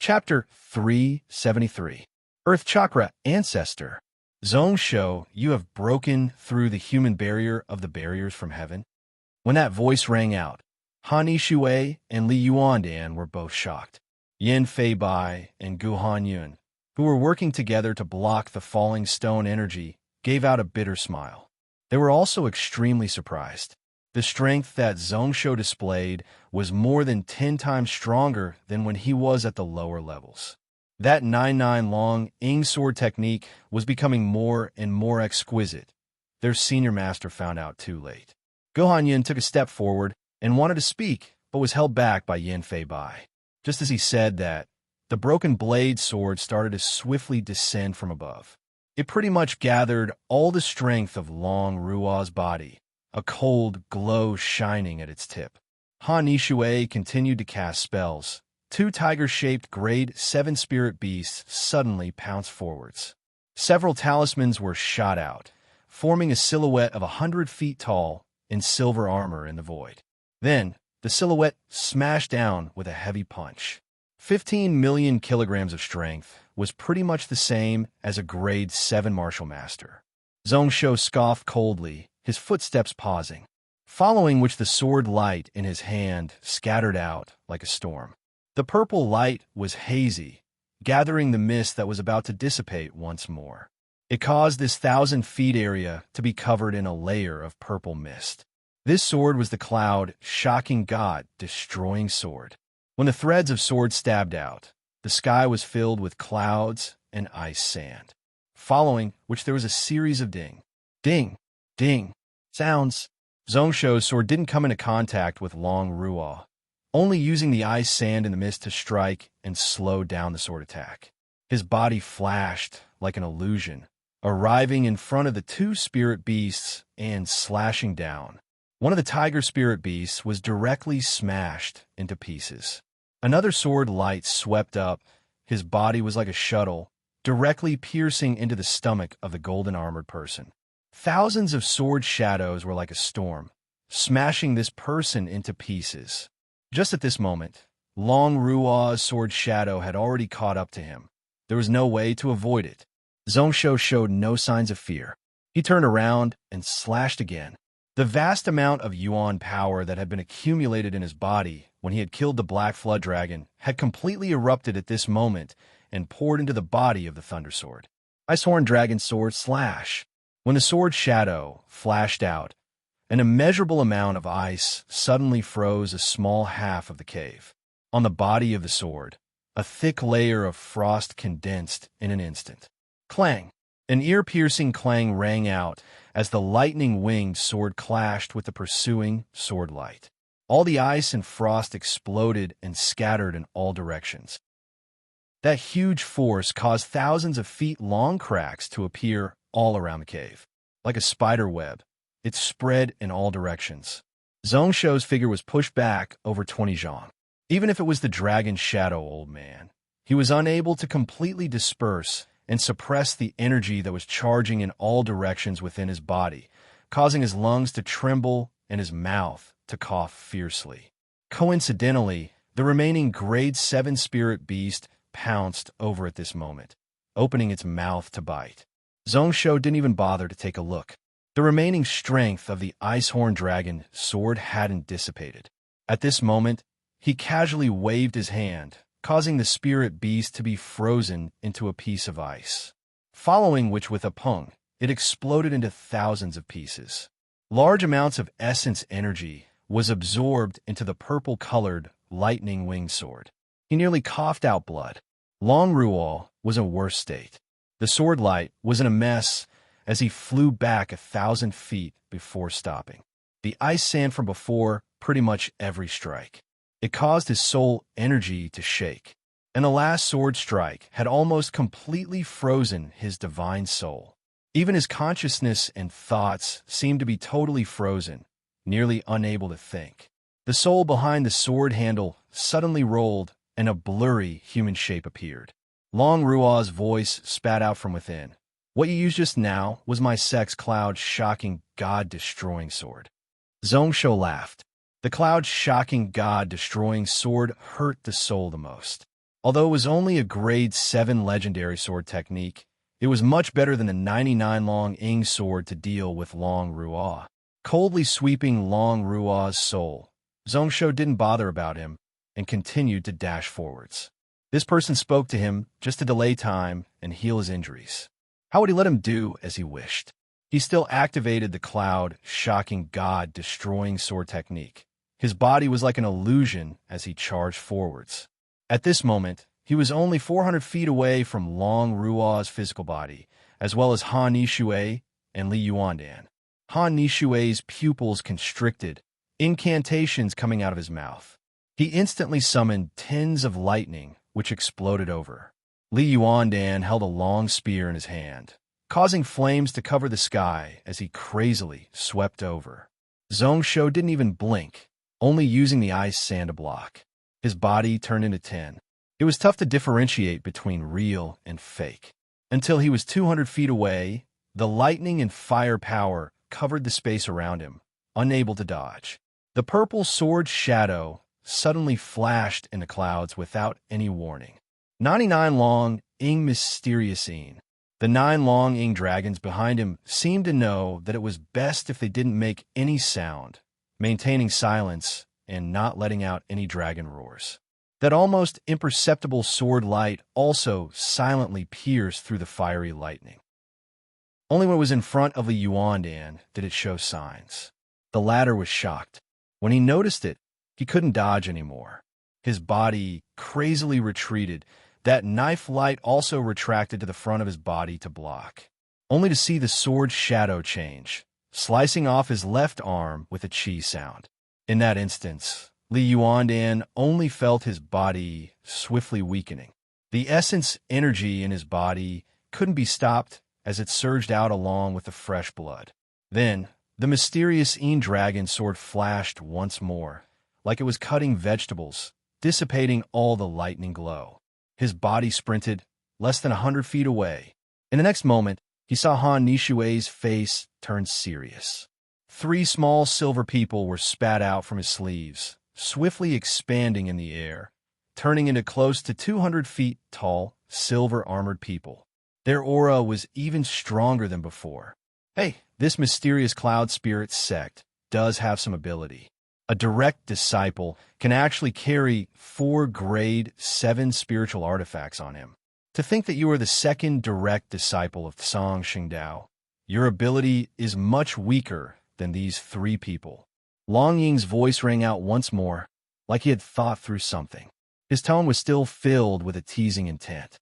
Chapter 373. Earth Chakra Ancestor. Zhongsho, you have broken through the human barrier of the barriers from heaven. When that voice rang out, Han Yishui and Li Yuandan were both shocked. Yin Fei Bai and Gu Hanyun, who were working together to block the falling stone energy, gave out a bitter smile. They were also extremely surprised. The strength that Zhongsho displayed was more than 10 times stronger than when he was at the lower levels. That 9-9 long Ing sword technique was becoming more and more exquisite. Their senior master found out too late. Gohan Yin took a step forward and wanted to speak, but was held back by Yin Fei Bai. Just as he said that, the broken blade sword started to swiftly descend from above. It pretty much gathered all the strength of Long Ruo's body, a cold glow shining at its tip. Han Yishui continued to cast spells. 2 tiger-shaped grade 7 spirit beasts suddenly pounced forwards. Several talismans were shot out, forming a silhouette of 100 feet tall in silver armor in the void. Then, the silhouette smashed down with a heavy punch. 15 million kilograms of strength was pretty much the same as a grade 7 martial master. Zhongsho scoffed coldly, his footsteps pausing, following which the sword light in his hand scattered out like a storm. The purple light was hazy, gathering the mist that was about to dissipate once more. It caused this 1,000 feet area to be covered in a layer of purple mist. This sword was the Cloud Shocking God Destroying Sword. When the threads of sword stabbed out, the sky was filled with clouds and ice sand, following which there was a series of ding, ding sounds. Zhongsho's sword didn't come into contact with Long Ruo, only using the ice sand in the mist to strike and slow down the sword attack. His body flashed like an illusion, arriving in front of the 2 spirit beasts and slashing down. One of the tiger spirit beasts was directly smashed into pieces. Another sword light swept up. His body was like a shuttle, directly piercing into the stomach of the golden-armored person. Thousands of sword shadows were like a storm, smashing this person into pieces. Just at this moment, Long Ruo's sword shadow had already caught up to him. There was no way to avoid it. Zhongsho showed no signs of fear. He turned around and slashed again. The vast amount of Yuan power that had been accumulated in his body when he had killed the Black Flood Dragon had completely erupted at this moment and poured into the body of the Thunder Sword. Icehorn Dragon Sword Slash. When the sword shadow flashed out, an immeasurable amount of ice suddenly froze a small half of the cave. On the body of the sword, a thick layer of frost condensed in an instant. Clang! An ear-piercing clang rang out as the lightning-winged sword clashed with the pursuing sword light. All the ice and frost exploded and scattered in all directions. That huge force caused thousands of feet-long cracks to appear all around the cave. Like a spider web, it spread in all directions. Zhongsho's figure was pushed back over 20 zhang. Even if it was the dragon shadow old man, he was unable to completely disperse and suppress the energy that was charging in all directions within his body, causing his lungs to tremble and his mouth to cough fiercely. Coincidentally, the remaining grade 7 spirit beast pounced over at this moment, opening its mouth to bite. Zhongsho didn't even bother to take a look. The remaining strength of the Icehorn Dragon sword hadn't dissipated. At this moment, he casually waved his hand, causing the spirit beast to be frozen into a piece of ice. Following which, with a pung, it exploded into thousands of pieces. Large amounts of essence energy was absorbed into the purple-colored lightning-winged sword. He nearly coughed out blood. Long Ruo was in a worse state. The sword light was in a mess as he flew back 1,000 feet before stopping. The ice sand from before pretty much every strike. It caused his soul energy to shake, and the last sword strike had almost completely frozen his divine soul. Even his consciousness and thoughts seemed to be totally frozen, nearly unable to think. The soul behind the sword handle suddenly rolled, and a blurry human shape appeared. Long Ruo's voice spat out from within. What you used just now was my sex Cloud Shocking God Destroying Sword. Zhongsho laughed. The Cloud Shocking God Destroying Sword hurt the soul the most. Although it was only a grade 7 legendary sword technique, it was much better than the 99 Long Ing sword to deal with Long Ruo. Coldly sweeping Long Ruo's soul, Zhongsho didn't bother about him and continued to dash forwards. This person spoke to him just to delay time and heal his injuries. How would he let him do as he wished? He still activated the cloud, shocking God-destroying sword technique. His body was like an illusion as he charged forwards. At this moment, he was only 400 feet away from Long Ruo's physical body, as well as Han Nishui and Li Yuandan. Han Nishui's pupils constricted, incantations coming out of his mouth. He instantly summoned tins of lightning, which exploded over. Li Yuandan held a long spear in his hand, causing flames to cover the sky as he crazily swept over. Zhongsho didn't even blink, only using the ice sand to block. His body turned into tin. It was tough to differentiate between real and fake. Until he was 200 feet away, the lightning and fire power covered the space around him, unable to dodge. The purple sword shadow suddenly flashed in the clouds without any warning. 99 Long Ing mysterious Ing. The 9 Long Ing dragons behind him seemed to know that it was best if they didn't make any sound, maintaining silence and not letting out any dragon roars. That almost imperceptible sword light also silently pierced through the fiery lightning. Only when it was in front of Li Yuandan did it show signs. The latter was shocked. When he noticed it, he couldn't dodge anymore. His body crazily retreated. That knife light also retracted to the front of his body to block, only to see the sword shadow change, slicing off his left arm with a chi sound. In that instance, Li Yuandan only felt his body swiftly weakening. The essence energy in his body couldn't be stopped as it surged out along with the fresh blood. Then, the mysterious Ing dragon sword flashed once more, like it was cutting vegetables, dissipating all the lightning glow. His body sprinted less than 100 feet away. In the next moment, he saw Han Nishui's face turn serious. 3 small silver people were spat out from his sleeves, swiftly expanding in the air, turning into close to 200 feet tall, silver-armored people. Their aura was even stronger than before. Hey, this mysterious cloud spirit sect does have some ability. A direct disciple can actually carry 4 grade 7 spiritual artifacts on him. To think that you are the second direct disciple of Song Xingdao, your ability is much weaker than these 3 people. Long Ying's voice rang out once more, like he had thought through something. His tone was still filled with a teasing intent.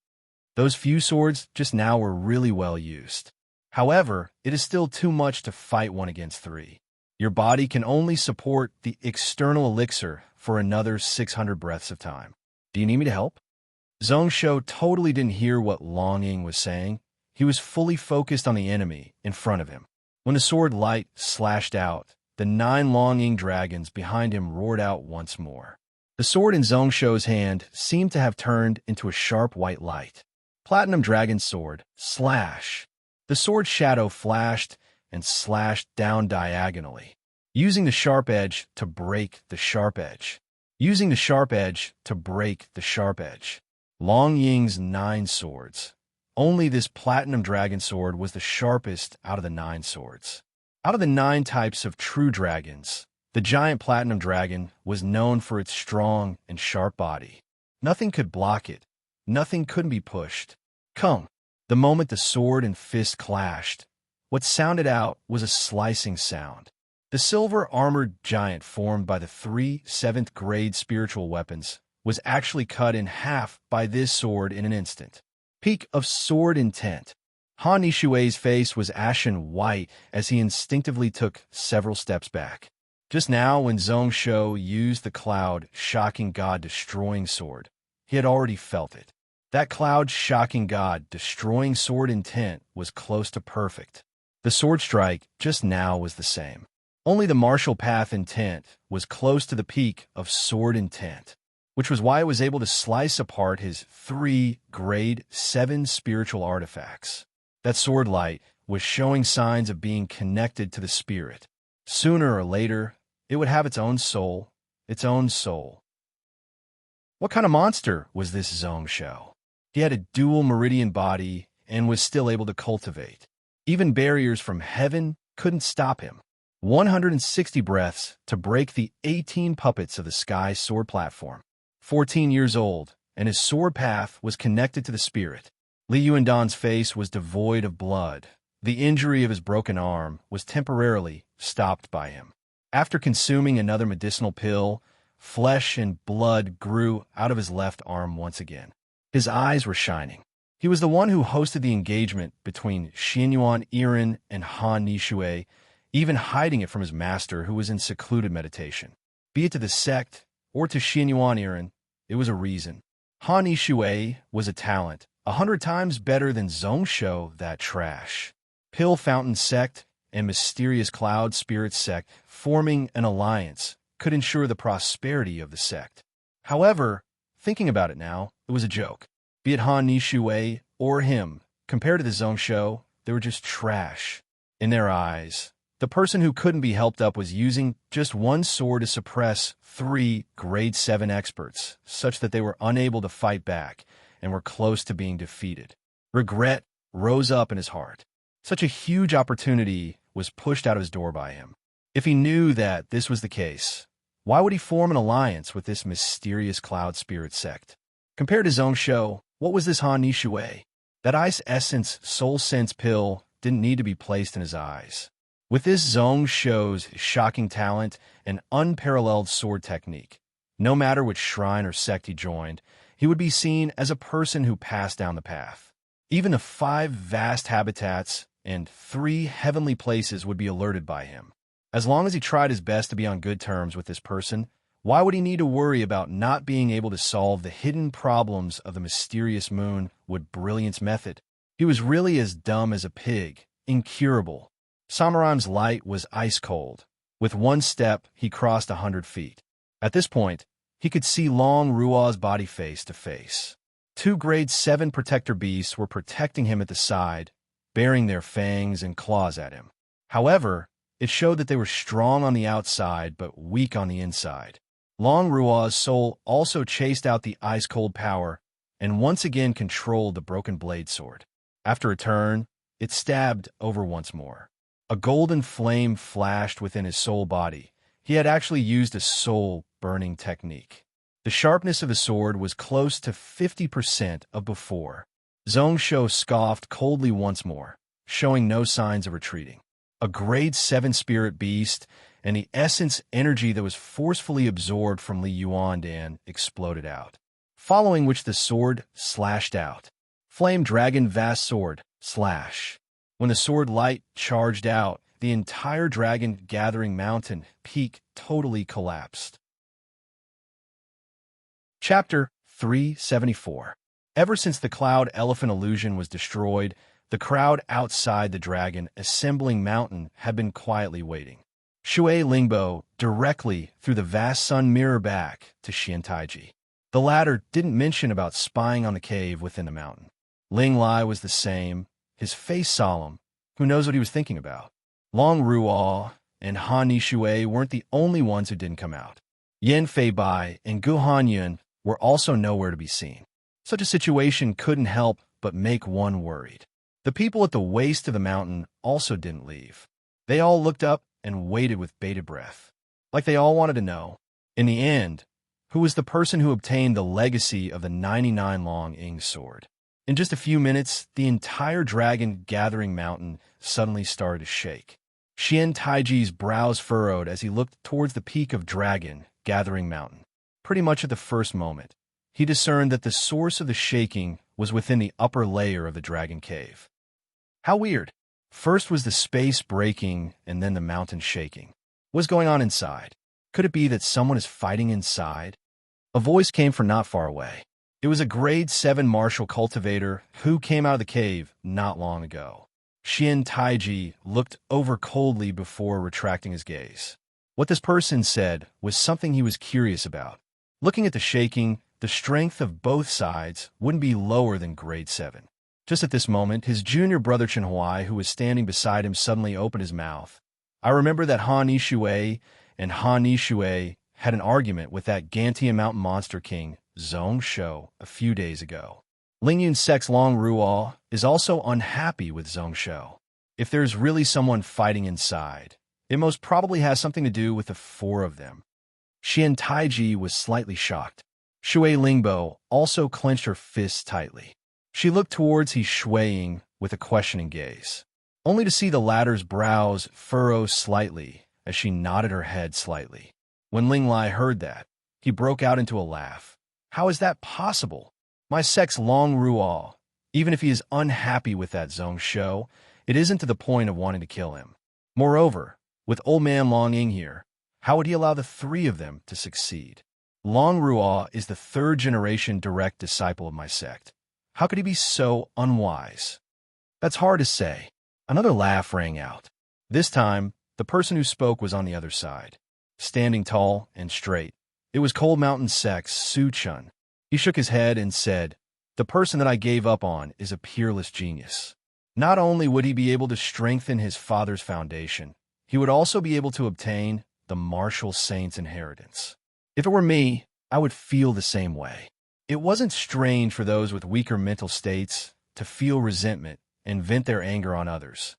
Those few swords just now were really well used. However, it is still too much to fight 1 against 3. Your body can only support the external elixir for another 600 breaths of time. Do you need me to help? Zhongsho totally didn't hear what Long Ying was saying. He was fully focused on the enemy in front of him. When the sword light slashed out, the 9 Long Ying dragons behind him roared out once more. The sword in Zhongsho's hand seemed to have turned into a sharp white light. Platinum Dragon Sword, slash. The sword shadow flashed and slashed down diagonally, using the sharp edge to break the sharp edge. Using the sharp edge to break the sharp edge. Long Ying's 9 swords. Only this Platinum Dragon Sword was the sharpest out of the 9 swords. Out of the 9 types of true dragons, the giant Platinum Dragon was known for its strong and sharp body. Nothing could block it. Nothing couldn't be pushed. Come. The moment the sword and fist clashed, what sounded out was a slicing sound. The silver-armored giant formed by the 3 7th-grade spiritual weapons was actually cut in half by this sword in an instant. Peak of sword intent. Han Nishui's face was ashen white as he instinctively took several steps back. Just now, when Zhongsho used the cloud-shocking God-destroying sword, he had already felt it. That cloud-shocking God-destroying sword intent was close to perfect. The sword strike just now was the same. Only the martial path intent was close to the peak of sword intent, which was why it was able to slice apart his 3 grade 7 spiritual artifacts. That sword light was showing signs of being connected to the spirit. Sooner or later, it would have its own soul, its own soul. What kind of monster was this Zong Shou? He had a dual meridian body and was still able to cultivate. Even barriers from heaven couldn't stop him. 160 breaths to break the 18 puppets of the sky sword platform. 14 years old, and his sword path was connected to the spirit. Li Yuandan's face was devoid of blood. The injury of his broken arm was temporarily stopped by him. After consuming another medicinal pill, flesh and blood grew out of his left arm once again. His eyes were shining. He was the one who hosted the engagement between Xianyuan Irin and Han Nishui, even hiding it from his master who was in secluded meditation. Be it to the sect or to Xianyuan Irin, it was a reason. Han Nishui was a talent, 100 times better than Zong Shou, that trash. Pill Fountain Sect and Mysterious Cloud Spirit Sect forming an alliance could ensure the prosperity of the sect. However, thinking about it now, it was a joke. Be it Han Nishui or him, compared to the Zong Shou, they were just trash. In their eyes, the person who couldn't be helped up was using just one sword to suppress 3 grade 7 experts, such that they were unable to fight back and were close to being defeated. Regret rose up in his heart. Such a huge opportunity was pushed out of his door by him. If he knew that this was the case, why would he form an alliance with this mysterious cloud spirit sect? Compared to Zong Shou, what was this Han Nishui? That ice essence soul sense pill didn't need to be placed in his eyes. With this Zong Shou's shocking talent and unparalleled sword technique, no matter which shrine or sect he joined, he would be seen as a person who passed down the path. Even the 5 vast habitats and 3 heavenly places would be alerted by him. As long as he tried his best to be on good terms with this person, why would he need to worry about not being able to solve the hidden problems of the mysterious moon with Brilliance method? He was really as dumb as a pig, incurable. Samaram's light was ice cold. With one step, he crossed 100 feet. At this point, he could see Long Ruo's body face to face. 2 grade 7 protector beasts were protecting him at the side, baring their fangs and claws at him. However, it showed that they were strong on the outside but weak on the inside. Long Ruo's soul also chased out the ice-cold power and once again controlled the broken blade sword. After a turn, it stabbed over once more. A golden flame flashed within his soul body. He had actually used a soul-burning technique. The sharpness of the sword was close to 50% of before. Zong Shou scoffed coldly once more, showing no signs of retreating. A grade 7 spirit beast and the essence energy that was forcefully absorbed from Li Yuandan exploded out, following which the sword slashed out. Flame Dragon Vast Sword, slash. When the sword light charged out, the entire dragon gathering mountain peak totally collapsed. Chapter 374. Ever since the cloud elephant illusion was destroyed, the crowd outside the dragon assembling mountain had been quietly waiting. Shui Lingbo directly threw the vast sun mirror back to Xian Taiji. The latter didn't mention about spying on the cave within the mountain. Ling Lai was the same, his face solemn. Who knows what he was thinking about? Long Ruo and Han Nishui weren't the only ones who didn't come out. Yan Fei Bai and Gu Hanyun were also nowhere to be seen. Such a situation couldn't help but make one worried. The people at the waist of the mountain also didn't leave. They all looked up and waited with bated breath, like they all wanted to know, in the end, who was the person who obtained the legacy of the 99 long Ing sword. In just a few minutes, the entire dragon gathering mountain suddenly started to shake. Xian Taiji's brows furrowed as he looked towards the peak of dragon gathering mountain. Pretty much at the first moment, he discerned that the source of the shaking was within the upper layer of the dragon cave. How weird. First was the space breaking and then the mountain shaking. What's going on inside? Could it be that someone is fighting inside? A voice came from not far away. It was a grade 7 martial cultivator who came out of the cave not long ago. Xian Taiji looked over coldly before retracting his gaze. What this person said was something he was curious about. Looking at the shaking, the strength of both sides wouldn't be lower than grade 7. Just at this moment, his junior brother Chen Huai, who was standing beside him, suddenly opened his mouth. I remember that Han Nishui and Han Nishui had an argument with that Gantian Mountain Monster King Zhong Shou a few days ago. Ling Yun's sex Long Ruo is also unhappy with Zhong Shou. If there's really someone fighting inside, it most probably has something to do with the four of them. Xian Taiji was slightly shocked. Shui Lingbo also clenched her fists tightly. She looked towards He Shuiying with a questioning gaze, only to see the latter's brows furrow slightly as she nodded her head slightly. When Ling Lai heard that, he broke out into a laugh. How is that possible? My sex Long Ruo, even if he is unhappy with that Zhong Shou, it isn't to the point of wanting to kill him. Moreover, with old man Long Ying here, how would he allow the three of them to succeed? Long Ruo is the third-generation direct disciple of my sect. How could he be so unwise? That's hard to say. Another laugh rang out. This time, the person who spoke was on the other side. Standing tall and straight, it was Cold Mountain Sect's Su Chun. He shook his head and said, "The person that I gave up on is a peerless genius. Not only would he be able to strengthen his father's foundation, he would also be able to obtain the martial saint's inheritance. If it were me, I would feel the same way." It wasn't strange for those with weaker mental states to feel resentment and vent their anger on others.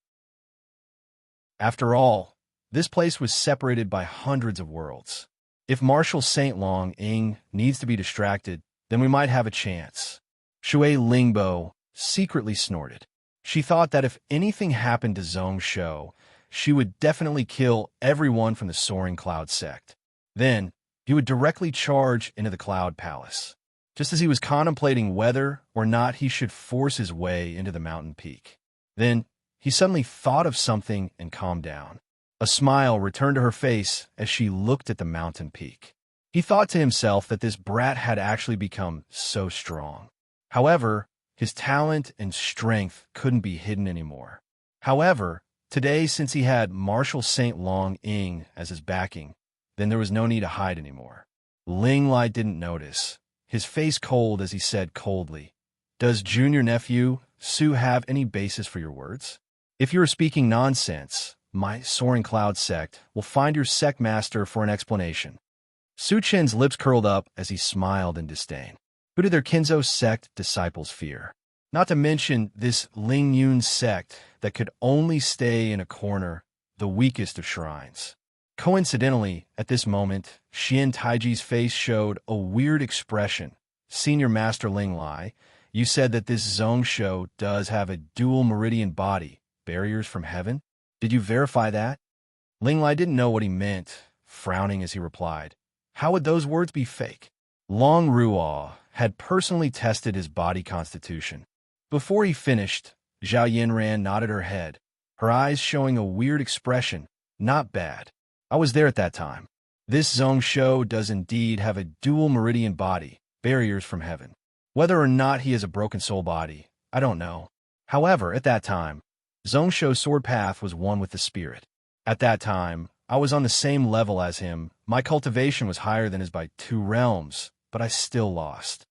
After all, this place was separated by hundreds of worlds. If Martial Saint Long Ying needs to be distracted, then we might have a chance. Shui Lingbo secretly snorted. She thought that if anything happened to Zhong Shou, she would definitely kill everyone from the Soaring Cloud sect. Then, he would directly charge into the Cloud Palace, just as he was contemplating whether or not he should force his way into the mountain peak. Then, he suddenly thought of something and calmed down. A smile returned to her face as she looked at the mountain peak. He thought to himself that this brat had actually become so strong. However, his talent and strength couldn't be hidden anymore. However, today, since he had Martial Saint Long Ying as his backing, then there was no need to hide anymore. Ling Lai didn't notice, his face cold as he said coldly, "Does junior nephew Su have any basis for your words? If you are speaking nonsense, my Soaring Cloud sect will find your sect master for an explanation." Su Chen's lips curled up as he smiled in disdain. Who did their Kinzo sect disciples fear? Not to mention this Ling Yun sect that could only stay in a corner, the weakest of shrines. Coincidentally, at this moment, Xian Taiji's face showed a weird expression. "Senior Master Ling Lai, you said that this Zhong Shou does have a dual meridian body, barriers from heaven? Did you verify that?" Ling Lai didn't know what he meant, frowning as he replied, "How would those words be fake?" Long Ruo had personally tested his body constitution. Before he finished, Zhao Yinran nodded her head, her eyes showing a weird expression. "Not bad. I was there at that time. This Zhong Shou does indeed have a dual meridian body, barriers from heaven. Whether or not he has a broken soul body, I don't know. However, at that time, Zhong Shou's sword path was one with the spirit. At that time, I was on the same level as him. My cultivation was higher than his by 2 realms, but I still lost."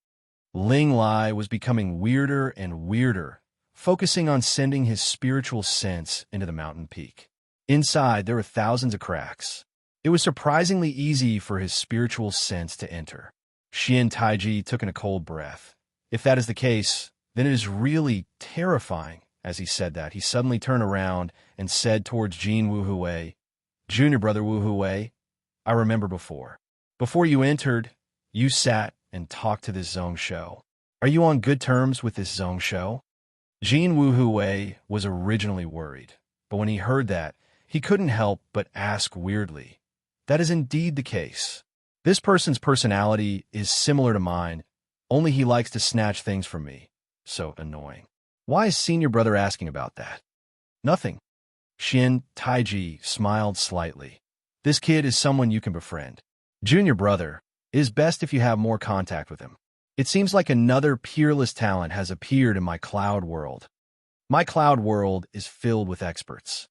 Ling Lai was becoming weirder and weirder, focusing on sending his spiritual sense into the mountain peak. Inside, there were thousands of cracks. It was surprisingly easy for his spiritual sense to enter. Xian Taiji took in a cold breath. If that is the case, then it is really terrifying. As he said that, he suddenly turned around and said towards Jin Wuhui, "Junior brother Wuhui, I remember before. Before you entered, you sat and talked to this Zhong Shou. Are you on good terms with this Zhong Shou?" Jin Wuhui was originally worried, but when he heard that, he couldn't help but ask weirdly, "That is indeed the case. This person's personality is similar to mine, only he likes to snatch things from me. So annoying. Why is senior brother asking about that?" "Nothing." Xian Taiji smiled slightly. "This kid is someone you can befriend. Junior brother, it is best if you have more contact with him. It seems like another peerless talent has appeared in my cloud world. My cloud world is filled with experts.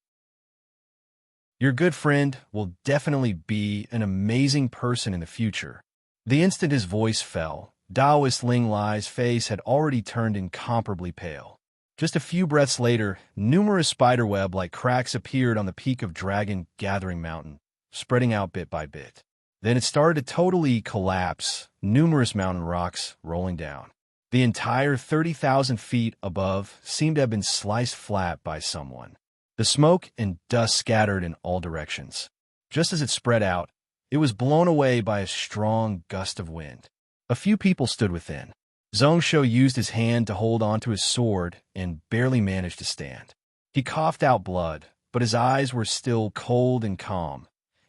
Your good friend will definitely be an amazing person in the future." The instant his voice fell, Taoist Ling Lai's face had already turned incomparably pale. Just a few breaths later, numerous spiderweb-like cracks appeared on the peak of Dragon Gathering Mountain, spreading out bit by bit. Then it started to totally collapse, numerous mountain rocks rolling down. The entire 30,000 feet above seemed to have been sliced flat by someone. The smoke and dust scattered in all directions. Just as it spread out, it was blown away by a strong gust of wind. A few people stood within. Zhongsho used his hand to hold onto his sword and barely managed to stand. He coughed out blood, but his eyes were still cold and calm,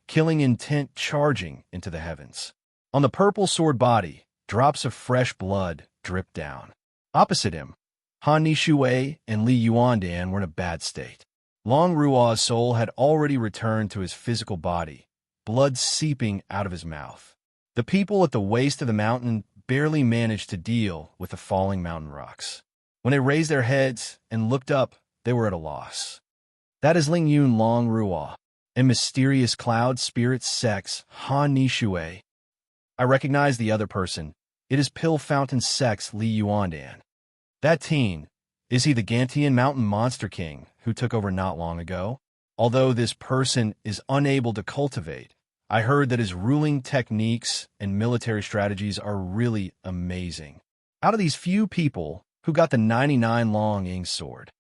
killing intent charging into the heavens. On the purple sword body, drops of fresh blood dripped down. Opposite him, Han Nishui and Li Yuandan were in a bad state. Long Rua's soul had already returned to his physical body, blood seeping out of his mouth. The people at the waist of the mountain barely managed to deal with the falling mountain rocks. When they raised their heads and looked up, they were at a loss. That is Ling Yun Long Rua, and mysterious cloud spirit sex Han Nishui. I recognize the other person. It is Pill Fountain sex Li Yuandan. That teen, is he the Gantian Mountain Monster King who took over not long ago? Although this person is unable to cultivate, I heard that his ruling techniques and military strategies are really amazing. Out of these few people who got the 99 long Ing sword.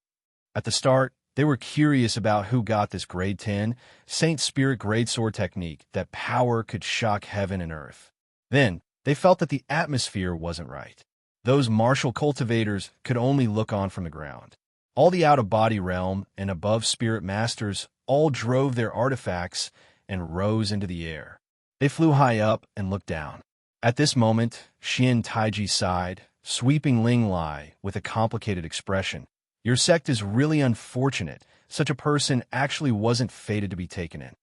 At the start, they were curious about who got this grade 10 Saint Spirit grade sword technique that power could shock heaven and earth. Then, they felt that the atmosphere wasn't right. Those martial cultivators could only look on from the ground. All the out-of-body realm and above spirit masters all drove their artifacts and rose into the air. They flew high up and looked down. At this moment, Xian Taiji sighed, sweeping Ling Lai with a complicated expression. Your sect is really unfortunate. Such a person actually wasn't fated to be taken in.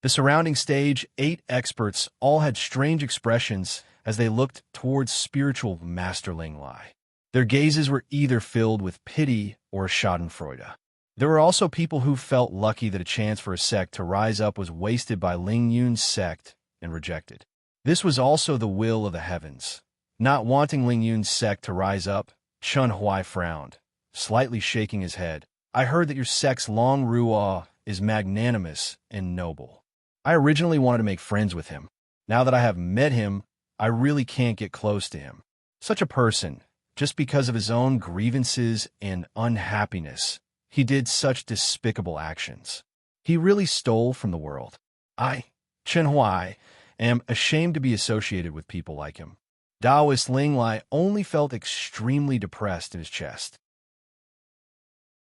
The surrounding stage, 8 experts all had strange expressions as they looked towards spiritual master Ling Lai. Their gazes were either filled with pity or schadenfreude. There were also people who felt lucky that a chance for a sect to rise up was wasted by Ling Yun's sect and rejected. This was also the will of the heavens. Not wanting Ling Yun's sect to rise up, Chun Hui frowned, slightly shaking his head. I heard that your sect's Long Rua is magnanimous and noble. I originally wanted to make friends with him. Now that I have met him, I really can't get close to him. Such a person, just because of his own grievances and unhappiness, he did such despicable actions. He really stole from the world. I, Chen Hui, am ashamed to be associated with people like him. Taoist Ling Lai only felt extremely depressed in his chest.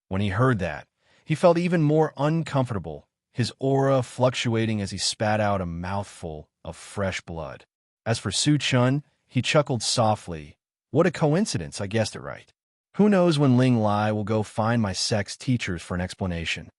When he heard that, he felt even more uncomfortable, his aura fluctuating as he spat out a mouthful of fresh blood. As for Su Chun, he chuckled softly. What a coincidence, I guessed it right. Who knows when Ling Lai will go find my sect's teachers for an explanation.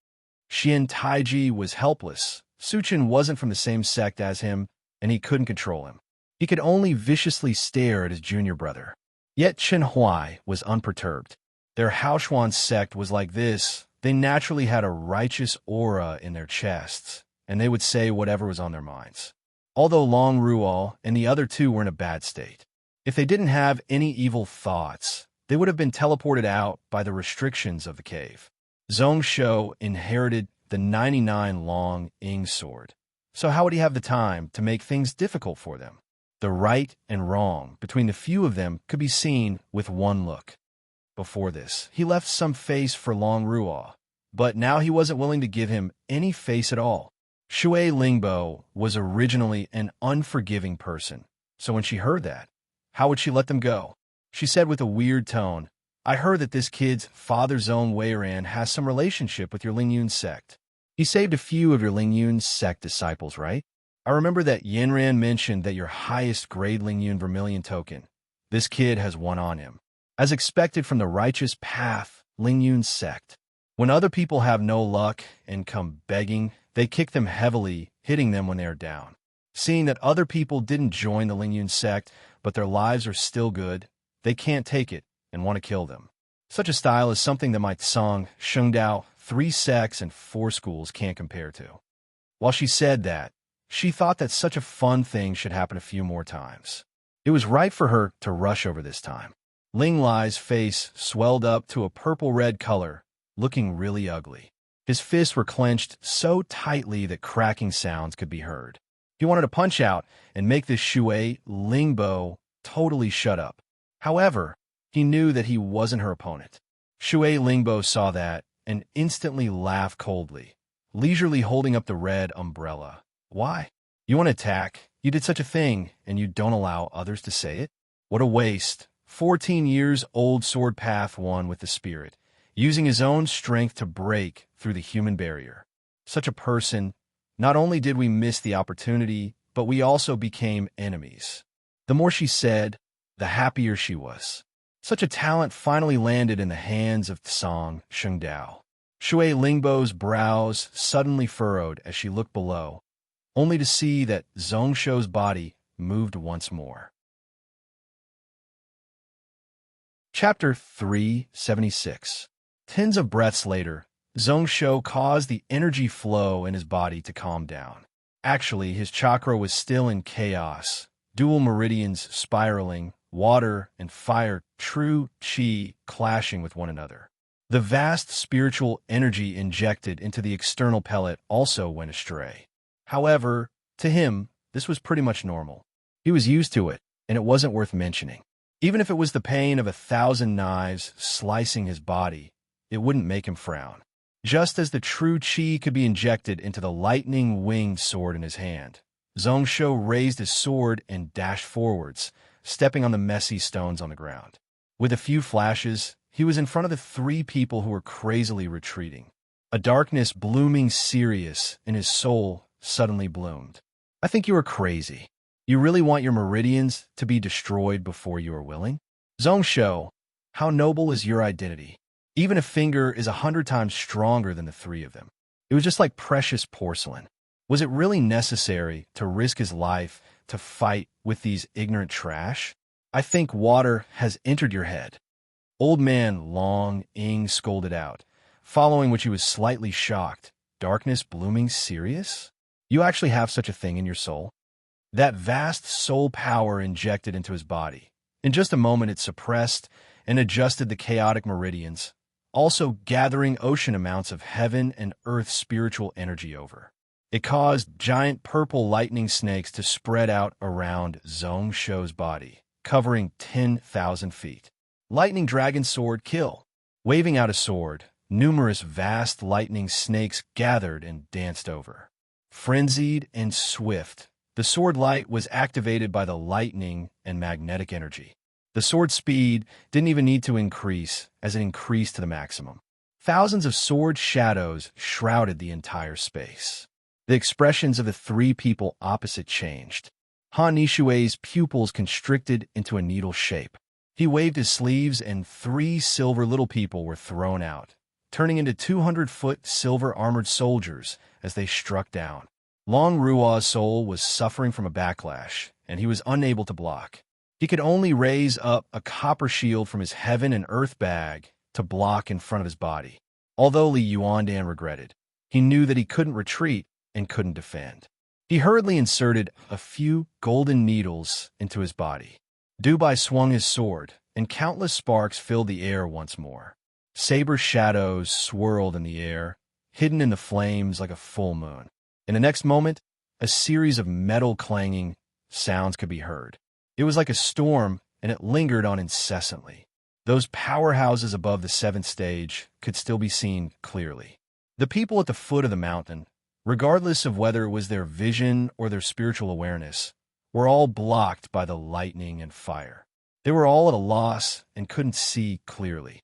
Xian Taiji was helpless. Su Chun wasn't from the same sect as him, and he couldn't control him. He could only viciously stare at his junior brother. Yet Chen Hui was unperturbed. Their Haoshuan sect was like this. They naturally had a righteous aura in their chests, and they would say whatever was on their minds. Although Long Rual and the other two were in a bad state. If they didn't have any evil thoughts, they would have been teleported out by the restrictions of the cave. Zhongsho inherited the 99 long Ing sword. So how would he have the time to make things difficult for them? The right and wrong between the few of them could be seen with one look. Before this, he left some face for Long Rual, but now he wasn't willing to give him any face at all. Shui Lingbo was originally an unforgiving person, so when she heard that, how would she let them go? She said with a weird tone, I heard that this kid's father's own Weiran has some relationship with your Ling Yun sect. He saved a few of your Ling Yun sect disciples, right? I remember that Yinran mentioned that your highest grade Ling Yun Vermilion token. This kid has one on him. As expected from the righteous path, Ling Yun sect. When other people have no luck and come begging, they kick them heavily, hitting them when they are down. Seeing that other people didn't join the Ling Yun sect, but their lives are still good, they can't take it and want to kill them. Such a style is something that my Tsang, Shengdao, 3 sects and 4 schools can't compare to. While she said that, she thought that such a fun thing should happen a few more times. It was right for her to rush over this time. Ling Lai's face swelled up to a purple-red color, looking really ugly. His fists were clenched so tightly that cracking sounds could be heard. He wanted to punch out and make this Shui Lingbo totally shut up. However, he knew that he wasn't her opponent. Shui Lingbo saw that and instantly laughed coldly, leisurely holding up the red umbrella. Why? You want to attack? You did such a thing, and you don't allow others to say it? What a waste. 14 years old Sword Path won with the spirit, using his own strength to break through the human barrier. Such a person, not only did we miss the opportunity, but we also became enemies. The more she said, the happier she was. Such a talent finally landed in the hands of Tsang Shengdao. Shui Lingbo's brows suddenly furrowed as she looked below, only to see that Zhongsho's body moved once more. Chapter 376. Tens of breaths later, Zhongsho caused the energy flow in his body to calm down. Actually, his chakra was still in chaos, dual meridians spiraling, water and fire, true qi clashing with one another. The vast spiritual energy injected into the external pellet also went astray. However, to him, this was pretty much normal. He was used to it, and it wasn't worth mentioning. Even if it was the pain of 1,000 knives slicing his body, it wouldn't make him frown. Just as the true qi could be injected into the lightning-winged sword in his hand, Zhongsho raised his sword and dashed forwards, stepping on the messy stones on the ground. With a few flashes, he was in front of the three people who were crazily retreating. A darkness blooming serious in his soul suddenly bloomed. I think you are crazy. You really want your meridians to be destroyed before you are willing? Zhongsho, how noble is your identity? Even a finger is 100 times stronger than the three of them. It was just like precious porcelain. Was it really necessary to risk his life to fight with these ignorant trash? I think water has entered your head. Old man Long Ing scolded out, following which he was slightly shocked. Darkness blooming serious? You actually have such a thing in your soul? That vast soul power injected into his body. In just a moment it suppressed and adjusted the chaotic meridians, also gathering ocean amounts of heaven and earth spiritual energy over. It caused giant purple lightning snakes to spread out around Zhongsho's body, covering 10,000 feet. Lightning dragon sword kill. Waving out a sword, numerous vast lightning snakes gathered and danced over. Frenzied and swift, the sword light was activated by the lightning and magnetic energy. The sword speed didn't even need to increase as it increased to the maximum. Thousands of sword shadows shrouded the entire space. The expressions of the three people opposite changed. Han Nishue's pupils constricted into a needle shape. He waved his sleeves and 3 silver little people were thrown out, turning into 200-foot silver-armored soldiers as they struck down. Long Rua's soul was suffering from a backlash, and he was unable to block. He could only raise up a copper shield from his heaven and earth bag to block in front of his body. Although Li Yuandan regretted, he knew that he couldn't retreat and couldn't defend. He hurriedly inserted a few golden needles into his body. Dubai swung his sword, and countless sparks filled the air once more. Saber shadows swirled in the air, hidden in the flames like a full moon. In the next moment, a series of metal clanging sounds could be heard. It was like a storm, and it lingered on incessantly. Those powerhouses above the 7th stage could still be seen clearly. The people at the foot of the mountain, regardless of whether it was their vision or their spiritual awareness, were all blocked by the lightning and fire. They were all at a loss and couldn't see clearly.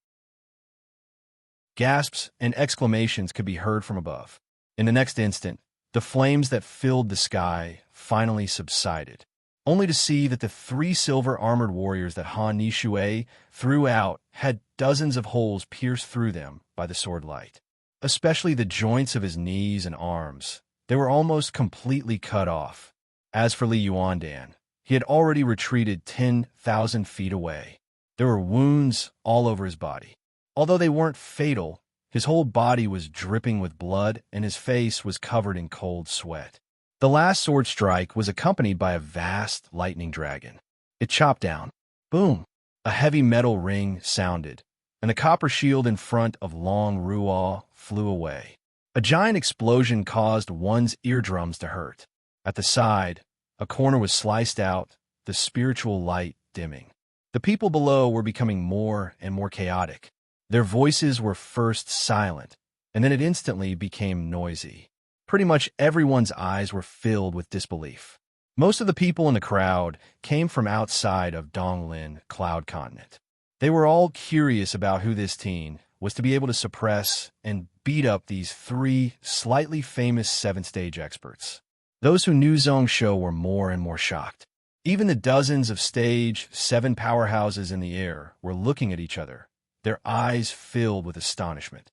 Gasps and exclamations could be heard from above. In the next instant, the flames that filled the sky finally subsided, only to see that the 3 silver-armored warriors that Han Nishue threw out had dozens of holes pierced through them by the sword light. Especially the joints of his knees and arms. They were almost completely cut off. As for Li Yuandan, he had already retreated 10,000 feet away. There were wounds all over his body. Although they weren't fatal, his whole body was dripping with blood and his face was covered in cold sweat. The last sword strike was accompanied by a vast lightning dragon. It chopped down. Boom! A heavy metal ring sounded, and the copper shield in front of Long Ruo flew away. A giant explosion caused one's eardrums to hurt. At the side, a corner was sliced out, the spiritual light dimming. The people below were becoming more and more chaotic. Their voices were first silent, and then it instantly became noisy. Pretty much everyone's eyes were filled with disbelief. Most of the people in the crowd came from outside of Donglin Cloud Continent. They were all curious about who this teen was to be able to suppress and beat up these three slightly famous seven-stage experts. Those who knew Zhongshou were more and more shocked. Even the dozens of stage 7 powerhouses in the air were looking at each other, their eyes filled with astonishment.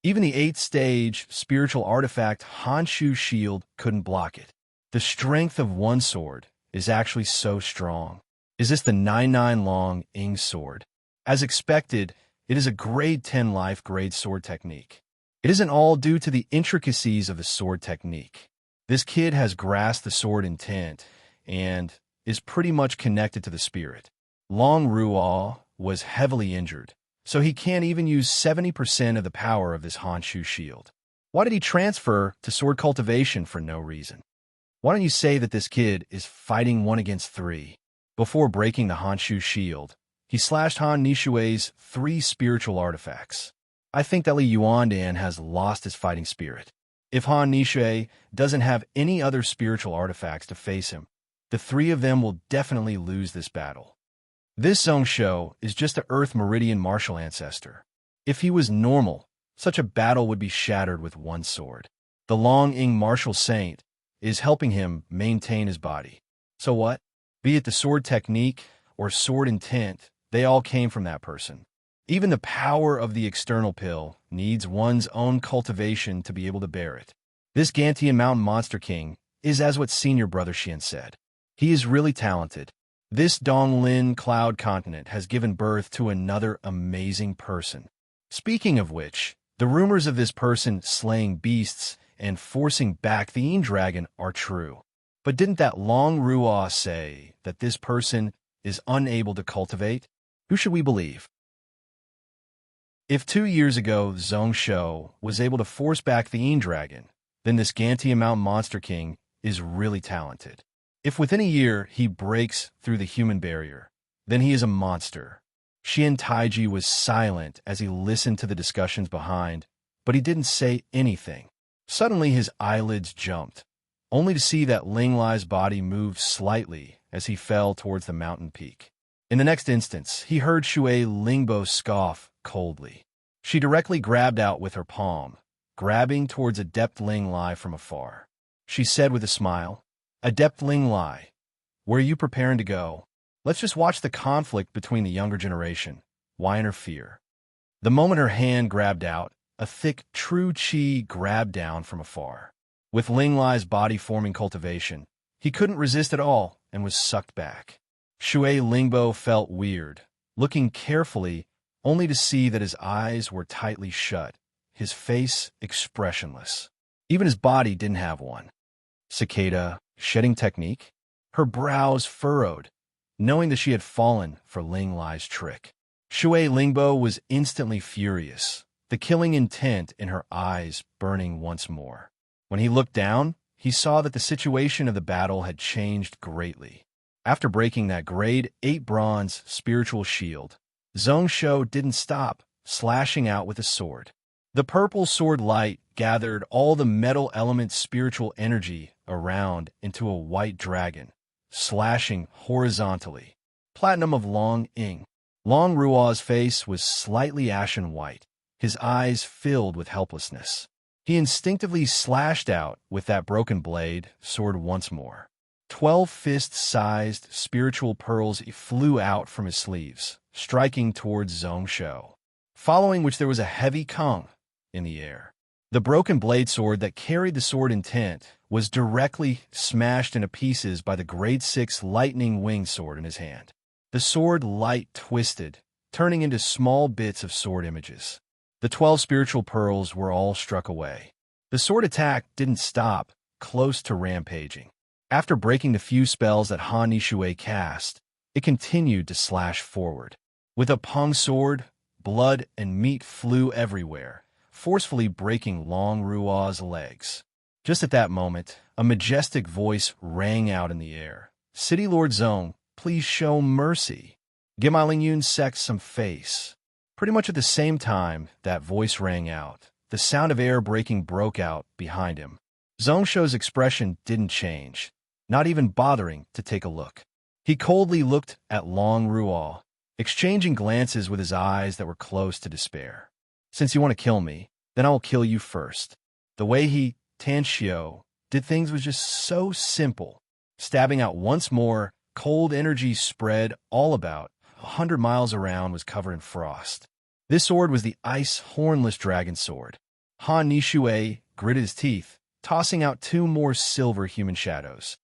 Even the 8th-stage spiritual artifact Hanshu Shield couldn't block it. The strength of one sword is actually so strong. Is this the 9-9 long Ing sword? As expected, it is a grade 10 life grade sword technique. It isn't all due to the intricacies of the sword technique. This kid has grasped the sword intent and is pretty much connected to the spirit. Long Ruo was heavily injured, so he can't even use 70% of the power of this Hanshu shield. Why did he transfer to sword cultivation for no reason? Why don't you say that this kid is fighting 1 against 3? Before breaking the Hanshu shield, he slashed Han Nishue's 3 spiritual artifacts. I think that Li Yuandan has lost his fighting spirit. If Han Nishue doesn't have any other spiritual artifacts to face him, the 3 of them will definitely lose this battle. This Zhongshou is just an Earth Meridian martial ancestor. If he was normal, such a battle would be shattered with 1 sword. The Long Ing martial saint is helping him maintain his body. So what? Be it the sword technique or sword intent, they all came from that person. Even the power of the external pill needs one's own cultivation to be able to bear it. This Gantian Mountain Monster King is as what senior brother Xian said. He is really talented. This Donglin Cloud Continent has given birth to another amazing person. Speaking of which, the rumors of this person slaying beasts and forcing back the Yin Dragon are true. But didn't that Long Ruo say that this person is unable to cultivate? Who should we believe? If 2 years ago Zhongshou was able to force back the Yin Dragon, then this Gantian Mountain Monster King is really talented. If within a year he breaks through the human barrier, then he is a monster. Xian Taiji was silent as he listened to the discussions behind, but he didn't say anything. Suddenly his eyelids jumped, only to see that Ling Lai's body move slightly as he fell towards the mountain peak. In the next instance, he heard Shui Lingbo scoff coldly. She directly grabbed out with her palm, grabbing towards Adept Ling Lai from afar. She said with a smile, "Adept Ling Lai, where are you preparing to go? Let's just watch the conflict between the younger generation. Why interfere?" The moment her hand grabbed out, a thick true chi grabbed down from afar. With Ling Lai's body forming cultivation, he couldn't resist at all and was sucked back. Shui Lingbo felt weird, looking carefully only to see that his eyes were tightly shut, his face expressionless. Even his body didn't have one. Cicada, shedding technique? Her brows furrowed, knowing that she had fallen for Ling Lai's trick. Shui Lingbo was instantly furious, the killing intent in her eyes burning once more. When he looked down, he saw that the situation of the battle had changed greatly. After breaking that grade 8 bronze spiritual shield, Zhongshou didn't stop, slashing out with a sword. The purple sword light gathered all the metal element spiritual energy around into a white dragon, slashing horizontally. Platinum of Long Ing. Long Ruo's face was slightly ashen white, his eyes filled with helplessness. He instinctively slashed out with that broken blade sword once more. 12 fist-sized spiritual pearls flew out from his sleeves, striking towards Zhongshou, following which there was a heavy kung in the air. The broken blade sword that carried the sword intent was directly smashed into pieces by the grade 6 lightning winged sword in his hand. The sword light twisted, turning into small bits of sword images. The 12 spiritual pearls were all struck away. The sword attack didn't stop, close to rampaging. After breaking the few spells that Han Nishue cast, it continued to slash forward. With a pung sword, blood and meat flew everywhere, forcefully breaking Long Ruo's legs. Just at that moment, a majestic voice rang out in the air. "City Lord Zong, please show mercy. Gemaling Yun sex some face." Pretty much at the same time that voice rang out, the sound of air breaking broke out behind him. Zhongsho's expression didn't change, not even bothering to take a look. He coldly looked at Long Ruo, exchanging glances with his eyes that were close to despair. "Since you want to kill me, then I will kill you first." The way he, Tanxio, did things was just so simple. Stabbing out once more, cold energy spread all about. 100 miles around was covered in frost. This sword was the ice hornless dragon sword. Han Nishue gritted his teeth, tossing out 2 more silver human shadows.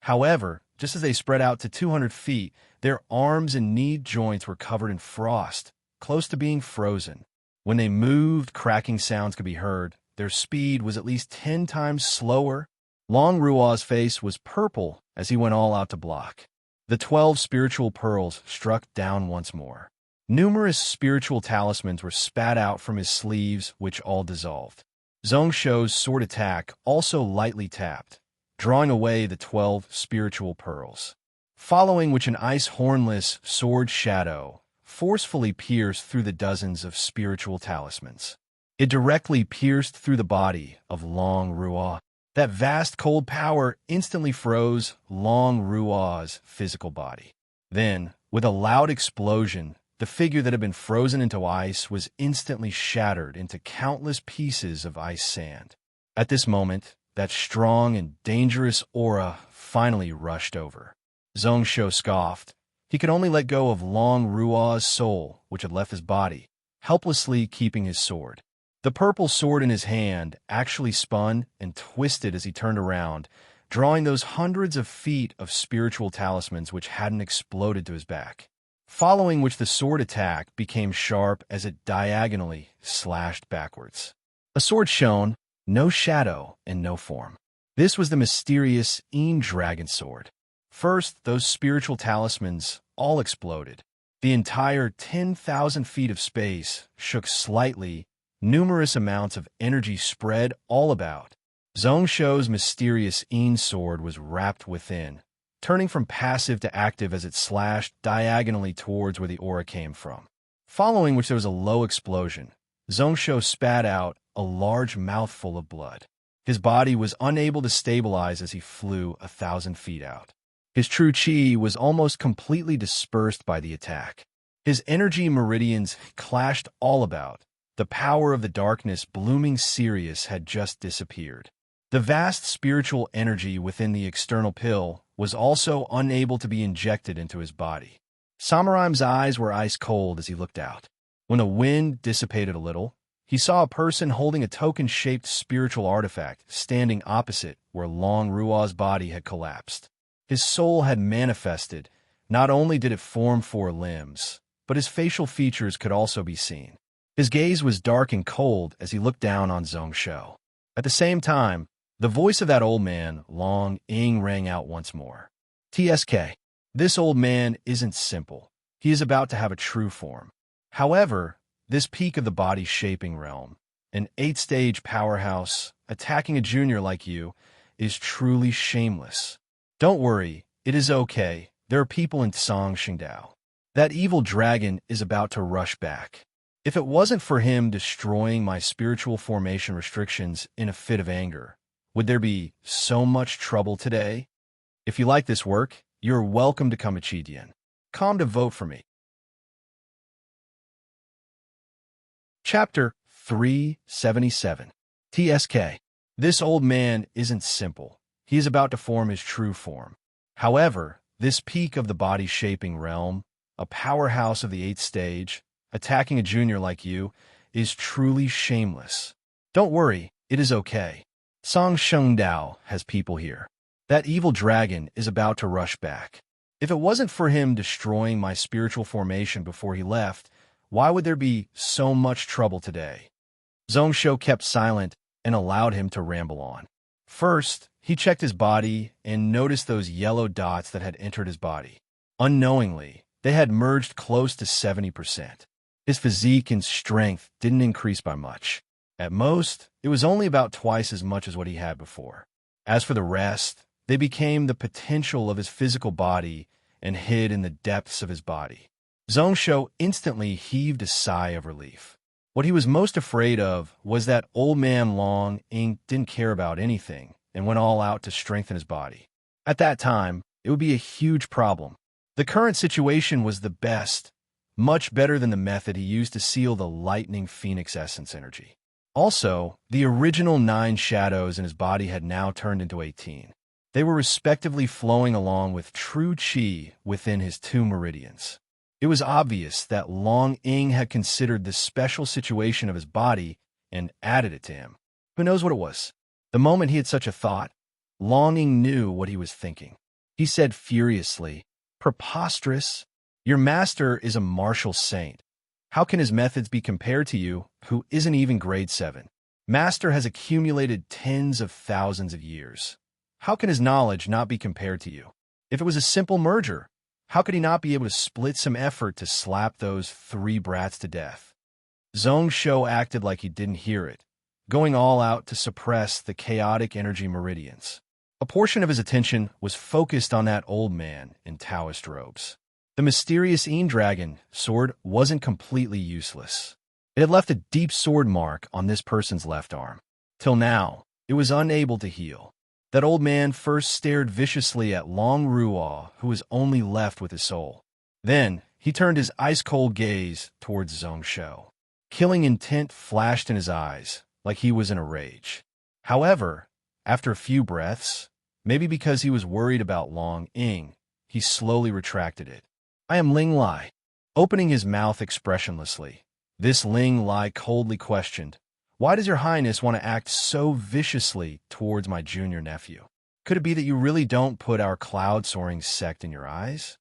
However, just as they spread out to 200 feet, their arms and knee joints were covered in frost, close to being frozen. When they moved, cracking sounds could be heard. Their speed was at least 10 times slower. Long Ruo's face was purple as he went all out to block. The 12 spiritual pearls struck down once more. Numerous spiritual talismans were spat out from his sleeves, which all dissolved. Zhongsho's sword attack also lightly tapped, drawing away the 12 spiritual pearls, following which an ice hornless sword shadow forcefully pierced through the dozens of spiritual talismans. It directly pierced through the body of Long Ruo. That vast cold power instantly froze Long Ruo's physical body. Then, with a loud explosion, the figure that had been frozen into ice was instantly shattered into countless pieces of ice sand. At this moment, that strong and dangerous aura finally rushed over. Zhongsho scoffed. He could only let go of Long Ruo's soul, which had left his body, helplessly keeping his sword. The purple sword in his hand actually spun and twisted as he turned around, drawing those hundreds of feet of spiritual talismans which hadn't exploded to his back, following which the sword attack became sharp as it diagonally slashed backwards. A sword shone, no shadow and no form. This was the mysterious dragon sword. First, those spiritual talismans all exploded. The entire 10,000 feet of space shook slightly. Numerous amounts of energy spread all about. Zhongsho's mysterious sword was wrapped within, turning from passive to active as it slashed diagonally towards where the aura came from. Following which there was a low explosion. Zhongsho spat out a large mouthful of blood. His body was unable to stabilize as he flew 1,000 feet out. His true chi was almost completely dispersed by the attack. His energy meridians clashed all about. The power of the darkness blooming Sirius had just disappeared. The vast spiritual energy within the external pill was also unable to be injected into his body. Samuraim's eyes were ice cold as he looked out. When the wind dissipated a little, he saw a person holding a token-shaped spiritual artifact standing opposite where Long Ruo's body had collapsed. His soul had manifested. Not only did it form 4 limbs, but his facial features could also be seen. His gaze was dark and cold as he looked down on Zhongsho. At the same time, the voice of that old man, Long Ying, rang out once more. "TSK, this old man isn't simple. He is about to have a true form. However, this peak of the body-shaping realm, an 8-stage powerhouse, attacking a junior like you, is truly shameless. Don't worry, it is okay. There are people in Song Xingdao. That evil dragon is about to rush back. If it wasn't for him destroying my spiritual formation restrictions in a fit of anger, would there be so much trouble today? If you like this work, you're welcome to come to Chidian. Come to vote for me." Chapter 377. TSK. This old man isn't simple. He is about to form his true form. However, this peak of the body-shaping realm, a powerhouse of the 8th stage, attacking a junior like you, is truly shameless. Don't worry, it is okay. Song Shengdao has people here. That evil dragon is about to rush back. If it wasn't for him destroying my spiritual formation before he left, why would there be so much trouble today? Zhongsho kept silent and allowed him to ramble on. First, he checked his body and noticed those yellow dots that had entered his body. Unknowingly, they had merged close to 70%. His physique and strength didn't increase by much. At most, it was only about twice as much as what he had before. As for the rest, they became the potential of his physical body and hid in the depths of his body. Zhongsho instantly heaved a sigh of relief. What he was most afraid of was that old man Long Ing didn't care about anything and went all out to strengthen his body. At that time, it would be a huge problem. The current situation was the best, much better than the method he used to seal the lightning phoenix essence energy. Also, the original 9 shadows in his body had now turned into 18. They were respectively flowing along with true qi within his 2 meridians. It was obvious that Long Ing had considered this special situation of his body and added it to him. Who knows what it was? The moment he had such a thought, Long Ing knew what he was thinking. He said furiously, "Preposterous! Your master is a martial saint. How can his methods be compared to you, who isn't even grade 7? Master has accumulated tens of thousands of years. How can his knowledge not be compared to you? If it was a simple merger, how could he not be able to split some effort to slap those 3 brats to death?" Zhongsho acted like he didn't hear it, going all out to suppress the chaotic energy meridians. A portion of his attention was focused on that old man in Taoist robes. The mysterious Een Dragon sword wasn't completely useless. It had left a deep sword mark on this person's left arm. Till now, it was unable to heal. That old man first stared viciously at Long Ruo, who was only left with his soul. Then, he turned his ice-cold gaze towards Zhongsho. Killing intent flashed in his eyes, like he was in a rage. However, after a few breaths, maybe because he was worried about Long Ing, he slowly retracted it. "I am Ling Lai." Opening his mouth expressionlessly, this Ling Lai coldly questioned, "Why does your highness want to act so viciously towards my junior nephew? Could it be that you really don't put our cloud-soaring sect in your eyes?"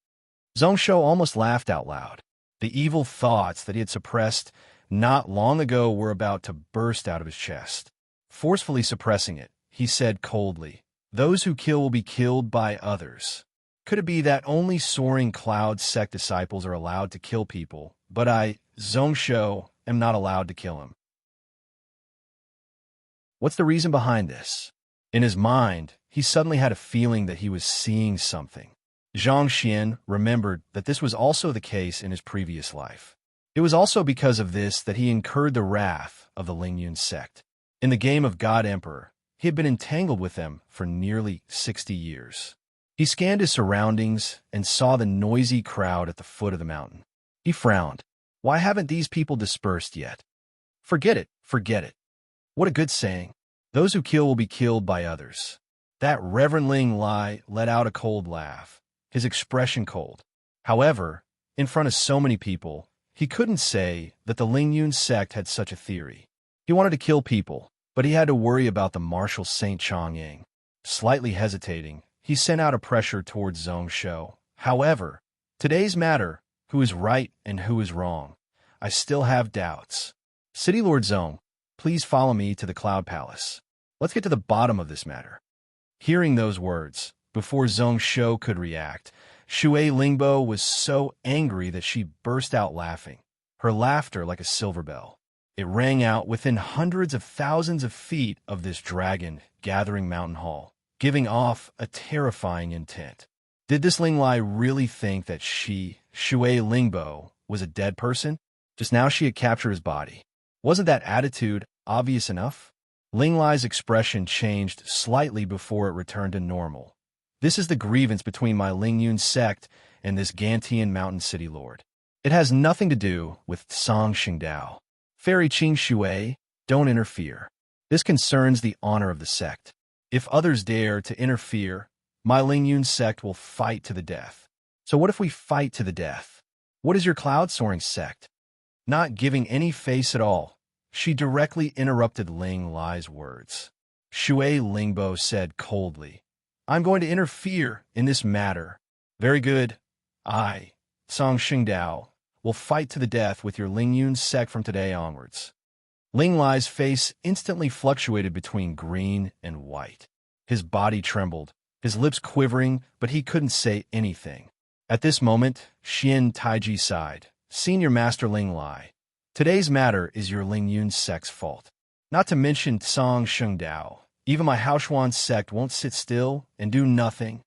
Zhongsho almost laughed out loud. The evil thoughts that he had suppressed not long ago were about to burst out of his chest. Forcefully suppressing it, he said coldly, "Those who kill will be killed by others. Could it be that only soaring cloud sect disciples are allowed to kill people, but I, Zhongsho, am not allowed to kill him? What's the reason behind this?" In his mind, he suddenly had a feeling that he was seeing something. Zhang Xian remembered that this was also the case in his previous life. It was also because of this that he incurred the wrath of the Lingyun sect. In the game of God Emperor, he had been entangled with them for nearly 60 years. He scanned his surroundings and saw the noisy crowd at the foot of the mountain. He frowned. Why haven't these people dispersed yet? Forget it, forget it. What a good saying. Those who kill will be killed by others. That Reverend Ling Lai let out a cold laugh, his expression cold. However, in front of so many people, he couldn't say that the Lingyun sect had such a theory. He wanted to kill people, but he had to worry about the martial Saint Chongying. Slightly hesitating, he sent out a pressure towards Zhongsho. "However, today's matter, who is right and who is wrong, I still have doubts. City Lord Zhong, please follow me to the Cloud Palace. Let's get to the bottom of this matter." Hearing those words, before Zhongsho could react, Shui Lingbo was so angry that she burst out laughing, her laughter like a silver bell. It rang out within hundreds of thousands of feet of this dragon-gathering mountain hall, giving off a terrifying intent. Did this Ling Lai really think that Shui Lingbo, was a dead person? Just now she had captured his body. Wasn't that attitude obvious enough? Ling Lai's expression changed slightly before it returned to normal. "This is the grievance between my Lingyun sect and this Gantian mountain city lord. It has nothing to do with Song Xingdao. Fairy Qing Shui, don't interfere. This concerns the honor of the sect. If others dare to interfere, my Lingyun sect will fight to the death." "So what if we fight to the death? What is your cloud-soaring sect?" Not giving any face at all, she directly interrupted Ling Lai's words. Shui Lingbo said coldly, "I'm going to interfere in this matter." "Very good. I, Song Xingdao, will fight to the death with your Lingyun sect from today onwards." Ling Lai's face instantly fluctuated between green and white. His body trembled, his lips quivering, but he couldn't say anything. At this moment, Xian Taiji sighed. "Senior Master Ling Lai, today's matter is your Lingyun sect's fault. Not to mention Song Shengdao. Even my Haoshuan sect won't sit still and do nothing.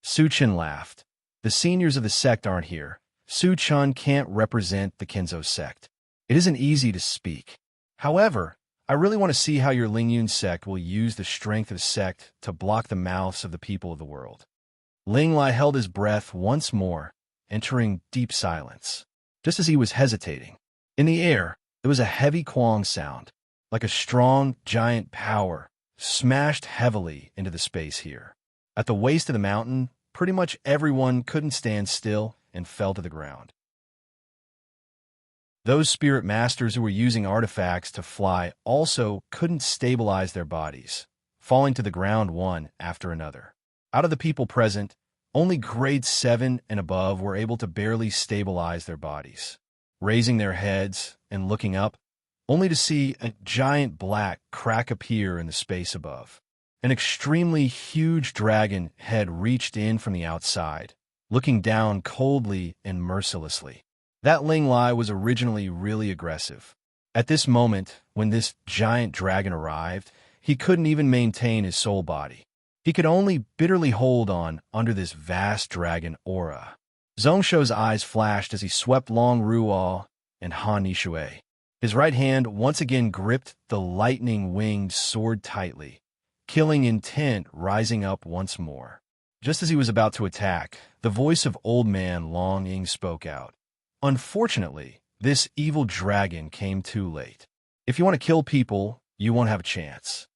Su Chen laughed. The seniors of the sect aren't here. Su Chen can't represent the Kenzo sect. It isn't easy to speak. However, I really want to see how your Lingyun sect will use the strength of the sect to block the mouths of the people of the world. Ling Lai held his breath once more, entering deep silence. Just as he was hesitating, in the air, there was a heavy quang sound, like a strong, giant power, smashed heavily into the space here. At the waist of the mountain, pretty much everyone couldn't stand still and fell to the ground. Those spirit masters who were using artifacts to fly also couldn't stabilize their bodies, falling to the ground one after another. Out of the people present, only grade 7 and above were able to barely stabilize their bodies, raising their heads and looking up, only to see a giant black crack appear in the space above. An extremely huge dragon had reached in from the outside, looking down coldly and mercilessly. That Ling Lai was originally really aggressive. At this moment, when this giant dragon arrived, he couldn't even maintain his soul body. He could only bitterly hold on under this vast dragon aura. Zhongshuo's eyes flashed as he swept Long Ruo and Han Nishui. His right hand once again gripped the lightning-winged sword tightly, killing intent rising up once more. Just as he was about to attack, the voice of old man Long Ying spoke out. Unfortunately, this evil dragon came too late. If you want to kill people, you won't have a chance.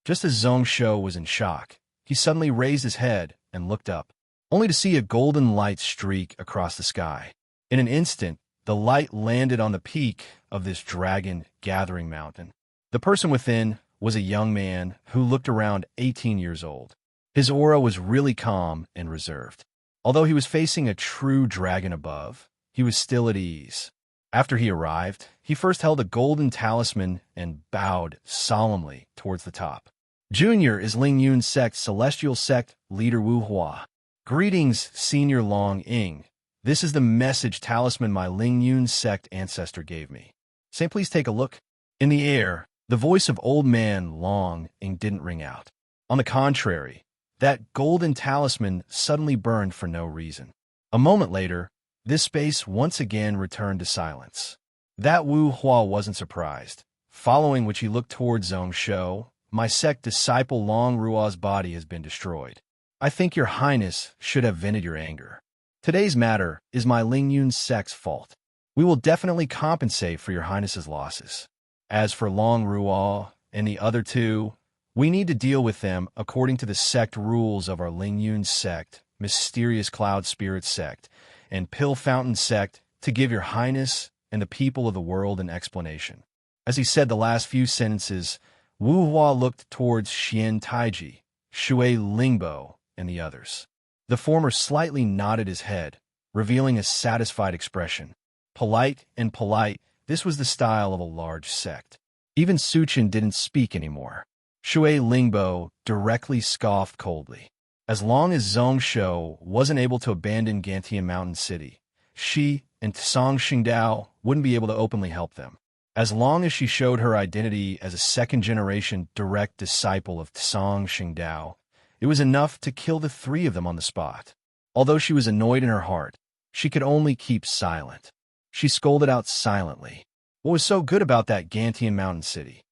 Just as Zhongshuo was in shock, he suddenly raised his head and looked up, only to see a golden light streak across the sky. In an instant, the light landed on the peak of this dragon-gathering mountain. The person within was a young man who looked around 18 years old. His aura was really calm and reserved. Although he was facing a true dragon above, he was still at ease. After he arrived, he first held a golden talisman and bowed solemnly towards the top. Junior is Ling Yun's sect, Celestial Sect leader Wu Hua. Greetings, Senior Long Ying. This is the message talisman my Ling Yun sect ancestor gave me. Say, please take a look. In the air, the voice of old man Long Ying didn't ring out. On the contrary, that golden talisman suddenly burned for no reason. A moment later, this space once again returned to silence. That Wu Hua wasn't surprised. Following which he looked towards Zhongshuo. My sect disciple Long Ruo's body has been destroyed. I think your highness should have vented your anger. Today's matter is my Ling Yun sect's fault. We will definitely compensate for your highness's losses. As for Long Ruo and the other two, we need to deal with them according to the sect rules of our Ling Yun sect, Mysterious Cloud Spirit sect, and Pill Fountain sect to give your highness and the people of the world an explanation. As he said the last few sentences, Wu Hua looked towards Xian Taiji, Shui Lingbo, and the others. The former slightly nodded his head, revealing a satisfied expression. Polite and polite, this was the style of a large sect. Even Su Chen didn't speak anymore. Shui Lingbo directly scoffed coldly. As long as Zhongshuo wasn't able to abandon Gantian Mountain City, she and Song Xingdao wouldn't be able to openly help them. As long as she showed her identity as a second-generation direct disciple of Song Xingdao, it was enough to kill the three of them on the spot. Although she was annoyed in her heart, she could only keep silent. She scolded out silently. What was so good about that Gantian Mountain City?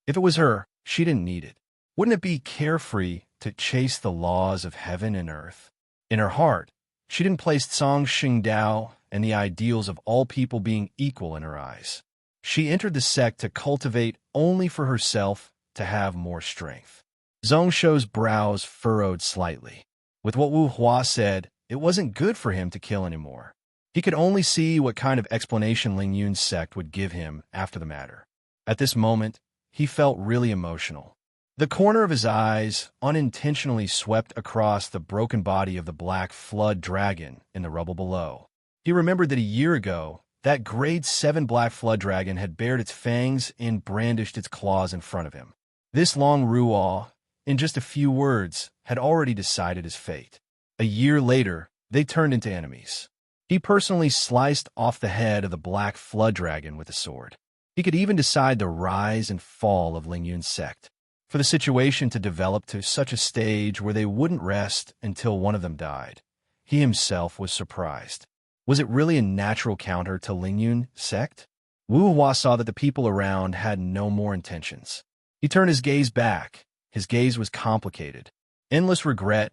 If it was her, she didn't need it. Wouldn't it be carefree to chase the laws of heaven and earth? In her heart, she didn't place Song Xingdao and the ideals of all people being equal in her eyes. She entered the sect to cultivate only for herself to have more strength. Zhongshuo's brows furrowed slightly. With what Wu Hua said, it wasn't good for him to kill anymore. He could only see what kind of explanation Ling Yun's sect would give him after the matter. At this moment, he felt really emotional. The corner of his eyes unintentionally swept across the broken body of the black flood dragon in the rubble below. He remembered that a year ago, that grade 7 black flood dragon had bared its fangs and brandished its claws in front of him. This Long Ruo, in just a few words, had already decided his fate. A year later, they turned into enemies. He personally sliced off the head of the black flood dragon with a sword. He could even decide the rise and fall of Lingyun's sect. For the situation to develop to such a stage where they wouldn't rest until one of them died, he himself was surprised. Was it really a natural counter to Lingyun's sect? Wu Hua saw that the people around had no more intentions. He turned his gaze back. His gaze was complicated. Endless regret,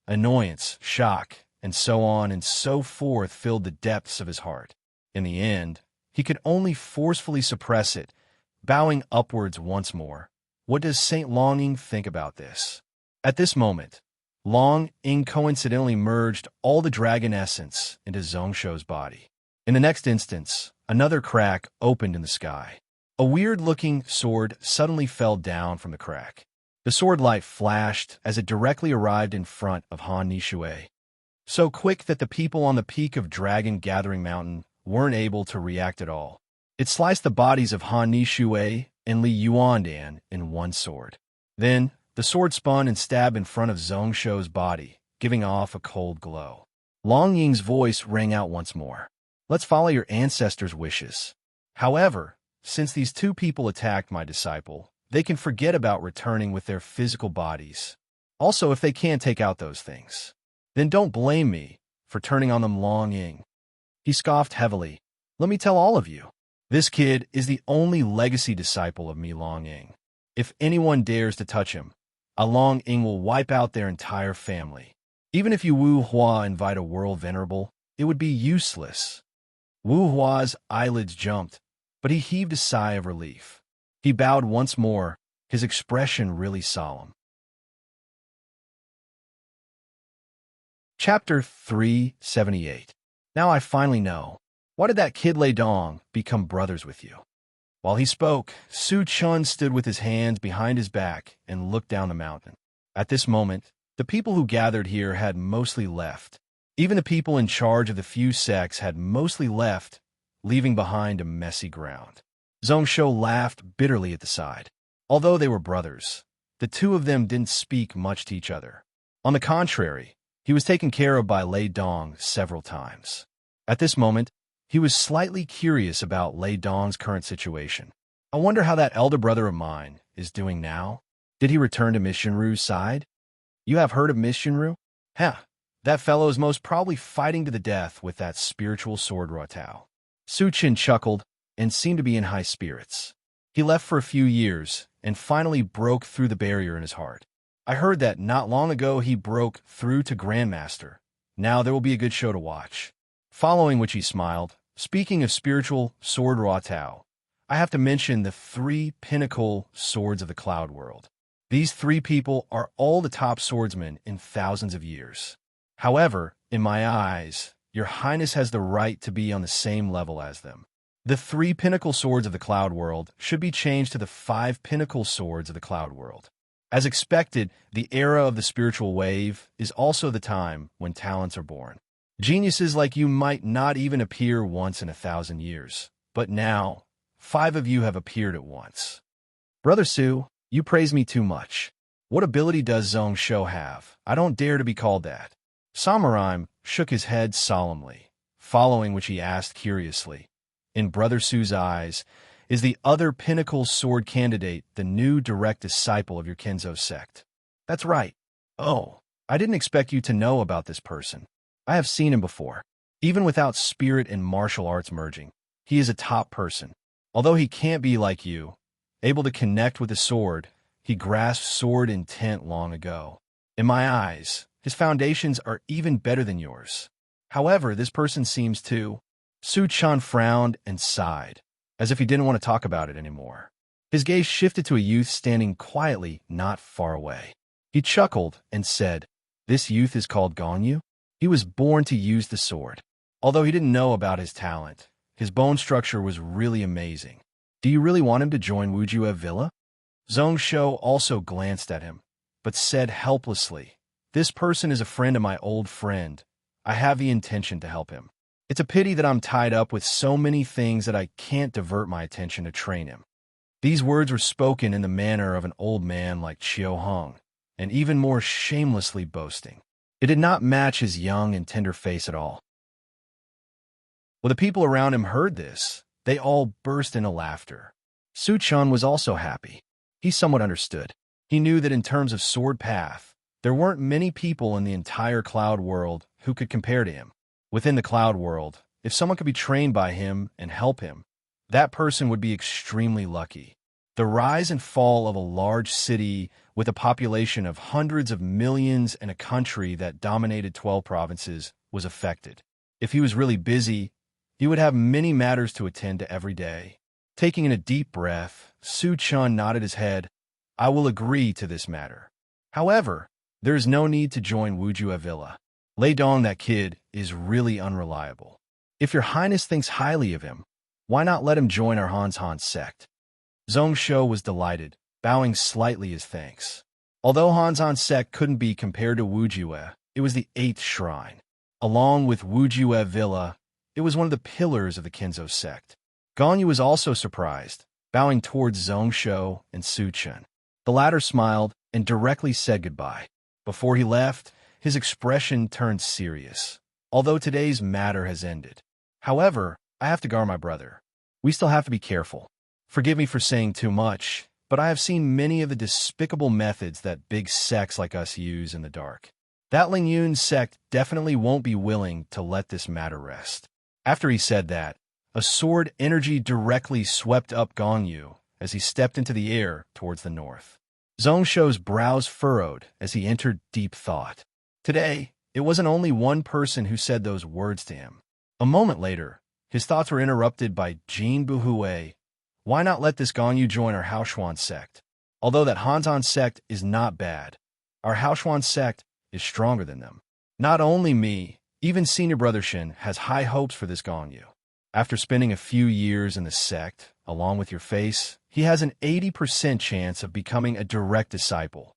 annoyance, shock, and so on and so forth filled the depths of his heart. In the end, he could only forcefully suppress it, bowing upwards once more. What does Saint Long Ying think about this? At this moment, Long Ying coincidentally merged all the dragon essence into Zhongshu's body. In the next instance, another crack opened in the sky. A weird-looking sword suddenly fell down from the crack. The sword light flashed as it directly arrived in front of Han Nishui. So quick that the people on the peak of Dragon Gathering Mountain weren't able to react at all. It sliced the bodies of Han Nishui and Li Yuandan in one sword. Then, the sword spun and stabbed in front of Zhongshu's body, giving off a cold glow. Long Ying's voice rang out once more. Let's follow your ancestors' wishes. However, since these two people attacked my disciple, they can forget about returning with their physical bodies. Also, if they can't take out those things, then don't blame me for turning on them, Long Ying. He scoffed heavily. Let me tell all of you, this kid is the only legacy disciple of me, Long Ying. If anyone dares to touch him, Long Ying will wipe out their entire family. Even if you Wu Hua invite a world venerable, it would be useless. Wu Hua's eyelids jumped, but he heaved a sigh of relief. He bowed once more, his expression really solemn. Chapter 378. Now I finally know. Why did that kid Lei Dong become brothers with you? While he spoke, Su Chun stood with his hands behind his back and looked down the mountain. At this moment, the people who gathered here had mostly left. Even the people in charge of the few sects had mostly left, leaving behind a messy ground. Zhongshu laughed bitterly at the side. Although they were brothers, the two of them didn't speak much to each other. On the contrary, he was taken care of by Lei Dong several times. At this moment, he was slightly curious about Lei Dong's current situation. I wonder how that elder brother of mine is doing now. Did he return to Miss Shinru's side? You have heard of Miss Shinru? That fellow is most probably fighting to the death with that spiritual sword Ruotao. Su Chin chuckled and seemed to be in high spirits. He left for a few years and finally broke through the barrier in his heart. I heard that not long ago he broke through to Grandmaster. Now there will be a good show to watch. Following which he smiled. Speaking of spiritual sword Ruotao, I have to mention the 3 pinnacle swords of the Cloud World. These 3 people are all the top swordsmen in thousands of years. However, in my eyes, your Highness has the right to be on the same level as them. The 3 pinnacle swords of the Cloud World should be changed to the 5 pinnacle swords of the Cloud World. As expected, the era of the spiritual wave is also the time when talents are born. Geniuses like you might not even appear once in 1,000 years, but now, 5 of you have appeared at once. Brother Su, you praise me too much. What ability does Zhongshu have? I don't dare to be called that. Samurai shook his head solemnly, following which he asked curiously, in Brother Su's eyes, is the other pinnacle sword candidate the new direct disciple of your Kenzo sect? That's right. Oh, I didn't expect you to know about this person. I have seen him before. Even without spirit and martial arts merging, he is a top person. Although he can't be like you, able to connect with the sword, he grasped sword intent long ago. In my eyes, his foundations are even better than yours. However, this person seems to... Su Chan frowned and sighed, as if he didn't want to talk about it anymore. His gaze shifted to a youth standing quietly not far away. He chuckled and said, "This youth is called Gongyu? He was born to use the sword. Although he didn't know about his talent, his bone structure was really amazing. Do you really want him to join Wujue Villa?" Zhongshu also glanced at him, but said helplessly, "This person is a friend of my old friend. I have the intention to help him. It's a pity that I'm tied up with so many things that I can't divert my attention to train him." These words were spoken in the manner of an old man like Chiu Hong, and even more shamelessly boasting. It did not match his young and tender face at all. When the people around him heard this, They all burst into laughter. Su-chun was also happy. He somewhat understood. He knew that in terms of sword path, there weren't many people in the entire cloud world who could compare to him. Within the cloud world, if someone could be trained by him and help him, that person would be extremely lucky. The rise and fall of a large city with a population of hundreds of millions and a country that dominated 12 provinces was affected. If he was really busy, he would have many matters to attend to every day. Taking in a deep breath, Su-chun nodded his head. I will agree to this matter. However, there is no need to join Wujue Villa. Lei Dong, that kid, is really unreliable. If your highness thinks highly of him, why not let him join our Han sect? Zhong Shou was delighted, bowing slightly as thanks. Although Han sect couldn't be compared to Wujue, it was the 8th shrine. Along with Wujue Villa, it was one of the pillars of the Kinzo sect. Ganyu was also surprised, bowing towards Zhong Shou and Su-chun. The latter smiled and directly said goodbye. Before he left, his expression turned serious. Although today's matter has ended. However, I have to guard my brother. We still have to be careful. Forgive me for saying too much, but I have seen many of the despicable methods that big sects like us use in the dark. That Ling Yun sect definitely won't be willing to let this matter rest. After he said that, a sword energy directly swept up Ganyu as he stepped into the air towards the north. Zhong Shou's brows furrowed as he entered deep thought. Today, it wasn't only one person who said those words to him. A moment later, his thoughts were interrupted by Jin Buhui. Why not let this Ganyu join our Haoshuan sect? Although that Hanzan sect is not bad, our Haoshuan sect is stronger than them. Not only me, even senior brother Shin has high hopes for this Ganyu. After spending a few years in the sect, along with your face, he has an 80% chance of becoming a direct disciple.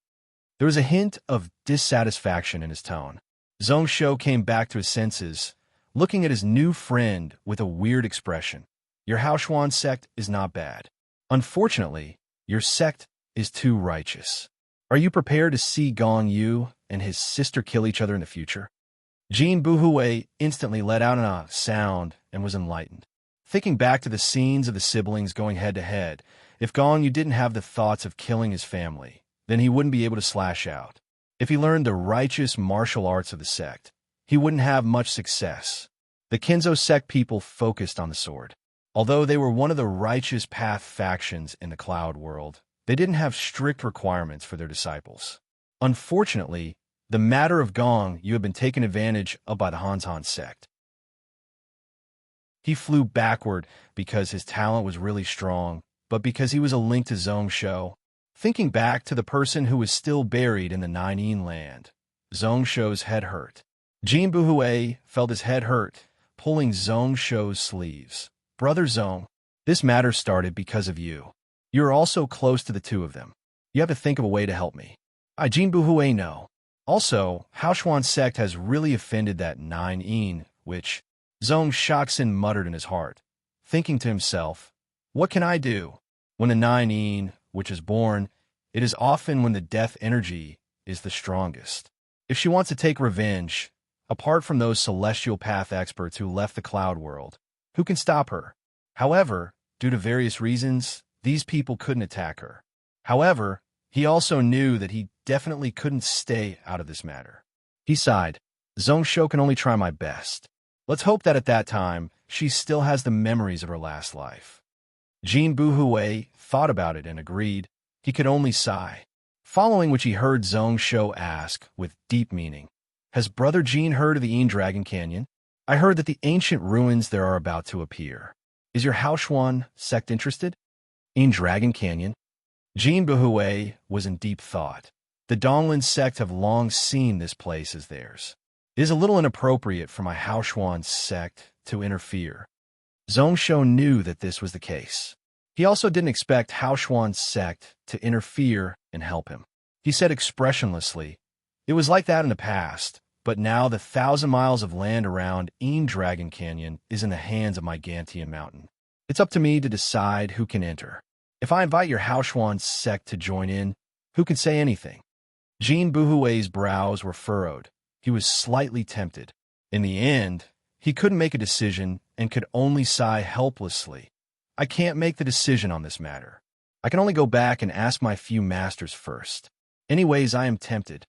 There was a hint of dissatisfaction in his tone. Zhong Shou came back to his senses, looking at his new friend with a weird expression. Your Haoshuan sect is not bad. Unfortunately, your sect is too righteous. Are you prepared to see Gong Yu and his sister kill each other in the future? Jin Buhui instantly let out a sound and was enlightened. Thinking back to the scenes of the siblings going head-to-head, if Gong Yu didn't have the thoughts of killing his family, then he wouldn't be able to slash out. If he learned the righteous martial arts of the sect, he wouldn't have much success. The Kinzo sect people focused on the sword. Although they were one of the righteous path factions in the cloud world, they didn't have strict requirements for their disciples. Unfortunately, the matter of Gong Yu had been taken advantage of by the Hanzan sect. He flew backward because his talent was really strong, but because he was a link to Zhong Shou. Thinking back to the person who was still buried in the Nine land, Zhong Shou's head hurt. Jin Buhui felt his head hurt, pulling Zhong Shou's sleeves. Brother Zhong, this matter started because of you. You are also close to the two of them. You have to think of a way to help me. Jin Buhui know. Also, Haoshuan sect has really offended that Nine, which Zhong Shaksin muttered in his heart, thinking to himself, what can I do? When the Nine, which is born, it is often when the death energy is the strongest. If she wants to take revenge, apart from those celestial path experts who left the cloud world, who can stop her? However, due to various reasons, these people couldn't attack her. However, he also knew that he definitely couldn't stay out of this matter. He sighed. Zhong Shou can only try my best. Let's hope that at that time, she still has the memories of her last life. Jin Buhui thought about it and agreed. He could only sigh. Following which he heard Zhong Shou ask, with deep meaning, has Brother Jin heard of the Dragon Canyon? I heard that the ancient ruins there are about to appear. Is your Haoshuan sect interested? Dragon Canyon? Jin Buhui was in deep thought. The Donglin sect have long seen this place as theirs. It is a little inappropriate for my Haoshuan sect to interfere. Zhong Shou knew that this was the case. He also didn't expect Haoshuan sect to interfere and help him. He said expressionlessly, it was like that in the past, but now the 1,000 miles of land around Dragon Canyon is in the hands of my Gantian Mountain. It's up to me to decide who can enter. If I invite your Haoshuan sect to join in, who can say anything? Jin Buhui's brows were furrowed. He was slightly tempted. In the end, he couldn't make a decision and could only sigh helplessly. I can't make the decision on this matter. I can only go back and ask my few masters first. Anyways, I am tempted.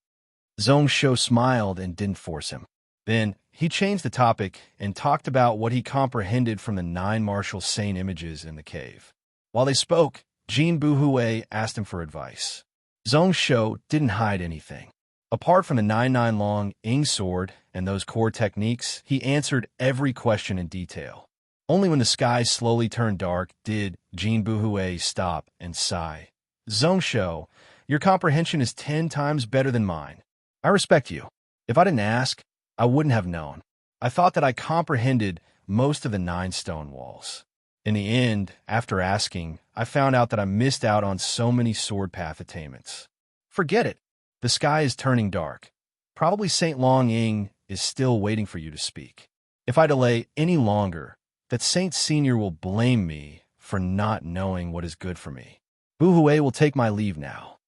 Zhong Shou smiled and didn't force him. Then, he changed the topic and talked about what he comprehended from the 9 martial saint images in the cave. While they spoke, Jin Buhui asked him for advice. Zhong Shou didn't hide anything. Apart from the 9-9 long Ying sword and those core techniques, he answered every question in detail. Only when the sky slowly turned dark did Jin Buhui stop and sigh. Zhong Shou, your comprehension is 10 times better than mine. I respect you. If I didn't ask, I wouldn't have known. I thought that I comprehended most of the 9 stone walls. In the end, after asking, I found out that I missed out on so many sword path attainments. Forget it. The sky is turning dark. Probably Saint Long Ying is still waiting for you to speak. If I delay any longer, that Saint Senior will blame me for not knowing what is good for me. Buhui will take my leave now.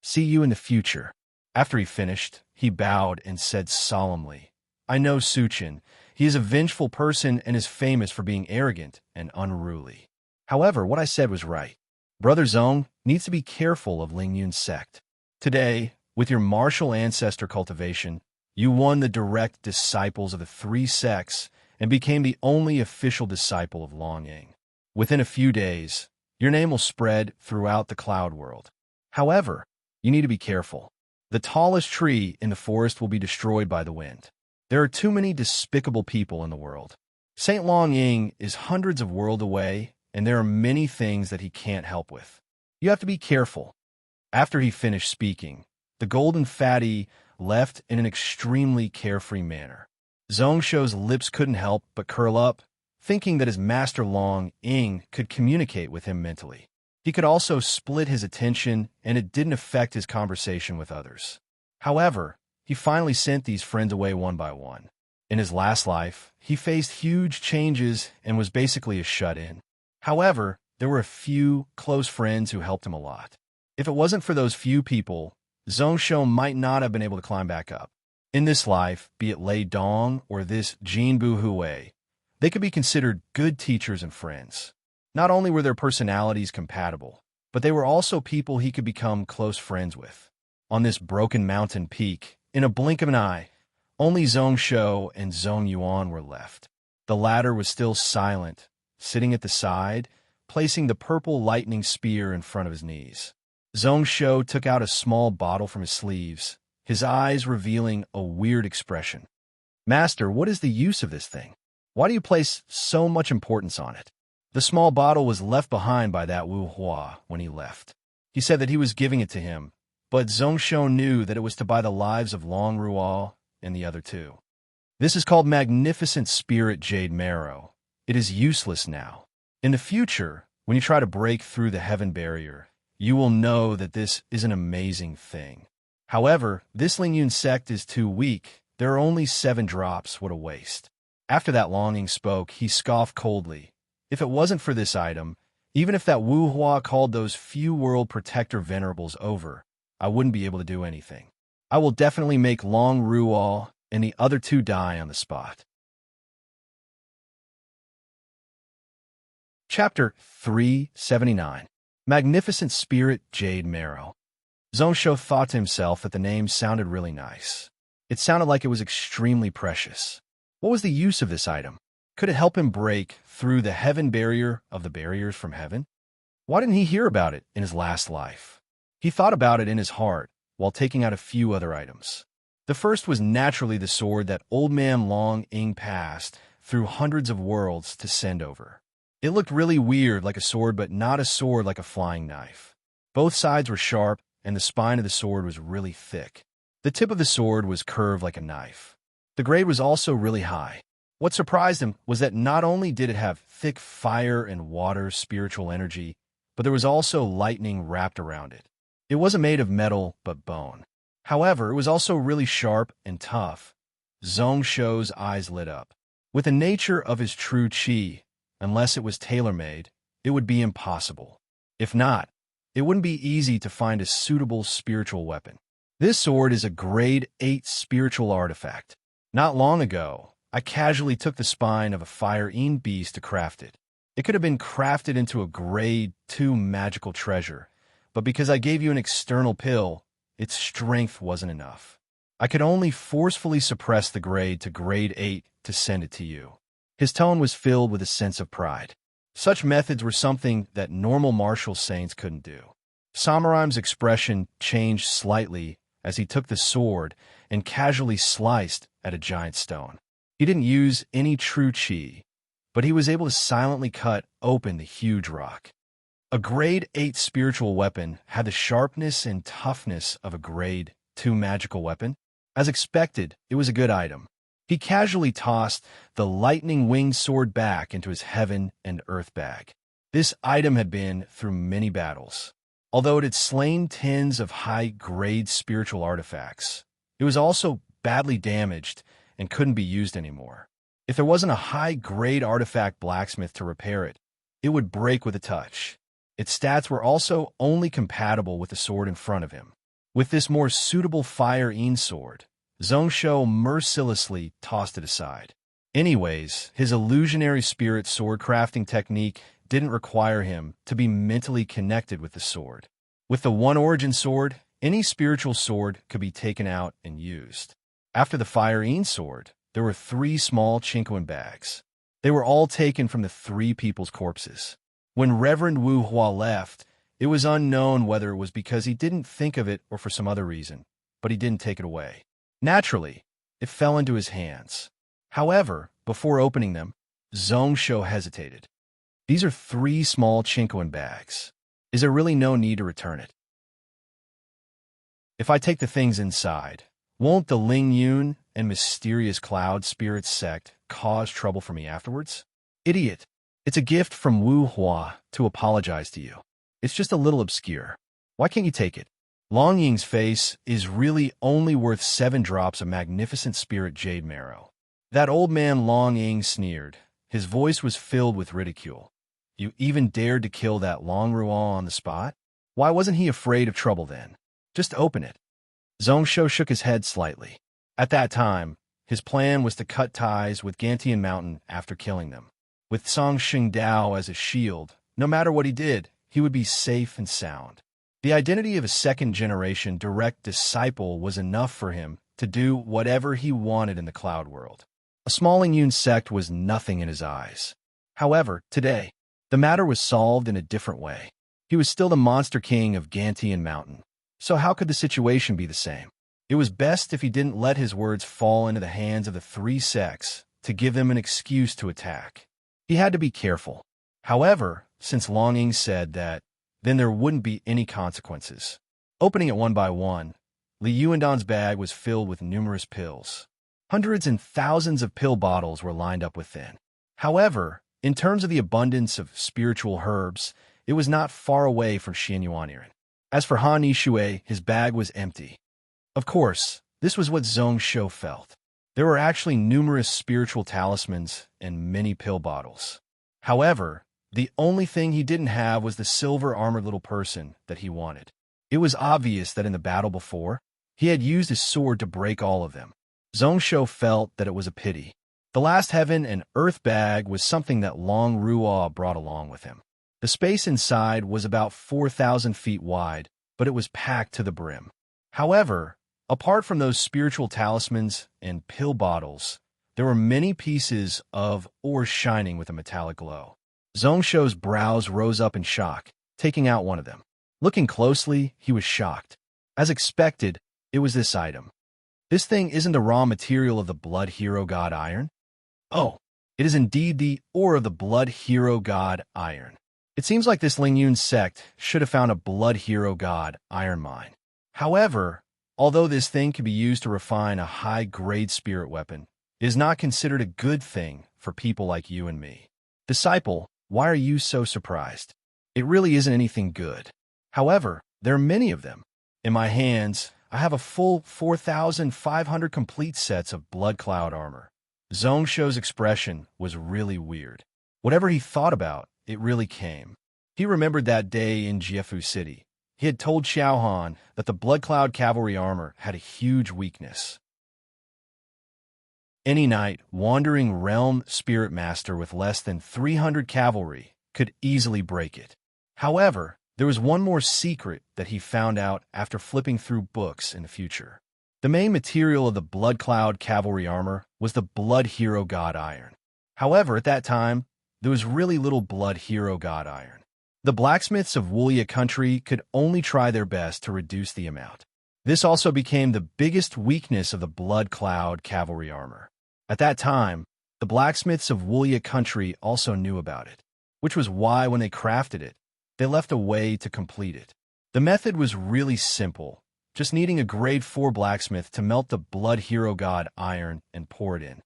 See you in the future. After he finished, he bowed and said solemnly, I know Suchin. He is a vengeful person and is famous for being arrogant and unruly. However, what I said was right. Brother Zhong needs to be careful of Lingyun's sect. Today, with your martial ancestor cultivation, you won the direct disciples of the 3 sects and became the only official disciple of Long Ying. Within a few days, your name will spread throughout the cloud world. However, you need to be careful. The tallest tree in the forest will be destroyed by the wind. There are too many despicable people in the world. Saint Long Ying is hundreds of worlds away, and there are many things that he can't help with. You have to be careful. After he finished speaking, the golden fatty left in an extremely carefree manner. Zhong Shou's lips couldn't help but curl up, thinking that his master Long Ying could communicate with him mentally. He could also split his attention, and it didn't affect his conversation with others. However, he finally sent these friends away one by one. In his last life, he faced huge changes and was basically a shut-in. However, there were a few close friends who helped him a lot. If it wasn't for those few people, Zhong Shou might not have been able to climb back up. In this life, be it Lei Dong or this Jin Buhui, they could be considered good teachers and friends. Not only were their personalities compatible, but they were also people he could become close friends with. On this broken mountain peak, in a blink of an eye, only Zhong Shou and Zhong Yuan were left. The latter was still silent, sitting at the side, placing the purple lightning spear in front of his knees. Zhong Shou took out a small bottle from his sleeves, his eyes revealing a weird expression. Master, what is the use of this thing? Why do you place so much importance on it? The small bottle was left behind by that Wu Hua when he left. He said that he was giving it to him, but Zhong Shou knew that it was to buy the lives of Long Rual and the other 2. This is called Magnificent Spirit Jade Marrow. It is useless now. In the future, when you try to break through the heaven barrier, you will know that this is an amazing thing. However, this Lingyun sect is too weak. There are only 7 drops. What a waste. After that longing spoke, he scoffed coldly. If it wasn't for this item, even if that Wu Hua called those few world protector venerables over, I wouldn't be able to do anything. I will definitely make Long Rual and the other 2 die on the spot. Chapter 379. Magnificent Spirit Jade Marrow. Zhong Shou thought to himself that the name sounded really nice. It sounded like it was extremely precious. What was the use of this item? Could it help him break through the heaven barrier of the barriers from heaven? Why didn't he hear about it in his last life? He thought about it in his heart while taking out a few other items. The first was naturally the sword that Old Man Long Ying passed through hundreds of worlds to send over. It looked really weird like a sword, but not a sword like a flying knife. Both sides were sharp, and the spine of the sword was really thick. The tip of the sword was curved like a knife. The grade was also really high. What surprised him was that not only did it have thick fire and water spiritual energy, but there was also lightning wrapped around it. It wasn't made of metal, but bone. However, it was also really sharp and tough. Zhong Shou's eyes lit up. With the nature of his true qi, unless it was tailor-made, it would be impossible. If not, it wouldn't be easy to find a suitable spiritual weapon. This sword is a grade 8 spiritual artifact. Not long ago, I casually took the spine of a fire-eaten beast to craft it. It could have been crafted into a grade 2 magical treasure, but because I gave you an external pill, its strength wasn't enough. I could only forcefully suppress the grade to grade 8 to send it to you. His tone was filled with a sense of pride. Such methods were something that normal martial saints couldn't do. Samuraim's expression changed slightly as he took the sword and casually sliced at a giant stone. He didn't use any true chi, but he was able to silently cut open the huge rock. A grade 8 spiritual weapon had the sharpness and toughness of a grade 2 magical weapon. As expected, it was a good item. He casually tossed the lightning-winged sword back into his heaven and earth bag. This item had been through many battles. Although it had slain tens of high-grade spiritual artifacts, it was also badly damaged and couldn't be used anymore. If there wasn't a high-grade artifact blacksmith to repair it, it would break with a touch. Its stats were also only compatible with the sword in front of him. With this more suitable fire-een sword, Zhongsho mercilessly tossed it aside. Anyways, his illusionary spirit sword crafting technique didn't require him to be mentally connected with the sword. With the One Origin sword, any spiritual sword could be taken out and used. After the fire-een sword, there were 3 small Chinquin bags. They were all taken from the 3 people's corpses. When Reverend Wu Hua left, it was unknown whether it was because he didn't think of it or for some other reason, but he didn't take it away. Naturally, it fell into his hands. However, before opening them, Zhongsho hesitated. These are 3 small Chinquin bags. Is there really no need to return it? If I take the things inside, won't the Ling Yun and mysterious cloud spirit sect cause trouble for me afterwards? Idiot. It's a gift from Wu Hua to apologize to you. It's just a little obscure. Why can't you take it? Long Ying's face is really only worth 7 drops of magnificent spirit jade marrow. That old man Long Ying sneered. His voice was filled with ridicule. You even dared to kill that Long Ruan on the spot? Why wasn't he afraid of trouble then? Just open it. Zhongsho shook his head slightly. At that time, his plan was to cut ties with Gantian Mountain after killing them. With Song Xingdao as a shield, no matter what he did, he would be safe and sound. The identity of a second-generation direct disciple was enough for him to do whatever he wanted in the cloud world. A small Yun sect was nothing in his eyes. However, today, the matter was solved in a different way. He was still the monster king of Gantian Mountain. So how could the situation be the same? It was best if he didn't let his words fall into the hands of the 3 sects to give them an excuse to attack. He had to be careful. However, since Long Ying said that, then there wouldn't be any consequences. Opening it one by one, Li Yuandan's bag was filled with numerous pills. Hundreds and thousands of pill bottles were lined up within. However, in terms of the abundance of spiritual herbs, it was not far away from Xianyuaniren. As for Han Yishui, his bag was empty. Of course, this was what Zhongsho felt. There were actually numerous spiritual talismans and many pill bottles. However, the only thing he didn't have was the silver-armored little person that he wanted. It was obvious that in the battle before, he had used his sword to break all of them. Zhongsho felt that it was a pity. The last heaven and earth bag was something that Long Ruo brought along with him. The space inside was about 4,000 feet wide, but it was packed to the brim. However, apart from those spiritual talismans and pill bottles, there were many pieces of ore shining with a metallic glow. Zhongsho's brows rose up in shock, taking out one of them. Looking closely, he was shocked. As expected, it was this item. This thing isn't the raw material of the blood hero god iron? Oh, it is indeed the ore of the blood hero god iron. It seems like this Ling Yun sect should have found a blood hero god iron mine. However, although this thing can be used to refine a high-grade spirit weapon, it is not considered a good thing for people like you and me. Disciple, why are you so surprised? It really isn't anything good. However, there are many of them. In my hands, I have a full 4,500 complete sets of blood cloud armor. Zhongsho's expression was really weird. Whatever he thought about, it really came. He remembered that day in Jiefu City. He had told Xiaohan that the blood cloud cavalry armor had a huge weakness. Any knight, wandering realm spirit master with less than 300 cavalry could easily break it. However, there was one more secret that he found out after flipping through books in the future. The main material of the Blood Cloud cavalry armor was the Blood Hero God Iron. However, at that time, there was really little Blood Hero God Iron. The blacksmiths of Woolia country could only try their best to reduce the amount. This also became the biggest weakness of the Blood Cloud cavalry armor. At that time, the blacksmiths of Woolia country also knew about it, which was why when they crafted it, they left a way to complete it. The method was really simple, just needing a grade 4 blacksmith to melt the Blood Hero God iron and pour it in.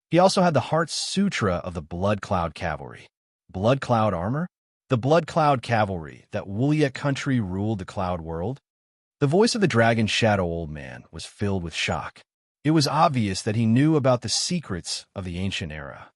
He also had the Heart Sutra of the Blood Cloud cavalry. Blood Cloud armor? The Blood Cloud cavalry that Woolia country ruled the cloud world? The voice of the dragon shadow old man was filled with shock. It was obvious that he knew about the secrets of the ancient era.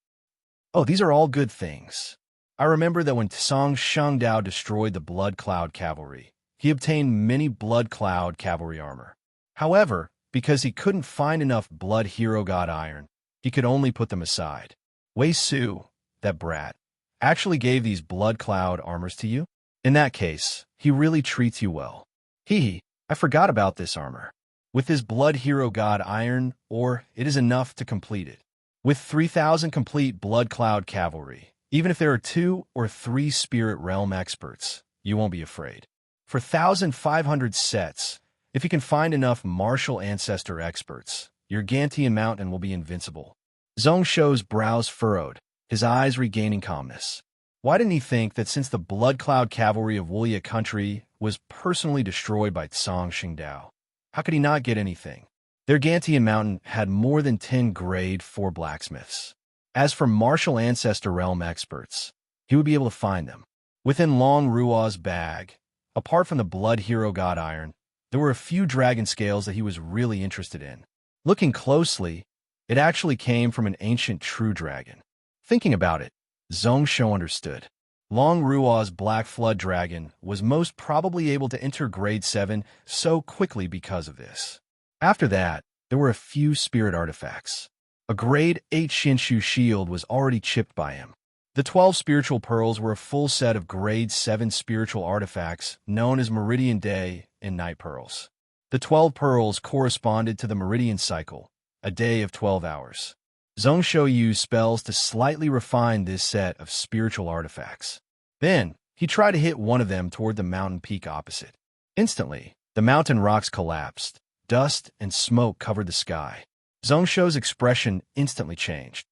Oh, these are all good things. I remember that when Song Shengdao destroyed the Blood Cloud cavalry, he obtained many Blood Cloud cavalry armor. However, because he couldn't find enough Blood Hero God iron, he could only put them aside. Wei Su, that brat, actually gave these Blood Cloud armors to you? In that case, he really treats you well. I forgot about this armor. With his Blood Hero God iron, or it is enough to complete it. With 3,000 complete Blood Cloud cavalry, even if there are 2 or 3 Spirit Realm experts, you won't be afraid. For 1,500 sets, if you can find enough Martial Ancestor experts, your Gantian Mountain will be invincible. Zhongshou's brows furrowed, his eyes regaining calmness. Why didn't he think that since the Blood Cloud cavalry of Woolia country was personally destroyed by Song Shengdao, how could he not get anything? Their Gantian Mountain had more than 10 grade 4 blacksmiths. As for Martial Ancestor Realm experts, he would be able to find them. Within Long Ruo's bag, apart from the Blood Hero God iron, there were a few dragon scales that he was really interested in. Looking closely, it actually came from an ancient true dragon. Thinking about it, Zhongshou understood. Long Ruo's Black Flood Dragon was most probably able to enter grade 7 so quickly because of this. After that, there were a few spirit artifacts. A grade 8 Shinshu shield was already chipped by him. The 12 spiritual pearls were a full set of grade 7 spiritual artifacts known as Meridian Day and Night Pearls. The 12 pearls corresponded to the Meridian cycle, a day of 12 hours. Zhongshou used spells to slightly refine this set of spiritual artifacts. Then, he tried to hit one of them toward the mountain peak opposite. Instantly, the mountain rocks collapsed. Dust and smoke covered the sky. Zhongshou's expression instantly changed.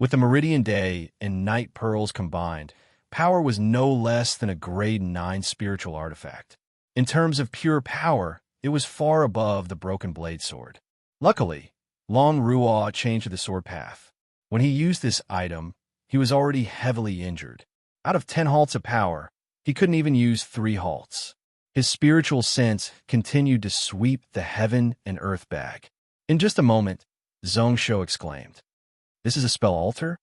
With the Meridian Day and Night Pearls combined, power was no less than a grade 9 spiritual artifact. In terms of pure power, it was far above the Broken Blade Sword. Luckily, Long Ruo changed to the sword path. When he used this item, he was already heavily injured. Out of 10 halts of power, he couldn't even use 3 halts. His spiritual sense continued to sweep the heaven and earth bag. In just a moment, Zhongshou exclaimed, "This is a spell altar?"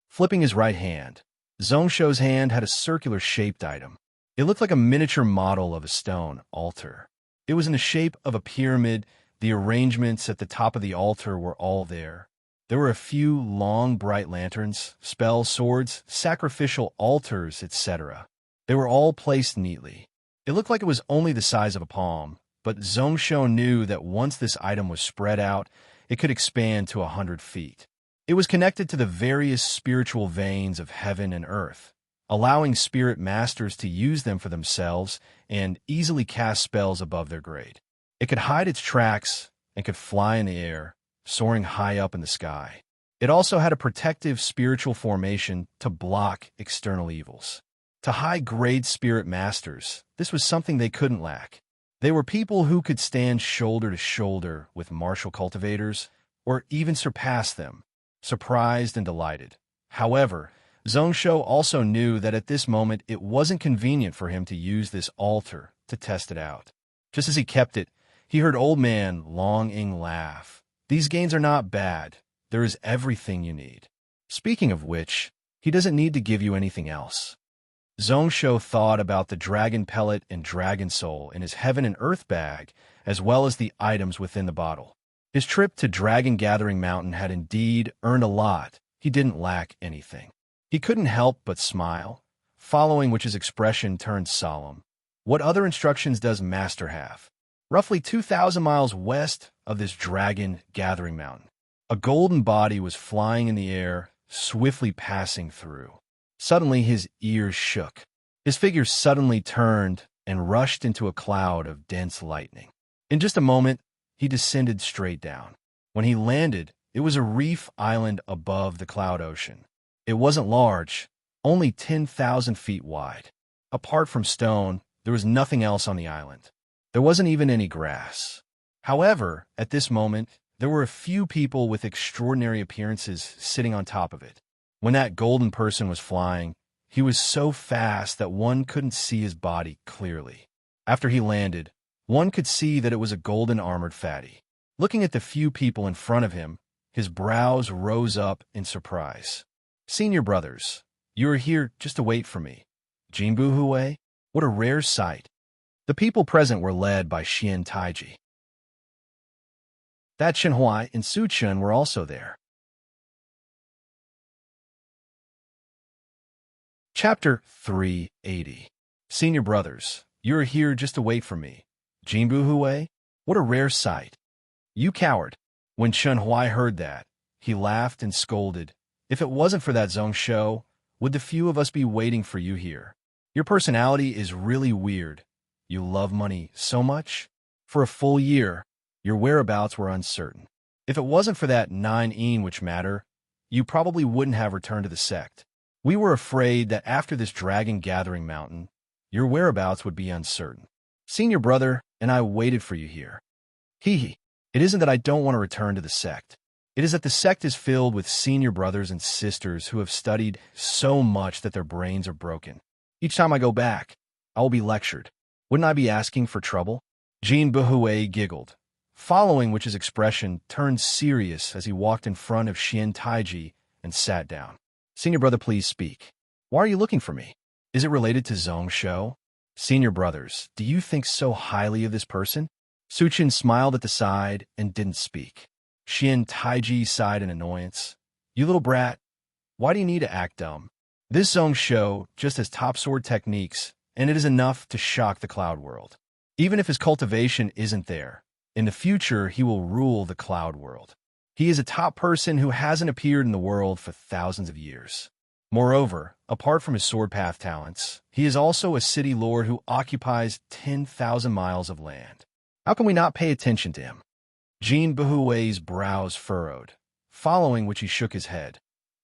Flipping his right hand, Zhongshou's hand had a circular-shaped item. It looked like a miniature model of a stone altar. It was in the shape of a pyramid. The arrangements at the top of the altar were all there. There were a few long, bright lanterns, spell swords, sacrificial altars, etc. They were all placed neatly. It looked like it was only the size of a palm, but Zhongshou knew that once this item was spread out, it could expand to 100 feet. It was connected to the various spiritual veins of heaven and earth, allowing spirit masters to use them for themselves and easily cast spells above their grade. It could hide its tracks and could fly in the air, soaring high up in the sky. It also had a protective spiritual formation to block external evils. To high-grade spirit masters, this was something they couldn't lack. They were people who could stand shoulder to shoulder with martial cultivators, or even surpass them, surprised and delighted. However, Zhongshou also knew that at this moment it wasn't convenient for him to use this altar to test it out. Just as he kept it, he heard Old Man Long Ing laugh. "These gains are not bad. There is everything you need. Speaking of which, he doesn't need to give you anything else." Zhongshou thought about the dragon pellet and dragon soul in his heaven and earth bag, as well as the items within the bottle. His trip to Dragon Gathering Mountain had indeed earned a lot. He didn't lack anything. He couldn't help but smile, following which his expression turned solemn. What other instructions does Master have? Roughly 2,000 miles west of this Dragon Gathering Mountain, a golden body was flying in the air, swiftly passing through. Suddenly his ears shook. His figure suddenly turned and rushed into a cloud of dense lightning. In just a moment, he descended straight down. When he landed, it was a reef island above the cloud ocean. It wasn't large, only 10,000 feet wide. Apart from stone, there was nothing else on the island. There wasn't even any grass. However, at this moment, there were a few people with extraordinary appearances sitting on top of it. When that golden person was flying, he was so fast that one couldn't see his body clearly. After he landed, one could see that it was a golden armored fatty. Looking at the few people in front of him, his brows rose up in surprise. "Senior brothers, you are here just to wait for me. Jinbu Hui? What a rare sight." The people present were led by Xian Taiji. That Chen Hui and Su Chen were also there. Chapter 380. Senior brothers, you are here just to wait for me. Jinbu Hui? What a rare sight. You coward. When Chen Hui heard that, he laughed and scolded. If it wasn't for that Zhong Shou, would the few of us be waiting for you here? Your personality is really weird. You love money so much? For a full year, your whereabouts were uncertain. If it wasn't for that 9 which matter, you probably wouldn't have returned to the sect. We were afraid that after this Dragon Gathering Mountain, your whereabouts would be uncertain. Senior brother and I waited for you here. Hee. It isn't that I don't want to return to the sect. It is that the sect is filled with senior brothers and sisters who have studied so much that their brains are broken. Each time I go back, I will be lectured. Wouldn't I be asking for trouble? Jean Buhue giggled, following which his expression turned serious as he walked in front of Xian Taiji and sat down. Senior brother, please speak. Why are you looking for me? Is it related to Zhong Shou? Senior brothers, do you think so highly of this person? Su Chen smiled at the side and didn't speak. Xian Taiji sighed in annoyance. You little brat, why do you need to act dumb? This Zhong Shou just has top sword techniques, and it is enough to shock the cloud world. Even if his cultivation isn't there, in the future he will rule the cloud world. He is a top person who hasn't appeared in the world for thousands of years. Moreover, apart from his sword path talents, he is also a city lord who occupies 10,000 miles of land. How can we not pay attention to him? Jean Buhue's brows furrowed, following which he shook his head.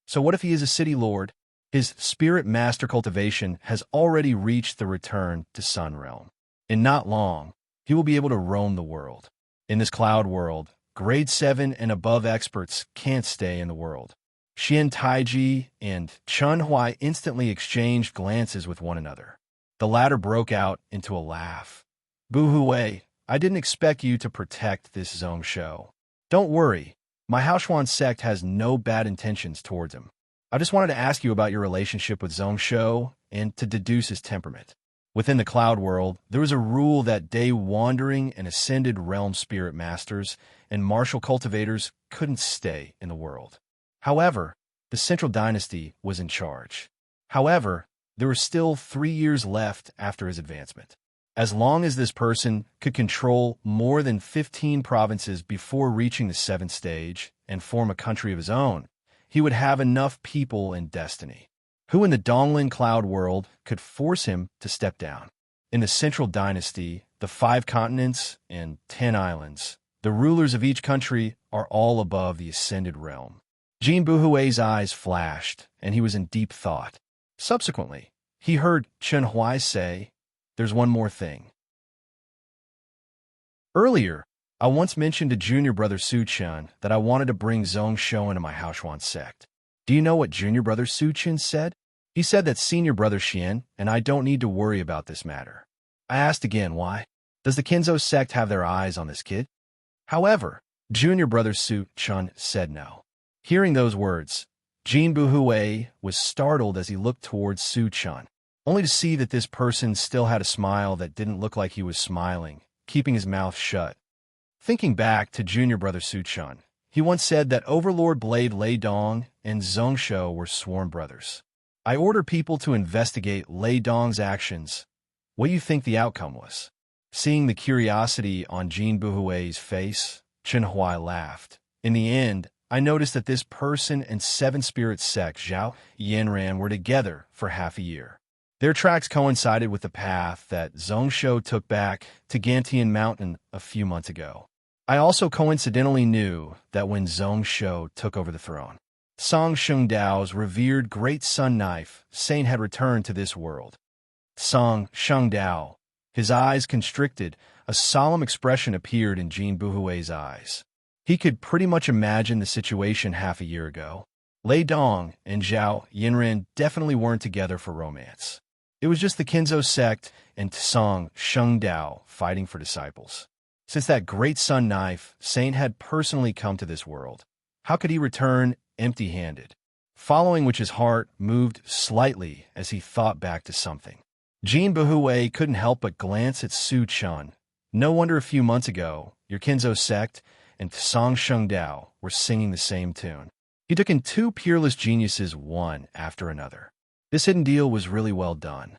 So what if he is a city lord? His spirit master cultivation has already reached the return to Sun Realm. In not long, he will be able to roam the world. In this cloud world, grade 7 and above experts can't stay in the world. Xian Taiji and Chen Hui instantly exchanged glances with one another. The latter broke out into a laugh. Buhue, I didn't expect you to protect this Zhong Shou. Don't worry, my Haoshuan sect has no bad intentions towards him. I just wanted to ask you about your relationship with Zhong Shou and to deduce his temperament. Within the cloud world, there was a rule that day wandering and ascended realm spirit masters and martial cultivators couldn't stay in the world. However, the central dynasty was in charge. However, there were still 3 years left after his advancement. As long as this person could control more than 15 provinces before reaching the 7th stage and form a country of his own, he would have enough people and destiny. Who in the Donglin cloud world could force him to step down? In the central dynasty, the 5 continents and 10 islands, the rulers of each country are all above the ascended realm. Jean Buhue's eyes flashed, and he was in deep thought. Subsequently, he heard Chen Hui say, "There's one more thing." Earlier, I once mentioned to junior brother Su Chen that I wanted to bring Zhong Shou into my Haoshuan sect. Do you know what junior brother Su Chen said? He said that senior brother Xian and I don't need to worry about this matter. I asked again why. Does the Kinzo sect have their eyes on this kid? However, junior brother Su Chen said no. Hearing those words, Jean Buhue was startled as he looked towards Su Chen, only to see that this person still had a smile that didn't look like he was smiling, keeping his mouth shut. Thinking back to junior brother Suchun, he once said that Overlord Blade Lei Dong and Zhongsho were sworn brothers. I order people to investigate Lei Dong's actions. What do you think the outcome was? Seeing the curiosity on Jin Buhui's face, Chen Huai laughed. In the end, I noticed that this person and Seven Spirit sect Zhao Yanran were together for half a year. Their tracks coincided with the path that Zhongsho took back to Gantian Mountain a few months ago. I also coincidentally knew that when Zhongsho took over the throne, Song Shengdao's revered Great Sun Knife Saint had returned to this world. Song Shengdao, his eyes constricted, a solemn expression appeared in Jin Buhui's eyes. He could pretty much imagine the situation half a year ago. Lei Dong and Zhao Yinren definitely weren't together for romance. It was just the Kinzo sect and Song Shengdao fighting for disciples. Since that Great Sun Knife Saint had personally come to this world, how could he return empty-handed? Following which his heart moved slightly as he thought back to something. Jin Buhui couldn't help but glance at Su Chun. No wonder a few months ago, your Kinzo sect and Song Shengdao were singing the same tune. He took in two peerless geniuses one after another. This hidden deal was really well done.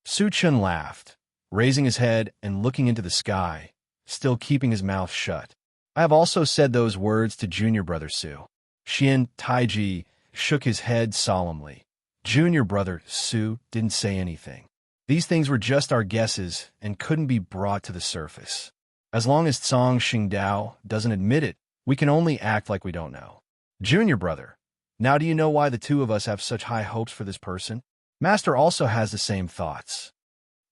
Su Chun laughed, raising his head and looking into the sky, still keeping his mouth shut. I have also said those words to junior brother Su. Xian Taiji shook his head solemnly. Junior brother Su didn't say anything. These things were just our guesses and couldn't be brought to the surface. As long as Song Shengdao doesn't admit it, we can only act like we don't know. Junior brother, now do you know why the two of us have such high hopes for this person? Master also has the same thoughts.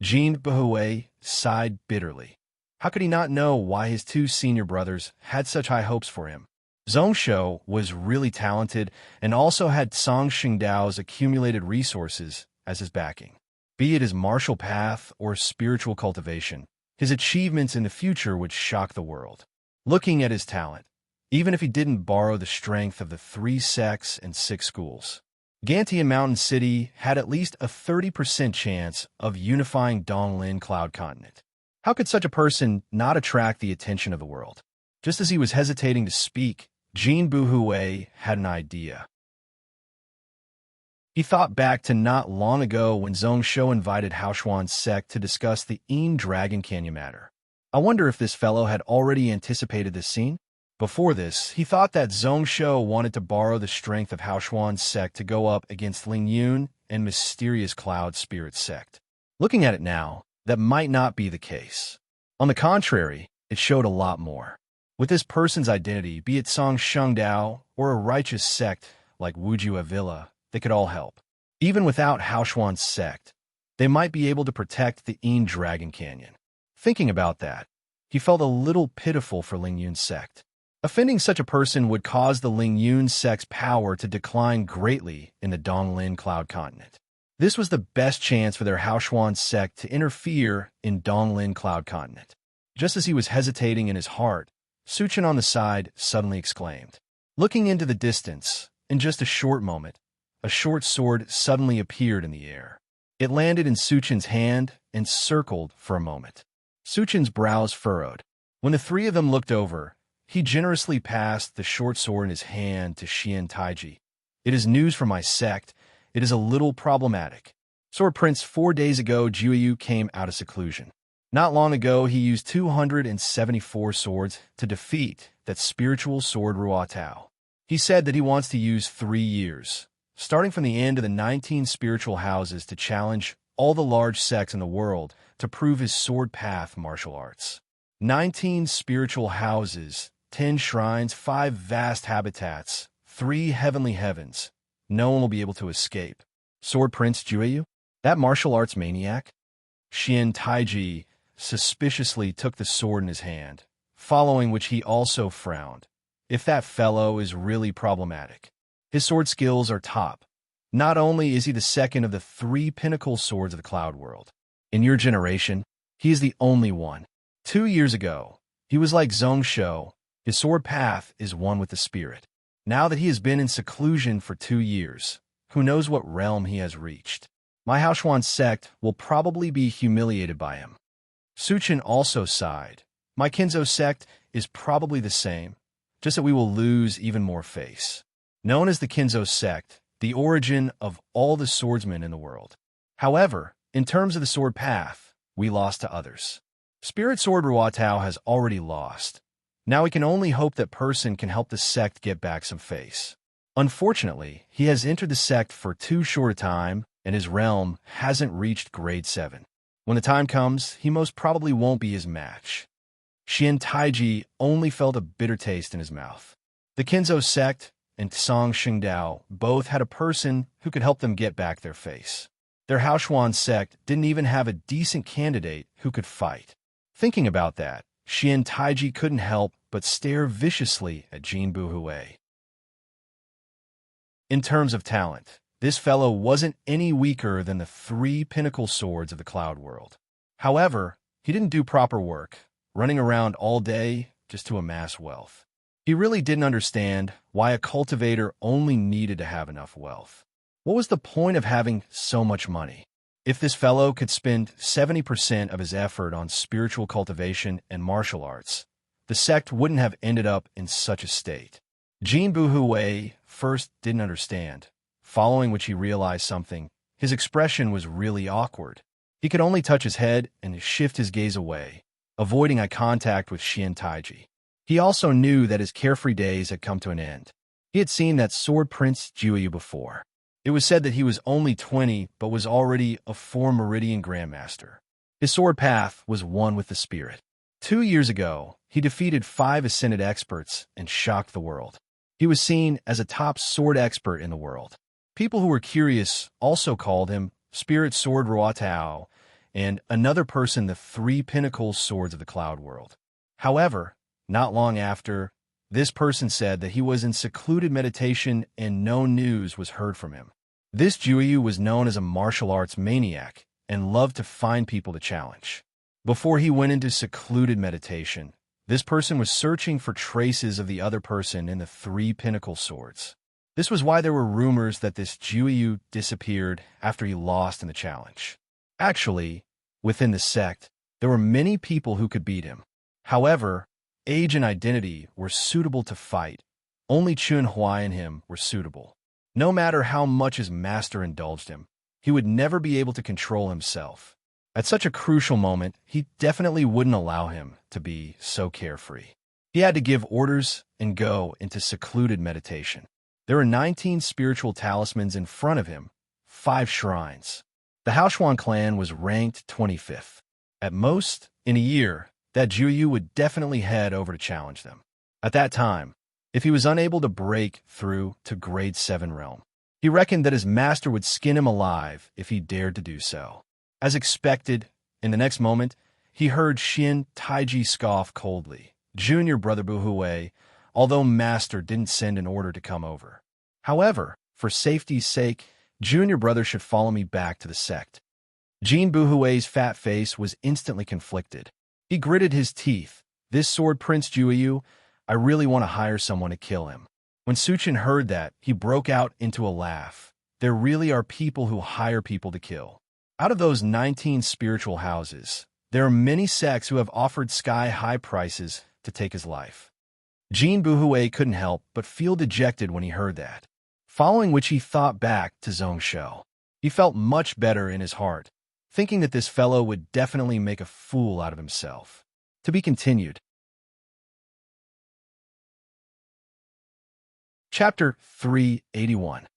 Jin Buhui sighed bitterly. How could he not know why his two senior brothers had such high hopes for him? Zhongsho was really talented and also had Song Shengdao's accumulated resources as his backing. Be it his martial path or spiritual cultivation, his achievements in the future would shock the world. Looking at his talent, even if he didn't borrow the strength of the 3 sects and 6 schools, Gantian Mountain City had at least a 30% chance of unifying Donglin Cloud Continent. How could such a person not attract the attention of the world? Just as he was hesitating to speak, Jin Buhui had an idea. He thought back to not long ago when Zhongsho invited Haoshuan's sect to discuss the Dragon Canyon matter. I wonder if this fellow had already anticipated this scene? Before this, he thought that Zhongsho wanted to borrow the strength of Haoshuan's sect to go up against Ling Yun and Mysterious Cloud Spirit sect. Looking at it now, that might not be the case. On the contrary, it showed a lot more. With this person's identity, be it Song Shengdao or a righteous sect like Wuju Avila, they could all help. Even without Haoshuan's sect, they might be able to protect the Dragon Canyon. Thinking about that, he felt a little pitiful for Ling Yun's sect. Offending such a person would cause the Ling Yun sect's power to decline greatly in the Donglin Cloud Continent. This was the best chance for their Haoshuan sect to interfere in Donglin Cloud Continent. Just as he was hesitating in his heart, Suchin on the side suddenly exclaimed. Looking into the distance, in just a short moment, a short sword suddenly appeared in the air. It landed in Suchin's hand and circled for a moment. Suchin's brows furrowed. When the three of them looked over, he generously passed the short sword in his hand to Xian Taiji. It is news from my sect. It is a little problematic. Sword Prince 4 days ago, Jiuyu came out of seclusion. Not long ago, he used 274 swords to defeat that spiritual sword Ruatao. He said that he wants to use 3 years, starting from the end of the 19 spiritual houses to challenge all the large sects in the world to prove his sword path martial arts. 19 spiritual houses, 10 shrines, 5 vast habitats, 3 heavenly heavens. No one will be able to escape. Sword Prince Jiuyu? That martial arts maniac? Xian Taiji suspiciously took the sword in his hand, following which he also frowned. If that fellow is really problematic. His sword skills are top. Not only is he the second of the 3 pinnacle swords of the Cloud World, in your generation, he is the only one. 2 years ago, he was like Zhongsho. His sword path is one with the spirit. Now that he has been in seclusion for 2 years, who knows what realm he has reached. My Haoshuan sect will probably be humiliated by him. Suchin also sighed. My Kinzo sect is probably the same, just that we will lose even more face. Known as the Kinzo sect, the origin of all the swordsmen in the world. However, in terms of the sword path, we lost to others. Spirit Sword Ruatao has already lost. Now we can only hope that person can help the sect get back some face. Unfortunately, he has entered the sect for too short a time, and his realm hasn't reached grade 7. When the time comes, he most probably won't be his match. Xian Taiji only felt a bitter taste in his mouth. The Kinzo sect and Song Xingdao both had a person who could help them get back their face. Their Haoshuan sect didn't even have a decent candidate who could fight. Thinking about that, Xian Taiji couldn't help but stare viciously at Jin Buhui. In terms of talent, this fellow wasn't any weaker than the 3 pinnacle swords of the Cloud World. However, he didn't do proper work, running around all day just to amass wealth. He really didn't understand why a cultivator only needed to have enough wealth. What was the point of having so much money? If this fellow could spend 70% of his effort on spiritual cultivation and martial arts, the sect wouldn't have ended up in such a state. Jin Buhui first didn't understand, following which he realized something. His expression was really awkward. He could only touch his head and shift his gaze away, avoiding eye contact with Xian Taiji. He also knew that his carefree days had come to an end. He had seen that sword prince Juyu before. It was said that he was only 20 but was already a 4 Meridian Grandmaster. His sword path was one with the spirit. 2 years ago, he defeated 5 Ascended experts and shocked the world. He was seen as a top sword expert in the world. People who were curious also called him Spirit Sword Ruatao and another person the 3 pinnacle swords of the Cloud World. However, not long after, this person said that he was in secluded meditation and no news was heard from him. This Juyu was known as a martial arts maniac and loved to find people to challenge. Before he went into secluded meditation, this person was searching for traces of the other person in the 3 pinnacle swords. This was why there were rumors that this Juyu disappeared after he lost in the challenge. Actually, within the sect, there were many people who could beat him. However, age and identity were suitable to fight. Only Chun Huai and him were suitable. No matter how much his master indulged him, he would never be able to control himself. At such a crucial moment, he definitely wouldn't allow him to be so carefree. He had to give orders and go into secluded meditation. There were 19 spiritual talismans in front of him, 5 shrines. The Haoshuan clan was ranked 25th. At most, in a year, that Juyu would definitely head over to challenge them. At that time, if he was unable to break through to grade 7 realm, he reckoned that his master would skin him alive if he dared to do so. As expected, in the next moment, he heard Xian Taiji scoff coldly. Junior brother Buhui, although master didn't send an order to come over. However, for safety's sake, junior brother should follow me back to the sect. Jin Buhui's fat face was instantly conflicted. He gritted his teeth. This sword prince Juyu, I really want to hire someone to kill him. When Suchin heard that, he broke out into a laugh. There really are people who hire people to kill. Out of those 19 spiritual houses, there are many sects who have offered sky-high prices to take his life. Jin Buhui couldn't help but feel dejected when he heard that, following which he thought back to Zhongshou. He felt much better in his heart, thinking that this fellow would definitely make a fool out of himself. To be continued. Chapter 381.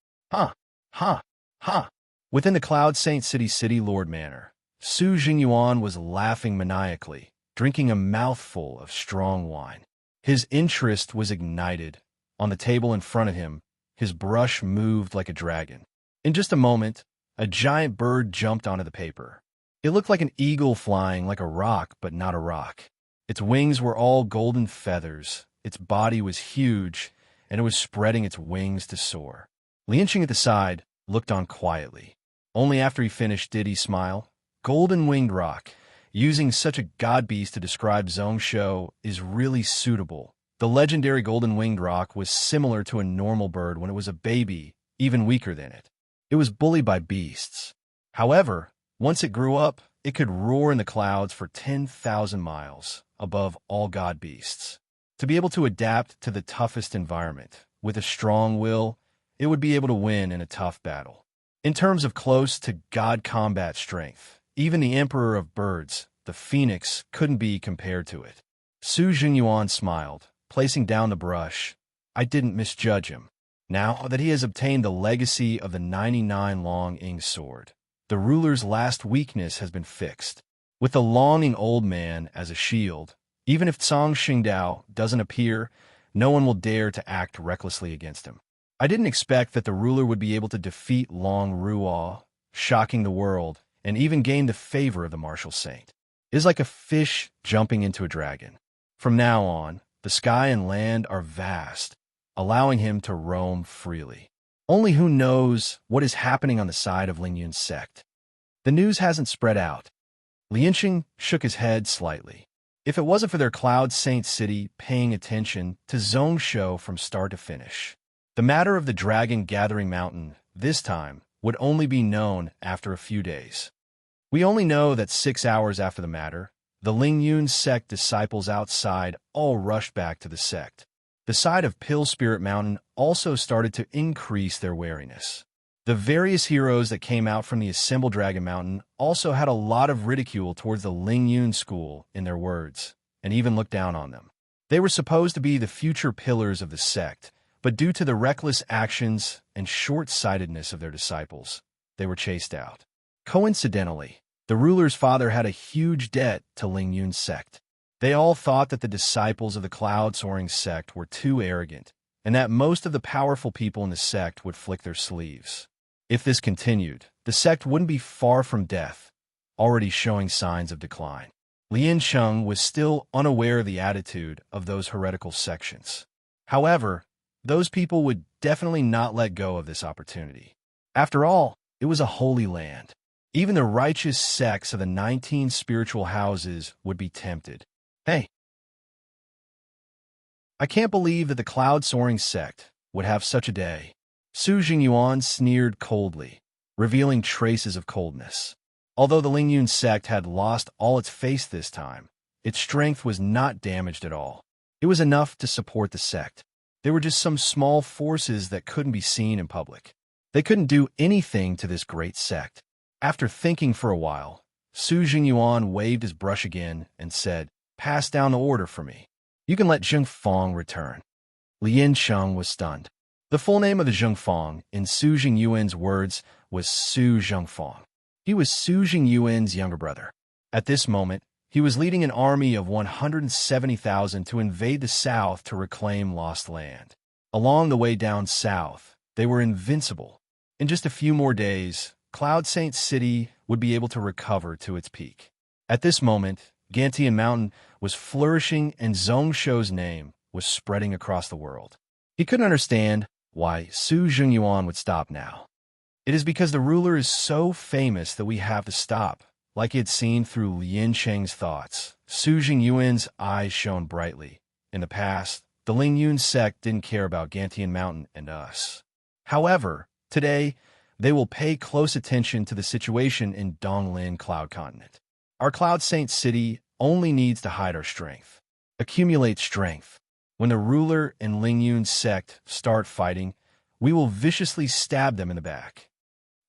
Within the Cloud Saint City Lord Manor, Su Jingyuan was laughing maniacally, drinking a mouthful of strong wine. His interest was ignited. On the table in front of him, his brush moved like a dragon. In just a moment, a giant bird jumped onto the paper. It looked like an eagle flying like a rock, but not a rock. Its wings were all golden feathers. Its body was huge, and it was spreading its wings to soar. Lianqing at the side looked on quietly. Only after he finished did he smile. Golden-winged rock. Using such a god beast to describe Zhongshou is really suitable. The legendary golden-winged rock was similar to a normal bird when it was a baby, even weaker than it. It was bullied by beasts. However, once it grew up, it could roar in the clouds for 10,000 miles above all god beasts. To be able to adapt to the toughest environment with a strong will, it would be able to win in a tough battle. In terms of close to god combat strength, even the emperor of birds, the phoenix, couldn't be compared to it. Su Jingyuan smiled, placing down the brush. I didn't misjudge him. Now that he has obtained the legacy of the 99 Long Ing sword, the ruler's last weakness has been fixed. With the longing old man as a shield, even if Cang Xingdao doesn't appear, no one will dare to act recklessly against him. I didn't expect that the ruler would be able to defeat Long Ruo, shocking the world, and even gain the favor of the martial saint. It is like a fish jumping into a dragon. From now on, the sky and land are vast, allowing him to roam freely. Only who knows what is happening on the side of Ling Yun's sect. The news hasn't spread out. Lianqing shook his head slightly. If it wasn't for their Cloud Saint City paying attention to Zhongsho from start to finish, the matter of the Dragon Gathering Mountain, this time, would only be known after a few days. We only know that 6 hours after the matter, the Ling Yun sect disciples outside all rushed back to the sect. The side of Pill Spirit Mountain also started to increase their wariness. The various heroes that came out from the assembled Dragon Mountain also had a lot of ridicule towards the Ling Yun school in their words, and even looked down on them. They were supposed to be the future pillars of the sect, but due to the reckless actions and short-sightedness of their disciples, they were chased out. Coincidentally, the ruler's father had a huge debt to Ling Yun's sect. They all thought that the disciples of the Cloud-Soaring sect were too arrogant, and that most of the powerful people in the sect would flick their sleeves. If this continued, the sect wouldn't be far from death, already showing signs of decline. Liansheng was still unaware of the attitude of those heretical sections. However, those people would definitely not let go of this opportunity. After all, it was a holy land. Even the righteous sects of the 19 spiritual houses would be tempted. Hey, I can't believe that the Cloud-Soaring sect would have such a day. Su Jingyuan sneered coldly, revealing traces of coldness. Although the Ling Yun sect had lost all its face this time, its strength was not damaged at all. It was enough to support the sect. They were just some small forces that couldn't be seen in public. They couldn't do anything to this great sect. After thinking for a while, Su Jingyuan waved his brush again and said, "Pass down the order for me. You can let Zheng Fang return." Liansheng was stunned. The full name of the Zheng Fang, in Su Jingyuan's words, was Su Zhengfang. He was Su Jingyuan's younger brother. At this moment, he was leading an army of 170,000 to invade the south to reclaim lost land. Along the way down south, they were invincible. In just a few more days, Cloud Saint City would be able to recover to its peak. At this moment, Gantian Mountain was flourishing and Zhongsho's name was spreading across the world. He couldn't understand why Su Jingyuan would stop now. It is because the ruler is so famous that we have to stop. Like he had seen through Liansheng's thoughts, Su Jingyuan's eyes shone brightly. In the past, the Ling Yun sect didn't care about Gantian Mountain and us. However, today, they will pay close attention to the situation in Donglin Cloud Continent. Our Cloud Saint City only needs to hide our strength. Accumulate strength. When the ruler and Ling Yun sect start fighting, we will viciously stab them in the back.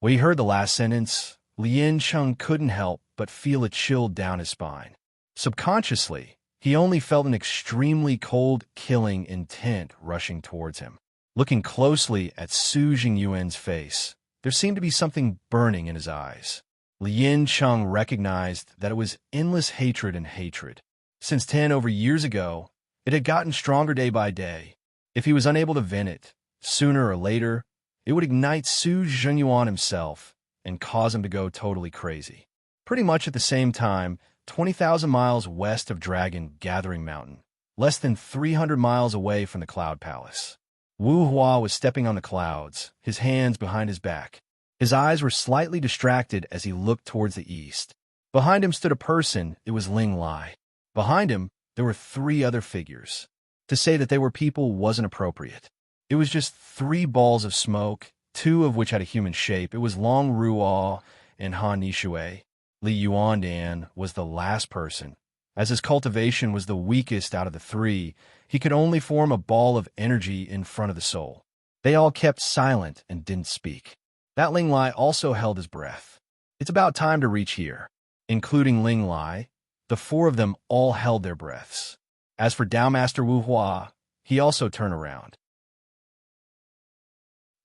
When he heard the last sentence, Liansheng couldn't help but feel a chill down his spine. Subconsciously, he only felt an extremely cold, killing intent rushing towards him. Looking closely at Su Jingyuan's face, there seemed to be something burning in his eyes. Liansheng recognized that it was endless hatred and hatred. Since 10 over years ago, it had gotten stronger day by day. If he was unable to vent it, sooner or later, it would ignite Su Jingyuan himself and cause him to go totally crazy. Pretty much at the same time, 20,000 miles west of Dragon Gathering Mountain, less than 300 miles away from the Cloud Palace, Wu Hua was stepping on the clouds, his hands behind his back. His eyes were slightly distracted as he looked towards the east. Behind him stood a person. It was Ling Lai. Behind him, there were 3 other figures. To say that they were people wasn't appropriate. It was just 3 balls of smoke, 2 of which had a human shape. It was Long Ruo and Han Nishui. Li Yuandan was the last person. As his cultivation was the weakest out of the three, he could only form a ball of energy in front of the soul. They all kept silent and didn't speak. That Ling Lai also held his breath. It's about time to reach here. Including Ling Lai, the four of them all held their breaths. As for Dao Master Wu Hua, he also turned around.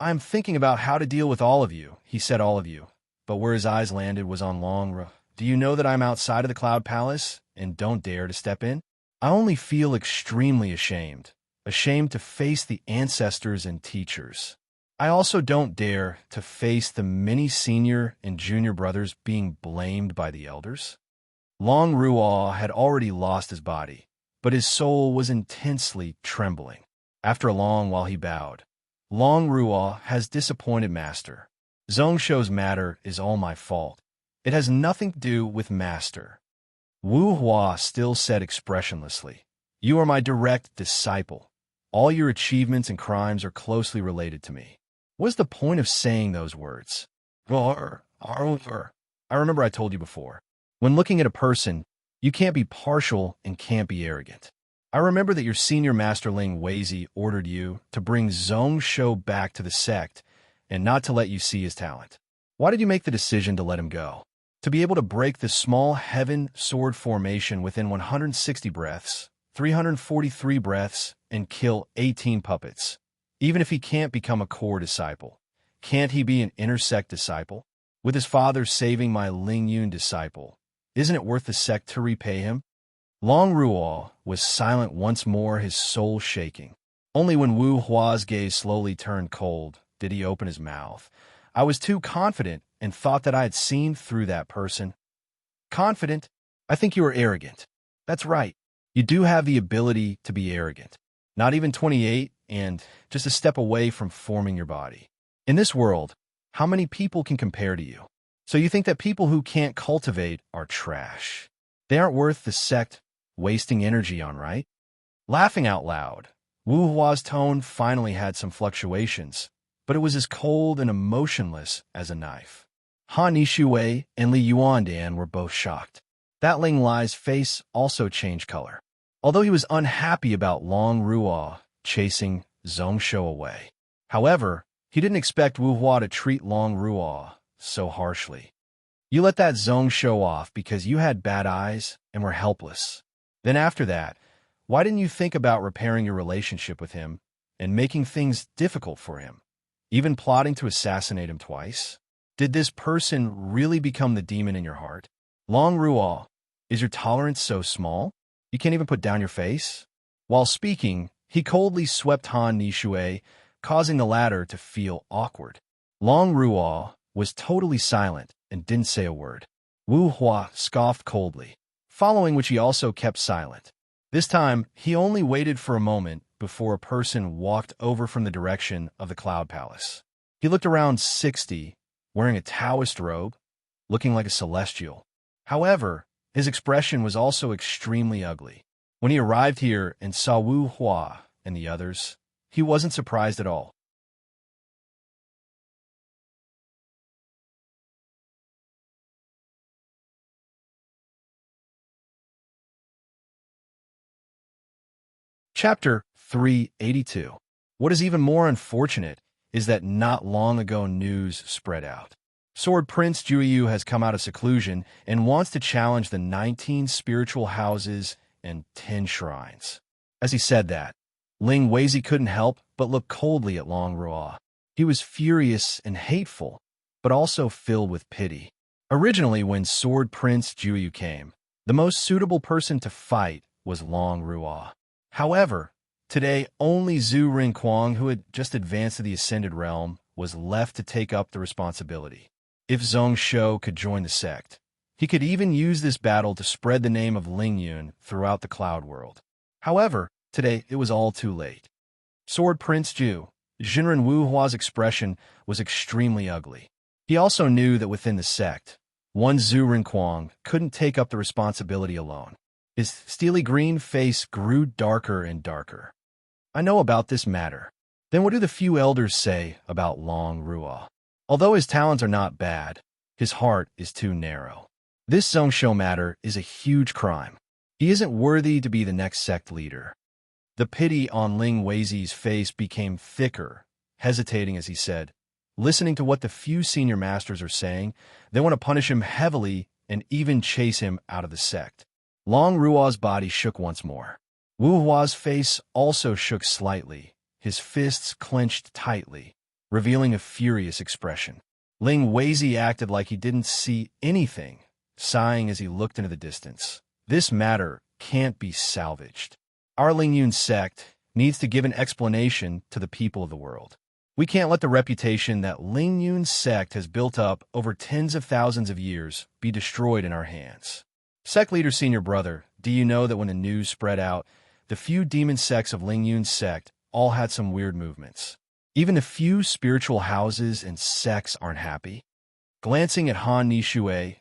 "I'm thinking about how to deal with all of you," he said, "all of you." But where his eyes landed was on Long. "Do you know that I'm outside of the Cloud Palace and don't dare to step in? I only feel extremely ashamed to face the ancestors and teachers. I also don't dare to face the many senior and junior brothers being blamed by the elders." Long Ruo had already lost his body, but his soul was intensely trembling. After a long while he bowed. "Long Ruo has disappointed Master. Zhongsho's matter is all my fault. It has nothing to do with Master." Wu Hua still said expressionlessly, "You are my direct disciple. All your achievements and crimes are closely related to me." What's the point of saying those words? I remember I told you before. When looking at a person, you can't be partial and can't be arrogant. I remember that your senior master Ling Weizi ordered you to bring Zhongsho back to the sect and not to let you see his talent. Why did you make the decision to let him go? To be able to break the small heaven sword formation within 160 breaths, 343 breaths, and kill 18 puppets. Even if he can't become a core disciple, can't he be an intersect disciple? With his father saving my Ling Yun disciple, isn't it worth the sect to repay him? Long Ruo was silent once more, his soul shaking. Only when Wu Hua's gaze slowly turned cold did he open his mouth. "I was too confident and thought that I had seen through that person." "Confident? I think you are arrogant." "That's right. You do have the ability to be arrogant. Not even 28 and just a step away from forming your body. In this world, how many people can compare to you? So you think that people who can't cultivate are trash. They aren't worth the sect wasting energy on, right?" Laughing out loud, Wu Hua's tone finally had some fluctuations, but it was as cold and emotionless as a knife. Han Nishui and Li Yuandan were both shocked. That Ling Lai's face also changed color. Although he was unhappy about Long Ruo chasing Zhongsho away. However, he didn't expect Wu Hua to treat Long Ruo so harshly. "You let that Zhongsho off because you had bad eyes and were helpless. Then after that, why didn't you think about repairing your relationship with him and making things difficult for him, even plotting to assassinate him twice? Did this person really become the demon in your heart? Long Ruo, is your tolerance so small? You can't even put down your face?" While speaking, he coldly swept Han Nishui, causing the latter to feel awkward. Long Ruo was totally silent and didn't say a word. Wu Hua scoffed coldly, following which he also kept silent. This time, he only waited for a moment before a person walked over from the direction of the Cloud Palace. He looked around 60, wearing a Taoist robe, looking like a celestial. However, his expression was also extremely ugly. When he arrived here and saw Wu Hua and the others, he wasn't surprised at all. Chapter 382. What is even more unfortunate is that not long ago news spread out. Sword Prince Juyu has come out of seclusion and wants to challenge the 19 spiritual houses and 10 shrines. As he said that, Ling Weizi couldn't help but look coldly at Long Ruo. He was furious and hateful, but also filled with pity. Originally, when Sword Prince Juyu came, the most suitable person to fight was Long Ruo. However, today only Zhu Rinquang, who had just advanced to the Ascended Realm, was left to take up the responsibility. If Zhongsho could join the sect, he could even use this battle to spread the name of Ling Yun throughout the Cloud World. However, today it was all too late. Sword Prince Ju, Jinren Wu Hua's expression was extremely ugly. He also knew that within the sect, one Zhu Rinquang couldn't take up the responsibility alone. His steely green face grew darker and darker. "I know about this matter. Then what do the few elders say about Long Ruo? Although his talents are not bad, his heart is too narrow. This Zhongsho matter is a huge crime. He isn't worthy to be the next sect leader. The pity on Ling Weizi's face became thicker, hesitating as he said, listening to what the few senior masters are saying, they want to punish him heavily and even chase him out of the sect. Long Ruo's body shook once more. Wu Hua's face also shook slightly, his fists clenched tightly, revealing a furious expression. Ling Weizi acted like he didn't see anything, sighing as he looked into the distance. This matter can't be salvaged. Our Ling Yun sect needs to give an explanation to the people of the world. We can't let the reputation that Ling Yun's sect has built up over tens of thousands of years be destroyed in our hands. Sect leader senior brother, do you know that when the news spread out, the few demon sects of Ling Yun's sect all had some weird movements? Even the few spiritual houses and sects aren't happy. Glancing at Han Nishui,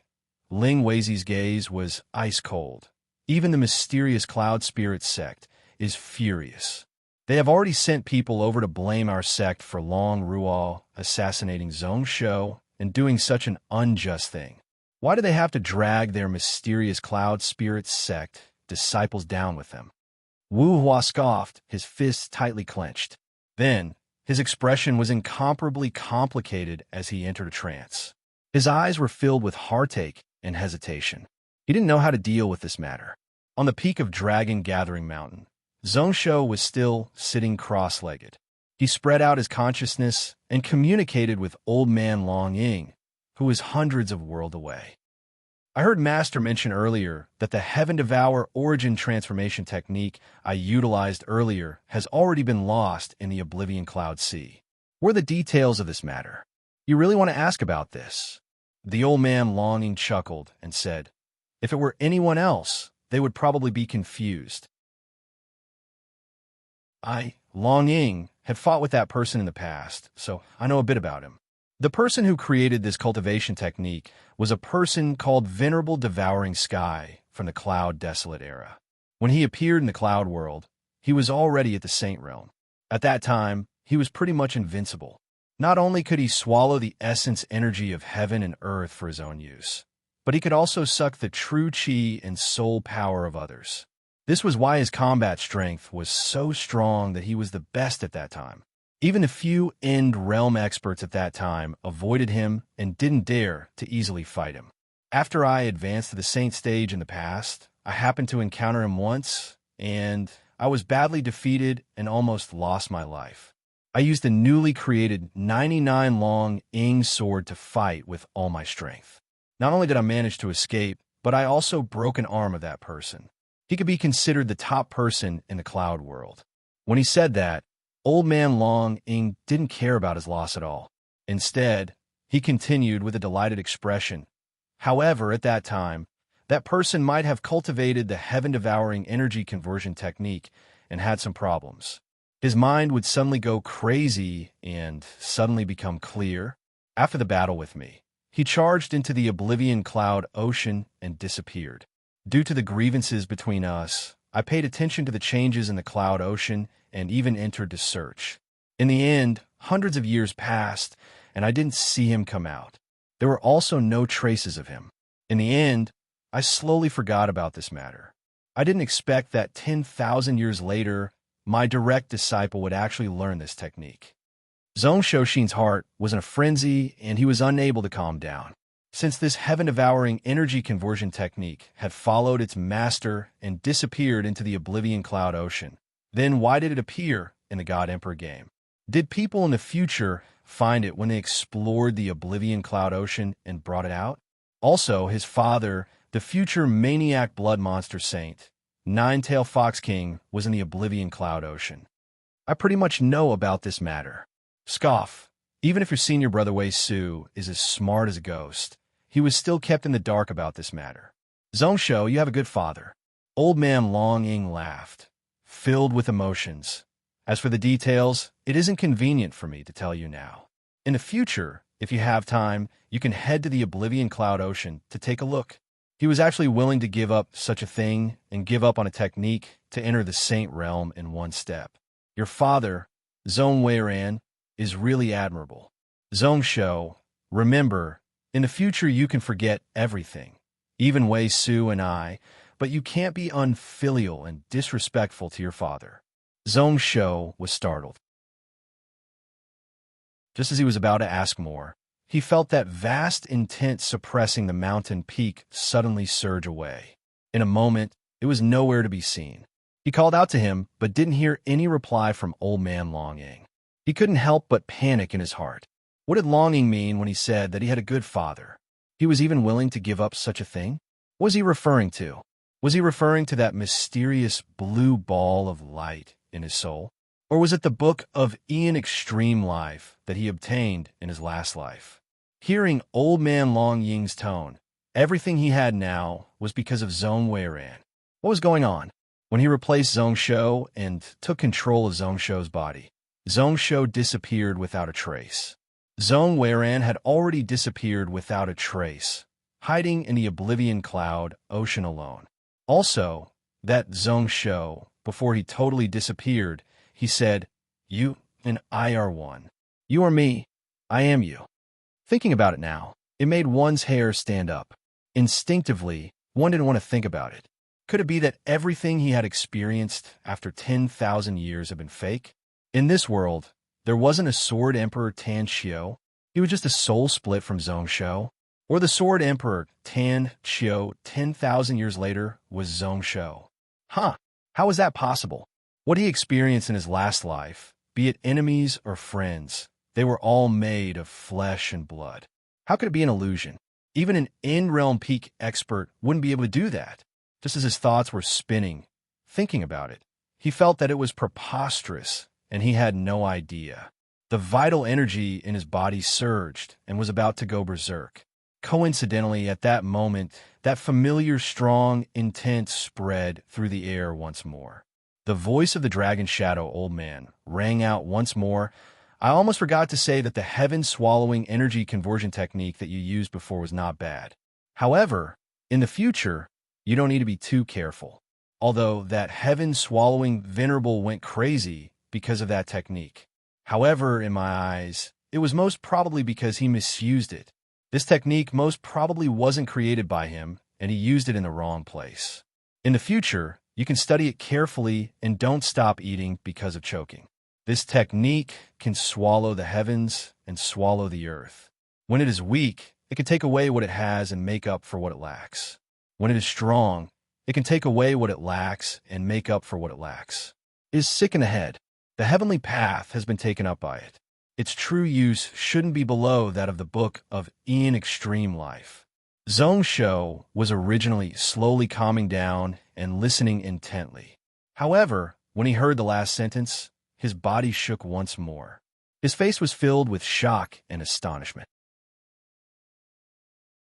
Ling Weizi's gaze was ice cold. Even the mysterious Cloud Spirit sect is furious. They have already sent people over to blame our sect for Long Ruo assassinating Zhongsho and doing such an unjust thing. Why do they have to drag their mysterious Cloud Spirit sect disciples down with them? Wu Hua scoffed, his fists tightly clenched. Then, his expression was incomparably complicated as he entered a trance. His eyes were filled with heartache and hesitation. He didn't know how to deal with this matter. On the peak of Dragon Gathering Mountain, Zhongsho was still sitting cross-legged. He spread out his consciousness and communicated with Old Man Long Ying, who was hundreds of worlds away. I heard Master mention earlier that the Heaven Devour origin transformation technique I utilized earlier has already been lost in the Oblivion Cloud Sea. What are the details of this matter? You really want to ask about this? The Old Man Long Ying chuckled and said, if it were anyone else, they would probably be confused. Long Ying, had fought with that person in the past, so I know a bit about him. The person who created this cultivation technique was a person called Venerable Devouring Sky from the Cloud Desolate era. When he appeared in the Cloud world, he was already at the Saint Realm. At that time, he was pretty much invincible. Not only could he swallow the essence energy of heaven and earth for his own use, but he could also suck the true chi and soul power of others. This was why his combat strength was so strong that he was the best at that time. Even a few End Realm experts at that time avoided him and didn't dare to easily fight him. After I advanced to the Saint stage in the past, I happened to encounter him once, and I was badly defeated and almost lost my life. I used the newly created 99 long Ying sword to fight with all my strength. Not only did I manage to escape, but I also broke an arm of that person. He could be considered the top person in the Cloud world. When he said that, Old Man Long Ying didn't care about his loss at all. Instead, he continued with a delighted expression. However, at that time, that person might have cultivated the heaven-devouring energy conversion technique and had some problems. His mind would suddenly go crazy and suddenly become clear. After the battle with me, he charged into the Oblivion Cloud Ocean and disappeared. Due to the grievances between us, I paid attention to the changes in the Cloud Ocean and even entered to search. In the end, hundreds of years passed, and I didn't see him come out. There were also no traces of him. In the end, I slowly forgot about this matter. I didn't expect that 10,000 years later, my direct disciple would actually learn this technique. Zhong Shoshin's heart was in a frenzy, and he was unable to calm down. Since this heaven-devouring energy conversion technique had followed its master and disappeared into the Oblivion Cloud Ocean, then why did it appear in the God Emperor game? Did people in the future find it when they explored the Oblivion Cloud Ocean and brought it out? Also, his father, the future maniac blood monster saint, Nine-Tail Fox King, was in the Oblivion Cloud Ocean. I pretty much know about this matter. Scoff. Even if your senior brother Wei Su is as smart as a ghost, he was still kept in the dark about this matter. Zhongsho, you have a good father. Old Man Long Ying laughed, filled with emotions. As for the details, it isn't convenient for me to tell you now. In the future, if you have time, you can head to the Oblivion Cloud Ocean to take a look. He was actually willing to give up such a thing and give up on a technique to enter the Saint Realm in one step. Your father, Zhong Weiran, is really admirable. Zhongsho, remember, in the future you can forget everything, even Wei Su and I, but you can't be unfilial and disrespectful to your father. Zhong Shou was startled. Just as he was about to ask more, he felt that vast intent suppressing the mountain peak suddenly surge away. In a moment, it was nowhere to be seen. He called out to him, but didn't hear any reply from old man Longing. He couldn't help but panic in his heart. What did Longing mean when he said that he had a good father? He was even willing to give up such a thing? What was he referring to? Was he referring to that mysterious blue ball of light in his soul? Or was it the book of Ian Extreme Life that he obtained in his last life? Hearing old man Long Ying's tone, everything he had now was because of Zhong Weiran. What was going on? When he replaced Zhong Shou and took control of Zhong Shou's body, Zhong Shou disappeared without a trace. Zhong Weiran had already disappeared without a trace, hiding in the oblivion cloud ocean alone. Also, that Zhong Shou, before he totally disappeared, he said, "You and I are one. You are me. I am you." Thinking about it now, it made one's hair stand up. Instinctively, one didn't want to think about it. Could it be that everything he had experienced after 10,000 years had been fake? In this world, there wasn't a Sword Emperor Tan Xiu. He was just a soul split from Zhong Shou. Or the Sword Emperor Tan Xiu 10,000 years later was Zhong Shou. How was that possible? What he experienced in his last life, be it enemies or friends, they were all made of flesh and blood. How could it be an illusion? Even an in-realm peak expert wouldn't be able to do that. Just as his thoughts were spinning, thinking about it, he felt that it was preposterous, and he had no idea. The vital energy in his body surged and was about to go berserk. Coincidentally, at that moment, that familiar, strong intent spread through the air once more. The voice of the dragon shadow old man rang out once more. I almost forgot to say that the heaven-swallowing energy conversion technique that you used before was not bad. However, in the future, you don't need to be too careful. Although that heaven-swallowing venerable went crazy because of that technique. However, in my eyes, it was most probably because he misused it. This technique most probably wasn't created by him, and he used it in the wrong place. In the future, you can study it carefully and don't stop eating because of choking. This technique can swallow the heavens and swallow the earth. When it is weak, it can take away what it has and make up for what it lacks. When it is strong, it can take away what it lacks and make up for what it lacks. It is sick in the head. The heavenly path has been taken up by it. Its true use shouldn't be below that of the book of Ian Extreme Life. Zhong Shou was originally slowly calming down and listening intently. However, when he heard the last sentence, his body shook once more. His face was filled with shock and astonishment.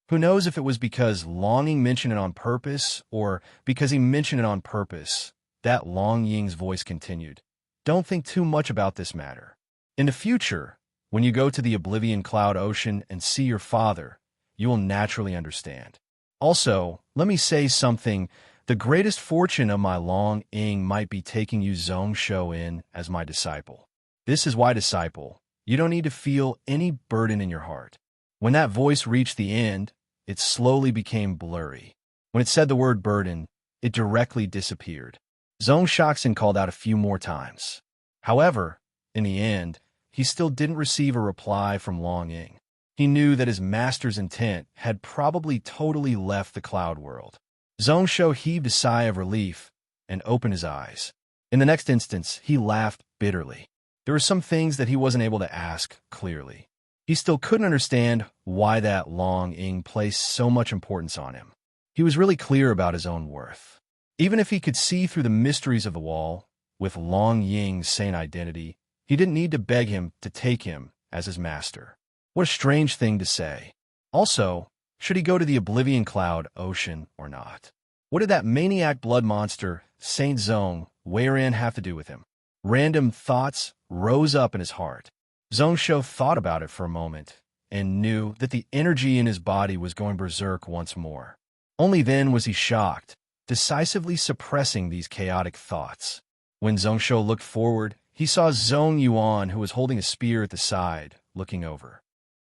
Who knows if it was because Longing mentioned it on purpose or because he mentioned it on purpose? That Long Ying's voice continued. Don't think too much about this matter. In the future, when you go to the Oblivion Cloud Ocean and see your father, you will naturally understand. Also, let me say something. The greatest fortune of my Long Ying might be taking you Zhong Shou in as my disciple. This is why, disciple, you don't need to feel any burden in your heart. When that voice reached the end, it slowly became blurry. When it said the word burden, it directly disappeared. Zhong Shaxin called out a few more times. However, in the end, he still didn't receive a reply from Long Ying. He knew that his master's intent had probably totally left the cloud world. Zhong Shou heaved a sigh of relief and opened his eyes. In the next instance, he laughed bitterly. There were some things that he wasn't able to ask clearly. He still couldn't understand why that Long Ying placed so much importance on him. He was really clear about his own worth. Even if he could see through the mysteries of the wall, with Long Ying's sane identity, he didn't need to beg him to take him as his master. What a strange thing to say. Also, should he go to the Oblivion Cloud Ocean or not? What did that maniac blood monster, Saint Zhong Weiran, have to do with him? Random thoughts rose up in his heart. Zhong Shou thought about it for a moment and knew that the energy in his body was going berserk once more. Only then was he shocked, decisively suppressing these chaotic thoughts. When Zhong Shou looked forward, he saw Zhong Yuan, who was holding a spear at the side, looking over.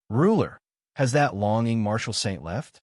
"Ruler, has that Longing martial saint left?"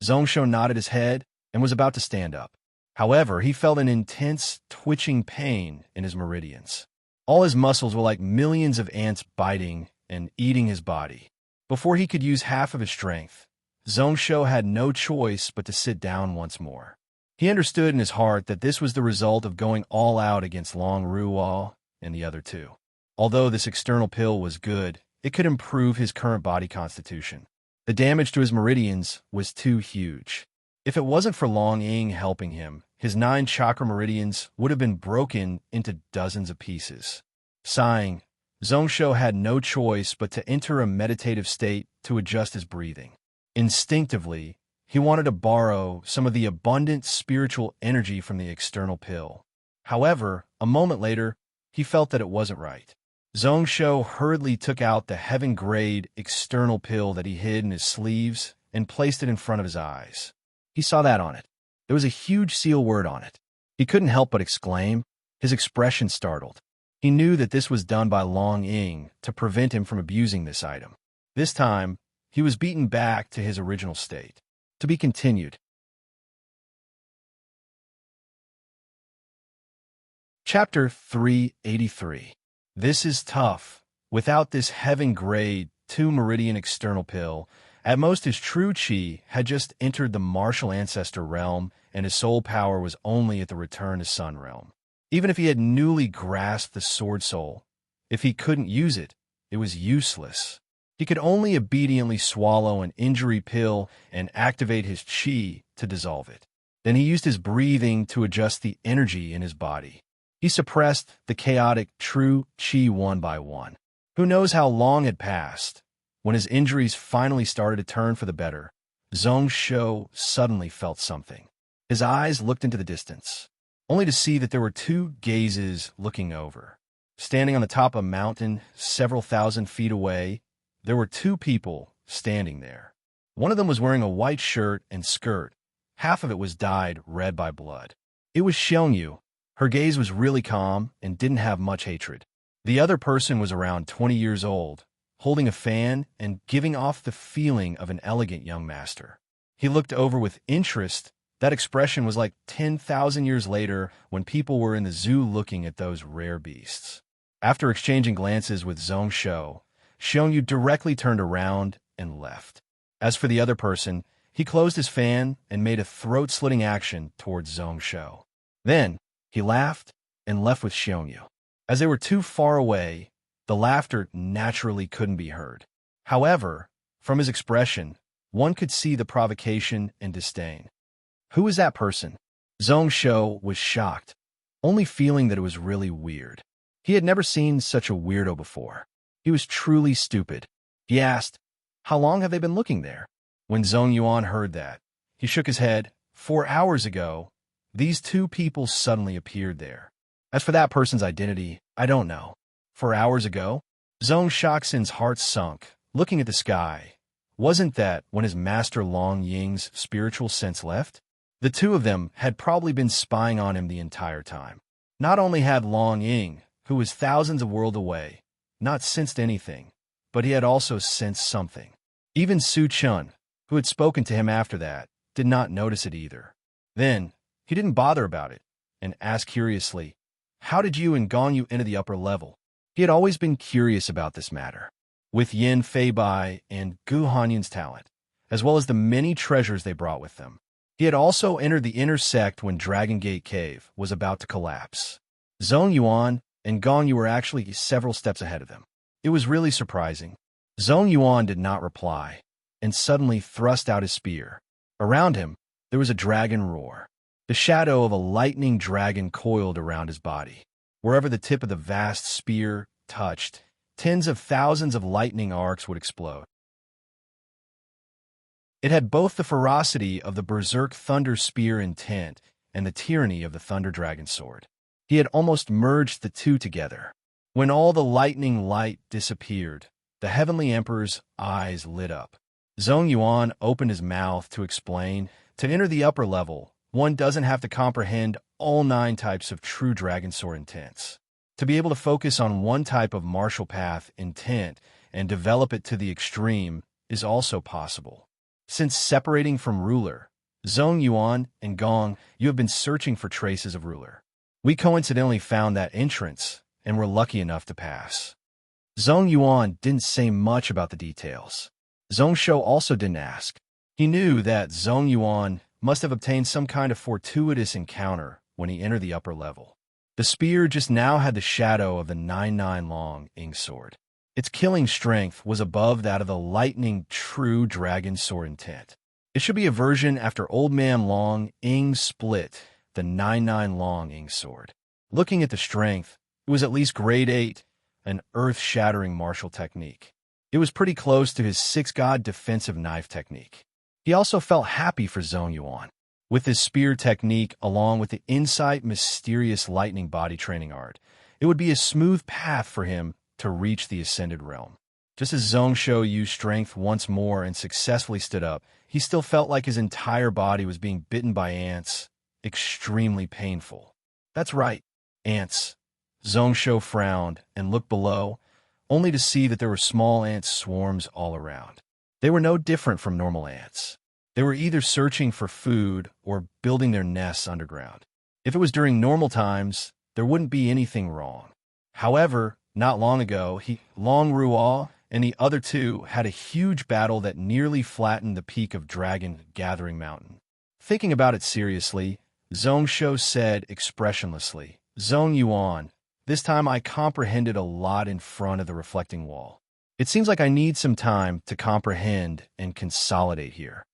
Zhongsho nodded his head and was about to stand up. However, he felt an intense, twitching pain in his meridians. All his muscles were like millions of ants biting and eating his body. Before he could use half of his strength, Zhongsho had no choice but to sit down once more. He understood in his heart that this was the result of going all out against Long Ruo and the other two. Although this external pill was good, it could improve his current body constitution. The damage to his meridians was too huge. If it wasn't for Long Ying helping him, his 9 chakra meridians would have been broken into dozens of pieces. Sighing, Zhongsho had no choice but to enter a meditative state to adjust his breathing. Instinctively, he wanted to borrow some of the abundant spiritual energy from the external pill. However, a moment later, he felt that it wasn't right. Zhongsho hurriedly took out the heaven-grade external pill that he hid in his sleeves and placed it in front of his eyes. He saw that on it. There was a huge seal word on it. He couldn't help but exclaim, his expression startled. He knew that this was done by Long Ying to prevent him from abusing this item. This time, he was beaten back to his original state. To be continued. Chapter 383. This is tough. Without this heaven-grade 2 meridian external pill, at most his true chi had just entered the martial ancestor realm, and his soul power was only at the return to sun realm. Even if he had newly grasped the sword soul, if he couldn't use it, it was useless. He could only obediently swallow an injury pill and activate his chi to dissolve it. Then he used his breathing to adjust the energy in his body. He suppressed the chaotic true chi one by one. Who knows how long had passed? When his injuries finally started to turn for the better, Zhongsho suddenly felt something. His eyes looked into the distance, only to see that there were 2 gazes looking over. Standing on the top of a mountain several thousand feet away, there were 2 people standing there. One of them was wearing a white shirt and skirt. Half of it was dyed red by blood. It was Xiongyu. Her gaze was really calm and didn't have much hatred. The other person was around 20 years old, holding a fan and giving off the feeling of an elegant young master. He looked over with interest. That expression was like 10,000 years later when people were in the zoo looking at those rare beasts. After exchanging glances with Zhongsho, Xiongyu directly turned around and left. As for the other person, he closed his fan and made a throat-slitting action towards Zhongsho. Then, he laughed and left with Xiongyu. As they were too far away, the laughter naturally couldn't be heard. However, from his expression, one could see the provocation and disdain. Who was that person? Zhongsho was shocked, only feeling that it was really weird. He had never seen such a weirdo before. He was truly stupid. He asked, "How long have they been looking there?" When Zhongyuan heard that, he shook his head. 4 hours ago, these 2 people suddenly appeared there. As for that person's identity, I don't know. 4 hours ago? Zhong Shaxin's heart sunk, looking at the sky. Wasn't that when his master Long Ying's spiritual sense left? The 2 of them had probably been spying on him the entire time. Not only had Long Ying, who was thousands of worlds away, not sensed anything, but he had also sensed something. Even Su Chun, who had spoken to him after that, did not notice it either. Then, he didn't bother about it, and asked curiously, "How did you and Gongyu enter the upper level?" He had always been curious about this matter. With Yin Fei Bai and Gu Hanyin's talent, as well as the many treasures they brought with them, he had also entered the inner sect when Dragon Gate Cave was about to collapse. Zhongyuan and Gongyu were actually several steps ahead of them. It was really surprising. Zhongyuan did not reply, and suddenly thrust out his spear. Around him, there was a dragon roar. The shadow of a lightning dragon coiled around his body. Wherever the tip of the vast spear touched, tens of thousands of lightning arcs would explode. It had both the ferocity of the berserk thunder spear intent and the tyranny of the thunder dragon sword. He had almost merged the 2 together. When all the lightning light disappeared, the Heavenly Emperor's eyes lit up. Zhongyuan opened his mouth to explain, to enter the upper level, one doesn't have to comprehend all 9 types of true dragon sword intents. To be able to focus on one type of martial path intent and develop it to the extreme is also possible. Since separating from ruler, Zhong Yuan and Gong, you have been searching for traces of ruler. We coincidentally found that entrance and were lucky enough to pass. Zhong Yuan didn't say much about the details. Zhong Shou also didn't ask. He knew that Zhong Yuan must have obtained some kind of fortuitous encounter when he entered the upper level. The spear just now had the shadow of the 9-9 long Ing sword. Its killing strength was above that of the lightning true dragon sword intent. It should be a version after Old Man Long Ing split the 9-9 long Ing sword. Looking at the strength, it was at least grade 8, an earth-shattering martial technique. It was pretty close to his 6-god defensive knife technique. He also felt happy for Zhong Yuan. With his spear technique, along with the insight mysterious lightning body training art, it would be a smooth path for him to reach the ascended realm. Just as Zhong Shou used strength once more and successfully stood up, he still felt like his entire body was being bitten by ants. Extremely painful. That's right, ants. Zhong Shou frowned and looked below, only to see that there were small ant swarms all around. They were no different from normal ants. They were either searching for food or building their nests underground. If it was during normal times, there wouldn't be anything wrong. However, not long ago, Long Ruo and the other two had a huge battle that nearly flattened the peak of Dragon Gathering Mountain. Thinking about it seriously, Zhong Shou said expressionlessly, "Zhong Yuan, this time I comprehended a lot in front of the reflecting wall. It seems like I need some time to comprehend and consolidate here."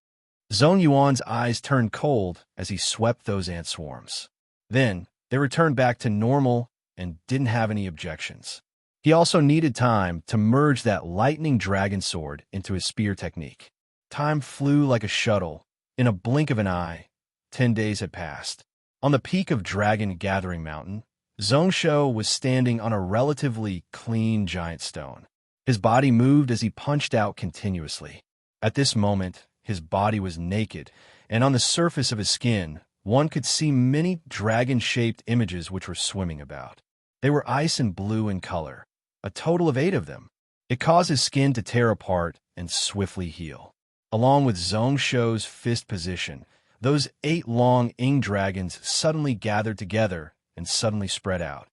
Zhong Yuan's eyes turned cold as he swept those ant swarms. Then, they returned back to normal and didn't have any objections. He also needed time to merge that lightning dragon sword into his spear technique. Time flew like a shuttle. In a blink of an eye, 10 days had passed. On the peak of Dragon Gathering Mountain, Zhong Shou was standing on a relatively clean giant stone. His body moved as he punched out continuously. At this moment, his body was naked, and on the surface of his skin, one could see many dragon-shaped images which were swimming about. They were ice and blue in color, a total of 8 of them. It caused his skin to tear apart and swiftly heal. Along with Zhong Shou's fist position, those 8 long Ing dragons suddenly gathered together and suddenly spread out.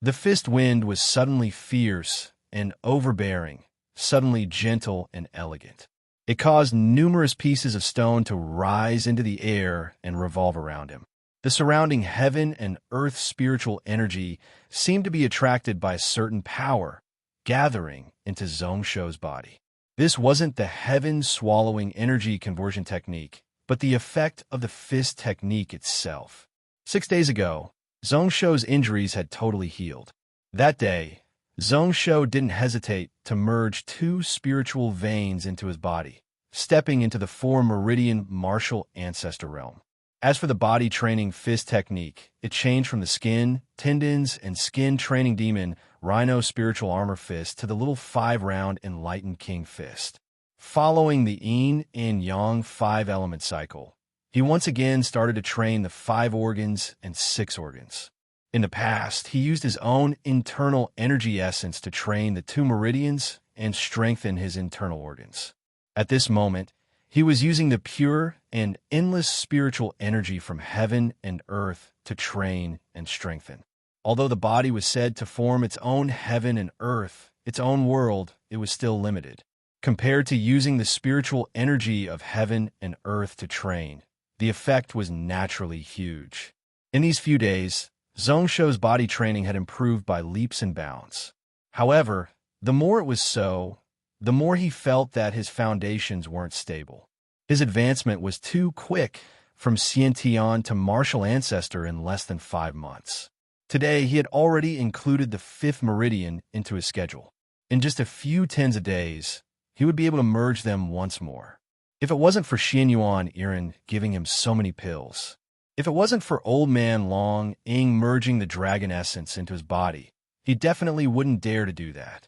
The fist wind was suddenly fierce and overbearing, suddenly gentle and elegant. It caused numerous pieces of stone to rise into the air and revolve around him. The surrounding heaven and earth spiritual energy seemed to be attracted by a certain power, gathering into Zhong Shou's body. This wasn't the heaven-swallowing energy conversion technique, but the effect of the fist technique itself. 6 days ago, Zhong Shou's injuries had totally healed. That day, Zhong Shou didn't hesitate to merge 2 spiritual veins into his body, stepping into the 4-meridian martial ancestor realm. As for the body-training fist technique, it changed from the skin, tendons, and skin-training demon Rhino spiritual armor fist to the little 5-round enlightened king fist. Following the yin and yang 5-element cycle, he once again started to train the 5 organs and 6 organs. In the past, he used his own internal energy essence to train the 2 meridians and strengthen his internal organs. At this moment, he was using the pure and endless spiritual energy from heaven and earth to train and strengthen. Although the body was said to form its own heaven and earth, its own world, it was still limited. Compared to using the spiritual energy of heaven and earth to train, the effect was naturally huge. In these few days, Zhong Shou's body training had improved by leaps and bounds. However, the more it was so, the more he felt that his foundations weren't stable. His advancement was too quick, from Xiantian to martial ancestor in less than 5 months. Today, he had already included the 5th meridian into his schedule. In just a few tens of days, he would be able to merge them once more. If it wasn't for Xianyuan Irin giving him so many pills, if it wasn't for Old Man Long Ing merging the dragon essence into his body, he definitely wouldn't dare to do that.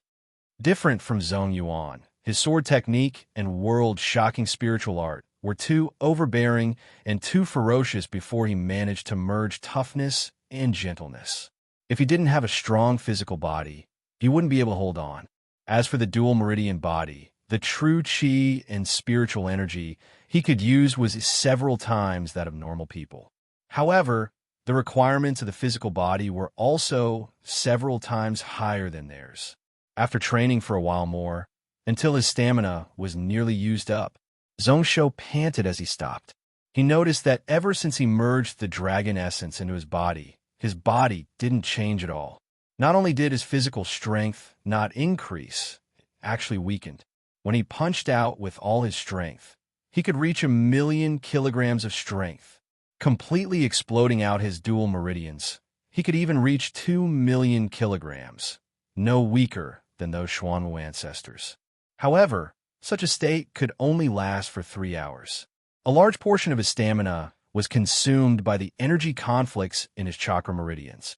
Different from Zhong Yuan, his sword technique and world-shocking spiritual art were too overbearing and too ferocious before he managed to merge toughness and gentleness. If he didn't have a strong physical body, he wouldn't be able to hold on. As for the dual meridian body, The true chi and spiritual energy he could use was several times that of normal people. However, the requirements of the physical body were also several times higher than theirs. After training for a while more, until his stamina was nearly used up, Zhongsho panted as he stopped. He noticed that ever since he merged the dragon essence into his body didn't change at all. Not only did his physical strength not increase, it actually weakened. When he punched out with all his strength, he could reach 1,000,000 kilograms of strength, completely exploding out his dual meridians. He could even reach 2,000,000 kilograms, no weaker than those Xuanwu ancestors. However, such a state could only last for 3 hours. A large portion of his stamina was consumed by the energy conflicts in his chakra meridians.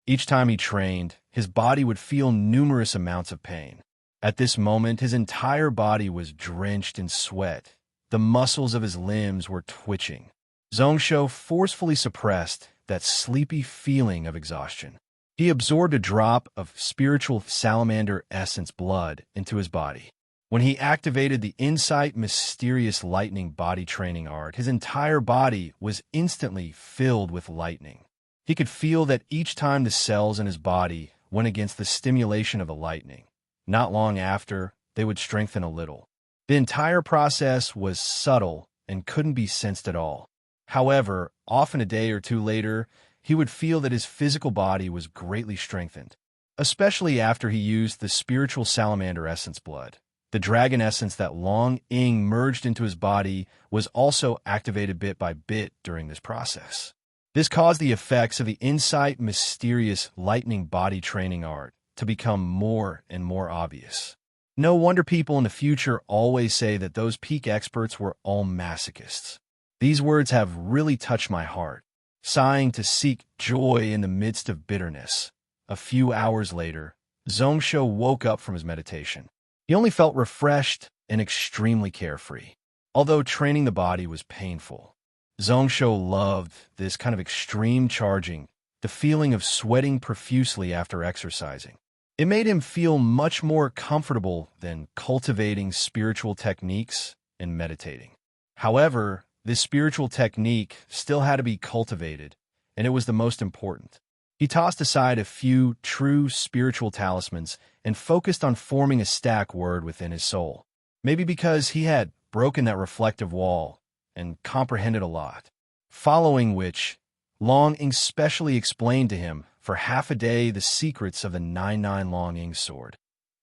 Each time he trained, his body would feel numerous amounts of pain. At this moment, his entire body was drenched in sweat. The muscles of his limbs were twitching. Zhongsho forcefully suppressed that sleepy feeling of exhaustion. He absorbed a drop of spiritual salamander essence blood into his body. When he activated the insight mysterious lightning body training art, his entire body was instantly filled with lightning. He could feel that each time the cells in his body went against the stimulation of the lightning, not long after, they would strengthen a little. The entire process was subtle and couldn't be sensed at all. However, often a day or two later, he would feel that his physical body was greatly strengthened, especially after he used the spiritual salamander essence blood. The dragon essence that Long Ying merged into his body was also activated bit by bit during this process. This caused the effects of the insight mysterious lightning body training art to become more and more obvious. No wonder people in the future always say that those peak experts were all masochists. These words have really touched my heart. Sighing to seek joy in the midst of bitterness. A few hours later, Zhongsho woke up from his meditation. He only felt refreshed and extremely carefree. Although training the body was painful, Zhongsho loved this kind of extreme charging, the feeling of sweating profusely after exercising. It made him feel much more comfortable than cultivating spiritual techniques and meditating. However, this spiritual technique still had to be cultivated, and it was the most important. He tossed aside a few true spiritual talismans and focused on forming a stack word within his soul. Maybe because he had broken that reflective wall and comprehended a lot. Following which, Long Ying specially explained to him for half a day the secrets of the 9-9 Long Ying sword,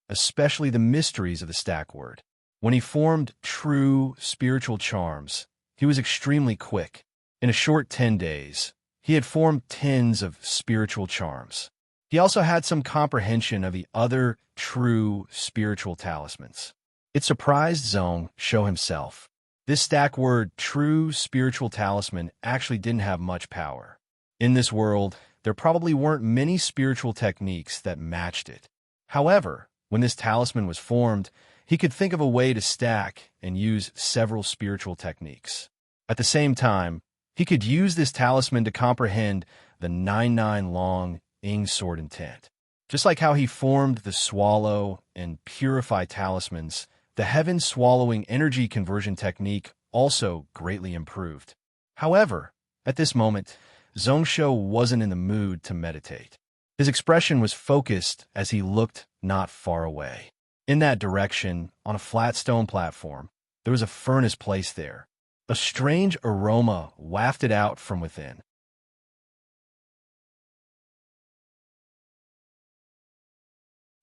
especially the mysteries of the stack word. When he formed true spiritual charms, he was extremely quick. In a short 10 days, he had formed tens of spiritual charms. He also had some comprehension of the other true spiritual talismans. It surprised Zhongsho himself. This stack word, true spiritual talisman, actually didn't have much power. In this world, there probably weren't many spiritual techniques that matched it. However, when this talisman was formed, he could think of a way to stack and use several spiritual techniques. At the same time, he could use this talisman to comprehend the 9-9 Long Ying sword intent. Just like how he formed the swallow and purify talismans, the heaven swallowing energy conversion technique also greatly improved. However, at this moment, Zhongsho wasn't in the mood to meditate. His expression was focused as he looked not far away. In that direction, on a flat stone platform, there was a furnace placed there. A strange aroma wafted out from within.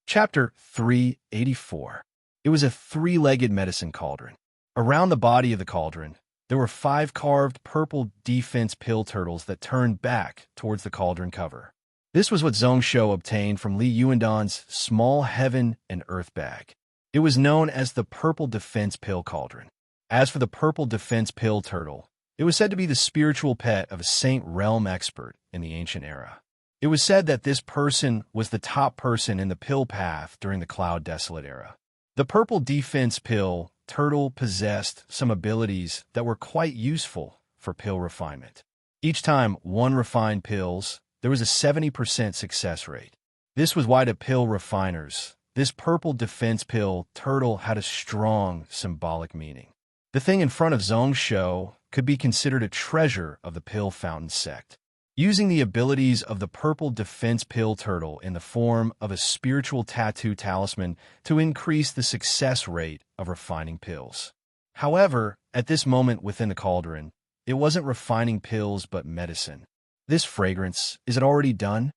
Chapter 384. It was a 3-legged medicine cauldron. Around the body of the cauldron, there were 5 carved purple defense pill turtles that turned back towards the cauldron cover. This was what Zhongsho obtained from Li Yuandan's small heaven and earth bag. It was known as the purple defense pill cauldron. As for the purple defense pill turtle, it was said to be the spiritual pet of a Saint Realm expert in the ancient era. It was said that this person was the top person in the pill path during the Cloud Desolate era. The purple defense pill turtle possessed some abilities that were quite useful for pill refinement. Each time one refined pills, there was a 70% success rate. This was why the pill refiners This purple defense pill turtle had a strong symbolic meaning. The thing in front of Zhongsho could be considered a treasure of the pill fountain sect. Using the abilities of the purple defense pill turtle in the form of a spiritual tattoo talisman to increase the success rate of refining pills. However, at this moment within the cauldron, it wasn't refining pills but medicine. This fragrance, is it already done?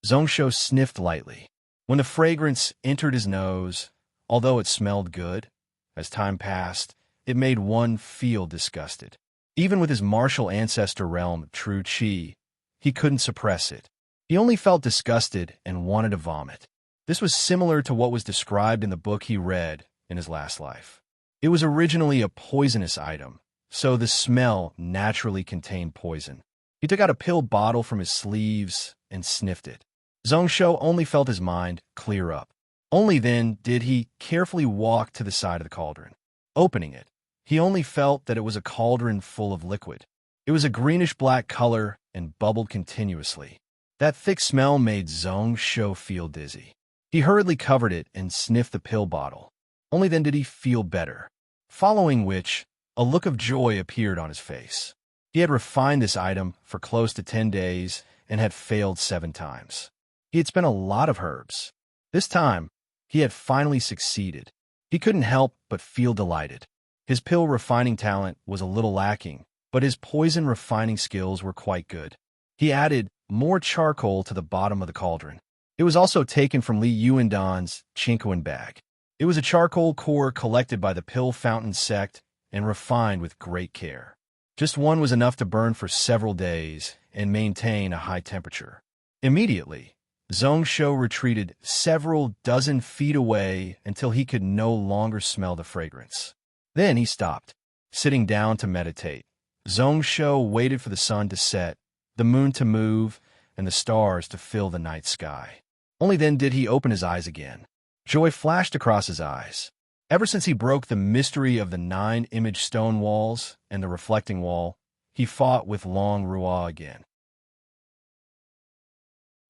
Zhongsho sniffed lightly. When the fragrance entered his nose, although it smelled good, as time passed, it made one feel disgusted. Even with his martial ancestor realm of true Qi, he couldn't suppress it. He only felt disgusted and wanted to vomit. This was similar to what was described in the book he read in his last life. It was originally a poisonous item, so the smell naturally contained poison. He took out a pill bottle from his sleeves and sniffed it. Zhongsho only felt his mind clear up. Only then did he carefully walk to the side of the cauldron. Opening it, he only felt that it was a cauldron full of liquid. It was a greenish-black color and bubbled continuously. That thick smell made Zhongsho feel dizzy. He hurriedly covered it and sniffed the pill bottle. Only then did he feel better, following which a look of joy appeared on his face. He had refined this item for close to 10 days and had failed 7 times. He had spent a lot of herbs. This time, he had finally succeeded. He couldn't help but feel delighted. His pill refining talent was a little lacking, but his poison refining skills were quite good. He added more charcoal to the bottom of the cauldron. It was also taken from Li Yuandan's Chinquin bag. It was a charcoal core collected by the pill fountain sect and refined with great care. Just one was enough to burn for several days and maintain a high temperature. Immediately, Zhongsho retreated several dozen feet away until he could no longer smell the fragrance. Then he stopped, sitting down to meditate. Zhongsho waited for the sun to set, the moon to move, and the stars to fill the night sky. Only then did he open his eyes again. Joy flashed across his eyes. Ever since he broke the mystery of the 9 image stone walls and the reflecting wall, he fought with Long Rua again.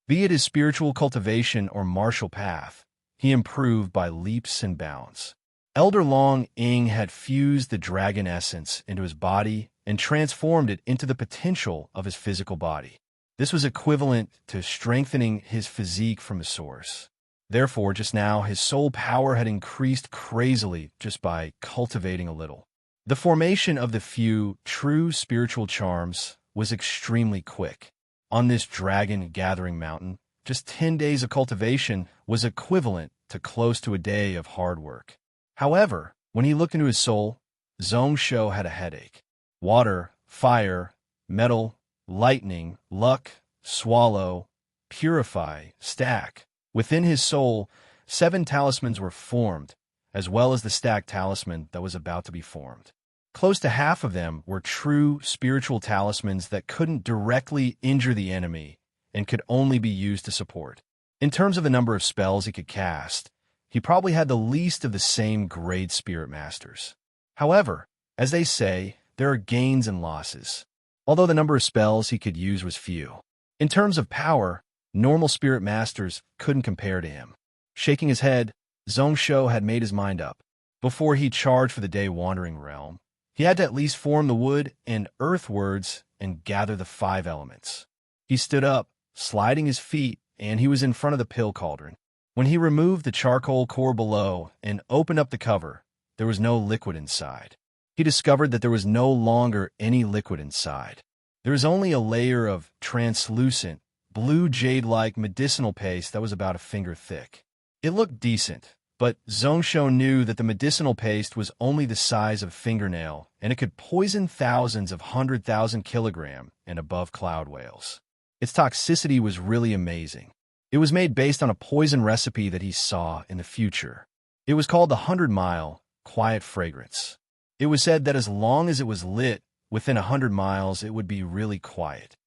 Be it his spiritual cultivation or martial path, he improved by leaps and bounds. Elder Long Ing had fused the dragon essence into his body and transformed it into the potential of his physical body. This was equivalent to strengthening his physique from the source. Therefore, just now, his soul power had increased crazily just by cultivating a little. The formation of the few true spiritual charms was extremely quick. On this dragon-gathering mountain, just 10 days of cultivation was equivalent to close to a day of hard work. However, when he looked into his soul, Zhongsho had a headache. Water, fire, metal, lightning, luck, swallow, purify, stack. Within his soul, 7 talismans were formed, as well as the stacked talisman that was about to be formed. Close to half of them were true spiritual talismans that couldn't directly injure the enemy and could only be used to support. In terms of the number of spells he could cast, he probably had the least of the same grade spirit masters. However, as they say, there are gains and losses, although the number of spells he could use was few. In terms of power, normal spirit masters couldn't compare to him. Shaking his head, Zhongsho had made his mind up. Before he charged for the day wandering realm, he had to at least form the wood and earthwards and gather the 5 elements. He stood up, sliding his feet, and he was in front of the pill cauldron. When he removed the charcoal core below and opened up the cover, there was no liquid inside. He discovered that there was no longer any liquid inside. There was only a layer of translucent, blue jade-like medicinal paste that was about a finger thick. It looked decent, but Zhongsho knew that the medicinal paste was only the size of a fingernail, and it could poison thousands of 100,000 kilogram and above cloud whales. Its toxicity was really amazing. It was made based on a poison recipe that he saw in the future. It was called the 100-mile quiet fragrance. It was said that as long as it was lit within 100 miles, it would be really quiet.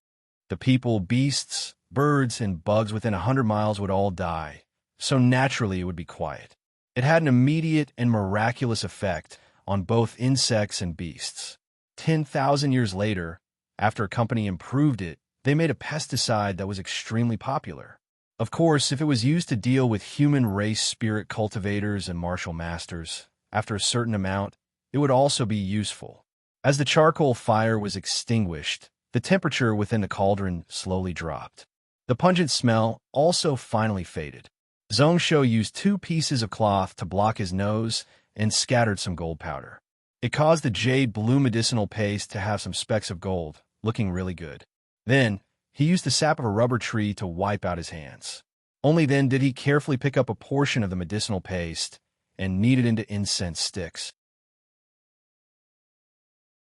The people, beasts, birds, and bugs within 100 miles would all die, so naturally it would be quiet. It had an immediate and miraculous effect on both insects and beasts. 10,000 years later, after a company improved it, they made a pesticide that was extremely popular. Of course, if it was used to deal with human race spirit cultivators and martial masters, after a certain amount, it would also be useful. As the charcoal fire was extinguished, the temperature within the cauldron slowly dropped. The pungent smell also finally faded. Zhongsho used 2 pieces of cloth to block his nose and scattered some gold powder. It caused the jade blue medicinal paste to have some specks of gold, looking really good. Then, he used the sap of a rubber tree to wipe out his hands. Only then did he carefully pick up a portion of the medicinal paste and knead it into incense sticks.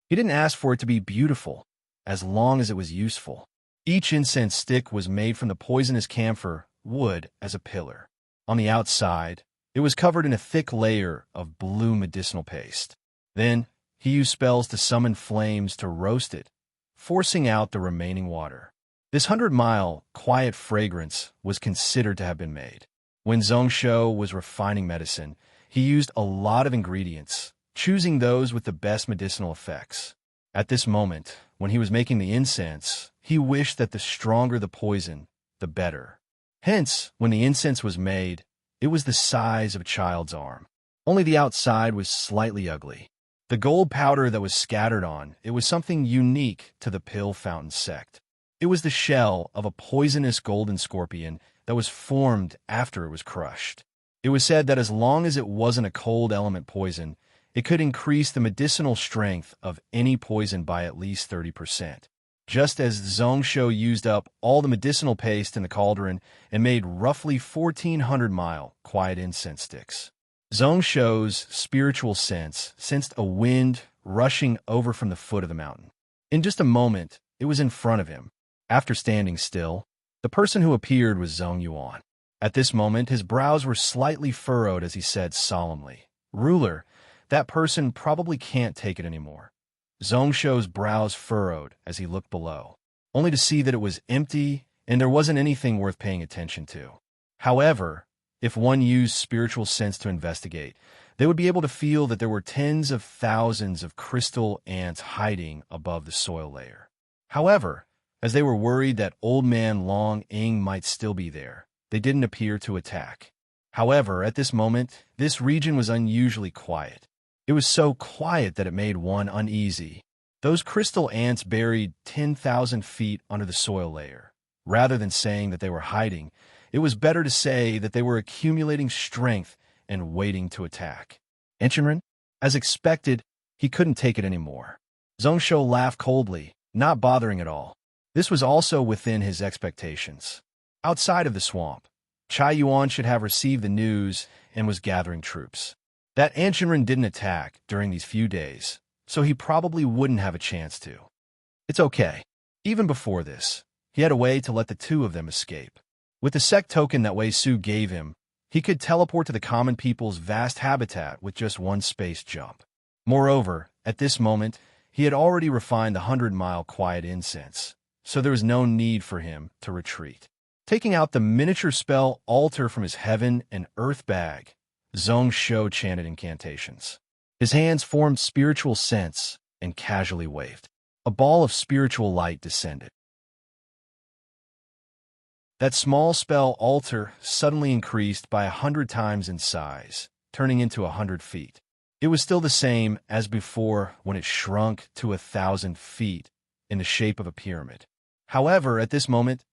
He didn't ask for it to be beautiful, as long as it was useful. Each incense stick was made from the poisonous camphor wood as a pillar. On the outside, it was covered in a thick layer of blue medicinal paste. Then, he used spells to summon flames to roast it, forcing out the remaining water. This 100-mile, quiet fragrance was considered to have been made. When Zhongsho was refining medicine, he used a lot of ingredients, choosing those with the best medicinal effects. At this moment, when he was making the incense, he wished that the stronger the poison, the better. Hence, when the incense was made, it was the size of a child's arm. Only the outside was slightly ugly. The gold powder that was scattered on it was something unique to the Pill Fountain sect. It was the shell of a poisonous golden scorpion that was formed after it was crushed. It was said that as long as it wasn't a cold element poison, it could increase the medicinal strength of any poison by at least 30%. Just as Zhongsho used up all the medicinal paste in the cauldron and made roughly 1,400-mile quiet incense sticks. Zhongsho's spiritual sense sensed a wind rushing over from the foot of the mountain. In just a moment, it was in front of him. After standing still, the person who appeared was Zhongyuan. At this moment, his brows were slightly furrowed as he said solemnly, "Ruler, that person probably can't take it anymore." Zhongsho's brows furrowed as he looked below, only to see that it was empty and there wasn't anything worth paying attention to. However, if one used spiritual sense to investigate, they would be able to feel that there were tens of thousands of crystal ants hiding above the soil layer. However, as they were worried that Old Man Long Ing might still be there, they didn't appear to attack. However, at this moment, this region was unusually quiet. It was so quiet that it made one uneasy. Those crystal ants buried 10,000 feet under the soil layer. Rather than saying that they were hiding, it was better to say that they were accumulating strength and waiting to attack. Enchantment? As expected, he couldn't take it anymore. Zhongsho laughed coldly, not bothering at all. This was also within his expectations. Outside of the swamp, Chai Yuan should have received the news and was gathering troops. That Anshinren didn't attack during these few days, so he probably wouldn't have a chance to. It's okay. Even before this, he had a way to let the 2 of them escape. With the sect token that Wei Su gave him, he could teleport to the common people's vast habitat with just 1 space jump. Moreover, at this moment, he had already refined the 100-mile quiet incense, so there was no need for him to retreat. Taking out the miniature spell altar from his heaven and earth bag, Zhongsho chanted incantations. His hands formed spiritual sense and casually waved. A ball of spiritual light descended. That small spell altar suddenly increased by 100 times in size, turning into 100 feet. It was still the same as before when it shrunk to 1,000 feet in the shape of a pyramid. However, at this moment,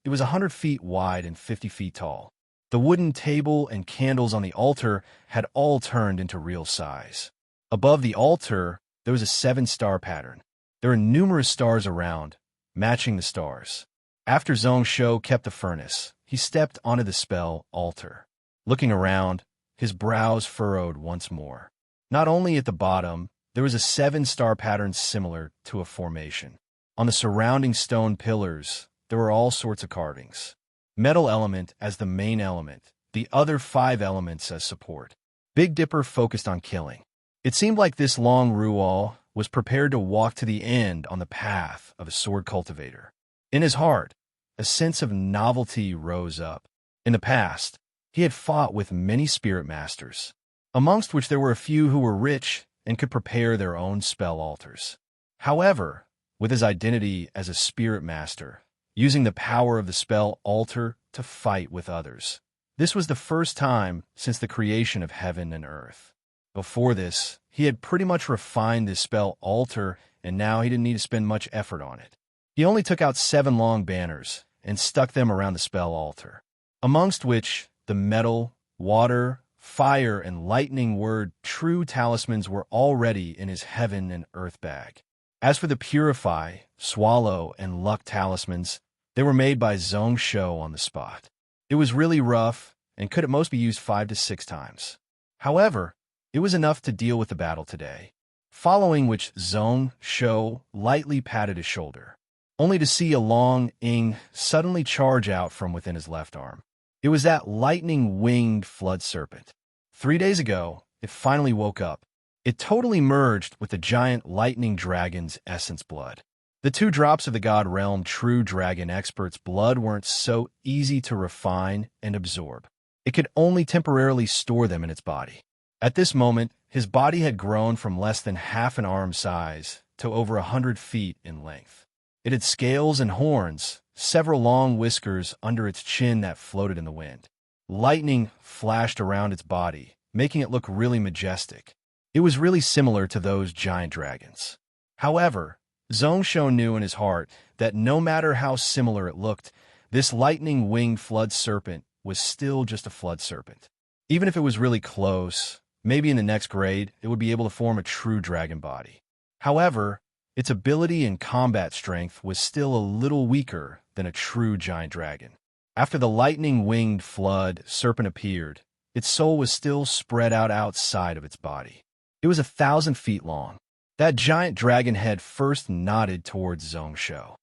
it was 100 feet wide and 50 feet tall. The wooden table and candles on the altar had all turned into real size. Above the altar, there was a 7-star pattern. There were numerous stars around, matching the stars. After Zhongsho kept the furnace, he stepped onto the spell altar. Looking around, his brows furrowed once more. Not only at the bottom, there was a 7-star pattern similar to a formation. On the surrounding stone pillars, there were all sorts of carvings. Metal element as the main element, the other 5 elements as support. Big Dipper focused on killing. It seemed like this long Rual was prepared to walk to the end on the path of a sword cultivator. In his heart, a sense of novelty rose up. In the past, he had fought with many spirit masters, amongst which there were a few who were rich and could prepare their own spell altars. However, with his identity as a spirit master, using the power of the spell altar to fight with others. This was the first time since the creation of heaven and earth. Before this, he had pretty much refined this spell altar, and now he didn't need to spend much effort on it. He only took out 7 long banners and stuck them around the spell altar, amongst which the metal, water, fire, and lightning word true talismans were already in his heaven and earth bag. As for the purify, swallow, and luck talismans, they were made by Zhong Shou on the spot. It was really rough and could at most be used 5 to 6 times. However, it was enough to deal with the battle today, following which Zhong Shou lightly patted his shoulder, only to see a long ing suddenly charge out from within his left arm. It was that lightning-winged flood serpent. 3 days ago, it finally woke up. It totally merged with the giant lightning dragon's essence blood. The 2 drops of the god realm true dragon expert's blood weren't so easy to refine and absorb. It could only temporarily store them in its body. At this moment, his body had grown from less than half an arm size to over 100 feet in length. It had scales and horns, several long whiskers under its chin that floated in the wind. Lightning flashed around its body, making it look really majestic. It was really similar to those giant dragons. However, Zhong Shou knew in his heart that no matter how similar it looked, this lightning-winged flood serpent was still just a flood serpent. Even if it was really close, maybe in the next grade, it would be able to form a true dragon body. However, its ability and combat strength was still a little weaker than a true giant dragon. After the lightning-winged flood serpent appeared, its soul was still spread out outside of its body. It was 1,000 feet long. That giant dragon head first nodded towards Zhong Shou.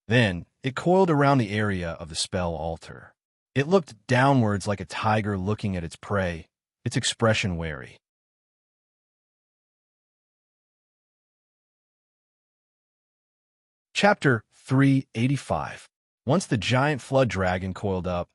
Then, it coiled around the area of the spell altar. It looked downwards like a tiger looking at its prey, its expression wary. Chapter 385. Once the giant flood dragon coiled up,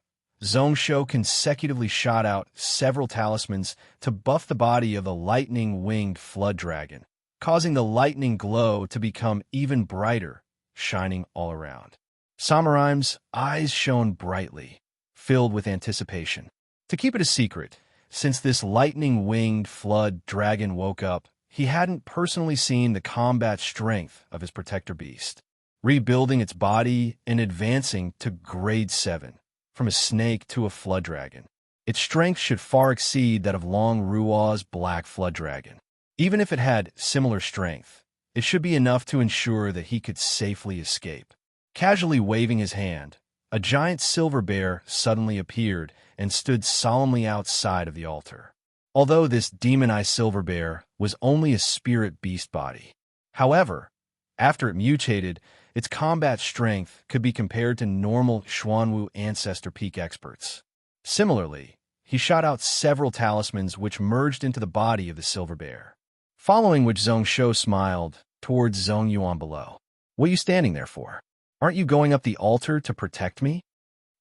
Zhong Shou consecutively shot out several talismans to buff the body of the lightning-winged flood dragon, causing the lightning glow to become even brighter, shining all around. Samurai's eyes shone brightly, filled with anticipation. To keep it a secret, since this lightning-winged flood dragon woke up, he hadn't personally seen the combat strength of his protector beast, rebuilding its body and advancing to grade 7. From a snake to a flood dragon. Its strength should far exceed that of Long Ruo's black flood dragon. Even if it had similar strength, it should be enough to ensure that he could safely escape. Casually waving his hand, a giant silver bear suddenly appeared and stood solemnly outside of the altar. Although this demonized silver bear was only a spirit beast body. However, after it mutated, its combat strength could be compared to normal Xuanwu Ancestor Peak experts. Similarly, he shot out several talismans which merged into the body of the silver bear. Following which Zhong Shou smiled towards Zhong Yuan below. What are you standing there for? Aren't you going up the altar to protect me?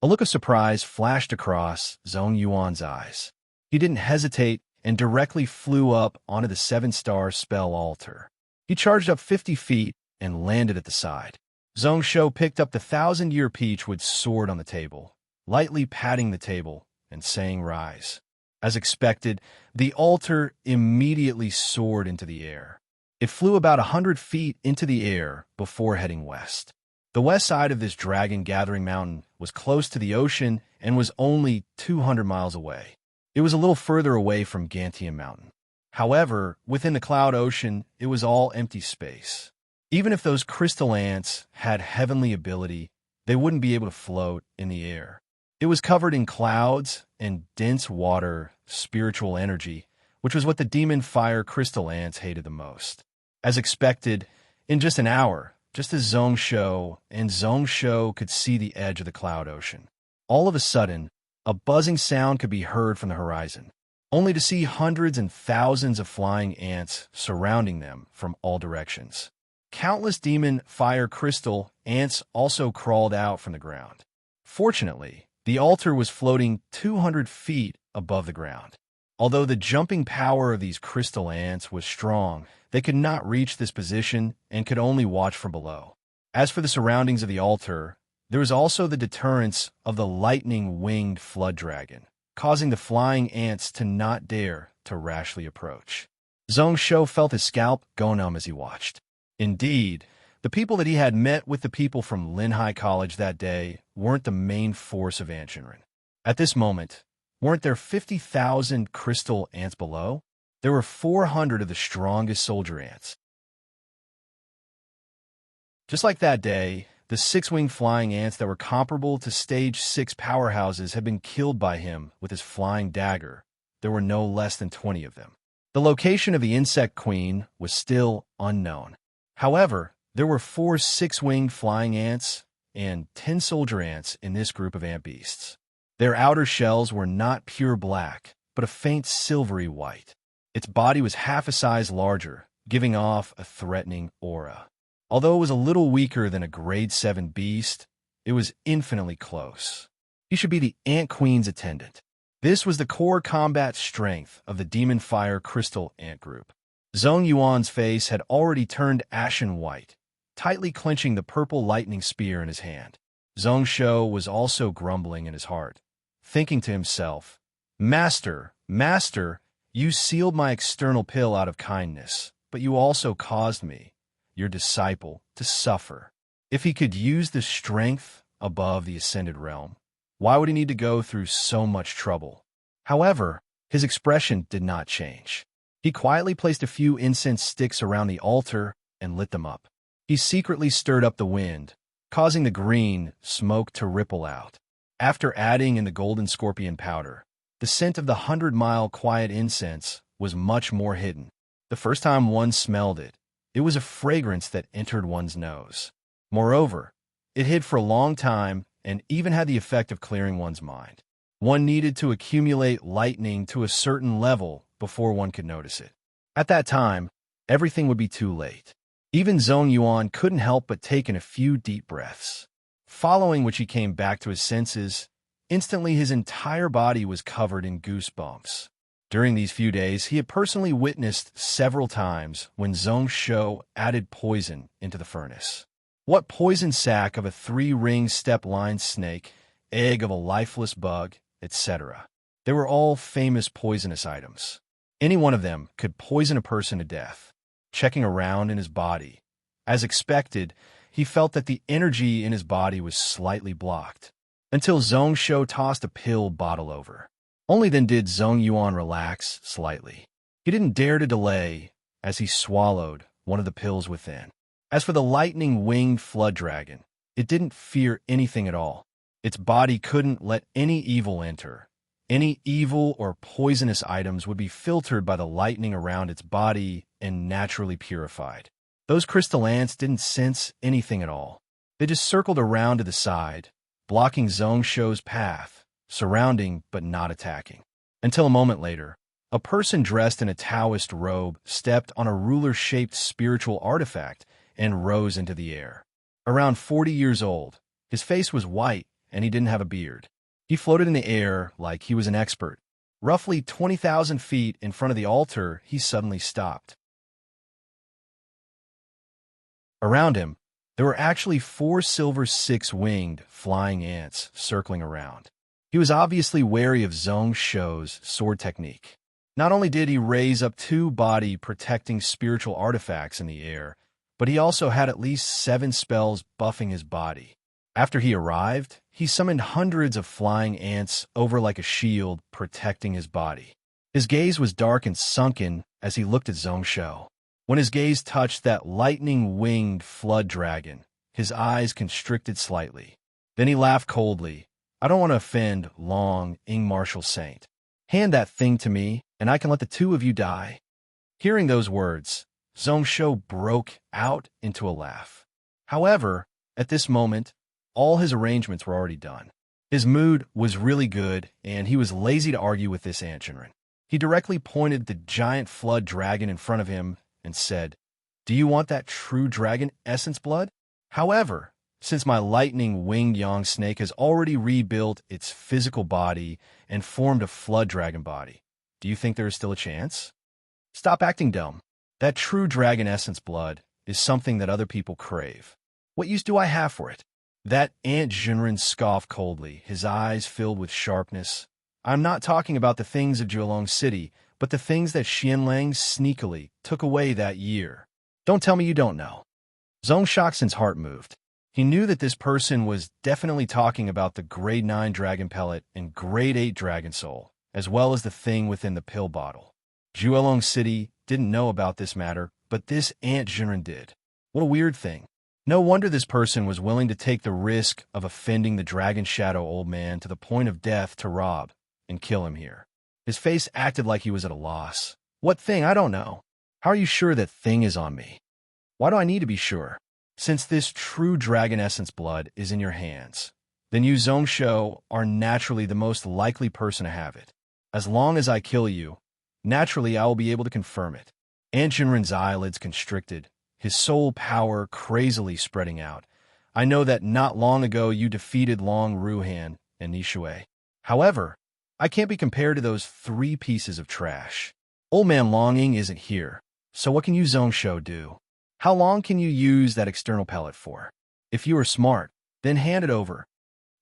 A look of surprise flashed across Zhong Yuan's eyes. He didn't hesitate and directly flew up onto the 7-star spell altar. He charged up 50 feet and landed at the side. Zhong Shou picked up the 1,000-year peachwood sword on the table, lightly patting the table and saying, "Rise." As expected, the altar immediately soared into the air. It flew about 100 feet into the air before heading west. The west side of this dragon-gathering mountain was close to the ocean and was only 200 miles away. It was a little further away from Gantian Mountain. However, within the cloud ocean, it was all empty space. Even if those crystal ants had heavenly ability, they wouldn't be able to float in the air. It was covered in clouds and dense water, spiritual energy, which was what the demon fire crystal ants hated the most. As expected, in just an hour, just as Zhong Shou could see the edge of the cloud ocean, all of a sudden, a buzzing sound could be heard from the horizon, only to see hundreds and thousands of flying ants surrounding them from all directions. Countless demon fire crystal ants also crawled out from the ground. Fortunately, the altar was floating 200 feet above the ground. Although the jumping power of these crystal ants was strong, they could not reach this position and could only watch from below. As for the surroundings of the altar, There was also the deterrence of the lightning-winged flood dragon, causing the flying ants to not dare to rashly approach. Zhong Shou felt his scalp go numb as he watched. Indeed, the people that he had met with the people from Linhai College that day weren't the main force of Anshinren. At this moment, weren't there 50,000 crystal ants below? There were 400 of the strongest soldier ants. Just like that day, the six-winged flying ants that were comparable to Stage 6 powerhouses had been killed by him with his flying dagger. There were no less than 20 of them. The location of the insect queen was still unknown. However, there were 4 six-winged flying ants and 10 soldier ants in this group of ant beasts. Their outer shells were not pure black, but a faint silvery white. Its body was half a size larger, giving off a threatening aura. Although it was a little weaker than a grade 7 beast, it was infinitely close. He should be the Ant Queen's attendant. This was the core combat strength of the Demon Fire Crystal Ant Group. Zhong Yuan's face had already turned ashen white, tightly clenching the purple lightning spear in his hand. Zhong Shou was also grumbling in his heart, thinking to himself, Master, you sealed my external pill out of kindness, but you also caused me, your disciple, to suffer. If he could use the strength above the ascended realm, why would he need to go through so much trouble? However, his expression did not change. He quietly placed a few incense sticks around the altar and lit them up. He secretly stirred up the wind, causing the green smoke to ripple out. After adding in the golden scorpion powder, the scent of the 100-mile quiet incense was much more hidden. The first time one smelled it, it was a fragrance that entered one's nose. Moreover, it hid for a long time and even had the effect of clearing one's mind. One needed to accumulate lightning to a certain level before one could notice it. At that time, everything would be too late. Even Zhong Yuan couldn't help but take in a few deep breaths. Following which he came back to his senses, instantly his entire body was covered in goosebumps. During these few days, he had personally witnessed several times when Zhong Shou added poison into the furnace. What poison sac of a 3-ring step-line snake, egg of a lifeless bug, etc. They were all famous poisonous items. Any one of them could poison a person to death. Checking around in his body, as expected, he felt that the energy in his body was slightly blocked, until Zhong Shou tossed a pill bottle over. Only then did Zhong Yuan relax slightly. He didn't dare to delay as he swallowed one of the pills within. As for the lightning-winged flood dragon, it didn't fear anything at all. Its body couldn't let any evil enter. Any evil or poisonous items would be filtered by the lightning around its body and naturally purified. Those crystal ants didn't sense anything at all. They just circled around to the side, blocking Zhong Shou's path, surrounding but not attacking. Until a moment later, a person dressed in a Taoist robe stepped on a ruler-shaped spiritual artifact and rose into the air. Around 40 years old, his face was white and he didn't have a beard. He floated in the air like he was an expert. Roughly 20,000 feet in front of the altar, he suddenly stopped. Around him, there were actually 4 silver 6-winged flying ants circling around. He was obviously wary of Zhong Shou's sword technique. Not only did he raise up 2 body-protecting spiritual artifacts in the air, but he also had at least 7 spells buffing his body. After he arrived, he summoned hundreds of flying ants over like a shield, protecting his body. His gaze was dark and sunken as he looked at Zhong Shou. When his gaze touched that lightning-winged flood dragon, his eyes constricted slightly. Then he laughed coldly. I don't want to offend Long Ing Martial Saint. Hand that thing to me, and I can let the 2 of you die. Hearing those words, Zhong Shou broke out into a laugh. However, at this moment, all his arrangements were already done. His mood was really good, and he was lazy to argue with this Anshinren. He directly pointed the giant flood dragon in front of him and said, Do you want that true dragon essence blood? However, since my lightning-winged yang snake has already rebuilt its physical body and formed a flood dragon body, do you think there is still a chance? Stop acting dumb. That true dragon essence blood is something that other people crave. What use do I have for it? That Ant Jinren scoffed coldly, his eyes filled with sharpness. I'm not talking about the things of Jiulong City, but the things that Xianlang sneakily took away that year. Don't tell me you don't know. Zhong Shaoxin's heart moved. He knew that this person was definitely talking about the Grade 9 Dragon Pellet and Grade 8 Dragon Soul, as well as the thing within the pill bottle. Jiulong City didn't know about this matter, but this Ant Jinren did. What a weird thing. No wonder this person was willing to take the risk of offending the Dragon Shadow old man to the point of death to rob and kill him here. His face acted like he was at a loss. What thing? I don't know. How are you sure that thing is on me? Why do I need to be sure? Since this true dragon essence blood is in your hands, then you Zhongsho are naturally the most likely person to have it. As long as I kill you, naturally I will be able to confirm it. Anshinren's eyelids constricted, his soul power crazily spreading out. I know that not long ago you defeated Long Ruhan and Nishui. However, I can't be compared to those 3 pieces of trash. Old Man Longing isn't here, so what can you Zhongsho do? How long can you use that external pellet for? If you are smart, then hand it over.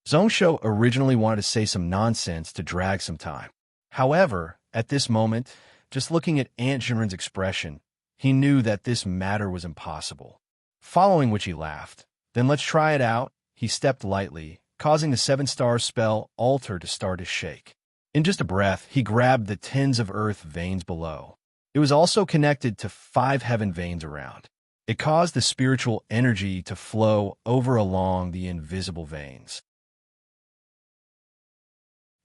Zhongsho originally wanted to say some nonsense to drag some time. However, at this moment, just looking at Ant Jinren's expression, he knew that this matter was impossible. Following which he laughed. Then let's try it out. He stepped lightly, causing the 7-star spell altar to start to shake. In just a breath, he grabbed the tens of earth veins below. It was also connected to 5 heaven veins around. It caused the spiritual energy to flow over along the invisible veins.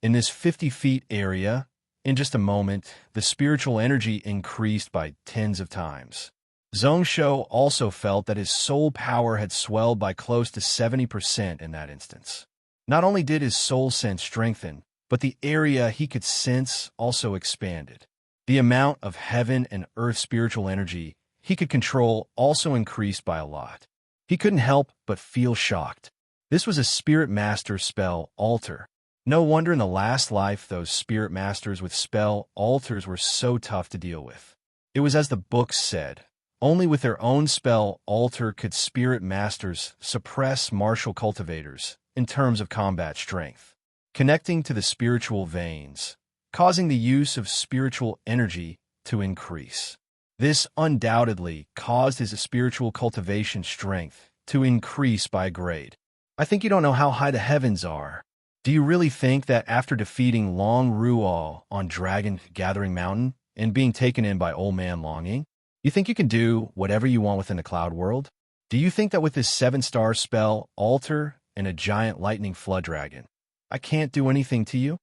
In this 50 feet area, in just a moment, the spiritual energy increased by tens of times. Zhongsho also felt that his soul power had swelled by close to 70% in that instance. Not only did his soul sense strengthen, but the area he could sense also expanded. The amount of heaven and earth spiritual energy he could control also increased by a lot. He couldn't help but feel shocked. This was a Spirit Master spell altar. No wonder in the last life those Spirit Masters with spell altars were so tough to deal with. It was as the books said, only with their own spell altar could Spirit Masters suppress martial cultivators in terms of combat strength, connecting to the spiritual veins, causing the use of spiritual energy to increase. This undoubtedly caused his spiritual cultivation strength to increase by a grade. I think you don't know how high the heavens are. Do you really think that after defeating Long Rual on Dragon Gathering Mountain and being taken in by Old Man Longing, you think you can do whatever you want within the cloud world? Do you think that with this 7-star spell, altar, and a giant lightning flood dragon, I can't do anything to you?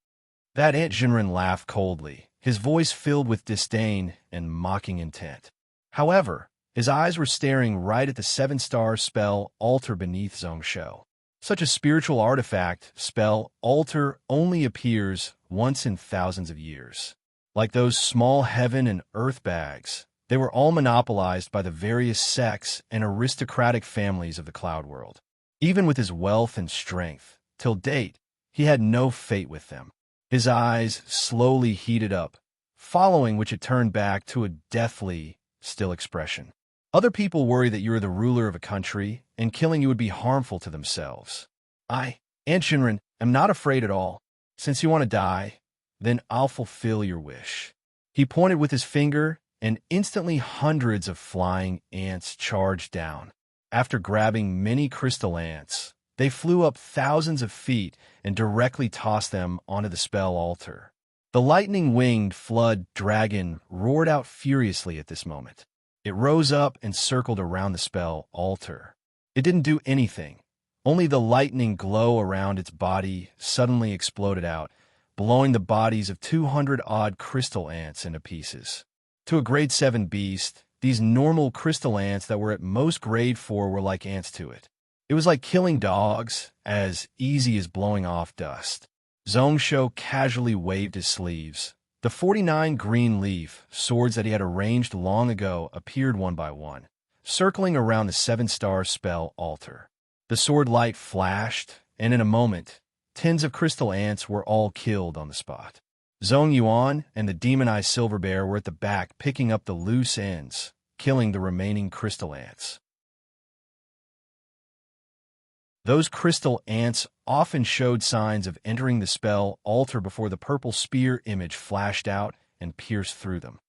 That Ant Jinren laughed coldly, his voice filled with disdain and mocking intent. However, his eyes were staring right at the 7-star spell altar beneath Zhongsho. Such a spiritual artifact, spell altar, only appears once in thousands of years. Like those small heaven and earth bags, they were all monopolized by the various sects and aristocratic families of the cloud world. Even with his wealth and strength, till date, he had no fate with them. His eyes slowly heated up, following which it turned back to a deathly, still expression. Other people worry that you are the ruler of a country, and killing you would be harmful to themselves. I, Ant Jinren, am not afraid at all. Since you want to die, then I'll fulfill your wish. He pointed with his finger, and instantly hundreds of flying ants charged down. After grabbing many crystal ants, they flew up thousands of feet and directly tossed them onto the spell altar. The lightning-winged flood dragon roared out furiously at this moment. It rose up and circled around the spell altar. It didn't do anything. Only the lightning glow around its body suddenly exploded out, blowing the bodies of 200-odd crystal ants into pieces. To a grade 7 beast, these normal crystal ants that were at most grade 4 were like ants to it. It was like killing dogs, as easy as blowing off dust. Zhongsho casually waved his sleeves. The 49 green leaf swords that he had arranged long ago appeared one by one, circling around the 7-star spell altar. The sword light flashed, and in a moment, tens of crystal ants were all killed on the spot. Zhong Yuan and the demonized silver bear were at the back picking up the loose ends, killing the remaining crystal ants. Those crystal ants often showed signs of entering the spell altar before the purple spear image flashed out and pierced through them.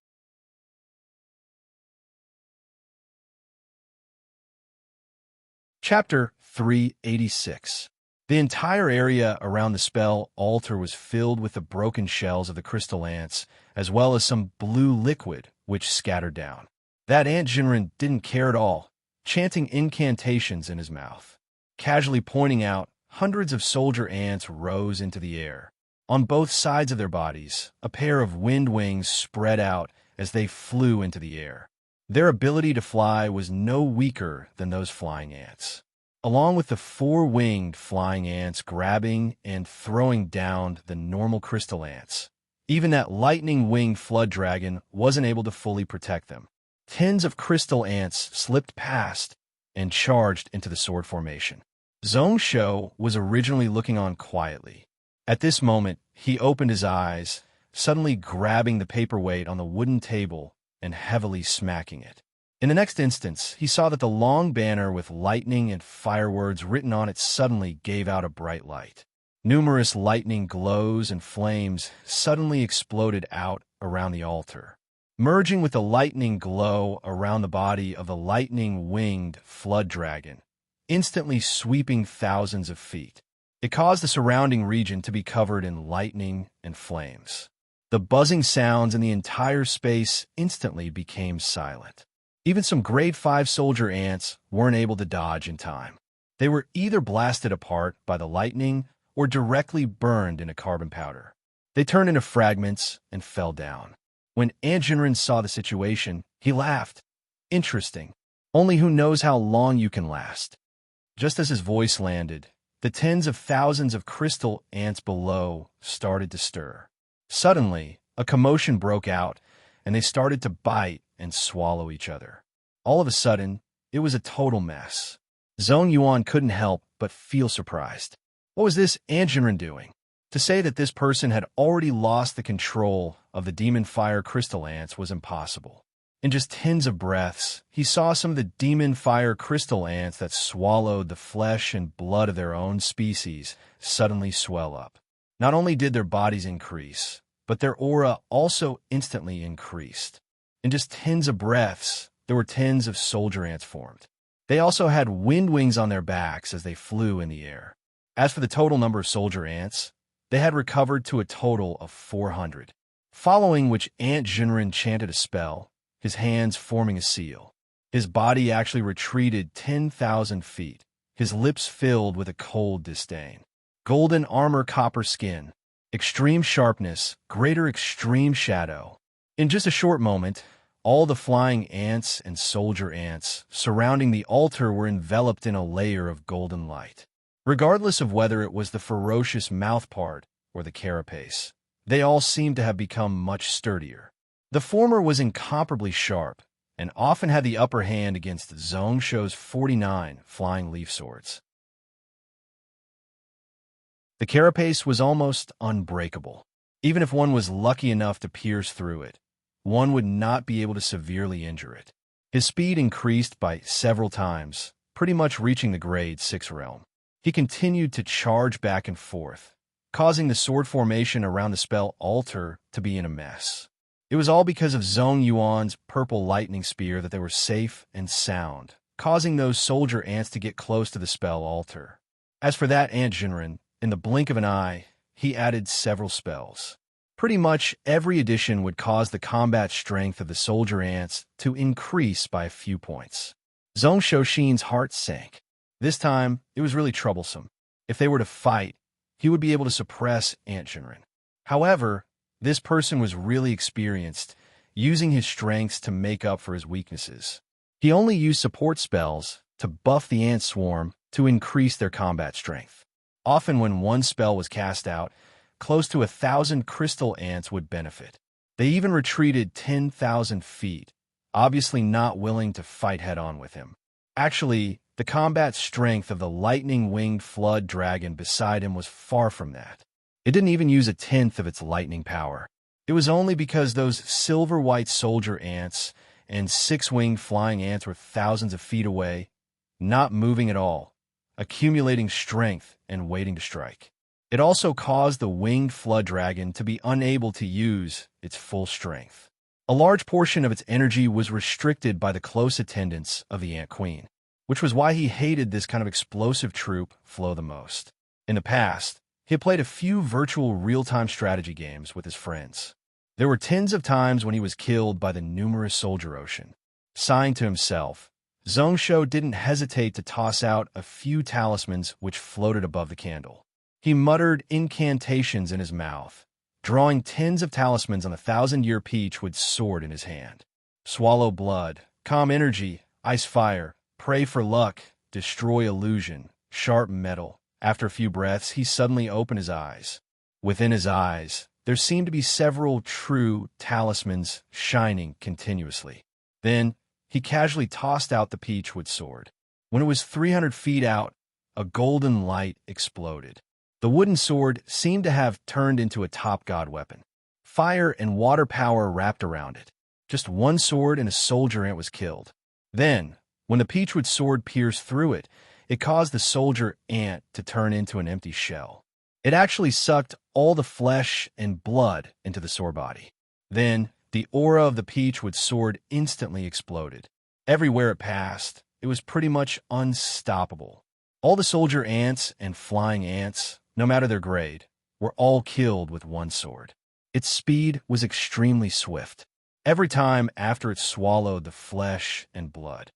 Chapter 386. The entire area around the spell altar was filled with the broken shells of the crystal ants, as well as some blue liquid, which scattered down. That ant Jinren didn't care at all, chanting incantations in his mouth. Casually pointing out, hundreds of soldier ants rose into the air. On both sides of their bodies, a pair of wind wings spread out as they flew into the air. Their ability to fly was no weaker than those flying ants. Along with the four-winged flying ants grabbing and throwing down the normal crystal ants, even that lightning-winged flood dragon wasn't able to fully protect them. Tens of crystal ants slipped past and charged into the sword formation. Zhongshou was originally looking on quietly. At this moment, he opened his eyes, suddenly grabbing the paperweight on the wooden table and heavily smacking it. In the next instance, he saw that the long banner with lightning and fire words written on it suddenly gave out a bright light. Numerous lightning glows and flames suddenly exploded out around the altar, merging with the lightning glow around the body of the lightning-winged flood dragon, instantly sweeping thousands of feet. It caused the surrounding region to be covered in lightning and flames. The buzzing sounds in the entire space instantly became silent. Even some grade 5 soldier ants weren't able to dodge in time. They were either blasted apart by the lightning or directly burned into carbon powder. They turned into fragments and fell down. When Jinren saw the situation, he laughed. Interesting. Only who knows how long you can last. Just as his voice landed, the tens of thousands of crystal ants below started to stir. Suddenly, a commotion broke out, and they started to bite and swallow each other. All of a sudden, it was a total mess. Zhong Yuan couldn't help but feel surprised. What was this Jinren doing? To say that this person had already lost the control of the demon fire crystal ants was impossible. In just tens of breaths, he saw some of the demon fire crystal ants that swallowed the flesh and blood of their own species suddenly swell up. Not only did their bodies increase, but their aura also instantly increased. In just tens of breaths, there were tens of soldier ants formed. They also had wind wings on their backs as they flew in the air. As for the total number of soldier ants, they had recovered to a total of 400. Following which Ant Jinren chanted a spell, his hands forming a seal. His body actually retreated 10,000 feet, his lips filled with a cold disdain. Golden armor, copper skin, extreme sharpness, greater extreme shadow. In just a short moment, all the flying ants and soldier ants surrounding the altar were enveloped in a layer of golden light. Regardless of whether it was the ferocious mouth part or the carapace, they all seemed to have become much sturdier. The former was incomparably sharp and often had the upper hand against Zhongshu's 49 flying leaf swords. The carapace was almost unbreakable. Even if one was lucky enough to pierce through it, one would not be able to severely injure it. His speed increased by several times, pretty much reaching the grade 6 realm. He continued to charge back and forth, causing the sword formation around the spell altar to be in a mess. It was all because of Zhong Yuan's purple lightning spear that they were safe and sound, causing those soldier ants to get close to the spell altar. As for that Ant Jinren, in the blink of an eye, he added several spells. Pretty much every addition would cause the combat strength of the soldier ants to increase by a few points. Zhong Shoshin's heart sank. This time, it was really troublesome. If they were to fight, he would be able to suppress Ant Jinren. However, this person was really experienced, using his strengths to make up for his weaknesses. He only used support spells to buff the ant swarm to increase their combat strength. Often when one spell was cast out, close to 1,000 crystal ants would benefit. They even retreated 10,000 feet, obviously not willing to fight head-on with him. Actually, the combat strength of the lightning-winged flood dragon beside him was far from that. It didn't even use a tenth of its lightning power. It was only because those silver-white soldier ants and six-winged flying ants were thousands of feet away, not moving at all, accumulating strength and waiting to strike. It also caused the winged flood dragon to be unable to use its full strength. A large portion of its energy was restricted by the close attendance of the Ant Queen, which was why he hated this kind of explosive troop flow the most. In the past, he had played a few virtual real-time strategy games with his friends. There were tens of times when he was killed by the numerous soldier ocean. Sighing to himself, Zhongsho didn't hesitate to toss out a few talismans which floated above the candle. He muttered incantations in his mouth, drawing tens of talismans on the 1,000-year peachwood sword in his hand. Swallow blood, calm energy, ice fire, pray for luck, destroy illusion, sharp metal. After a few breaths, he suddenly opened his eyes. Within his eyes, there seemed to be several true talismans shining continuously. Then, he casually tossed out the peachwood sword. When it was 300 feet out, a golden light exploded. The wooden sword seemed to have turned into a top god weapon. Fire and water power wrapped around it. Just one sword and a soldier ant was killed. Then, when the peachwood sword pierced through it, it caused the soldier ant to turn into an empty shell. It actually sucked all the flesh and blood into the sword body. Then, the aura of the peachwood sword instantly exploded. Everywhere it passed, it was pretty much unstoppable. All the soldier ants and flying ants, no matter their grade, were all killed with one sword. Its speed was extremely swift, every time after it swallowed the flesh and blood.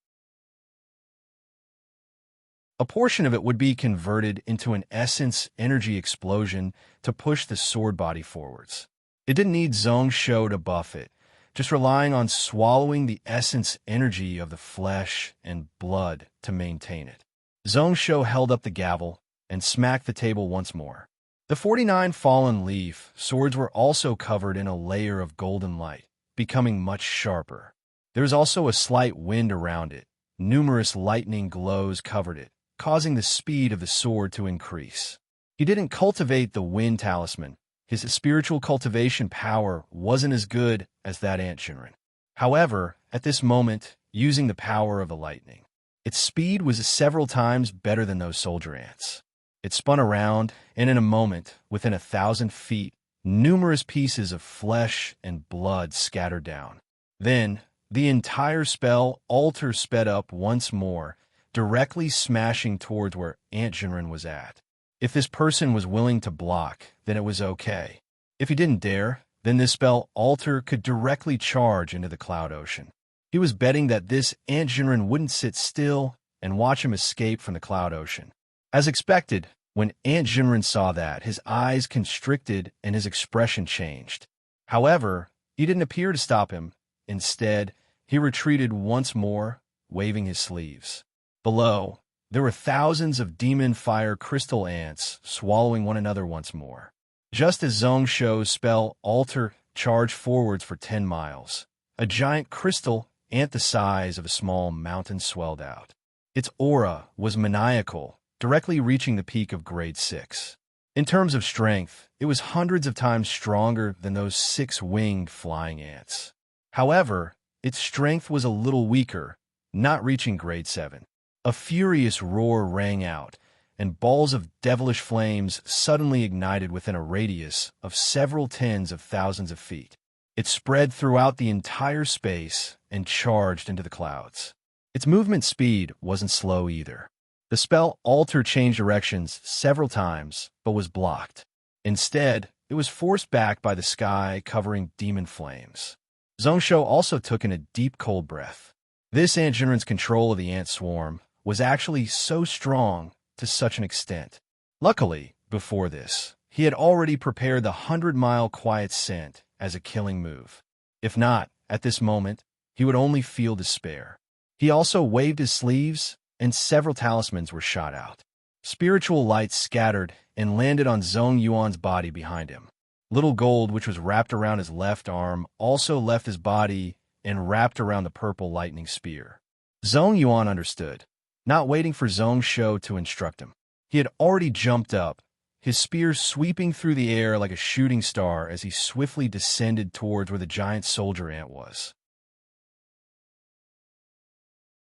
A portion of it would be converted into an essence energy explosion to push the sword body forwards. It didn't need Zhongsho to buff it, just relying on swallowing the essence energy of the flesh and blood to maintain it. Zhongsho held up the gavel and smacked the table once more. The 49 fallen leaf swords were also covered in a layer of golden light, becoming much sharper. There was also a slight wind around it. Numerous lightning glows covered it, causing the speed of the sword to increase. He didn't cultivate the wind talisman. His spiritual cultivation power wasn't as good as that ant Shinran. However, at this moment, using the power of the lightning, its speed was several times better than those soldier ants. It spun around, and in a moment, within 1,000 feet, numerous pieces of flesh and blood scattered down. Then, the entire spell altar sped up once more, directly smashing towards where Ant Jinren was at. If this person was willing to block, then it was okay. If he didn't dare, then this spell altar could directly charge into the cloud ocean. He was betting that this Ant Jinren wouldn't sit still and watch him escape from the cloud ocean. As expected, when Ant Jinren saw that, his eyes constricted and his expression changed. However, he didn't appear to stop him. Instead, he retreated once more, waving his sleeves. Below, there were thousands of demon fire crystal ants swallowing one another once more. Just as Zhongsho's spell altar charged forwards for 10 miles, a giant crystal ant the size of a small mountain swelled out. Its aura was maniacal, directly reaching the peak of grade 6. In terms of strength, it was hundreds of times stronger than those 6-winged flying ants. However, its strength was a little weaker, not reaching grade 7. A furious roar rang out, and balls of devilish flames suddenly ignited within a radius of several tens of thousands of feet. It spread throughout the entire space and charged into the clouds. Its movement speed wasn't slow either. The spell altar changed directions several times, but was blocked. Instead, it was forced back by the sky covering demon flames. Zhongsho also took in a deep cold breath. This Ant Jinren's control of the ant swarm was actually so strong to such an extent. Luckily, before this, he had already prepared the 100-mile quiet scent as a killing move. If not, at this moment, he would only feel despair. He also waved his sleeves, and several talismans were shot out. Spiritual lights scattered and landed on Zhong Yuan's body behind him. Little gold, which was wrapped around his left arm, also left his body and wrapped around the purple lightning spear. Zhong Yuan understood, not waiting for Zhongsho to instruct him. He had already jumped up, his spear sweeping through the air like a shooting star as he swiftly descended towards where the giant soldier ant was.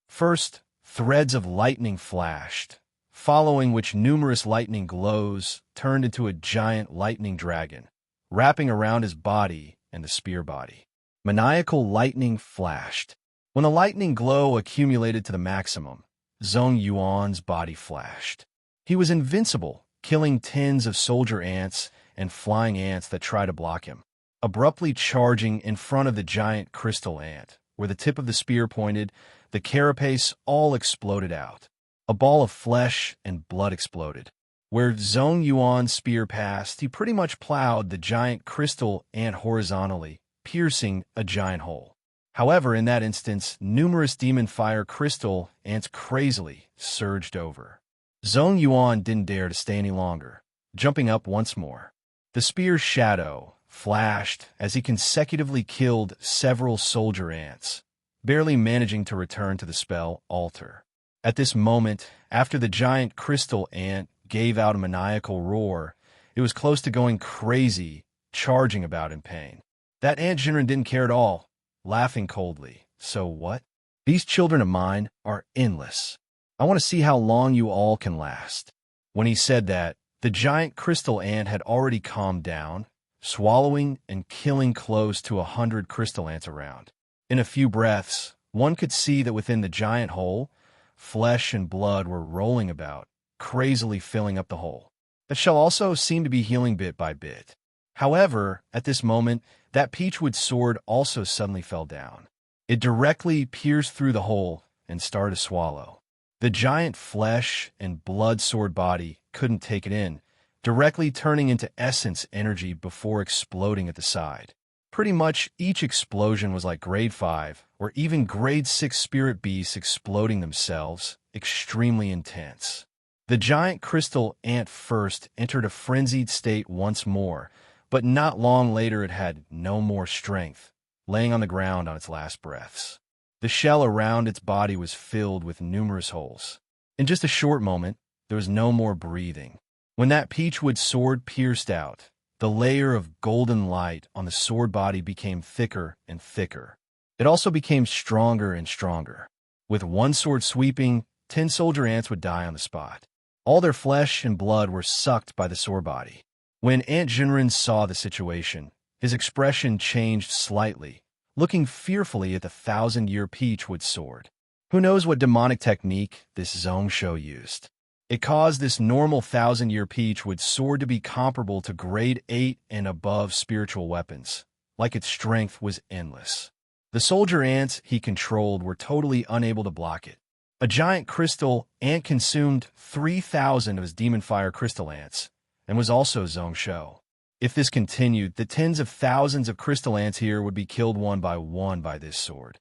First, threads of lightning flashed, following which numerous lightning glows turned into a giant lightning dragon, wrapping around his body and the spear body. Maniacal lightning flashed. When the lightning glow accumulated to the maximum, Zhong Yuan's body flashed. He was invincible, killing tens of soldier ants and flying ants that tried to block him. Abruptly charging in front of the giant crystal ant, where the tip of the spear pointed, the carapace all exploded out. A ball of flesh and blood exploded. Where Zhong Yuan's spear passed, he pretty much plowed the giant crystal ant horizontally, piercing a giant hole. However, in that instance, numerous demon fire crystal ants crazily surged over. Zhong Yuan didn't dare to stay any longer, jumping up once more. The spear's shadow flashed as he consecutively killed several soldier ants, barely managing to return to the spell altar. At this moment, after the giant crystal ant gave out a maniacal roar, it was close to going crazy, charging about in pain. That ant Jinren didn't care at all, laughing coldly. So what? These children of mine are endless. I want to see how long you all can last. When he said that, the giant crystal ant had already calmed down, swallowing and killing close to 100 crystal ants around. In a few breaths, one could see that within the giant hole, flesh and blood were rolling about, crazily filling up the hole. The shell also seemed to be healing bit by bit. However, at this moment, that peachwood sword also suddenly fell down. It directly pierced through the hole and started to swallow. The giant flesh and blood sword body couldn't take it in, directly turning into essence energy before exploding at the side. Pretty much each explosion was like grade 5 or even grade 6 spirit beasts exploding themselves, extremely intense. The giant crystal ant first entered a frenzied state once more, but not long later it had no more strength, laying on the ground on its last breaths. The shell around its body was filled with numerous holes. In just a short moment, there was no more breathing. When that peachwood sword pierced out, the layer of golden light on the sword body became thicker and thicker. It also became stronger and stronger. With one sword sweeping, 10 soldier ants would die on the spot. All their flesh and blood were sucked by the sword body. When Aunt Jinren saw the situation, his expression changed slightly, looking fearfully at the 1,000-year peachwood sword. Who knows what demonic technique this Zhongsho used? It caused this normal 1,000-year peachwood sword to be comparable to grade 8 and above spiritual weapons, like its strength was endless. The soldier ants he controlled were totally unable to block it. A giant crystal ant consumed 3,000 of his demon fire crystal ants, and was also Zhongsho. If this continued, the tens of thousands of crystal ants here would be killed one by this sword.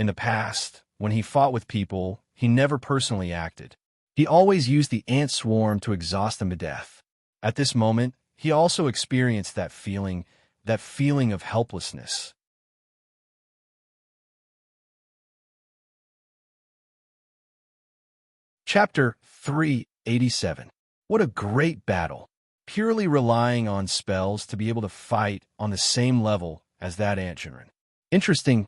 In the past, when he fought with people, he never personally acted. He always used the ant swarm to exhaust them to death. At this moment, he also experienced that feeling of helplessness. Chapter 387. What a great battle. Purely relying on spells to be able to fight on the same level as that ant Jinren. Interesting.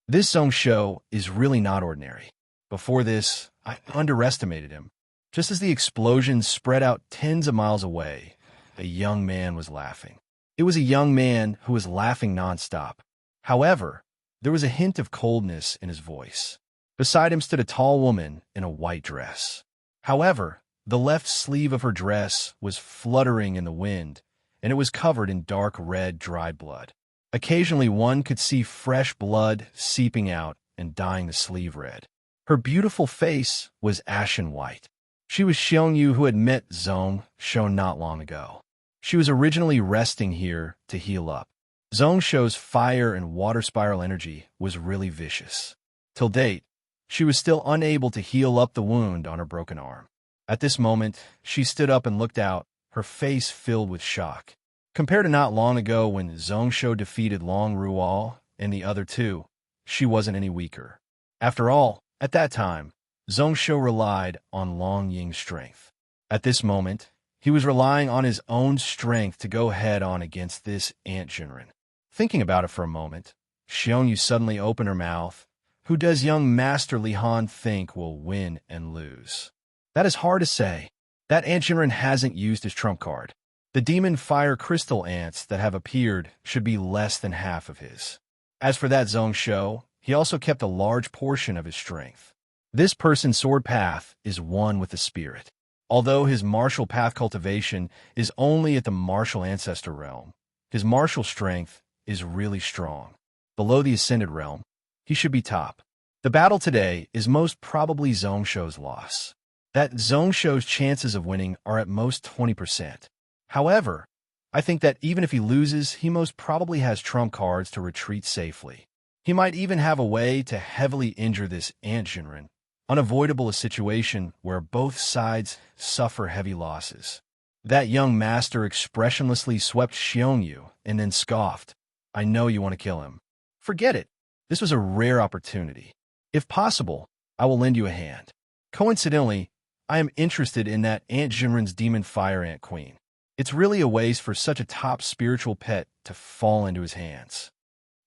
This Zhongsho is really not ordinary. Before this, I underestimated him. Just as the explosions spread out tens of miles away, a young man was laughing. It was a young man who was laughing nonstop. However, there was a hint of coldness in his voice. Beside him stood a tall woman in a white dress. However, the left sleeve of her dress was fluttering in the wind, and it was covered in dark red dried blood. Occasionally one could see fresh blood seeping out and dyeing the sleeve red. Her beautiful face was ashen white. She was Xiongyu, who had met Zhongsho not long ago. She was originally resting here to heal up. Zhongsho's fire and water spiral energy was really vicious. Till date, she was still unable to heal up the wound on her broken arm. At this moment, she stood up and looked out, her face filled with shock. Compared to not long ago when Zhongsho defeated Long Ruo and the other two, she wasn't any weaker. After all, at that time, Zhongsho relied on Long Ying's strength. At this moment, he was relying on his own strength to go head-on against this Aunt Jinren. Thinking about it for a moment, Xiongyu suddenly opened her mouth, Who does young Master Li Han think will win and lose? That is hard to say. That Ant hasn't used his trump card. The demon fire crystal ants that have appeared should be less than half of his. As for that Zhong Shou, he also kept a large portion of his strength. This person's sword path is one with the spirit. Although his martial path cultivation is only at the martial ancestor realm, his martial strength is really strong. Below the ascended realm, he should be top. The battle today is most probably Zhong Shou's loss. That Zhong Shou's chances of winning are at most 20%. However, I think that even if he loses, he most probably has trump cards to retreat safely. He might even have a way to heavily injure this Ant Jinren, unavoidable a situation where both sides suffer heavy losses. That young master expressionlessly swept Xiongyu and then scoffed. I know you want to kill him. Forget it. This was a rare opportunity. If possible, I will lend you a hand. Coincidentally, I am interested in that Ant Jinren's demon fire ant queen. It's really a waste for such a top spiritual pet to fall into his hands.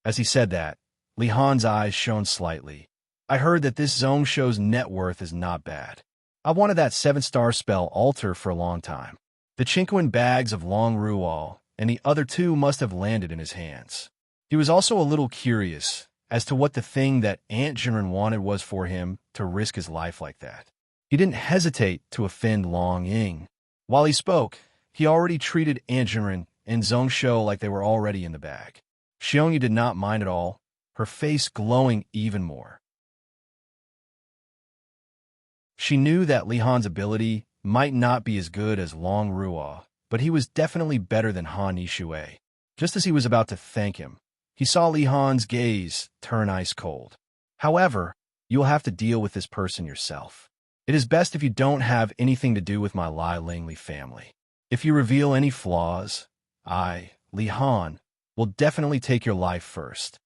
As he said that, Li Han's eyes shone slightly. I heard that this Zhong Shou's net worth is not bad. I wanted that 7-star spell altar for a long time. The Chinquan bags of Long Rual and the other two must have landed in his hands. He was also a little curious as to what the thing that Ant Jinren wanted was for him to risk his life like that. He didn't hesitate to offend Long Ying. While he spoke, he already treated Ant Jinren and Zhong Shou like they were already in the bag. Xiongyu did not mind at all, her face glowing even more. She knew that Li Han's ability might not be as good as Long Ruo, but he was definitely better than Han Yishui. Just as he was about to thank him, he saw Li Han's gaze turn ice cold. However, you will have to deal with this person yourself. It is best if you don't have anything to do with my Lai Langley family. If you reveal any flaws, I, Li Han, will definitely take your life first.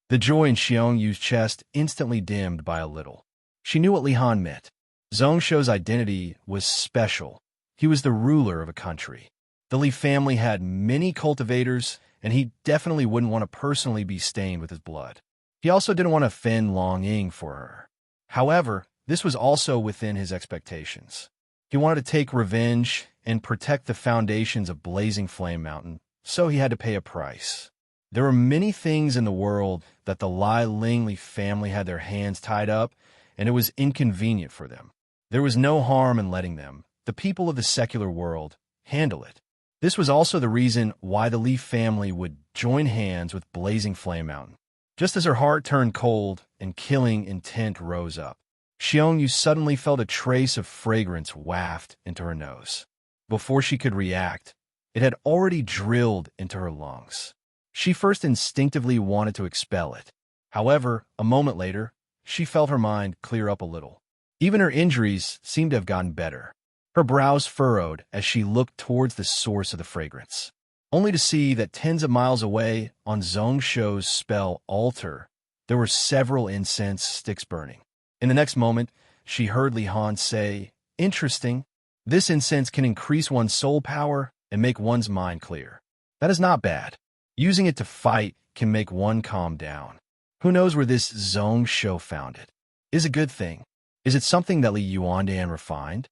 The joy in Xiongyu's chest instantly dimmed by a little. She knew what Li Han meant. Zhong Shou's identity was special. He was the ruler of a country. The Li family had many cultivators, and he definitely wouldn't want to personally be stained with his blood. He also didn't want to offend Long Ying for her. However, this was also within his expectations. He wanted to take revenge and protect the foundations of Blazing Flame Mountain, so he had to pay a price. There were many things in the world that the Lai Langley family had their hands tied up, and it was inconvenient for them. There was no harm in letting them, the people of the secular world, handle it. This was also the reason why the Li family would join hands with Blazing Flame Mountain. Just as her heart turned cold and killing intent rose up, Xiongyu suddenly felt a trace of fragrance waft into her nose. Before she could react, it had already drilled into her lungs. She first instinctively wanted to expel it. However, a moment later, she felt her mind clear up a little. Even her injuries seemed to have gotten better. Her brows furrowed as she looked towards the source of the fragrance, only to see that tens of miles away on Zhong Shou's spell altar, there were several incense sticks burning. In the next moment, she heard Li Han say, "Interesting. This incense can increase one's soul power and make one's mind clear. That is not bad. Using it to fight can make one calm down. Who knows where this Zhong Shou found it? Is a good thing. Is it something that Li Yuandan refined?"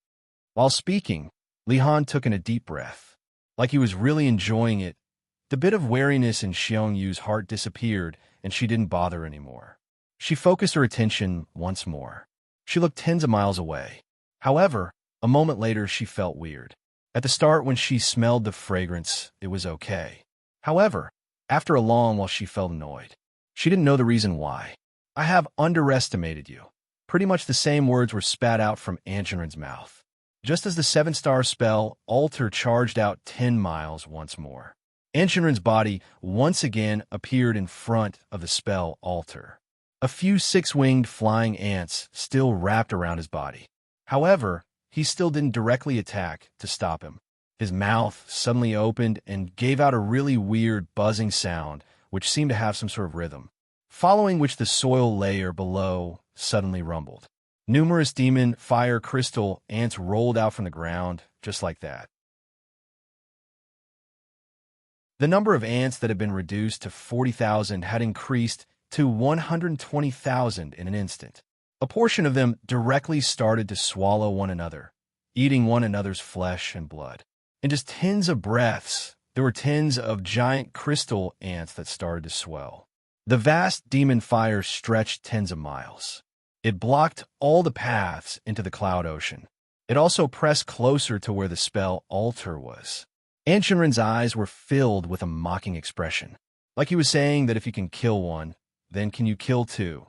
While speaking, Li Han took in a deep breath. Like he was really enjoying it, the bit of wariness in Xiongyu's heart disappeared, and she didn't bother anymore. She focused her attention once more. She looked tens of miles away. However, a moment later she felt weird. At the start, when she smelled the fragrance, it was okay. However, after a long while she felt annoyed. She didn't know the reason why. "I have underestimated you." Pretty much the same words were spat out from Anjinren's mouth. Just as the 7-star spell altar charged out 10 miles once more, Anjinren's body once again appeared in front of the spell altar. A few 6-winged flying ants still wrapped around his body. However, he still didn't directly attack to stop him. His mouth suddenly opened and gave out a really weird buzzing sound, which seemed to have some sort of rhythm, following which the soil layer below suddenly rumbled. Numerous demon fire crystal ants rolled out from the ground, just like that. The number of ants that had been reduced to 40,000 had increased to 120,000 in an instant. A portion of them directly started to swallow one another, eating one another's flesh and blood. In just tens of breaths, there were tens of giant crystal ants that started to swell. The vast demon fire stretched tens of miles. It blocked all the paths into the cloud ocean. It also pressed closer to where the spell altar was. Anshinren's eyes were filled with a mocking expression, like he was saying that if you can kill one, then can you kill two?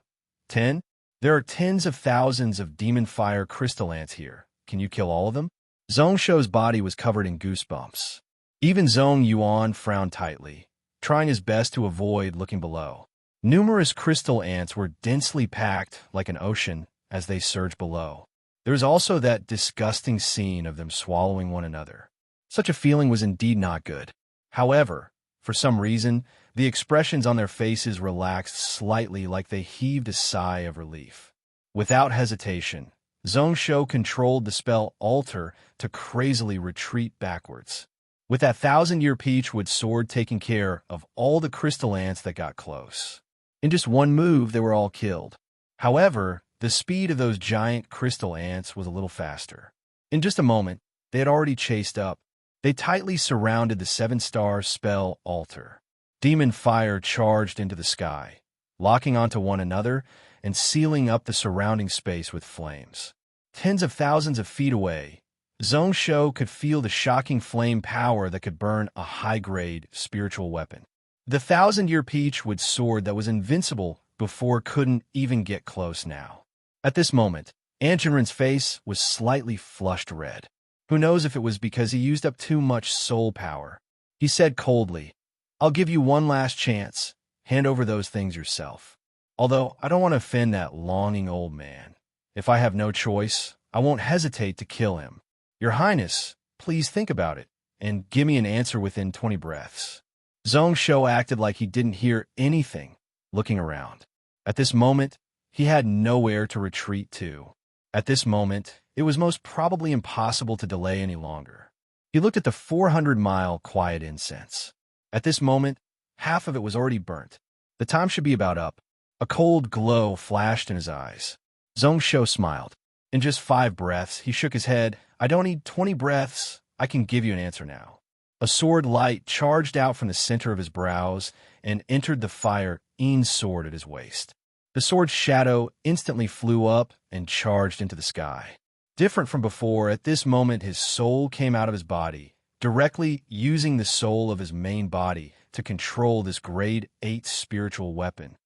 10? There are tens of thousands of demon fire crystal ants here. Can you kill all of them? Zhongshu's body was covered in goosebumps. Even Zhong Yuan frowned tightly, trying his best to avoid looking below. Numerous crystal ants were densely packed like an ocean as they surged below. There was also that disgusting scene of them swallowing one another. Such a feeling was indeed not good. However, for some reason, the expressions on their faces relaxed slightly, like they heaved a sigh of relief. Without hesitation, Zhongshu controlled the spell altar to crazily retreat backwards, with that 1,000-year Peachwood sword taking care of all the crystal ants that got close. In just one move, they were all killed. However, the speed of those giant crystal ants was a little faster. In just a moment, they had already chased up. They tightly surrounded the 7-star spell altar. Demon fire charged into the sky, locking onto one another and sealing up the surrounding space with flames. Tens of thousands of feet away, Zhongshu could feel the shocking flame power that could burn a high-grade spiritual weapon. The 1,000-year Peachwood sword that was invincible before couldn't even get close now. At this moment, Anshinren's face was slightly flushed red. Who knows if it was because he used up too much soul power. He said coldly, "I'll give you one last chance. Hand over those things yourself. Although I don't want to offend that longing old man. If I have no choice, I won't hesitate to kill him. Your Highness, please think about it, and give me an answer within 20 breaths." Zhongshu acted like he didn't hear anything, looking around. At this moment, he had nowhere to retreat to. At this moment, it was most probably impossible to delay any longer. He looked at the 400-mile quiet incense. At this moment, half of it was already burnt. The time should be about up. A cold glow flashed in his eyes. Zhongshu smiled. In just 5 breaths, he shook his head. "I don't need 20 breaths. I can give you an answer now." A sword light charged out from the center of his brows and entered the fire-Ean's sword at his waist. The sword's shadow instantly flew up and charged into the sky. Different from before, at this moment his soul came out of his body, directly using the soul of his main body to control this grade 8 spiritual weapon.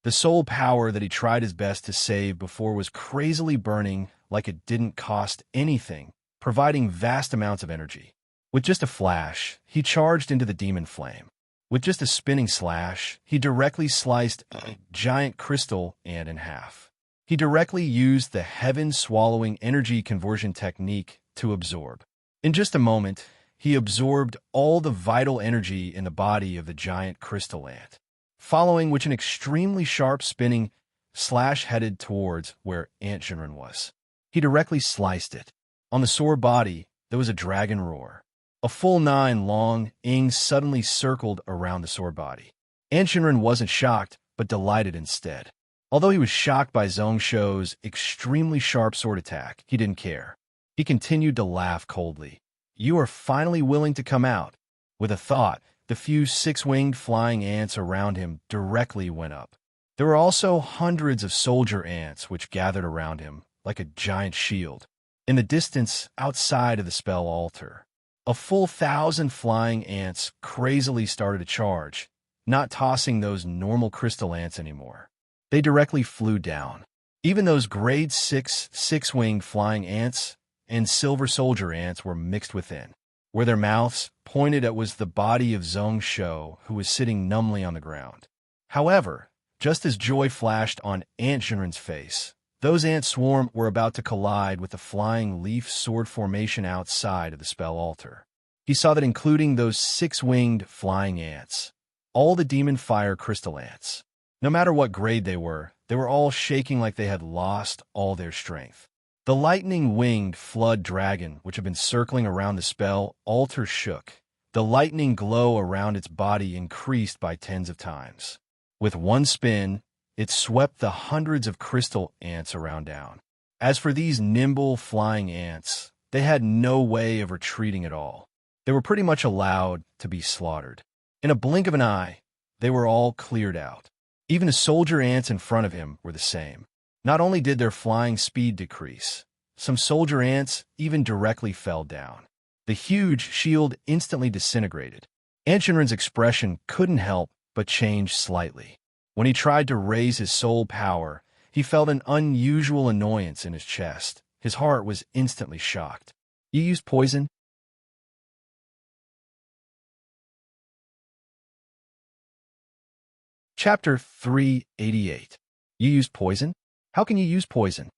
The soul power that he tried his best to save before was crazily burning like it didn't cost anything, providing vast amounts of energy. With just a flash, he charged into the demon flame. With just a spinning slash, he directly sliced a giant crystal ant in half. He directly used the heaven-swallowing energy conversion technique to absorb. In just a moment, he absorbed all the vital energy in the body of the giant crystal ant, following which an extremely sharp spinning slash headed towards where Anshinren was. He directly sliced it. On the sore body, there was a dragon roar. A full 9 long ings suddenly circled around the sore body. Anshinren wasn't shocked, but delighted instead. Although he was shocked by Zhongshu's extremely sharp sword attack, he didn't care. He continued to laugh coldly. "You are finally willing to come out." With a thought, the few 6-winged flying ants around him directly went up. There were also hundreds of soldier ants which gathered around him like a giant shield. In the distance outside of the spell altar, a full 1,000 flying ants crazily started to charge, not tossing those normal crystal ants anymore. They directly flew down. Even those grade 6 6-winged flying ants and silver soldier ants were mixed within. Where their mouths pointed at was the body of Zhongshu, who was sitting numbly on the ground. However, just as joy flashed on Anshinren's face, those ant swarm were about to collide with the flying leaf sword formation outside of the spell altar. He saw that including those 6-winged flying ants, all the demon fire crystal ants, no matter what grade they were all shaking like they had lost all their strength. The lightning-winged flood dragon, which had been circling around the spell altar, shook, The lightning glow around its body increased by tens of times. With one spin, it swept the hundreds of crystal ants around down. As for these nimble, flying ants, they had no way of retreating at all. They were pretty much allowed to be slaughtered. In a blink of an eye, they were all cleared out. Even the soldier ants in front of him were the same. Not only did their flying speed decrease, some soldier ants even directly fell down. The huge shield instantly disintegrated. Anshinren's expression couldn't help but change slightly. When he tried to raise his soul power, he felt an unusual annoyance in his chest. His heart was instantly shocked. You used poison? Chapter 388. You used poison? How can you use poison?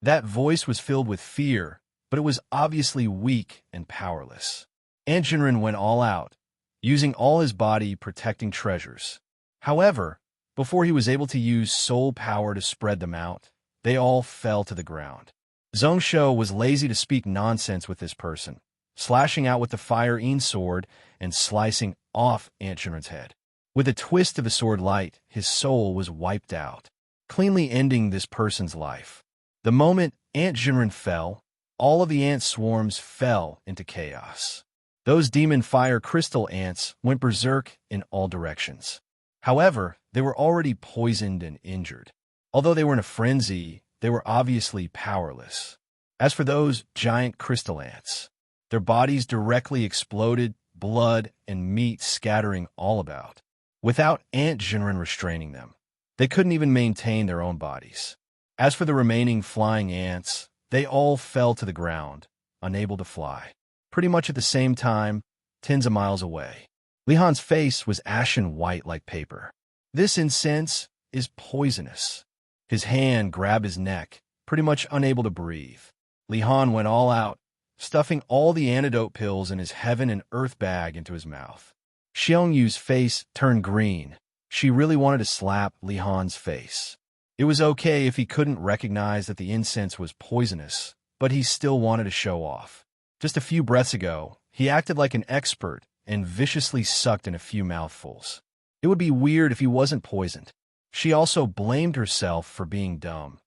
That voice was filled with fear, but it was obviously weak and powerless. Anshinren went all out, using all his body protecting treasures. However, before he was able to use soul power to spread them out, they all fell to the ground. Zhongsho was lazy to speak nonsense with this person, slashing out with the fire-een sword and slicing off Anshinren's head. With a twist of the sword light, his soul was wiped out, cleanly ending this person's life. The moment Anshinren fell, all of the ant swarms fell into chaos. Those demon fire crystal ants went berserk in all directions. However, they were already poisoned and injured. Although they were in a frenzy, they were obviously powerless. As for those giant crystal ants, their bodies directly exploded, blood and meat scattering all about. Without Anshinren restraining them, they couldn't even maintain their own bodies. As for the remaining flying ants, they all fell to the ground, unable to fly. Pretty much at the same time, tens of miles away. Lihan's face was ashen white like paper. This incense is poisonous. His hand grabbed his neck, pretty much unable to breathe. Lihan went all out, stuffing all the antidote pills in his heaven and earth bag into his mouth. Xiangyu's face turned green. She really wanted to slap Lihan's face. It was okay if he couldn't recognize that the incense was poisonous, but he still wanted to show off. Just a few breaths ago, he acted like an expert and viciously sucked in a few mouthfuls. It would be weird if he wasn't poisoned. She also blamed herself for being dumb,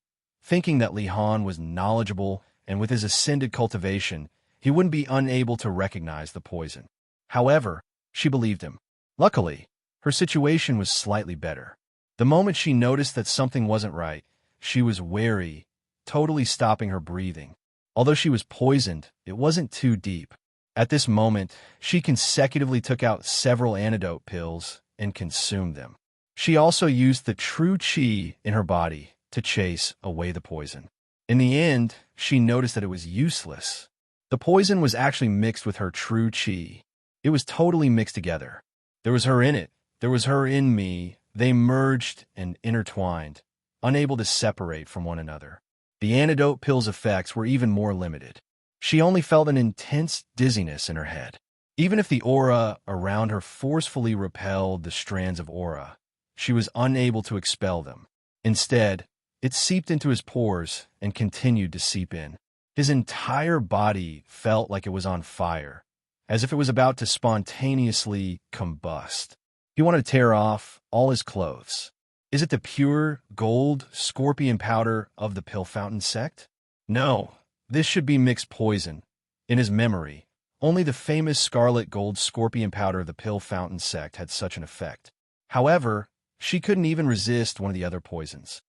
thinking that Lihan was knowledgeable and with his ascended cultivation, he wouldn't be unable to recognize the poison. However, she believed him. Luckily, her situation was slightly better. The moment she noticed that something wasn't right, she was wary, totally stopping her breathing. Although she was poisoned, it wasn't too deep. At this moment, she consecutively took out several antidote pills and consumed them. She also used the true qi in her body to chase away the poison. In the end, she noticed that it was useless. The poison was actually mixed with her true qi. It was totally mixed together. There was her in it. There was her in me. They merged and intertwined, unable to separate from one another. The antidote pill's effects were even more limited. She only felt an intense dizziness in her head. Even if the aura around her forcefully repelled the strands of aura, she was unable to expel them. Instead, it seeped into his pores and continued to seep in. His entire body felt like it was on fire, as if it was about to spontaneously combust. He wanted to tear off all his clothes. Is it the pure gold scorpion powder of the Pill Fountain sect? No, this should be mixed poison. In his memory, only the famous scarlet gold scorpion powder of the Pill Fountain sect had such an effect. However, she couldn't even resist one of the other poisons.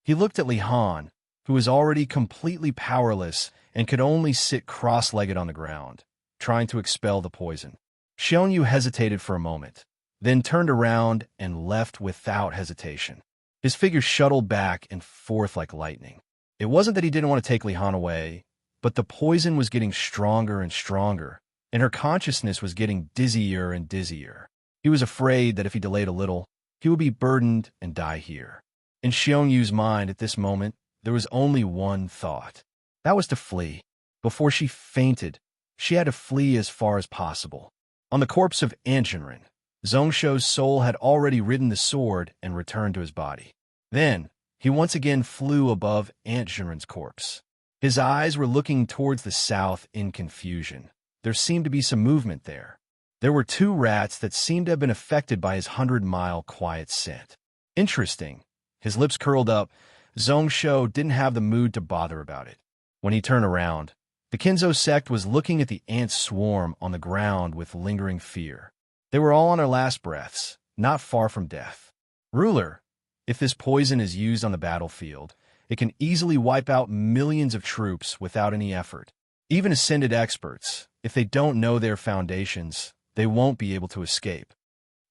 He looked at Lihan, who was already completely powerless and could only sit cross-legged on the ground, trying to expel the poison. Xiongyu hesitated for a moment, then turned around and left without hesitation. His figure shuttled back and forth like lightning. It wasn't that he didn't want to take Lihan away, but the poison was getting stronger and stronger, and her consciousness was getting dizzier and dizzier. He was afraid that if he delayed a little, he would be burdened and die here. In Xiongyu's mind at this moment, there was only one thought. That was to flee. Before she fainted, she had to flee as far as possible. On the corpse of Anshinren, Zhongsho's soul had already ridden the sword and returned to his body. Then, he once again flew above Anshinren's corpse. His eyes were looking towards the south in confusion. There seemed to be some movement there. There were 2 rats that seemed to have been affected by his 100-mile quiet scent. Interesting. His lips curled up. Zhongsho didn't have the mood to bother about it. When he turned around, the Kinzo sect was looking at the ant swarm on the ground with lingering fear. They were all on their last breaths, not far from death. Ruler, if this poison is used on the battlefield, it can easily wipe out millions of troops without any effort. Even ascended experts, if they don't know their foundations, they won't be able to escape.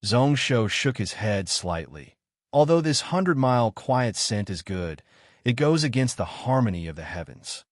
Zhongsho shook his head slightly. Although this 100-mile quiet scent is good, it goes against the harmony of the heavens.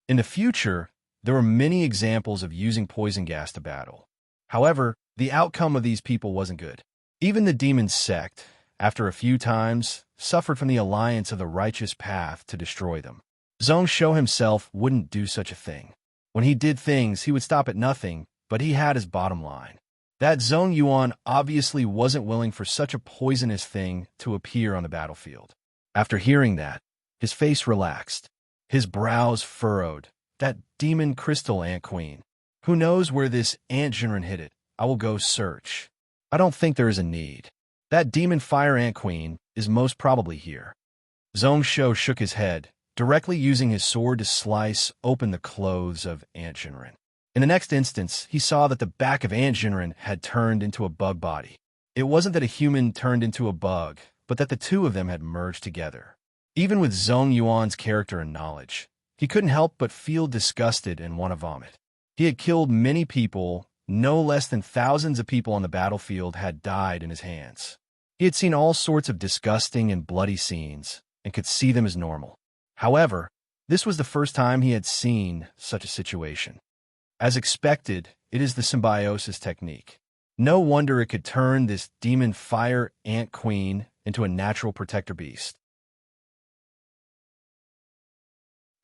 In the future, there were many examples of using poison gas to battle. However, the outcome of these people wasn't good. Even the demon sect, after a few times, suffered from the alliance of the righteous path to destroy them. Zhongsho himself wouldn't do such a thing. When he did things, he would stop at nothing, but he had his bottom line. That Zhong Yuan obviously wasn't willing for such a poisonous thing to appear on the battlefield. After hearing that, his face relaxed. His brows furrowed. That demon crystal ant queen. Who knows where this ant Jinren hid it? I will go search. I don't think there is a need. That demon fire ant queen is most probably here. Zhongsho shook his head, directly using his sword to slice open the clothes of Ant Jinren. In the next instance, he saw that the back of Ant Jinren had turned into a bug body. It wasn't that a human turned into a bug, but that the 2 of them had merged together. Even with Zhong Yuan's character and knowledge, he couldn't help but feel disgusted and want to vomit. He had killed many people. No less than thousands of people on the battlefield had died in his hands. He had seen all sorts of disgusting and bloody scenes and could see them as normal. However, this was the first time he had seen such a situation. As expected, it is the symbiosis technique. No wonder it could turn this demon fire ant queen into a natural protector beast.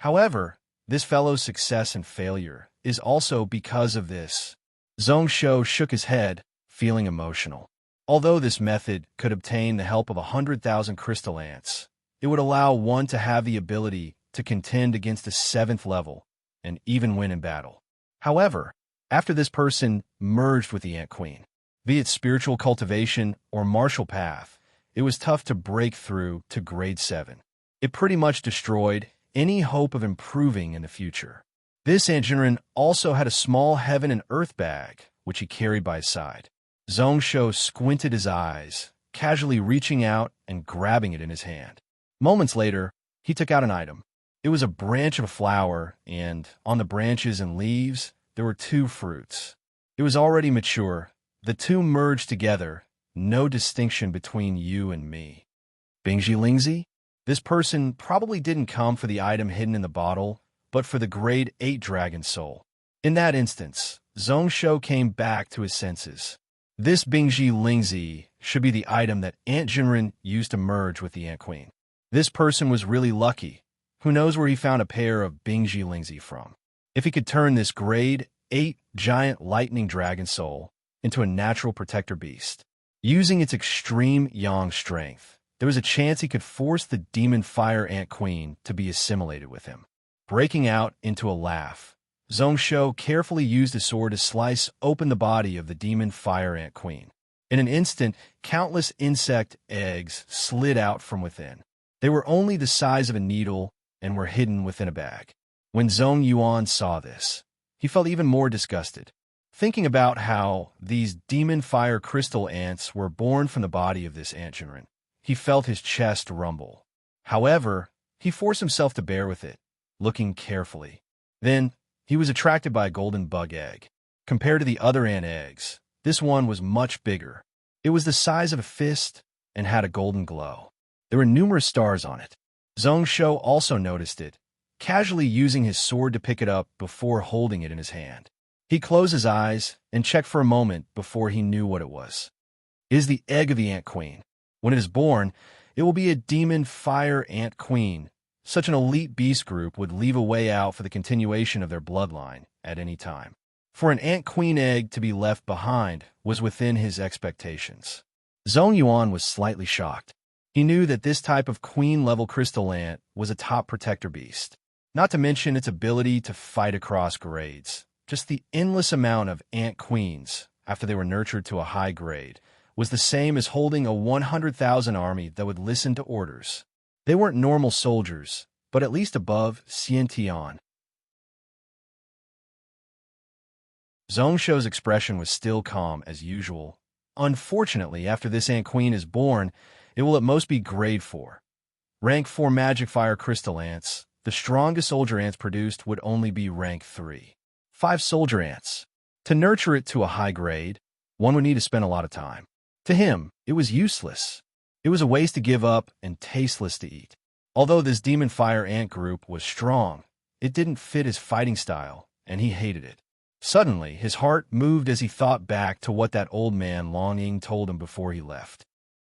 However, this fellow's success and failure is also because of this. Zhongsho shook his head, feeling emotional. Although this method could obtain the help of 100,000 crystal ants, it would allow one to have the ability to contend against the 7th level and even win in battle. However, after this person merged with the Ant Queen, be it spiritual cultivation or martial path, it was tough to break through to grade 7. It pretty much destroyed any hope of improving in the future. This Ant Jinren also had a small heaven and earth bag, which he carried by his side. Zhongsho squinted his eyes, casually reaching out and grabbing it in his hand. Moments later, he took out an item. It was a branch of a flower, and on the branches and leaves, there were 2 fruits. It was already mature. The 2 merged together, no distinction between you and me. Bingji Lingzi? This person probably didn't come for the item hidden in the bottle, but for the grade 8 dragon soul. In that instance, Zhongsho came back to his senses. This Bingji Lingzi should be the item that Ant Jinren used to merge with the Ant Queen. This person was really lucky. Who knows where he found a pair of Bingji Lingzi from? If he could turn this grade 8 giant lightning dragon soul into a natural protector beast, using its extreme yang strength, there was a chance he could force the demon fire ant queen to be assimilated with him. Breaking out into a laugh, Zhongsho carefully used his sword to slice open the body of the demon fire ant queen. In an instant, countless insect eggs slid out from within. They were only the size of a needle and were hidden within a bag. When Zhong Yuan saw this, he felt even more disgusted. Thinking about how these demon fire crystal ants were born from the body of this Ant Jinren, he felt his chest rumble. However, he forced himself to bear with it, looking carefully. Then, he was attracted by a golden bug egg. Compared to the other ant eggs, this one was much bigger. It was the size of a fist and had a golden glow. There were numerous stars on it. Zhongsho also noticed it, casually using his sword to pick it up before holding it in his hand. He closed his eyes and checked for a moment before he knew what it was. It is the egg of the Ant Queen. When it is born, it will be a demon fire ant queen. Such an elite beast group would leave a way out for the continuation of their bloodline at any time. For an ant queen egg to be left behind was within his expectations. Zhong Yuan was slightly shocked. He knew that this type of queen-level crystal ant was a top protector beast. Not to mention its ability to fight across grades. Just the endless amount of ant queens, after they were nurtured to a high grade, was the same as holding a 100,000 army that would listen to orders. They weren't normal soldiers, but at least above Xiantian. Zhongsho's expression was still calm as usual. Unfortunately, after this ant queen is born, it will at most be grade 4. Rank 4 magic fire crystal ants. The strongest soldier ants produced would only be rank 3. 5 soldier ants. To nurture it to a high grade, one would need to spend a lot of time. To him, it was useless. It was a waste to give up and tasteless to eat. Although this demon fire ant group was strong, it didn't fit his fighting style, and he hated it. Suddenly, his heart moved as he thought back to what that old man Longing told him before he left.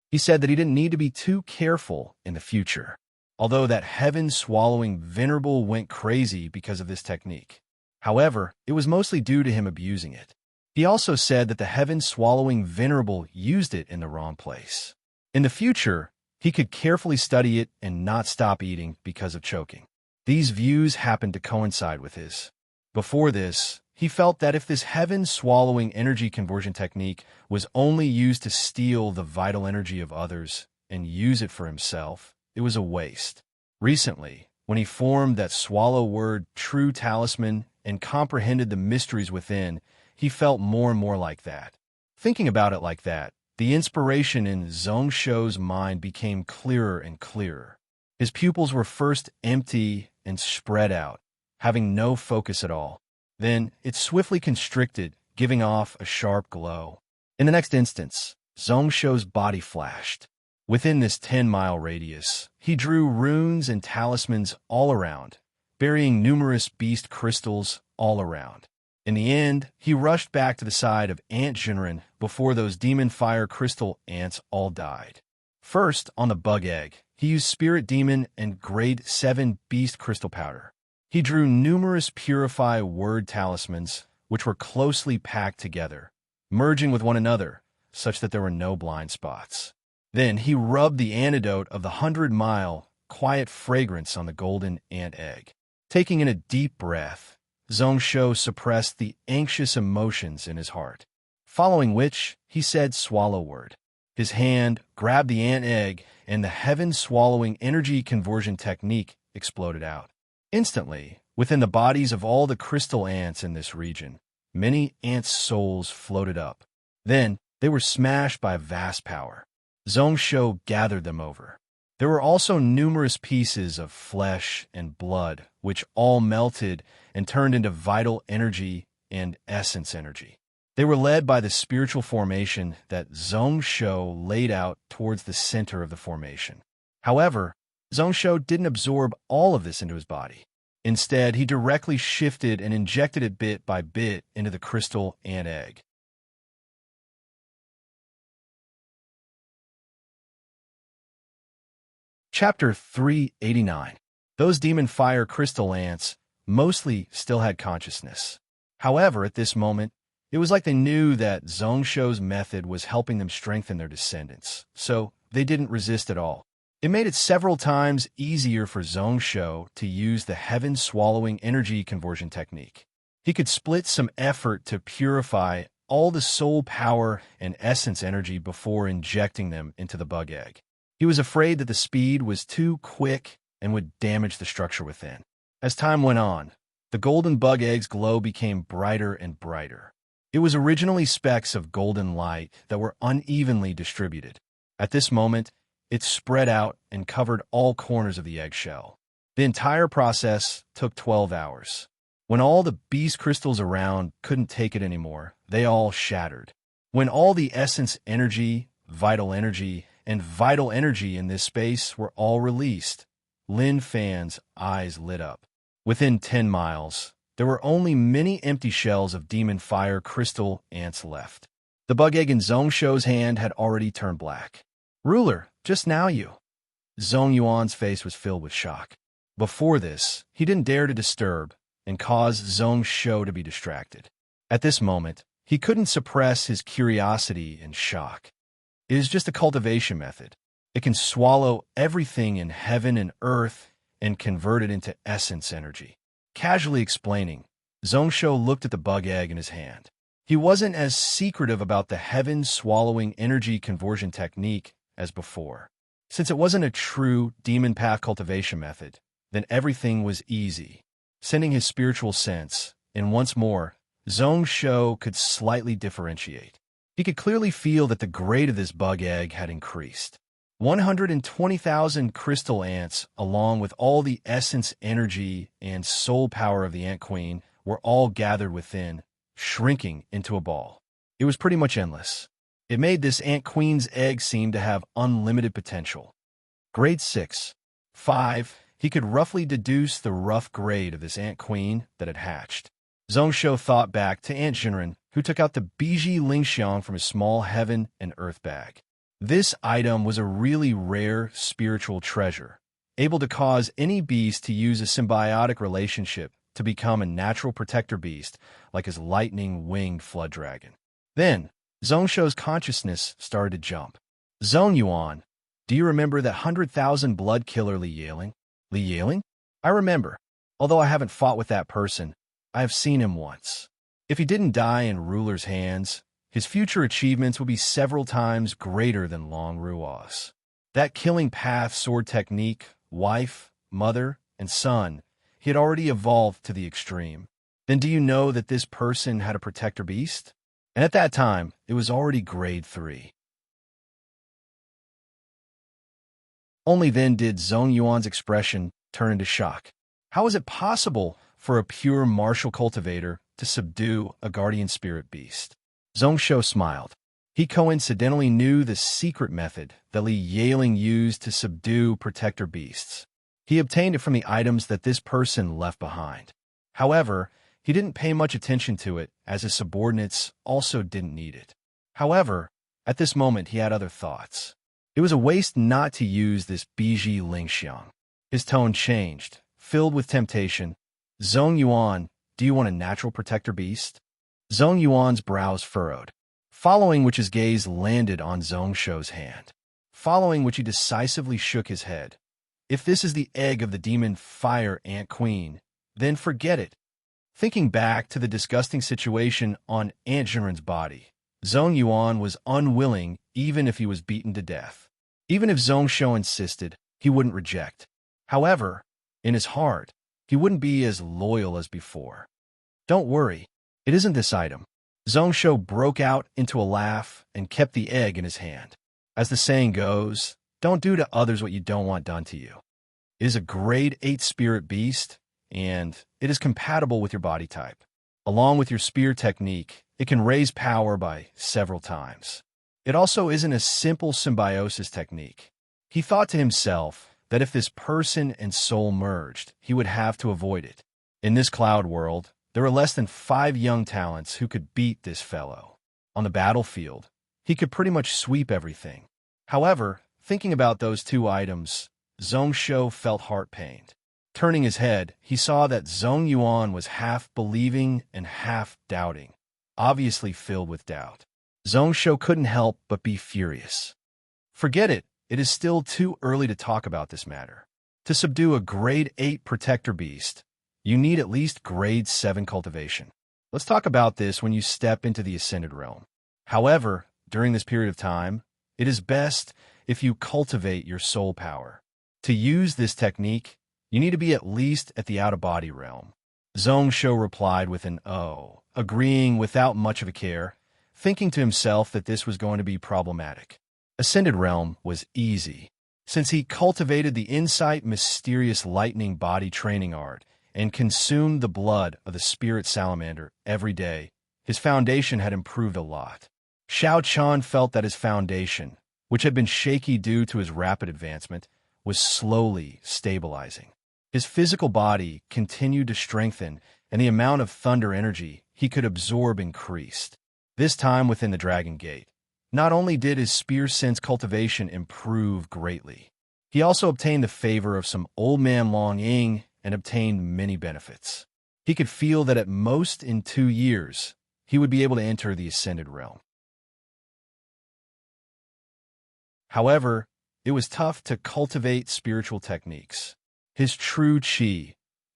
He said that he didn't need to be too careful in the future, although that heaven-swallowing venerable went crazy because of this technique. However, it was mostly due to him abusing it. He also said that the heaven-swallowing venerable used it in the wrong place. In the future, he could carefully study it and not stop eating because of choking. These views happened to coincide with his. Before this, he felt that if this heaven-swallowing energy conversion technique was only used to steal the vital energy of others and use it for himself, it was a waste. Recently, when he formed that swallow word true talisman and comprehended the mysteries within, he felt more and more like that. Thinking about it like that, the inspiration in Zhongsho's mind became clearer and clearer. His pupils were first empty and spread out, having no focus at all. Then it swiftly constricted, giving off a sharp glow. In the next instance, Zhongsho's body flashed. Within this 10-mile radius, he drew runes and talismans all around, burying numerous beast crystals all around. In the end, he rushed back to the side of Ant Jinren before those demon fire crystal ants all died. First, on the bug egg, he used Spirit Demon and Grade 7 Beast Crystal Powder. He drew numerous Purify Word talismans, which were closely packed together, merging with one another, such that there were no blind spots. Then he rubbed the antidote of the 100-mile quiet fragrance on the golden ant egg. Taking in a deep breath, Zhongsho suppressed the anxious emotions in his heart, following which he said swallow word. His hand grabbed the ant egg, and the heaven-swallowing energy conversion technique exploded out. Instantly, within the bodies of all the crystal ants in this region, many ants' souls floated up. Then they were smashed by a vast power. Zhongsho gathered them over. There were also numerous pieces of flesh and blood, which all melted and turned into vital energy and essence energy. They were led by the spiritual formation that Zhongsho laid out towards the center of the formation. However, Zhongsho didn't absorb all of this into his body. Instead, he directly shifted and injected it bit by bit into the crystal ant egg. Chapter 389. Those demon fire crystal ants mostly still had consciousness. However, at this moment, it was like they knew that Zhongsho's method was helping them strengthen their descendants, so they didn't resist at all. It made it several times easier for Zhongsho to use the heaven-swallowing energy conversion technique. He could split some effort to purify all the soul power and essence energy before injecting them into the bug egg. He was afraid that the speed was too quick and would damage the structure within. As time went on, the golden bug egg's glow became brighter and brighter. It was originally specks of golden light that were unevenly distributed. At this moment, it spread out and covered all corners of the eggshell. The entire process took 12 hours. When all the beast crystals around couldn't take it anymore, they all shattered. When all the essence energy, vital energy, and vital energy in this space were all released, Lin Fan's eyes lit up. Within 10 miles, there were only many empty shells of demon fire crystal ants left. The bug egg in Zhongsho's hand had already turned black. "Ruler, just now you." Zhong Yuan's face was filled with shock. Before this, he didn't dare to disturb and cause Zhongsho to be distracted. At this moment, he couldn't suppress his curiosity and shock. It is just a cultivation method. It can swallow everything in heaven and earth and convert it into essence energy. Casually explaining, Zhongsho looked at the bug egg in his hand. He wasn't as secretive about the heaven-swallowing energy conversion technique as before. Since it wasn't a true demon path cultivation method, then everything was easy. Sending his spiritual sense, and once more, Zhongsho could slightly differentiate. He could clearly feel that the grade of this bug egg had increased. 120,000 crystal ants, along with all the essence energy and soul power of the ant queen, were all gathered within, shrinking into a ball. It was pretty much endless. It made this ant queen's egg seem to have unlimited potential. Grade 6. 5. He could roughly deduce the rough grade of this ant queen that had hatched. Zhongsho thought back to Aunt Jinren, who took out the Biji Lingxiang from his small heaven and earth bag. This item was a really rare spiritual treasure, able to cause any beast to use a symbiotic relationship to become a natural protector beast, like his lightning-winged flood dragon. Then, Zhongsho's consciousness started to jump. Zhong Yuan, do you remember that 100,000 blood killer Li Yaling? Li Yaling? I remember. Although I haven't fought with that person, I have seen him once. If he didn't die in ruler's hands, his future achievements would be several times greater than Long Ruo's. That killing path sword technique, wife, mother, and son, he had already evolved to the extreme. Then do you know that this person had a protector beast? And at that time, it was already grade 3. Only then did Zhong Yuan's expression turn into shock. How is it possible for a pure martial cultivator to subdue a guardian spirit beast? Zhongsho smiled. He coincidentally knew the secret method that Li Yaling used to subdue protector beasts. He obtained it from the items that this person left behind. However, he didn't pay much attention to it, as his subordinates also didn't need it. However, at this moment he had other thoughts. It was a waste not to use this Biji Lingxiang. His tone changed, filled with temptation. Zhong Yuan, do you want a natural protector beast? Zhong Yuan's brows furrowed, following which his gaze landed on Zhongsho's hand, following which he decisively shook his head. If this is the egg of the demon fire ant queen, then forget it. Thinking back to the disgusting situation on Aunt Jinren's body, Zhong Yuan was unwilling even if he was beaten to death. Even if Zhongsho insisted, he wouldn't reject. However, in his heart, he wouldn't be as loyal as before. Don't worry, it isn't this item. Zhongsho broke out into a laugh and kept the egg in his hand. As the saying goes, don't do to others what you don't want done to you. It is a grade 8 spirit beast, and it is compatible with your body type. Along with your spear technique, it can raise power by several times. It also isn't a simple symbiosis technique. He thought to himself that if this person and soul merged, he would have to avoid it. In this cloud world, there were less than 5 young talents who could beat this fellow. On the battlefield, he could pretty much sweep everything. However, thinking about those 2 items, Zhongsho felt heart-pained. Turning his head, he saw that Zhong Yuan was half believing and half doubting, obviously filled with doubt. Zhongsho couldn't help but be furious. Forget it, it is still too early to talk about this matter. To subdue a grade 8 protector beast, you need at least grade 7 cultivation. Let's talk about this when you step into the Ascended Realm. However, during this period of time, it is best if you cultivate your soul power. To use this technique, you need to be at least at the out-of-body realm. Zhongsho replied with an "oh," agreeing without much of a care, thinking to himself that this was going to be problematic. Ascended Realm was easy, since he cultivated the insight mysterious lightning body training art and consumed the blood of the spirit salamander every day. His foundation had improved a lot. Xiao Chan felt that his foundation, which had been shaky due to his rapid advancement, was slowly stabilizing. His physical body continued to strengthen, and the amount of thunder energy he could absorb increased. This time within the Dragon Gate, not only did his spear sense cultivation improve greatly, he also obtained the favor of some old man Long Ying and obtained many benefits. He could feel that at most in 2 years, he would be able to enter the Ascended Realm. However, it was tough to cultivate spiritual techniques. His true chi,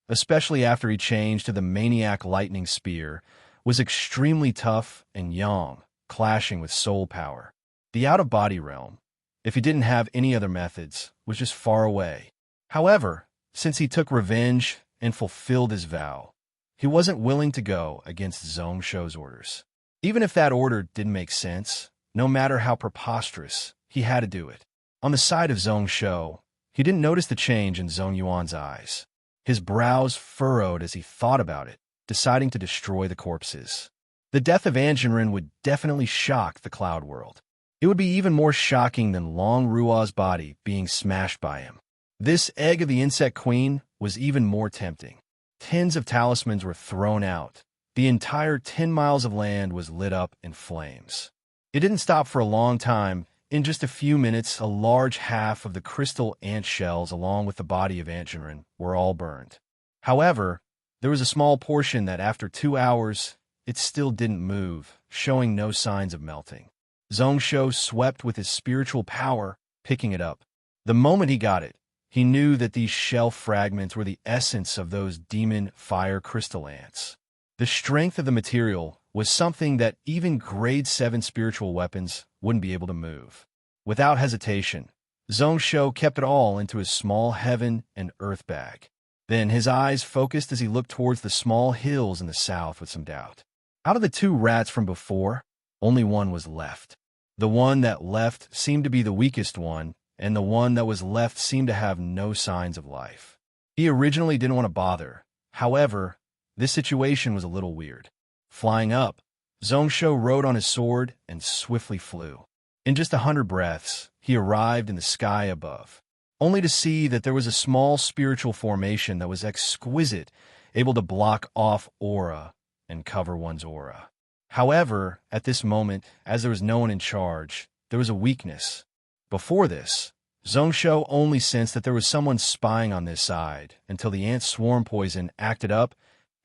especially after he changed to the maniac lightning spear, was extremely tough and yang, clashing with soul power. The out-of-body realm, if he didn't have any other methods, was just far away. However, since he took revenge and fulfilled his vow, he wasn't willing to go against Zhong Shou's orders. Even if that order didn't make sense, no matter how preposterous, he had to do it. On the side of Zhong Shou, he didn't notice the change in Zhong Yuan's eyes. His brows furrowed as he thought about it, deciding to destroy the corpses. The death of Anjinren would definitely shock the Cloud World. It would be even more shocking than Long Rua's body being smashed by him. This egg of the Insect Queen was even more tempting. Tens of talismans were thrown out. The entire 10 miles of land was lit up in flames. It didn't stop for a long time. In just a few minutes, a large half of the crystal ant shells along with the body of Anjinren were all burned. However, there was a small portion that after 2 hours, it still didn't move, showing no signs of melting. Zhong Shou swept with his spiritual power, picking it up. The moment he got it, he knew that these shell fragments were the essence of those demon fire crystal ants. The strength of the material was something that even grade 7 spiritual weapons wouldn't be able to move. Without hesitation, Zhong Shou kept it all into his small heaven and earth bag. Then his eyes focused as he looked towards the small hills in the south with some doubt. Out of the 2 rats from before, only one was left. The one that left seemed to be the weakest one, and the one that was left seemed to have no signs of life. He originally didn't want to bother. However, this situation was a little weird. Flying up, Zhong Shou rode on his sword and swiftly flew. In just 100 breaths, he arrived in the sky above, only to see that there was a small spiritual formation that was exquisite, able to block off aura and cover one's aura. However, at this moment, as there was no one in charge, there was a weakness. Before this, Zhong Shou only sensed that there was someone spying on this side until the ant swarm poison acted up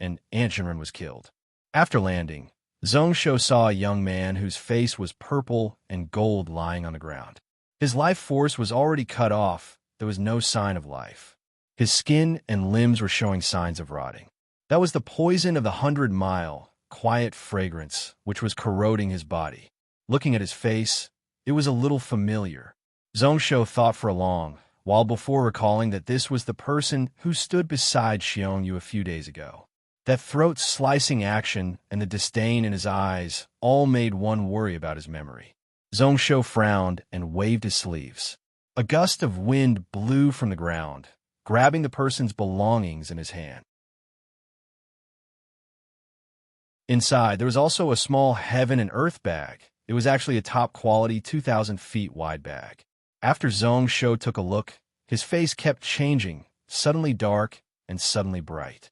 and Anjinren was killed. After landing, Zhong Shou saw a young man whose face was purple and gold lying on the ground. His life force was already cut off. There was no sign of life. His skin and limbs were showing signs of rotting. That was the poison of the 100-mile, quiet fragrance which was corroding his body. Looking at his face, it was a little familiar. Zhong Shou thought for a long while before recalling that this was the person who stood beside Xiong Yu a few days ago. That throat-slicing action and the disdain in his eyes all made one worry about his memory. Zhong Shou frowned and waved his sleeves. A gust of wind blew from the ground, grabbing the person's belongings in his hand. Inside, there was also a small heaven and earth bag. It was actually a top-quality 2,000 feet wide bag. After Zhong Shou took a look, his face kept changing, suddenly dark and suddenly bright.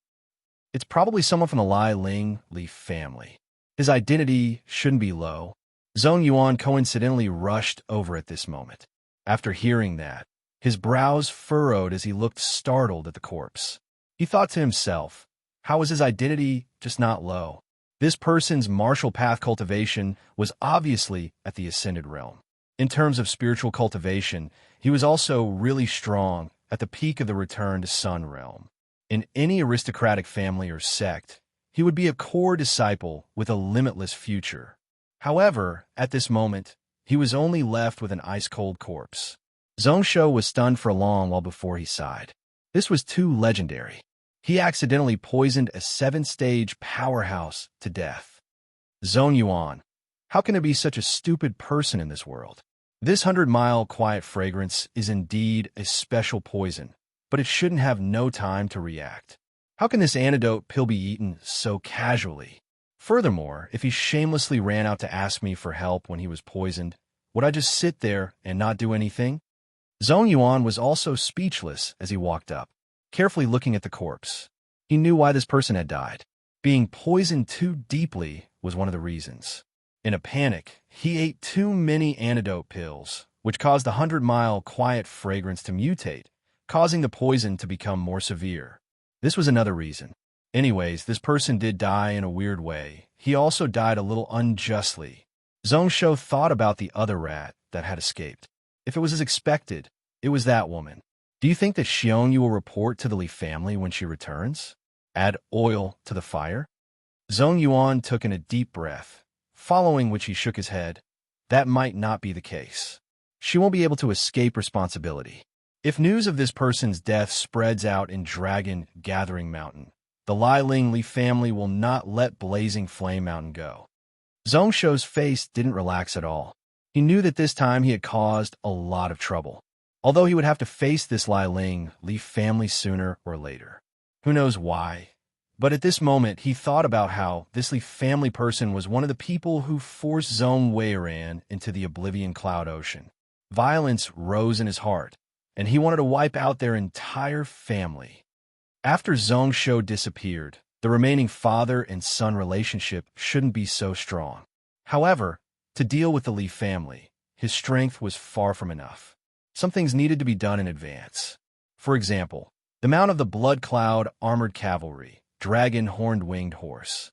It's probably someone from the Lai Ling Li family. His identity shouldn't be low. Zhong Yuan coincidentally rushed over at this moment. After hearing that, his brows furrowed as he looked startled at the corpse. He thought to himself, how was his identity just not low? This person's martial path cultivation was obviously at the ascended realm. In terms of spiritual cultivation, he was also really strong at the peak of the return to sun realm. In any aristocratic family or sect, he would be a core disciple with a limitless future. However, at this moment, he was only left with an ice-cold corpse. Zhong Shou was stunned for a long while before he sighed. This was too legendary. He accidentally poisoned a 7-stage powerhouse to death. Zhong Yuan, how can there be such a stupid person in this world? This 100-mile quiet fragrance is indeed a special poison, but it shouldn't have no time to react. How can this antidote pill be eaten so casually? Furthermore, if he shamelessly ran out to ask me for help when he was poisoned, would I just sit there and not do anything? Zhong Yuan was also speechless as he walked up, carefully looking at the corpse. He knew why this person had died. Being poisoned too deeply was one of the reasons. In a panic, he ate too many antidote pills, which caused the 100-mile quiet fragrance to mutate, causing the poison to become more severe. This was another reason. Anyways, this person did die in a weird way. He also died a little unjustly. Zhong Shou thought about the other rat that had escaped. If it was as expected, it was that woman. Do you think that Xiongyu will report to the Li family when she returns? Add oil to the fire? Zhong Yuan took in a deep breath, following which he shook his head. That might not be the case. She won't be able to escape responsibility. If news of this person's death spreads out in Dragon Gathering Mountain, the Lai Ling Li family will not let Blazing Flame Mountain go. Zhong Shou's face didn't relax at all. He knew that this time he had caused a lot of trouble, although he would have to face this Lai Ling Li family sooner or later. Who knows why? But at this moment, he thought about how this Li family person was one of the people who forced Zhong Weiran into the Oblivion Cloud Ocean. Violence rose in his heart, and he wanted to wipe out their entire family. After Zhong Shou disappeared, the remaining father and son relationship shouldn't be so strong. However, to deal with the Li family, his strength was far from enough. Some things needed to be done in advance. For example, the mount of the Blood Cloud Armored Cavalry, Dragon Horned Winged Horse.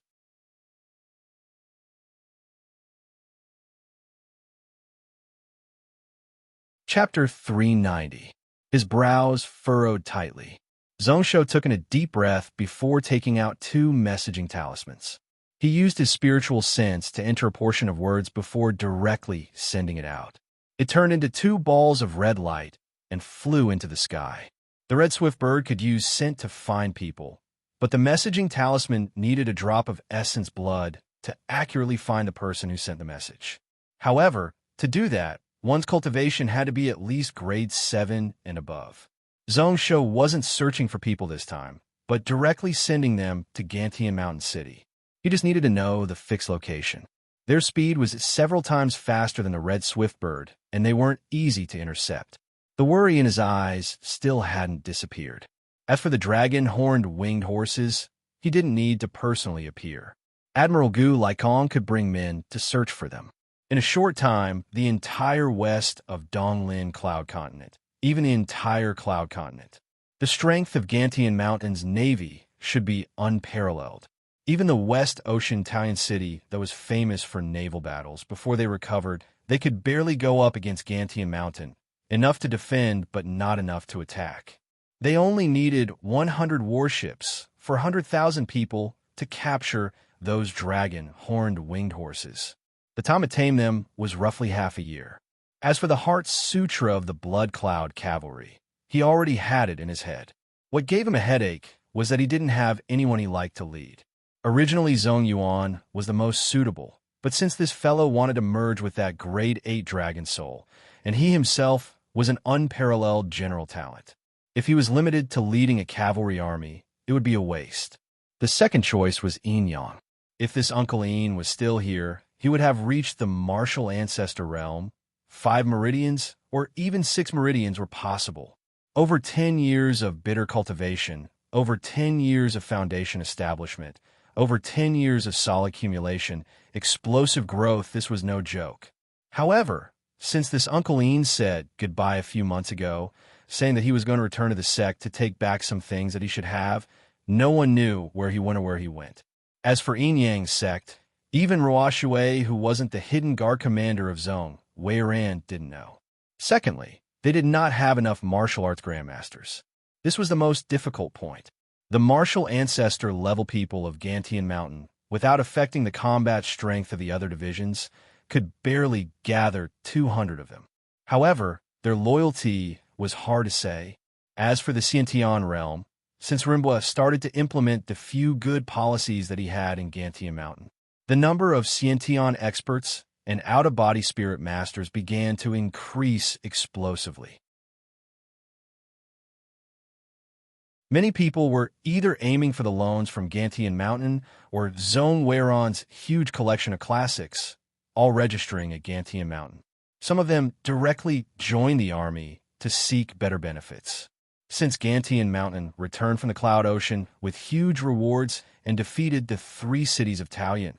Chapter 390. His brows furrowed tightly. Zhong Shou took in a deep breath before taking out 2 messaging talismans. He used his spiritual sense to enter a portion of words before directly sending it out. It turned into 2 balls of red light and flew into the sky. The red swift bird could use scent to find people, but the messaging talisman needed a drop of essence blood to accurately find the person who sent the message. However, to do that, one's cultivation had to be at least grade 7 and above. Zhong Shou wasn't searching for people this time, but directly sending them to Gantian Mountain City. He just needed to know the fixed location. Their speed was several times faster than the red swift bird, and they weren't easy to intercept. The worry in his eyes still hadn't disappeared. As for the dragon-horned winged horses, he didn't need to personally appear. Admiral Gu Laikong could bring men to search for them. In a short time, the entire west of Donglin Cloud Continent, even the entire Cloud Continent. The strength of Gantian Mountain's navy should be unparalleled. Even the West Ocean Italian city that was famous for naval battles, before they recovered, they could barely go up against Gantian Mountain, enough to defend but not enough to attack. They only needed 100 warships for 100,000 people to capture those dragon-horned winged horses. The time to tame them was roughly half a year. As for the Heart Sutra of the Blood Cloud Cavalry, he already had it in his head. What gave him a headache was that he didn't have anyone he liked to lead. Originally, Zhong Yuan was the most suitable, but since this fellow wanted to merge with that grade 8 dragon soul, and he himself was an unparalleled general talent, if he was limited to leading a cavalry army, it would be a waste. The second choice was Yin Yang. If this Uncle Yin was still here, he would have reached the martial ancestor realm. 5 meridians, or even 6 meridians were possible. Over 10 years of bitter cultivation, over 10 years of foundation establishment, over 10 years of solid accumulation, explosive growth, this was no joke. However, since this Uncle Ian said goodbye a few months ago, saying that he was going to return to the sect to take back some things that he should have, no one knew where he went or where he went. As for Yin Yang's sect, even Ruo Shui, who wasn't the hidden guard commander of Zhong Weiran, didn't know. Secondly, they did not have enough martial arts grandmasters. This was the most difficult point. The martial ancestor level people of Gantian Mountain, without affecting the combat strength of the other divisions, could barely gather 200 of them. However, their loyalty was hard to say. As for the Xiantian realm, since Rinbua started to implement the few good policies that he had in Gantian Mountain, the number of Xiantian experts and out-of-body spirit masters began to increase explosively. Many people were either aiming for the loans from Gantian Mountain or Zhong Weiran's huge collection of classics, all registering at Gantian Mountain. Some of them directly joined the army to seek better benefits. Since Gantian Mountain returned from the Cloud Ocean with huge rewards and defeated the 3 cities of Taoyuan,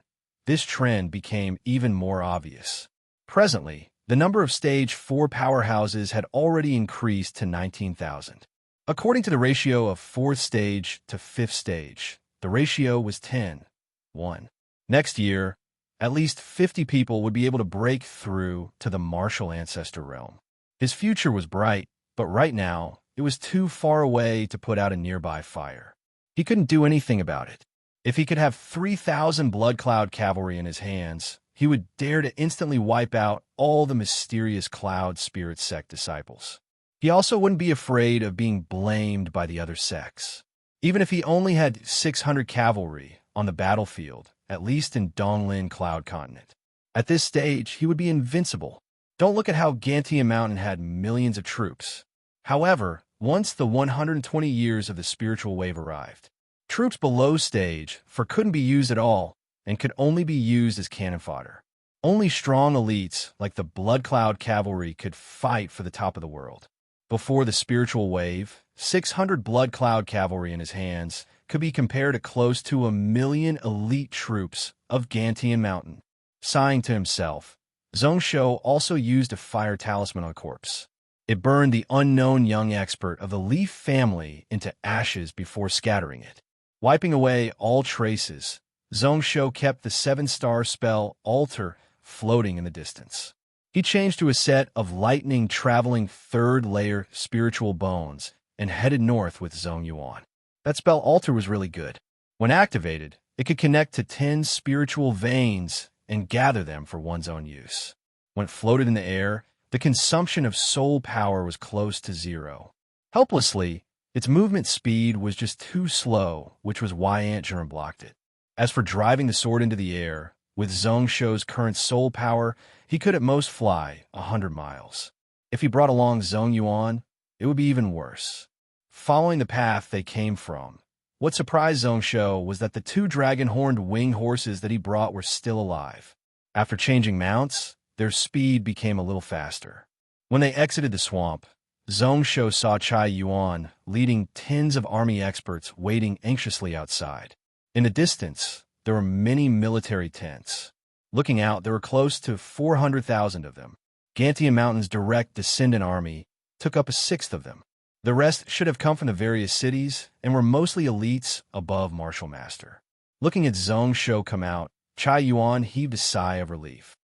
this trend became even more obvious. Presently, the number of Stage 4 powerhouses had already increased to 19,000. According to the ratio of 4th stage to 5th stage, the ratio was 10:1. Next year, at least 50 people would be able to break through to the martial ancestor realm. His future was bright, but right now, it was too far away to put out a nearby fire. He couldn't do anything about it. If he could have 3,000 Blood Cloud cavalry in his hands, he would dare to instantly wipe out all the mysterious Cloud Spirit sect disciples. He also wouldn't be afraid of being blamed by the other sects. Even if he only had 600 cavalry on the battlefield, at least in Donglin Cloud Continent. At this stage, he would be invincible. Don't look at how Gantian Mountain had millions of troops. However, once the 120 years of the spiritual wave arrived, troops below stage 4 couldn't be used at all and could only be used as cannon fodder. Only strong elites like the Blood Cloud cavalry could fight for the top of the world. Before the spiritual wave, 600 Blood Cloud cavalry in his hands could be compared to close to 1,000,000 elite troops of Gantian Mountain. Sighing to himself, Zhongsho also used a fire talisman on the corpse. It burned the unknown young expert of the Leaf family into ashes before scattering it. Wiping away all traces, Zhongsho kept the 7-star spell Altar floating in the distance. He changed to a set of lightning traveling 3rd-layer spiritual bones and headed north with Zhongyuan. That spell Altar was really good. When activated, it could connect to 10 spiritual veins and gather them for one's own use. When it floated in the air, the consumption of soul power was close to 0. Helplessly, its movement speed was just too slow, which was why Antgerin blocked it. As for driving the sword into the air, with Zhongsho's current soul power, he could at most fly 100 miles. If he brought along Zhongyuan, it would be even worse. Following the path they came from, what surprised Zhongsho was that the 2 dragon-horned wing horses that he brought were still alive. After changing mounts, their speed became a little faster. When they exited the swamp, Zhongsho saw Chai Yuan leading tens of army experts waiting anxiously outside. In the distance, there were many military tents. Looking out, there were close to 400,000 of them. Gantian Mountain's direct descendant army took up 1/6 of them. The rest should have come from the various cities and were mostly elites above Martial Master. Looking at Zhongsho come out, Chai Yuan heaved a sigh of relief.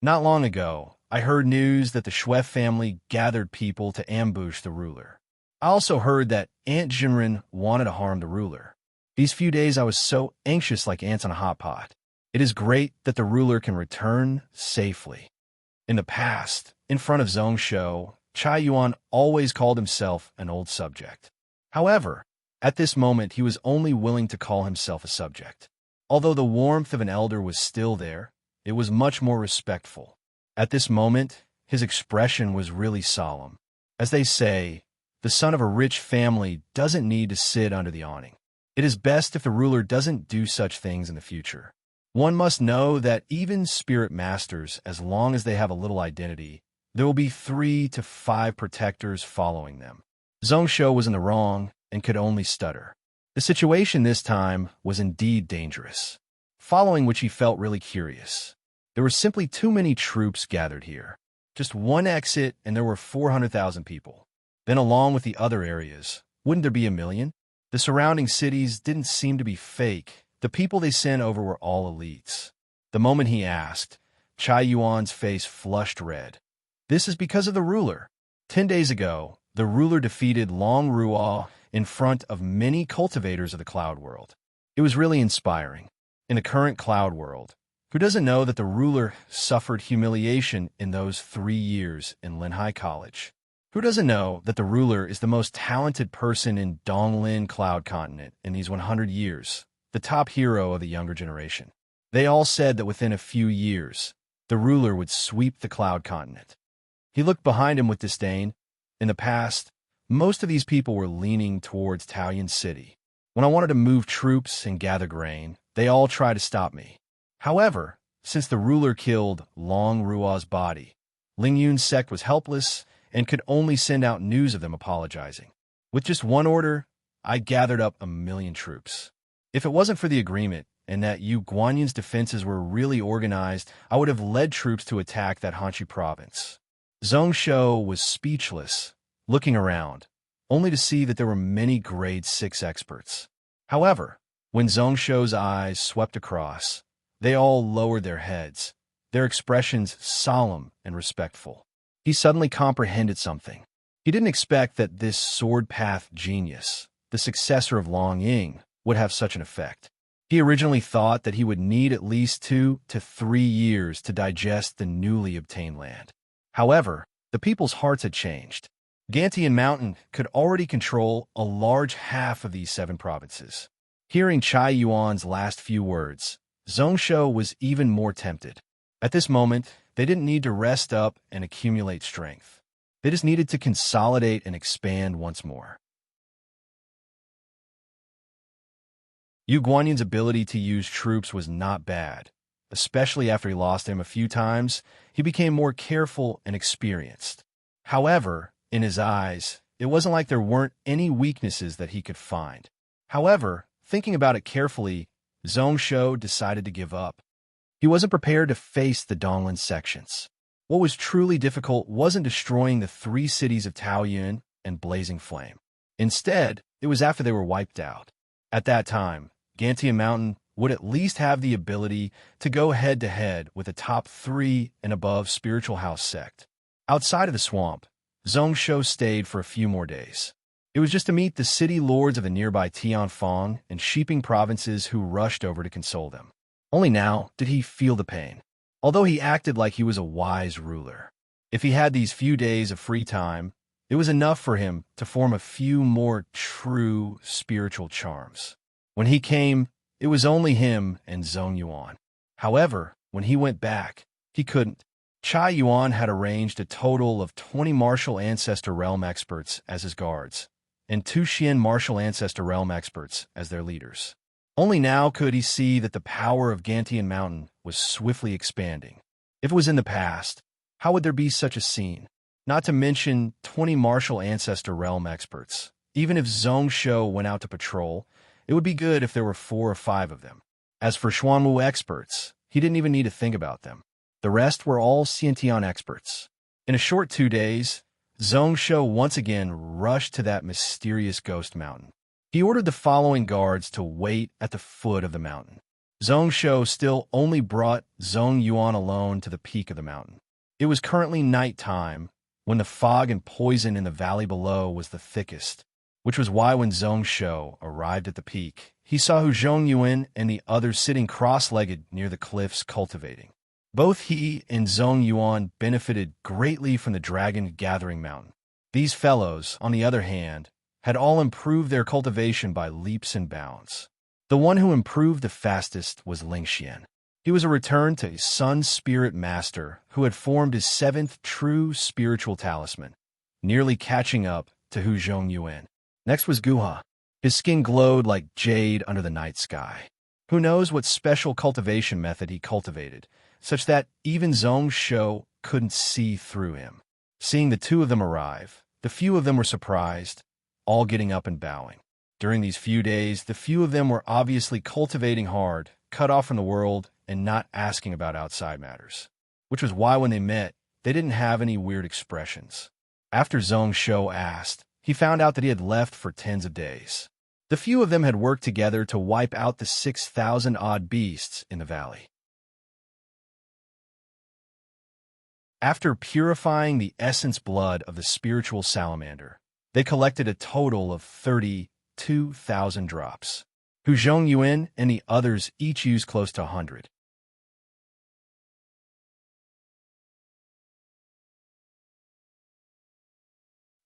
Not long ago, I heard news that the Shuef family gathered people to ambush the ruler. I also heard that Antgerin wanted to harm the ruler. These few days I was so anxious like ants on a hot pot. It is great that the ruler can return safely. In the past, in front of Zhongsho, Chai Yuan always called himself an old subject. However, at this moment he was only willing to call himself a subject. Although the warmth of an elder was still there, it was much more respectful. At this moment, his expression was really solemn. As they say, the son of a rich family doesn't need to sit under the awning. It is best if the ruler doesn't do such things in the future. One must know that even spirit masters, as long as they have a little identity, there will be 3 to 5 protectors following them. Zhongsho was in the wrong and could only stutter. The situation this time was indeed dangerous, following which he felt really curious. There were simply too many troops gathered here. Just one exit and there were 400,000 people. Then along with the other areas, wouldn't there be 1,000,000? The surrounding cities didn't seem to be fake. The people they sent over were all elites. The moment he asked, Chai Yuan's face flushed red. This is because of the ruler. 10 days ago, the ruler defeated Long Ruo in front of many cultivators of the cloud world. It was really inspiring. In the current cloud world, who doesn't know that the ruler suffered humiliation in those 3 years in Linhai College? Who doesn't know that the ruler is the most talented person in Donglin Cloud Continent in these 100 years, the top hero of the younger generation? They all said that within a few years, the ruler would sweep the Cloud Continent. He looked behind him with disdain. In the past, most of these people were leaning towards Taoyuan City. When I wanted to move troops and gather grain, they all tried to stop me. However, since the ruler killed Long Ruo's body, Lingyun's sect was helpless and could only send out news of them apologizing. With just one order, I gathered up 1,000,000 troops. If it wasn't for the agreement and that Yu Guanyan's defenses were really organized, I would have led troops to attack that Hanshi province. Zhongsho was speechless, looking around, only to see that there were many grade 6 experts. However, when Zhongsho's eyes swept across, they all lowered their heads, their expressions solemn and respectful. He suddenly comprehended something. He didn't expect that this sword path genius, the successor of Long Ying, would have such an effect. He originally thought that he would need at least 2 to 3 years to digest the newly obtained land. However, the people's hearts had changed. Gantian Mountain could already control a large half of these 7 provinces. Hearing Chai Yuan's last few words, Zhongsho was even more tempted. At this moment, they didn't need to rest up and accumulate strength. They just needed to consolidate and expand once more. Yu Guanyan's ability to use troops was not bad. Especially after he lost him a few times, he became more careful and experienced. However, in his eyes, it wasn't like there weren't any weaknesses that he could find. However, thinking about it carefully, Zhongsho decided to give up. He wasn't prepared to face the Donglan sections. What was truly difficult wasn't destroying the 3 cities of Taoyuan and Blazing Flame. Instead, it was after they were wiped out. At that time, Gantian Mountain would at least have the ability to go head-to-head with a top 3 and above spiritual house sect. Outside of the swamp, Zhongsho stayed for a few more days. It was just to meet the city lords of the nearby Tianfang and Shiping provinces who rushed over to console them. Only now did he feel the pain, although he acted like he was a wise ruler. If he had these few days of free time, it was enough for him to form a few more true spiritual charms. When he came, it was only him and Zhong Yuan. However, when he went back, he couldn't. Chai Yuan had arranged a total of 20 martial ancestor realm experts as his guards, and 2 Xian martial ancestor realm experts as their leaders. Only now could he see that the power of Gantian Mountain was swiftly expanding. If it was in the past, how would there be such a scene? Not to mention 20 martial ancestor realm experts. Even if Zhongsho went out to patrol, it would be good if there were 4 or 5 of them. As for Xuanwu experts, he didn't even need to think about them. The rest were all Xiantian experts. In a short 2 days, Zhongsho once again rushed to that mysterious ghost mountain. He ordered the following guards to wait at the foot of the mountain. Zhongsho still only brought Zhong Yuan alone to the peak of the mountain. It was currently night time, when the fog and poison in the valley below was the thickest, which was why when Zhongsho arrived at the peak, he saw Hu Zhongyuan and the others sitting cross-legged near the cliffs cultivating. Both he and Zhong Yuan benefited greatly from the dragon-gathering mountain. These fellows, on the other hand, had all improved their cultivation by leaps and bounds. The one who improved the fastest was Lingxian. He was a return to his Sun Spirit Master who had formed his 7th true spiritual talisman, nearly catching up to Hu Zhongyuan. Next was Guha. His skin glowed like jade under the night sky. Who knows what special cultivation method he cultivated, such that even Zhongsho couldn't see through him. Seeing the 2 of them arrive, the few of them were surprised, all getting up and bowing. During these few days, the few of them were obviously cultivating hard, cut off from the world, and not asking about outside matters. Which was why when they met, they didn't have any weird expressions. After Zhongsho asked, he found out that he had left for tens of days. The few of them had worked together to wipe out the 6,000-odd beasts in the valley. After purifying the essence blood of the spiritual salamander, they collected a total of 32,000 drops. Hu Zhongyuan and the others each used close to 100.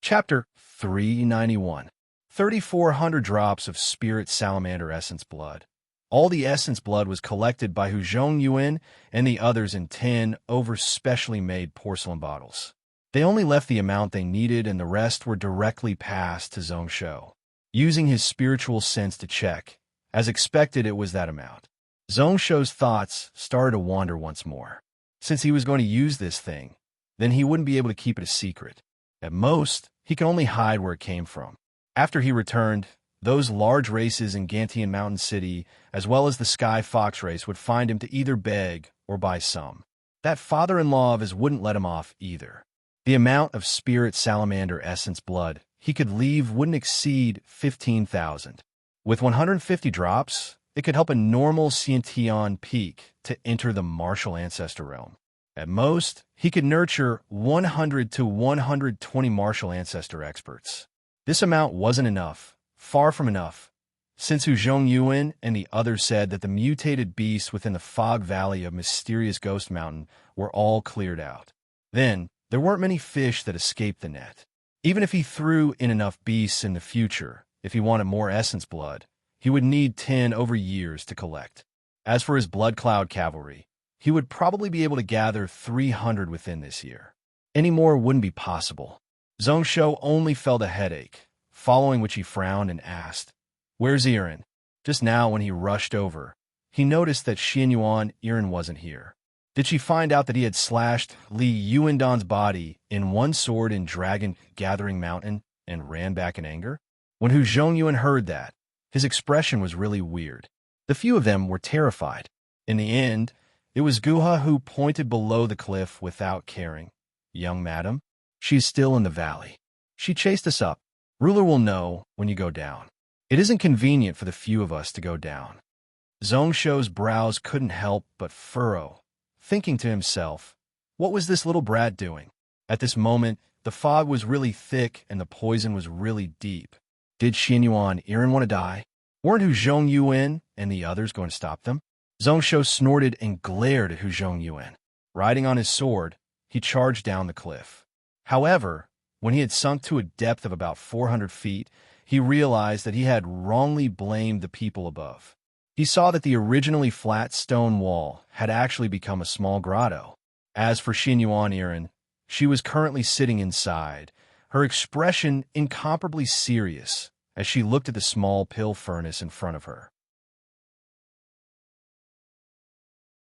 Chapter 391. 3,400 drops of spirit salamander essence blood. All the essence blood was collected by Hu Zhongyuan and the others in 10 specially made porcelain bottles. They only left the amount they needed and the rest were directly passed to Zhongsho. Using his spiritual sense to check, as expected it was that amount. Zhongsho's thoughts started to wander once more. Since he was going to use this thing, then he wouldn't be able to keep it a secret. At most, he could only hide where it came from. After he returned, those large races in Gantian Mountain City, as well as the Sky Fox race, would find him to either beg or buy some. That father-in-law of his wouldn't let him off either. The amount of spirit salamander essence blood he could leave wouldn't exceed 15,000. With 150 drops, it could help a normal Xiantian peak to enter the martial ancestor realm. At most, he could nurture 100 to 120 martial ancestor experts. This amount wasn't enough, far from enough, since Hu Zhongyuan and the others said that the mutated beasts within the fog valley of mysterious Ghost Mountain were all cleared out. Then, there weren't many fish that escaped the net. Even if he threw in enough beasts in the future, if he wanted more essence blood, he would need 10 over years to collect. As for his blood cloud cavalry, he would probably be able to gather 300 within this year. Any more wouldn't be possible. Zhongshou only felt a headache, following which he frowned and asked, "Where's Irin?" Just now when he rushed over, he noticed that Xianyuan Irin wasn't here. Did she find out that he had slashed Li Yuandan's body in one sword in Dragon Gathering Mountain and ran back in anger? When Hu Zhongyuan heard that, his expression was really weird. The few of them were terrified. In the end, it was Guha who pointed below the cliff without caring. "Young madam, she's still in the valley. She chased us up. Ruler will know when you go down. It isn't convenient for the few of us to go down." Zhongshou's brows couldn't help but furrow, thinking to himself, what was this little brat doing? At this moment, the fog was really thick and the poison was really deep. Did Xianyuan Irin want to die? Weren't Hu Zhongyuan and the others going to stop them? Zhongshou snorted and glared at Hu Zhongyuan. Riding on his sword, he charged down the cliff. However, when he had sunk to a depth of about 400 feet, he realized that he had wrongly blamed the people above. He saw that the originally flat stone wall had actually become a small grotto. As for Xianyuan Irin, she was currently sitting inside, her expression incomparably serious as she looked at the small pill furnace in front of her.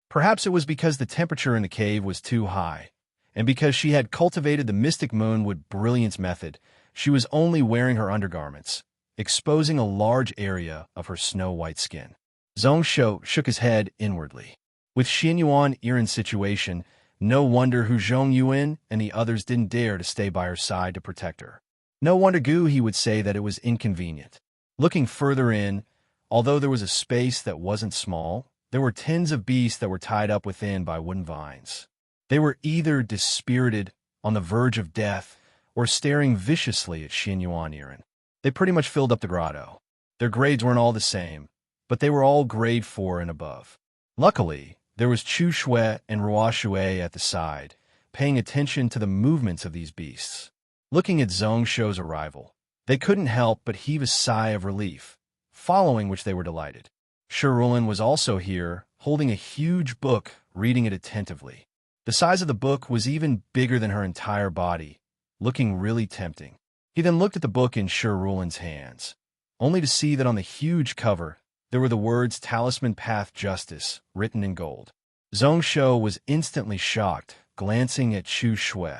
Perhaps it was because the temperature in the cave was too high, and because she had cultivated the mystic moonwood brilliance method, she was only wearing her undergarments, exposing a large area of her snow-white skin. Zhongshou shook his head inwardly. With Xianyuan Irin's situation, no wonder Hu Zhongyuan and the others didn't dare to stay by her side to protect her. No wonder He would say that it was inconvenient. Looking further in, although there was a space that wasn't small, there were tens of beasts that were tied up within by wooden vines. They were either dispirited, on the verge of death, or staring viciously at Xianyuan Irin. They pretty much filled up the grotto. Their grades weren't all the same, but they were all grade 4 and above. Luckily, there was Chu Shui and Rua Shui at the side, paying attention to the movements of these beasts. Looking at Zhongshou's arrival, they couldn't help but heave a sigh of relief, following which they were delighted. Shirulin was also here, holding a huge book, reading it attentively. The size of the book was even bigger than her entire body, looking really tempting. He then looked at the book in Shirulin's hands, only to see that on the huge cover, there were the words Talisman Path Justice, written in gold. Zhongshou was instantly shocked, glancing at Chu Shui.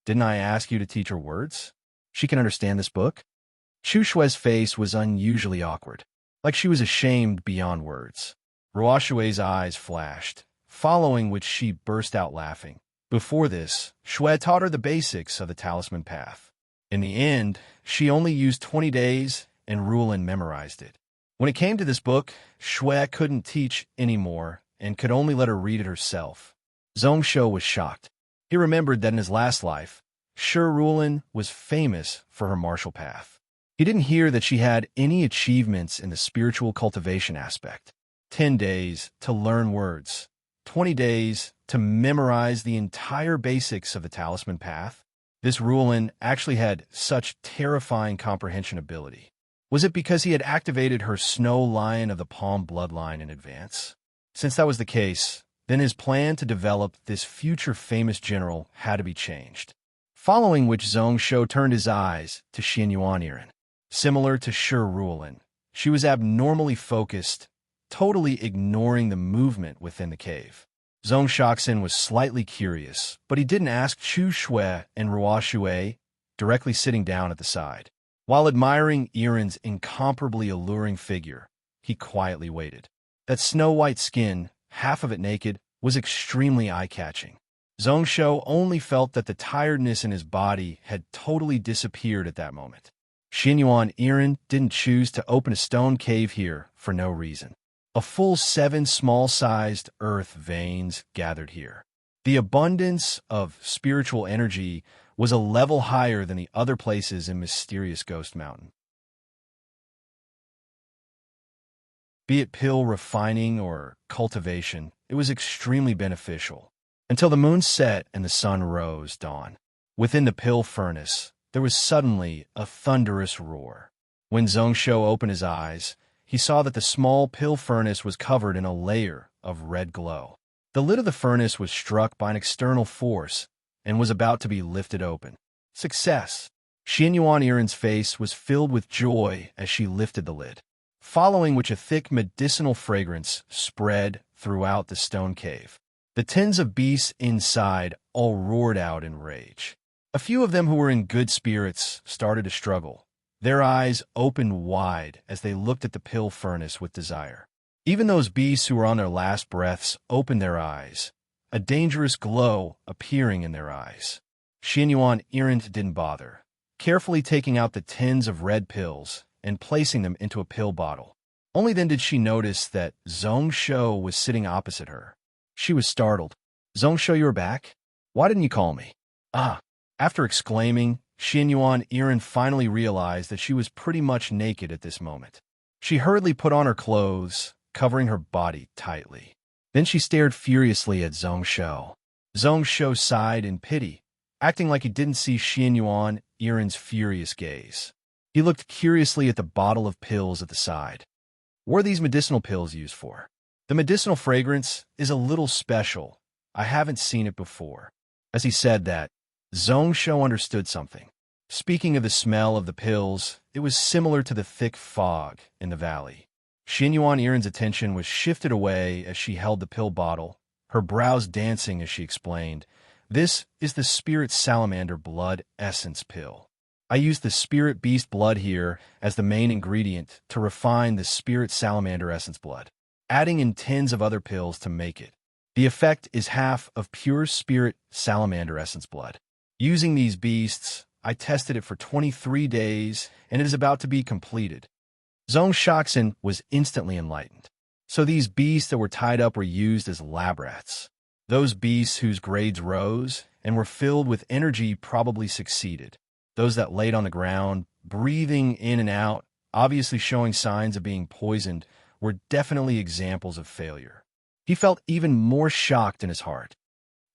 "Didn't I ask you to teach her words? She can understand this book?" Chu Shui's face was unusually awkward, like she was ashamed beyond words. Rua Shui's eyes flashed, following which she burst out laughing. Before this, Shui taught her the basics of the Talisman Path. In the end, she only used 20 days, and Rulin memorized it. When it came to this book, Shui couldn't teach anymore and could only let her read it herself. Zhongshou was shocked. He remembered that in his last life, Shirulin was famous for her martial path. He didn't hear that she had any achievements in the spiritual cultivation aspect. 10 days to learn words, 20 days to memorize the entire basics of the Talisman Path. This Rulin actually had such terrifying comprehension ability. Was it because he had activated her Snow Lion of the Palm bloodline in advance? Since that was the case, then his plan to develop this future famous general had to be changed. Following which Zhongshou turned his eyes to Xianyuan Irin. Similar to Shirulin, she was abnormally focused, totally ignoring the movement within the cave. Zhongshoxin was slightly curious, but he didn't ask Chu Shui and Rua Shui, directly sitting down at the side. While admiring Irin's incomparably alluring figure, he quietly waited. That snow-white skin, half of it naked, was extremely eye-catching. Zhongshou only felt that the tiredness in his body had totally disappeared at that moment. Xianyuan Irin didn't choose to open a stone cave here for no reason. A full 7 small-sized earth veins gathered here. The abundance of spiritual energy was a level higher than the other places in mysterious Ghost Mountain. Be it pill refining or cultivation, it was extremely beneficial. Until the moon set and the sun rose dawn. Within the pill furnace, there was suddenly a thunderous roar. When Zhongsho opened his eyes, he saw that the small pill furnace was covered in a layer of red glow. The lid of the furnace was struck by an external force and was about to be lifted open. Success! Xianyuan Irin's face was filled with joy as she lifted the lid, following which a thick medicinal fragrance spread throughout the stone cave. The tens of beasts inside all roared out in rage. A few of them who were in good spirits started to struggle. Their eyes opened wide as they looked at the pill furnace with desire. Even those beasts who were on their last breaths opened their eyes, a dangerous glow appearing in their eyes. Xianyuan Irin didn't bother, carefully taking out the tins of red pills and placing them into a pill bottle. Only then did she notice that Zhongsho was sitting opposite her. She was startled. "Zhongsho, you're back? Why didn't you call me?" "Ah." After exclaiming, Xianyuan Irin finally realized that she was pretty much naked at this moment. She hurriedly put on her clothes, covering her body tightly. Then she stared furiously at Zhongsho. Zhongsho sighed in pity, acting like he didn't see Xianyuan Irin's furious gaze. He looked curiously at the bottle of pills at the side. What are these medicinal pills used for? The medicinal fragrance is a little special. I haven't seen it before. As he said that, Zhongsho understood something. Speaking of the smell of the pills, it was similar to the thick fog in the valley. Xianyuan Irin's attention was shifted away as she held the pill bottle, her brows dancing as she explained, "This is the Spirit Salamander Blood Essence Pill. I used the Spirit Beast Blood here as the main ingredient to refine the Spirit Salamander Essence Blood, adding in tens of other pills to make it. The effect is half of pure Spirit Salamander Essence Blood. Using these beasts, I tested it for 23 days, and it is about to be completed." Zhongsho was instantly enlightened. So these beasts that were tied up were used as lab rats. Those beasts whose grades rose and were filled with energy probably succeeded. Those that laid on the ground, breathing in and out, obviously showing signs of being poisoned, were definitely examples of failure. He felt even more shocked in his heart.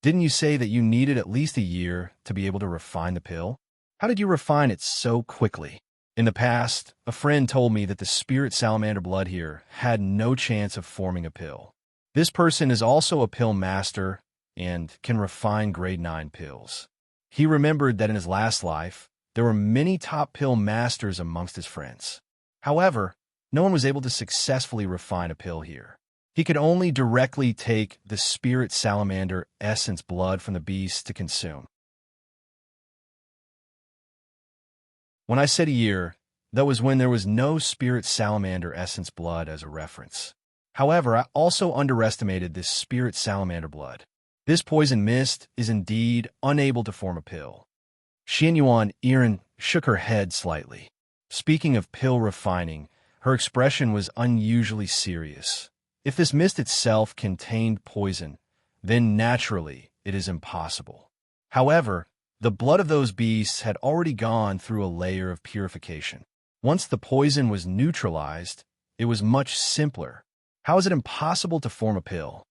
"Didn't you say that you needed at least a year to be able to refine the pill? How did you refine it so quickly?" "In the past, a friend told me that the Spirit Salamander Blood here had no chance of forming a pill. This person is also a pill master and can refine grade 9 pills. He remembered that in his last life, there were many top pill masters amongst his friends. However, no one was able to successfully refine a pill here. He could only directly take the Spirit Salamander Essence Blood from the beast to consume. When I said a year, that was when there was no Spirit Salamander Essence Blood as a reference. However, I also underestimated this Spirit Salamander Blood. This poison mist is indeed unable to form a pill." Xianyuan Irin shook her head slightly. Speaking of pill refining, her expression was unusually serious. If this mist itself contained poison, then naturally it is impossible. However, the blood of those beasts had already gone through a layer of purification. Once the poison was neutralized, it was much simpler. How is it impossible to form a pill?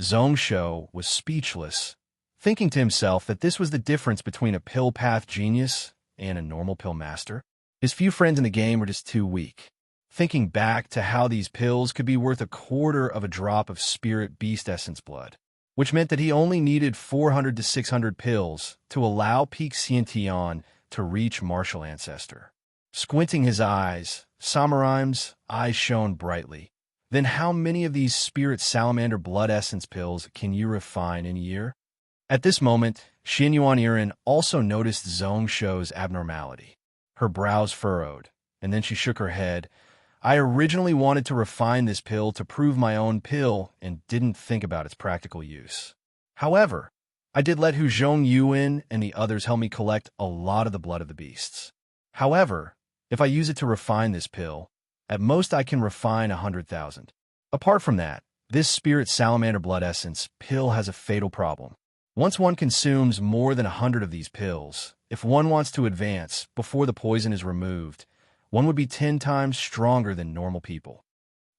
Zhongsho was speechless, thinking to himself that this was the difference between a pill path genius and a normal pill master. His few friends in the game were just too weak. Thinking back to how these pills could be worth a quarter of a drop of Spirit Beast Essence Blood, which meant that he only needed 400 to 600 pills to allow Peak Xiantian to reach Martial Ancestor. Squinting his eyes, Samuraim's eyes shone brightly. "Then how many of these Spirit Salamander Blood Essence pills can you refine in a year?" At this moment, Xianyuan Irin also noticed Zhongsho's abnormality. Her brows furrowed, and then she shook her head. "I originally wanted to refine this pill to prove my own pill and didn't think about its practical use. However, I did let Hu Zhongyuan and the others help me collect a lot of the blood of the beasts. However, if I use it to refine this pill, at most I can refine 100,000. Apart from that, this Spirit Salamander Blood Essence pill has a fatal problem. Once one consumes more than 100 of these pills, if one wants to advance before the poison is removed, one would be 10 times stronger than normal people.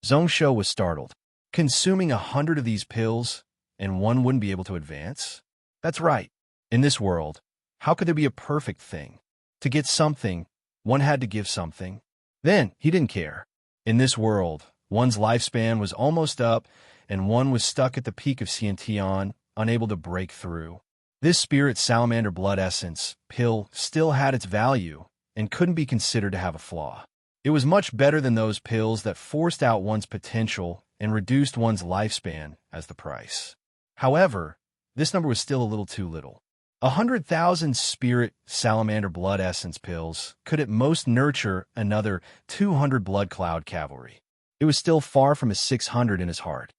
Zhongsho was startled. Consuming 100 of these pills, and one wouldn't be able to advance? That's right. In this world, how could there be a perfect thing? To get something, one had to give something. Then, he didn't care. In this world, one's lifespan was almost up, and one was stuck at the peak of Xiantian, unable to break through. This spirit salamander blood essence pill still had its value and couldn't be considered to have a flaw. It was much better than those pills that forced out one's potential and reduced one's lifespan as the price. However, this number was still a little too little. 100,000 spirit salamander blood essence pills could at most nurture another 200 blood cloud cavalry. It was still far from his 600 in his heart.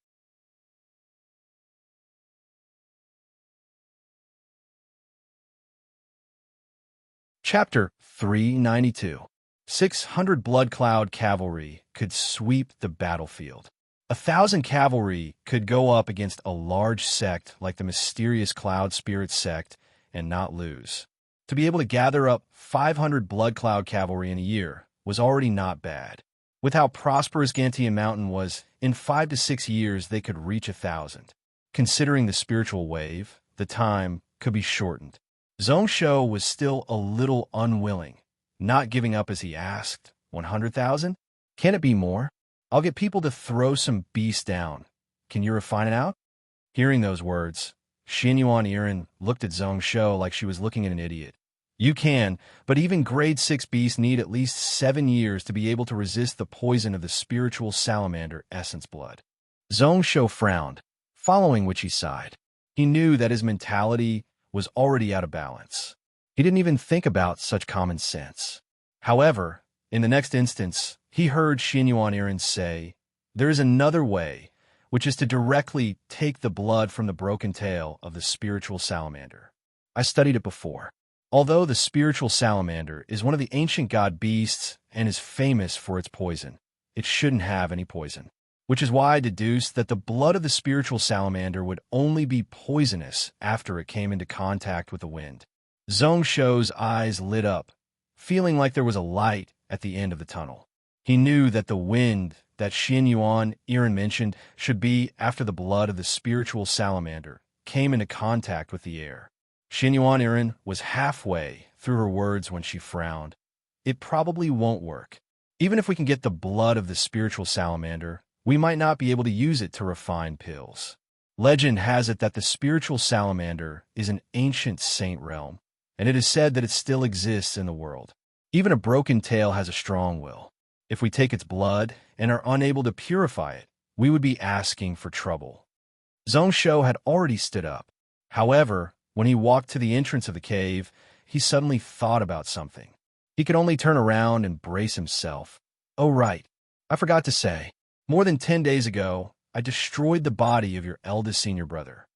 Chapter 392. 600 blood cloud cavalry could sweep the battlefield. 1,000 cavalry could go up against a large sect like the mysterious cloud spirit sect and not lose. To be able to gather up 500 blood cloud cavalry in a year was already not bad. With how prosperous Gantian Mountain was, in 5 to 6 years they could reach 1,000. Considering the spiritual wave, the time could be shortened. Zhongsho was still a little unwilling, not giving up as he asked. 100,000? Can it be more? I'll get people to throw some beasts down. Can you refine it out? Hearing those words, Xinyuan Irin looked at Zhongsho like she was looking at an idiot. You can, but even grade 6 beasts need at least 7 years to be able to resist the poison of the spiritual salamander essence blood. Zhongsho frowned, following which he sighed. He knew that his mentality was already out of balance. He didn't even think about such common sense. However, in the next instance, he heard Xinyuan Irin say, "There is another way, which is to directly take the blood from the broken tail of the spiritual salamander. I studied it before. Although the spiritual salamander is one of the ancient god beasts and is famous for its poison, it shouldn't have any poison. Which is why I deduced that the blood of the spiritual salamander would only be poisonous after it came into contact with the wind." Zhongsho's eyes lit up, feeling like there was a light at the end of the tunnel. He knew that the wind that Xinyuan Irin mentioned should be after the blood of the spiritual salamander came into contact with the air. Xinyuan Irin was halfway through her words when she frowned. It probably won't work. Even if we can get the blood of the spiritual salamander, we might not be able to use it to refine pills. Legend has it that the spiritual salamander is an ancient saint realm, and it is said that it still exists in the world. Even a broken tail has a strong will. If we take its blood and are unable to purify it, we would be asking for trouble. Zhongsho had already stood up. However, when he walked to the entrance of the cave, he suddenly thought about something. He could only turn around and brace himself. Oh right, I forgot to say. More than 10 days ago, I destroyed the body of your eldest senior brother.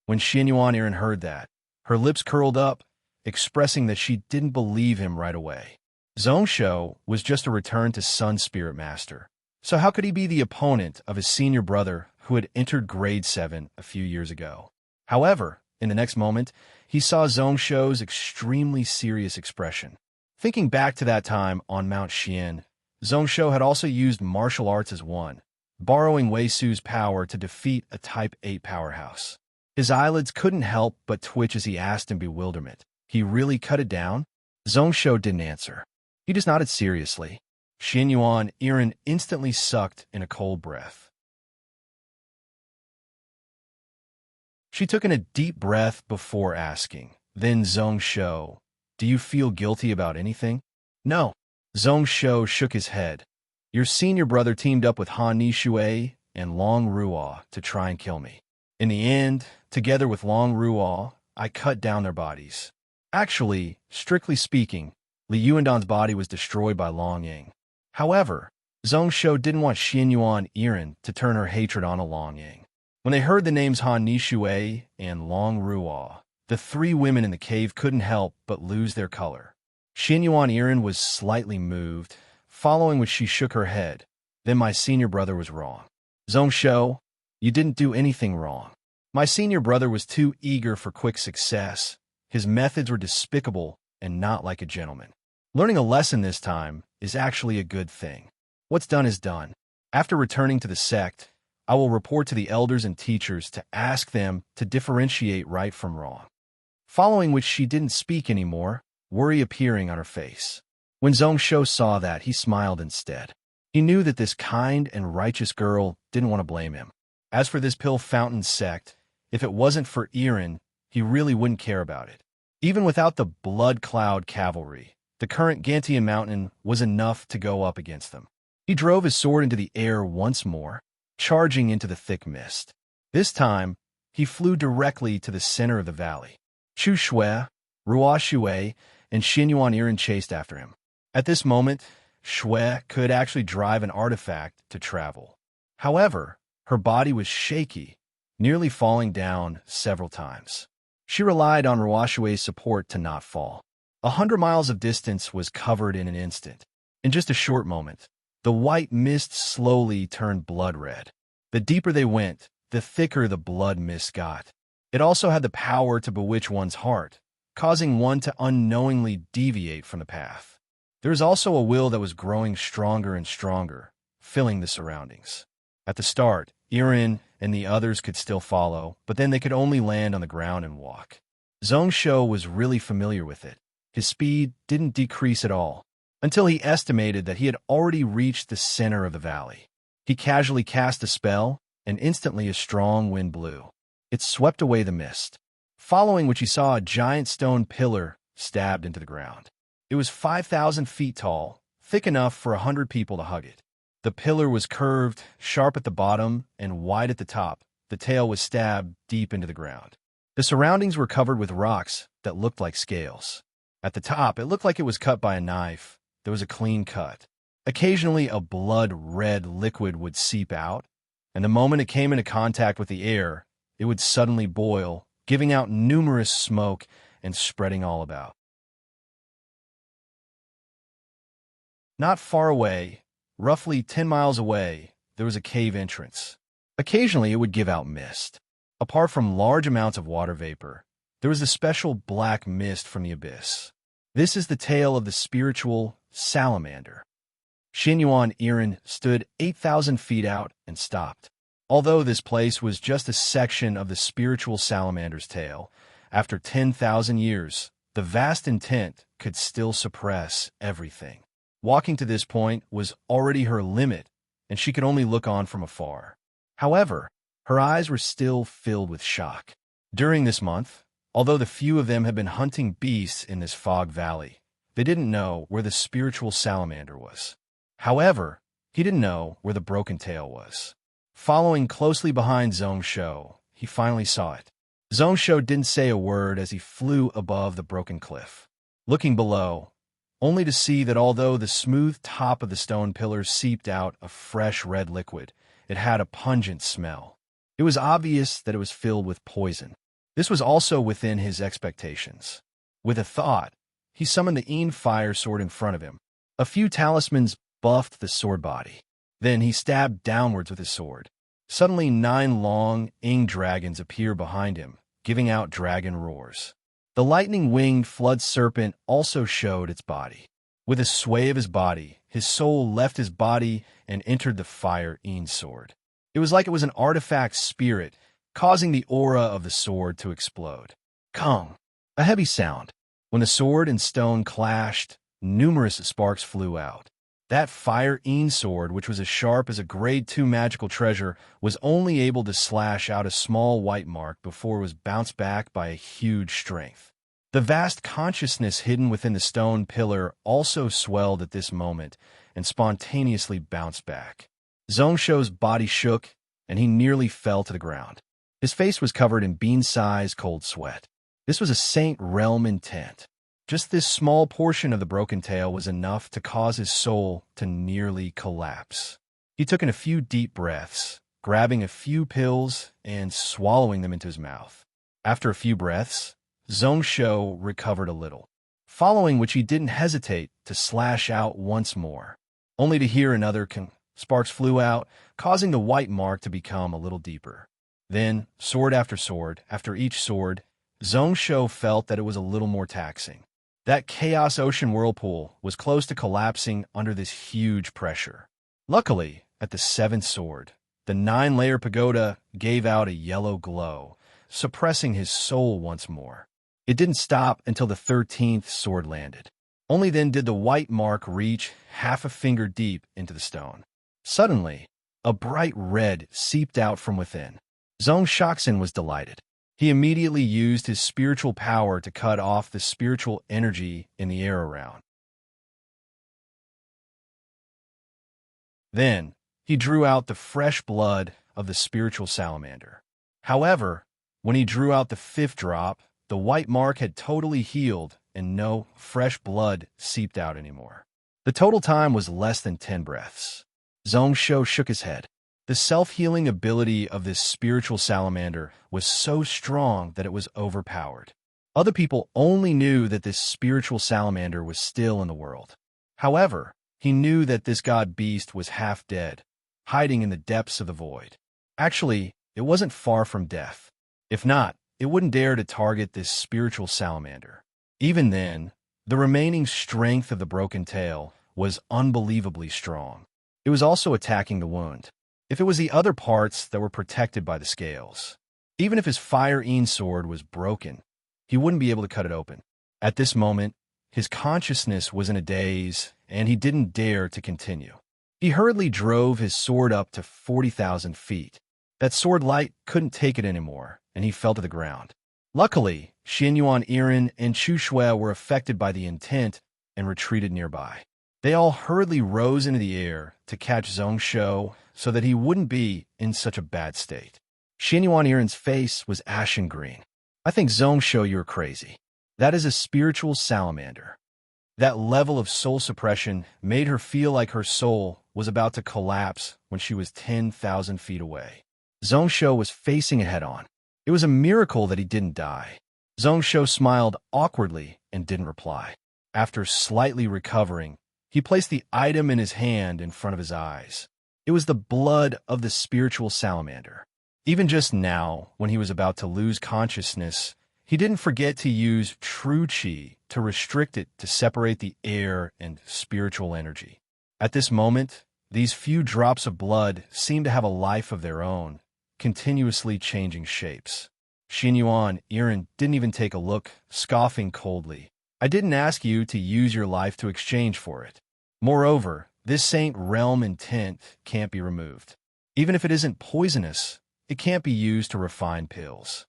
When Xinyuan Irin heard that, her lips curled up, expressing that she didn't believe him right away. Zhongsho was just a return to Sun Spirit Master, so how could he be the opponent of his senior brother who had entered grade 7 a few years ago? However, in the next moment, he saw Zhongsho's extremely serious expression. Thinking back to that time on Mount Xian, Zhongsho had also used martial arts as one, borrowing Wei Su's power to defeat a Type 8 powerhouse. His eyelids couldn't help but twitch as he asked in bewilderment, "He really cut it down?" Zhongsho didn't answer. He just nodded seriously. Xinyuan Irin instantly sucked in a cold breath. She took in a deep breath before asking, "Then Zhongsho, do you feel guilty about anything?" "No." Zhongsho shook his head. "Your senior brother teamed up with Han Nishui and Long Ruo to try and kill me. In the end, together with Long Ruo, I cut down their bodies. Actually, strictly speaking, Li Yuandan's body was destroyed by Long Ying. However, Zhongsho didn't want Xinyuan Irin to turn her hatred on Long Ying. When they heard the names Han Nishui and Long Ruo, the 3 women in the cave couldn't help but lose their color. Xinyuan Irin was slightly moved, following which she shook her head. "Then my senior brother was wrong." "Zhongsho, you didn't do anything wrong." My senior brother was too eager for quick success. His methods were despicable and not like a gentleman. Learning a lesson this time is actually a good thing. What's done is done. After returning to the sect, I will report to the elders and teachers to ask them to differentiate right from wrong. Following which she didn't speak anymore, worry appearing on her face. When Zhongsho saw that, he smiled instead. He knew that this kind and righteous girl didn't want to blame him. As for this pill fountain sect, if it wasn't for Irin, he really wouldn't care about it. Even without the Blood Cloud cavalry, the current Gantian Mountain was enough to go up against them. He drove his sword into the air once more, charging into the thick mist. This time, he flew directly to the center of the valley. Chu Shui, Ruo Shui, and Xinyuan Irin chased after him. At this moment, Shui could actually drive an artifact to travel. However, her body was shaky, nearly falling down several times. She relied on Ruo Shui's support to not fall. 100 miles of distance was covered in an instant. In just a short moment, the white mist slowly turned blood red. The deeper they went, the thicker the blood mist got. It also had the power to bewitch one's heart, causing one to unknowingly deviate from the path. There was also a will that was growing stronger and stronger, filling the surroundings. At the start, Irin and the others could still follow, but then they could only land on the ground and walk. Zhongsho was really familiar with it. His speed didn't decrease at all, until he estimated that he had already reached the center of the valley. He casually cast a spell, and instantly a strong wind blew. It swept away the mist, following which he saw a giant stone pillar stabbed into the ground. It was 5,000 feet tall, thick enough for 100 people to hug it. The pillar was curved, sharp at the bottom, and wide at the top. The tail was stabbed deep into the ground. The surroundings were covered with rocks that looked like scales. At the top, it looked like it was cut by a knife. There was a clean cut. Occasionally, a blood-red liquid would seep out, and the moment it came into contact with the air, it would suddenly boil, giving out numerous smoke and spreading all about. Not far away, roughly 10 miles away, there was a cave entrance. Occasionally, it would give out mist. Apart from large amounts of water vapor, there was a special black mist from the abyss. This is the tale of the spiritual salamander. Xinyuan Irin stood 8,000 feet out and stopped. Although this place was just a section of the spiritual salamander's tale, after 10,000 years, the vast intent could still suppress everything. Walking to this point was already her limit, and she could only look on from afar. However, her eyes were still filled with shock. During this month, although the few of them had been hunting beasts in this fog valley, they didn't know where the spiritual salamander was. However, he didn't know where the broken tail was. Following closely behind Zhongsho, he finally saw it. Zhongsho didn't say a word as he flew above the broken cliff, looking below, only to see that although the smooth top of the stone pillar seeped out a fresh red liquid, it had a pungent smell. It was obvious that it was filled with poison. This was also within his expectations. With a thought, he summoned the Een fire sword in front of him. A few talismans buffed the sword body. Then he stabbed downwards with his sword. Suddenly 9 long Ing dragons appear behind him, giving out dragon roars. The lightning-winged flood serpent also showed its body. With a sway of his body, his soul left his body and entered the fire Een sword. It was like it was an artifact spirit, causing the aura of the sword to explode. Kong! A heavy sound. When the sword and stone clashed, numerous sparks flew out. That fire Een sword, which was as sharp as a grade 2 magical treasure, was only able to slash out a small white mark before it was bounced back by a huge strength. The vast consciousness hidden within the stone pillar also swelled at this moment and spontaneously bounced back. Zhongsho's body shook, and he nearly fell to the ground. His face was covered in bean-sized cold sweat. This was a Saint Realm intent. Just this small portion of the broken tail was enough to cause his soul to nearly collapse. He took in a few deep breaths, grabbing a few pills and swallowing them into his mouth. After a few breaths, Zhongsho recovered a little, following which he didn't hesitate to slash out once more, only to hear another sparks flew out, causing the white mark to become a little deeper. Then, sword after each sword, Zhongsho felt that it was a little more taxing. That chaos ocean whirlpool was close to collapsing under this huge pressure. Luckily, at the seventh sword, the 9-layer pagoda gave out a yellow glow, suppressing his soul once more. It didn't stop until the 13th sword landed. Only then did the white mark reach half a finger deep into the stone. Suddenly, a bright red seeped out from within. Zhongsho was delighted. He immediately used his spiritual power to cut off the spiritual energy in the air around. Then, he drew out the fresh blood of the spiritual salamander. However, when he drew out the 5th drop, the white mark had totally healed and no fresh blood seeped out anymore. The total time was less than 10 breaths. Zhongsho shook his head. The self-healing ability of this spiritual salamander was so strong that it was overpowered. Other people only knew that this spiritual salamander was still in the world. However, he knew that this god beast was half dead, hiding in the depths of the void. Actually, it wasn't far from death. If not, it wouldn't dare to target this spiritual salamander. Even then, the remaining strength of the broken tail was unbelievably strong. It was also attacking the wound. If it was the other parts that were protected by the scales. Even if his fire-een sword was broken, he wouldn't be able to cut it open. At this moment, his consciousness was in a daze, and he didn't dare to continue. He hurriedly drove his sword up to 40,000 feet. That sword light couldn't take it anymore, and he fell to the ground. Luckily, Xianyuan Irin and Chu Shui were affected by the intent and retreated nearby. They all hurriedly rose into the air to catch Zhongsho so that he wouldn't be in such a bad state. Xianyuan Irin's face was ashen green. I think Zhongsho, you're crazy. That is a spiritual salamander. That level of soul suppression made her feel like her soul was about to collapse when she was 10,000 feet away. Zhongsho was facing it head-on. It was a miracle that he didn't die. Zhongsho smiled awkwardly and didn't reply. After slightly recovering, he placed the item in his hand in front of his eyes. It was the blood of the spiritual salamander. Even just now, when he was about to lose consciousness, he didn't forget to use true qi to restrict it to separate the air and spiritual energy. At this moment, these few drops of blood seemed to have a life of their own, continuously changing shapes. Xianyuan Irin didn't even take a look, scoffing coldly. I didn't ask you to use your life to exchange for it. Moreover, this Saint Realm intent can't be removed. Even if it isn't poisonous, it can't be used to refine pills.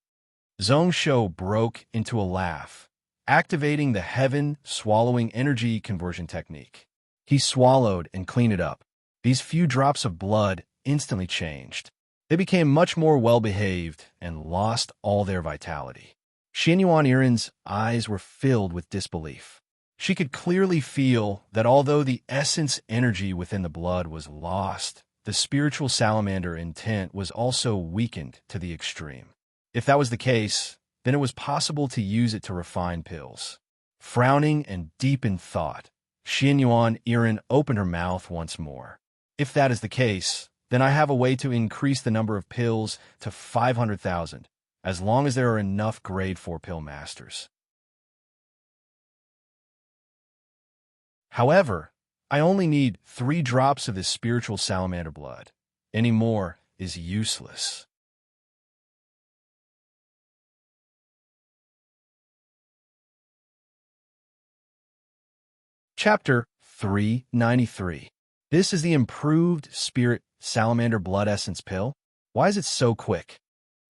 Zhongsho broke into a laugh, activating the heaven-swallowing energy conversion technique. He swallowed and cleaned it up. These few drops of blood instantly changed. They became much more well-behaved and lost all their vitality. Xianyuan Irin's eyes were filled with disbelief. She could clearly feel that although the essence energy within the blood was lost, the spiritual salamander intent was also weakened to the extreme. If that was the case, then it was possible to use it to refine pills. Frowning and deep in thought, Xianyuan Irin opened her mouth once more. If that is the case, then I have a way to increase the number of pills to 500,000, as long as there are enough grade 4 pill masters. However, I only need 3 drops of this spiritual salamander blood. Any more is useless. Chapter 393. This is the improved spirit salamander blood essence pill. Why is it so quick?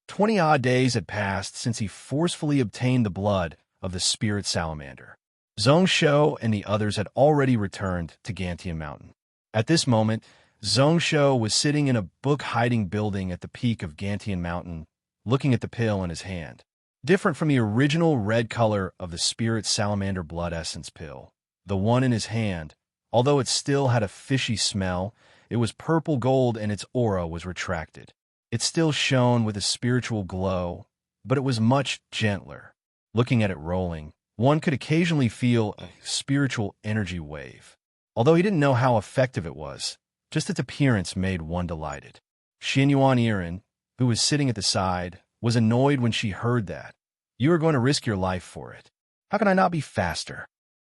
20-odd days had passed since he forcefully obtained the blood of the spirit salamander. Zhongsho and the others had already returned to Gantian Mountain. At this moment, Zhongsho was sitting in a book-hiding building at the peak of Gantian Mountain, looking at the pill in his hand. Different from the original red color of the spirit salamander blood essence pill, the one in his hand, although it still had a fishy smell, it was purple gold and its aura was retracted. It still shone with a spiritual glow, but it was much gentler. Looking at it rolling, one could occasionally feel a spiritual energy wave. Although he didn't know how effective it was, just its appearance made one delighted. Xianyuan Irin, who was sitting at the side, was annoyed when she heard that. You are going to risk your life for it. How can I not be faster?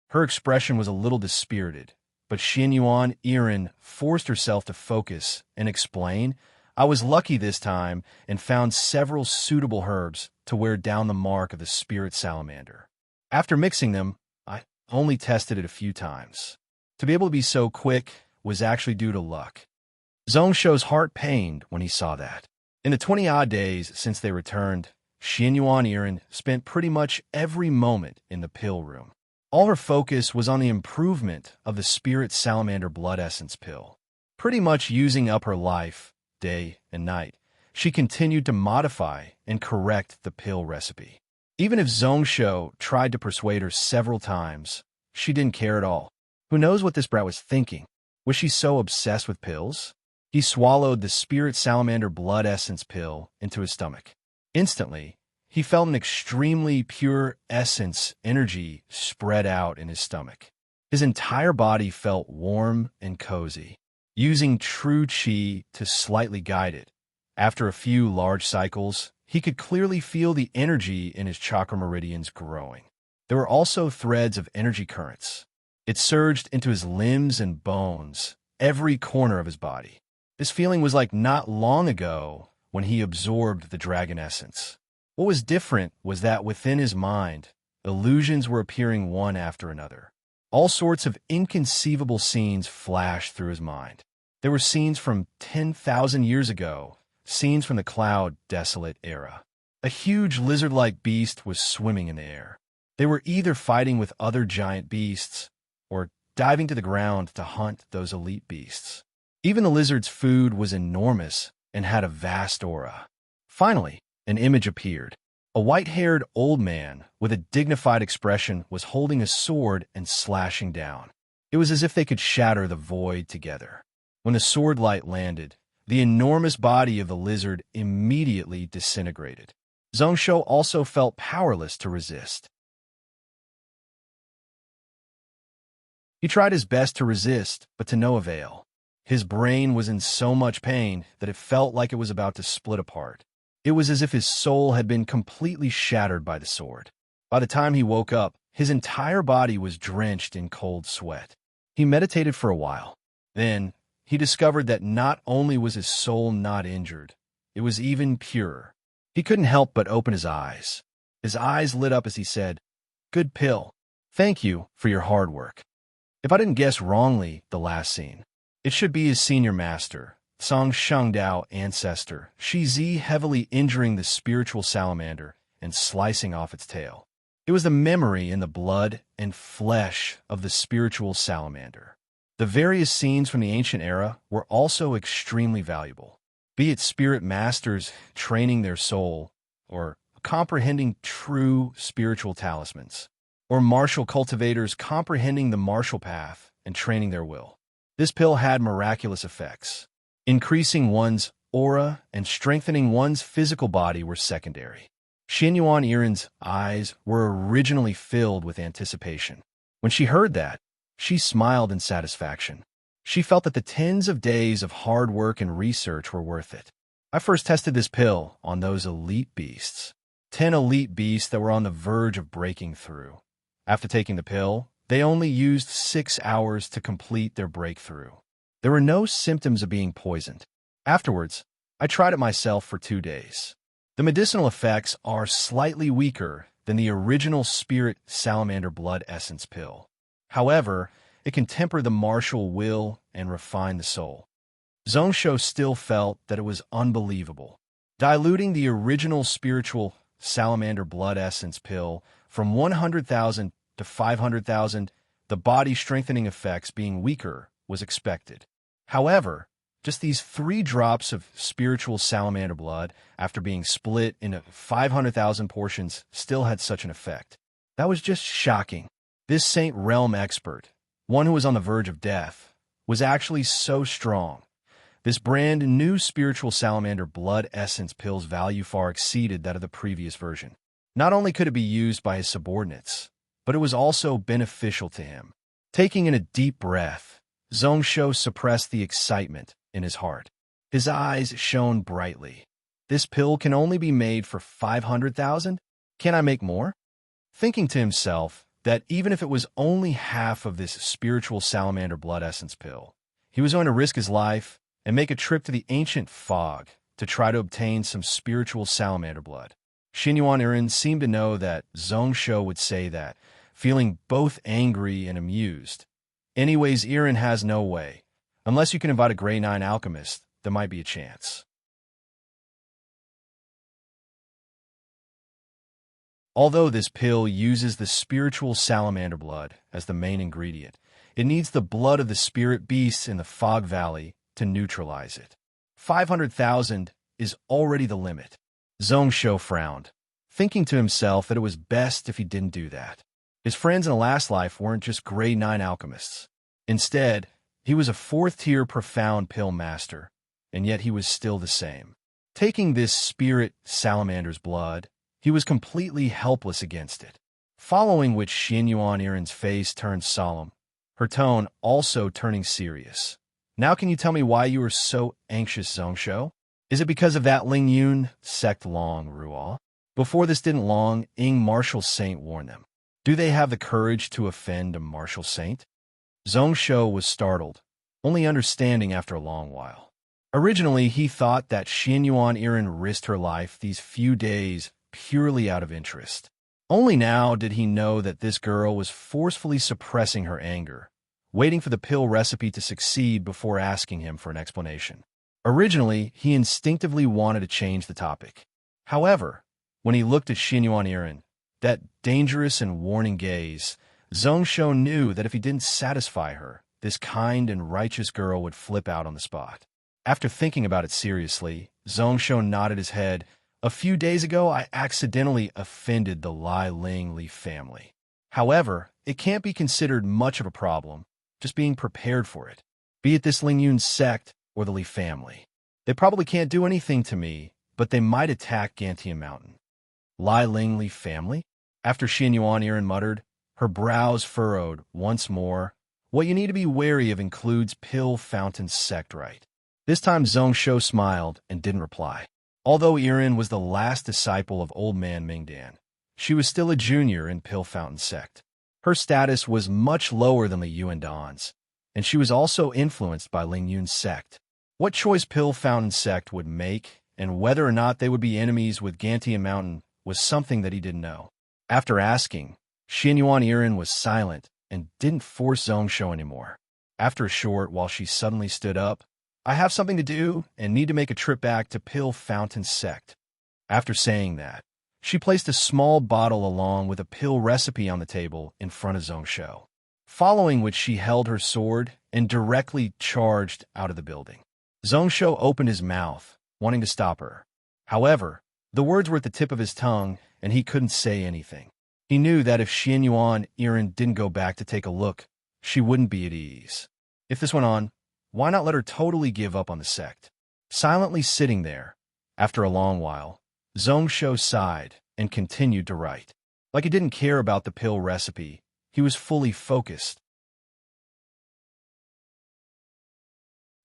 Her expression was a little dispirited, but Xianyuan Irin forced herself to focus and explain, I was lucky this time and found several suitable herbs to wear down the mark of the spirit salamander. After mixing them, I only tested it a few times. To be able to be so quick was actually due to luck. Zhongshu's heart pained when he saw that. In the 20-odd days since they returned, Xianyuan Irin spent pretty much every moment in the pill room. All her focus was on the improvement of the spirit salamander blood essence pill. Pretty much using up her life, day and night, she continued to modify and correct the pill recipe. Even if Zhongshu tried to persuade her several times, she didn't care at all. Who knows what this brat was thinking? Was she so obsessed with pills? He swallowed the spirit salamander blood essence pill into his stomach. Instantly, he felt an extremely pure essence energy spread out in his stomach. His entire body felt warm and cozy. Using true qi to slightly guide it, after a few large cycles, he could clearly feel the energy in his chakra meridians growing. There were also threads of energy currents. It surged into his limbs and bones, every corner of his body. This feeling was like not long ago when he absorbed the dragon essence. What was different was that within his mind, illusions were appearing one after another. All sorts of inconceivable scenes flashed through his mind. There were scenes from 10,000 years ago, scenes from the Cloud Desolate era. A huge lizard-like beast was swimming in the air. They were either fighting with other giant beasts or diving to the ground to hunt those elite beasts. Even the lizard's food was enormous and had a vast aura. Finally, an image appeared. A white-haired old man with a dignified expression was holding a sword and slashing down. It was as if they could shatter the void together. When the sword light landed, the enormous body of the lizard immediately disintegrated. Zhongshu also felt powerless to resist. He tried his best to resist, but to no avail. His brain was in so much pain that it felt like it was about to split apart. It was as if his soul had been completely shattered by the sword. By the time he woke up, his entire body was drenched in cold sweat. He meditated for a while. Then, he discovered that not only was his soul not injured, it was even purer. He couldn't help but open his eyes. His eyes lit up as he said, "Good pill. Thank you for your hard work." If I didn't guess wrongly the last scene, it should be his senior master, Song Shengdao ancestor, Shizi heavily injuring the spiritual salamander and slicing off its tail. It was the memory in the blood and flesh of the spiritual salamander. The various scenes from the ancient era were also extremely valuable, be it spirit masters training their soul, or comprehending true spiritual talismans, or martial cultivators comprehending the martial path and training their will. This pill had miraculous effects. Increasing one's aura and strengthening one's physical body were secondary. Xianyuan Irin's eyes were originally filled with anticipation. When she heard that, she smiled in satisfaction. She felt that the tens of days of hard work and research were worth it. I first tested this pill on those elite beasts. 10 elite beasts that were on the verge of breaking through. After taking the pill, they only used 6 hours to complete their breakthrough. There were no symptoms of being poisoned. Afterwards, I tried it myself for 2 days. The medicinal effects are slightly weaker than the original spirit salamander blood essence pill. However, it can temper the martial will and refine the soul. Zhongshu still felt that it was unbelievable. Diluting the original spiritual salamander blood essence pill from 100,000 to 500,000, the body strengthening effects being weaker was expected. However, just these 3 drops of spiritual salamander blood, after being split into 500,000 portions, still had such an effect. That was just shocking. This Saint Realm expert, one who was on the verge of death, was actually so strong. This brand new spiritual salamander blood essence pill's value far exceeded that of the previous version. Not only could it be used by his subordinates, but it was also beneficial to him. Taking in a deep breath, Zhongshu suppressed the excitement in his heart. His eyes shone brightly. This pill can only be made for 500,000? Can I make more? Thinking to himself that even if it was only half of this spiritual salamander blood essence pill, he was going to risk his life and make a trip to the ancient fog to try to obtain some spiritual salamander blood. Xinyuan Irin seemed to know that Zhongsho would say that, feeling both angry and amused. Anyways, Irin has no way. Unless you can invite a Grey 9 alchemist, there might be a chance. Although this pill uses the spiritual salamander blood as the main ingredient, it needs the blood of the spirit beasts in the Fog Valley to neutralize it. 500,000 is already the limit. Zhongsho frowned, thinking to himself that it was best if he didn't do that. His friends in the last life weren't just Grade 9 alchemists. Instead, he was a 4th-tier profound pill master, and yet he was still the same. Taking this spirit salamander's blood, he was completely helpless against it. Following which Xinyuan Irin's face turned solemn, her tone also turning serious. Now can you tell me why you were so anxious, Zhongsho? Is it because of that Ling Yun sect Long Ruo? Before this didn't Long Ing martial saint warn them? Do they have the courage to offend a martial saint? Zhongsho was startled, only understanding after a long while. Originally, he thought that Xinyuan Irin risked her life these few days purely out of interest. Only now did he know that this girl was forcefully suppressing her anger, waiting for the pill recipe to succeed before asking him for an explanation. Originally, he instinctively wanted to change the topic. However, when he looked at Xinyuan Irin, that dangerous and warning gaze, Zhongsho knew that if he didn't satisfy her, this kind and righteous girl would flip out on the spot. After thinking about it seriously, Zhongsho nodded his head. A few days ago, I accidentally offended the Lai Ling Li family. However, it can't be considered much of a problem, just being prepared for it. Be it this Ling Yun sect or the Li family. They probably can't do anything to me, but they might attack Gantian Mountain. Lai Ling Li family? After Xinyuan Irin muttered, her brows furrowed once more. What you need to be wary of includes Pill Fountain sect, right? This time Zhongsho smiled and didn't reply. Although Irin was the last disciple of Old Man Mingdan, she was still a junior in Pill Fountain sect. Her status was much lower than the Yuan Dan's, and she was also influenced by Ling Yun's sect. What choice Pill Fountain sect would make, and whether or not they would be enemies with Gantian Mountain, was something that he didn't know. After asking, Xinyuan Irin was silent and didn't force Zhongsho anymore. After a short while, she suddenly stood up. I have something to do and need to make a trip back to Pill Fountain sect. After saying that, she placed a small bottle along with a pill recipe on the table in front of Zhongsho, following which she held her sword and directly charged out of the building. Zhongsho opened his mouth, wanting to stop her. However, the words were at the tip of his tongue, and he couldn't say anything. He knew that if Xinyuan Irin didn't go back to take a look, she wouldn't be at ease. If this went on, why not let her totally give up on the sect? Silently sitting there, after a long while, Zhongsho sighed and continued to write. Like he didn't care about the pill recipe, he was fully focused.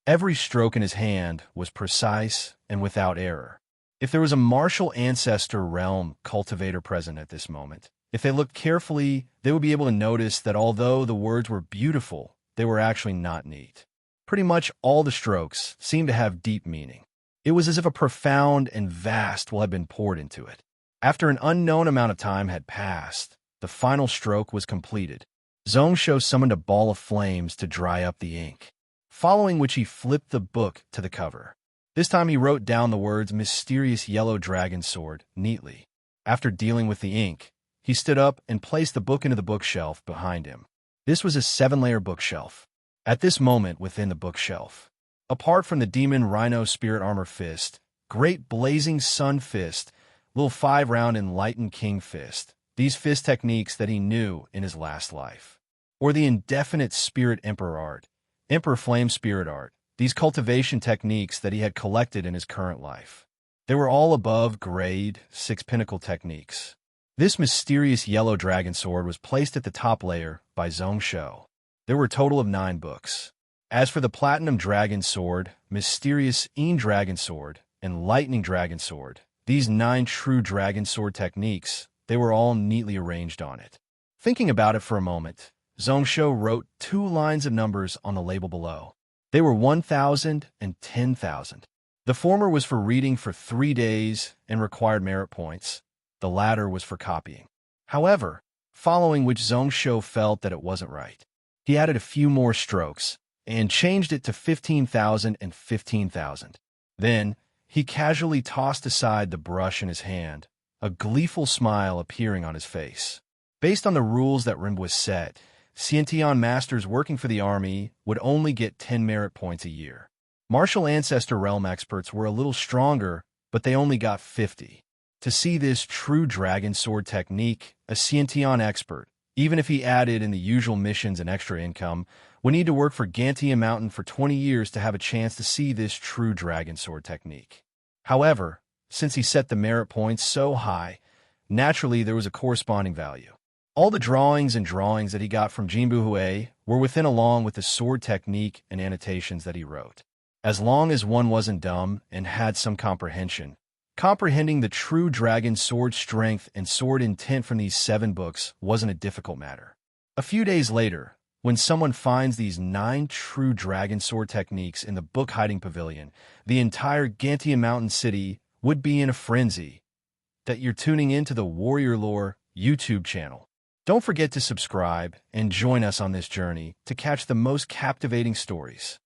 Every stroke in his hand was precise and without error. If there was a martial ancestor realm cultivator present at this moment, if they looked carefully, they would be able to notice that although the words were beautiful, they were actually not neat. Pretty much all the strokes seemed to have deep meaning. It was as if a profound and vast will had been poured into it. After an unknown amount of time had passed, the final stroke was completed. Zhongsho summoned a ball of flames to dry up the ink, following which he flipped the book to the cover. This time he wrote down the words Mysterious Yellow Dragon Sword neatly. After dealing with the ink, he stood up and placed the book into the bookshelf behind him. This was a 7-layer bookshelf. At this moment within the bookshelf, apart from the Demon Rhino Spirit Armor Fist, Great Blazing Sun Fist, Little 5-Round Enlightened King Fist, these fist techniques that he knew in his last life, or the Indefinite Spirit Emperor Art, Emperor Flame Spirit Art, these cultivation techniques that he had collected in his current life. They were all above grade 6 pinnacle techniques. This mysterious yellow dragon sword was placed at the top layer by Zhongsho. There were a total of 9 books. As for the Platinum Dragon Sword, Mysterious Dragon Sword, and lightning dragon sword. These 9 true dragon sword techniques, they were all neatly arranged on it. Thinking about it for a moment, Zhongsho wrote 2 lines of numbers on the label below. They were 1,000 and 10,000. The former was for reading for 3 days and required merit points. The latter was for copying. However, following which Zhongsho felt that it wasn't right. He added a few more strokes and changed it to 15,000 and 15,000. Then, he casually tossed aside the brush in his hand, a gleeful smile appearing on his face. Based on the rules that Rimba set, Xiantian masters working for the army would only get 10 merit points a year. Martial Ancestor Realm experts were a little stronger, but they only got 50. To see this true dragon sword technique, a Xiantian expert, even if he added in the usual missions and extra income, would need to work for Gantia Mountain for 20 years to have a chance to see this true dragon sword technique. However, since he set the merit points so high, naturally there was a corresponding value. All the drawings that he got from Jinbu Hui were within along with the sword technique and annotations that he wrote. As long as one wasn't dumb and had some comprehension, comprehending the true dragon sword strength and sword intent from these 7 books wasn't a difficult matter. A few days later, when someone finds these 9 true dragon sword techniques in the book hiding pavilion, the entire Gantia Mountain City would be in a frenzy. That you're tuning into the Warrior Lore YouTube channel. Don't forget to subscribe and join us on this journey to catch the most captivating stories.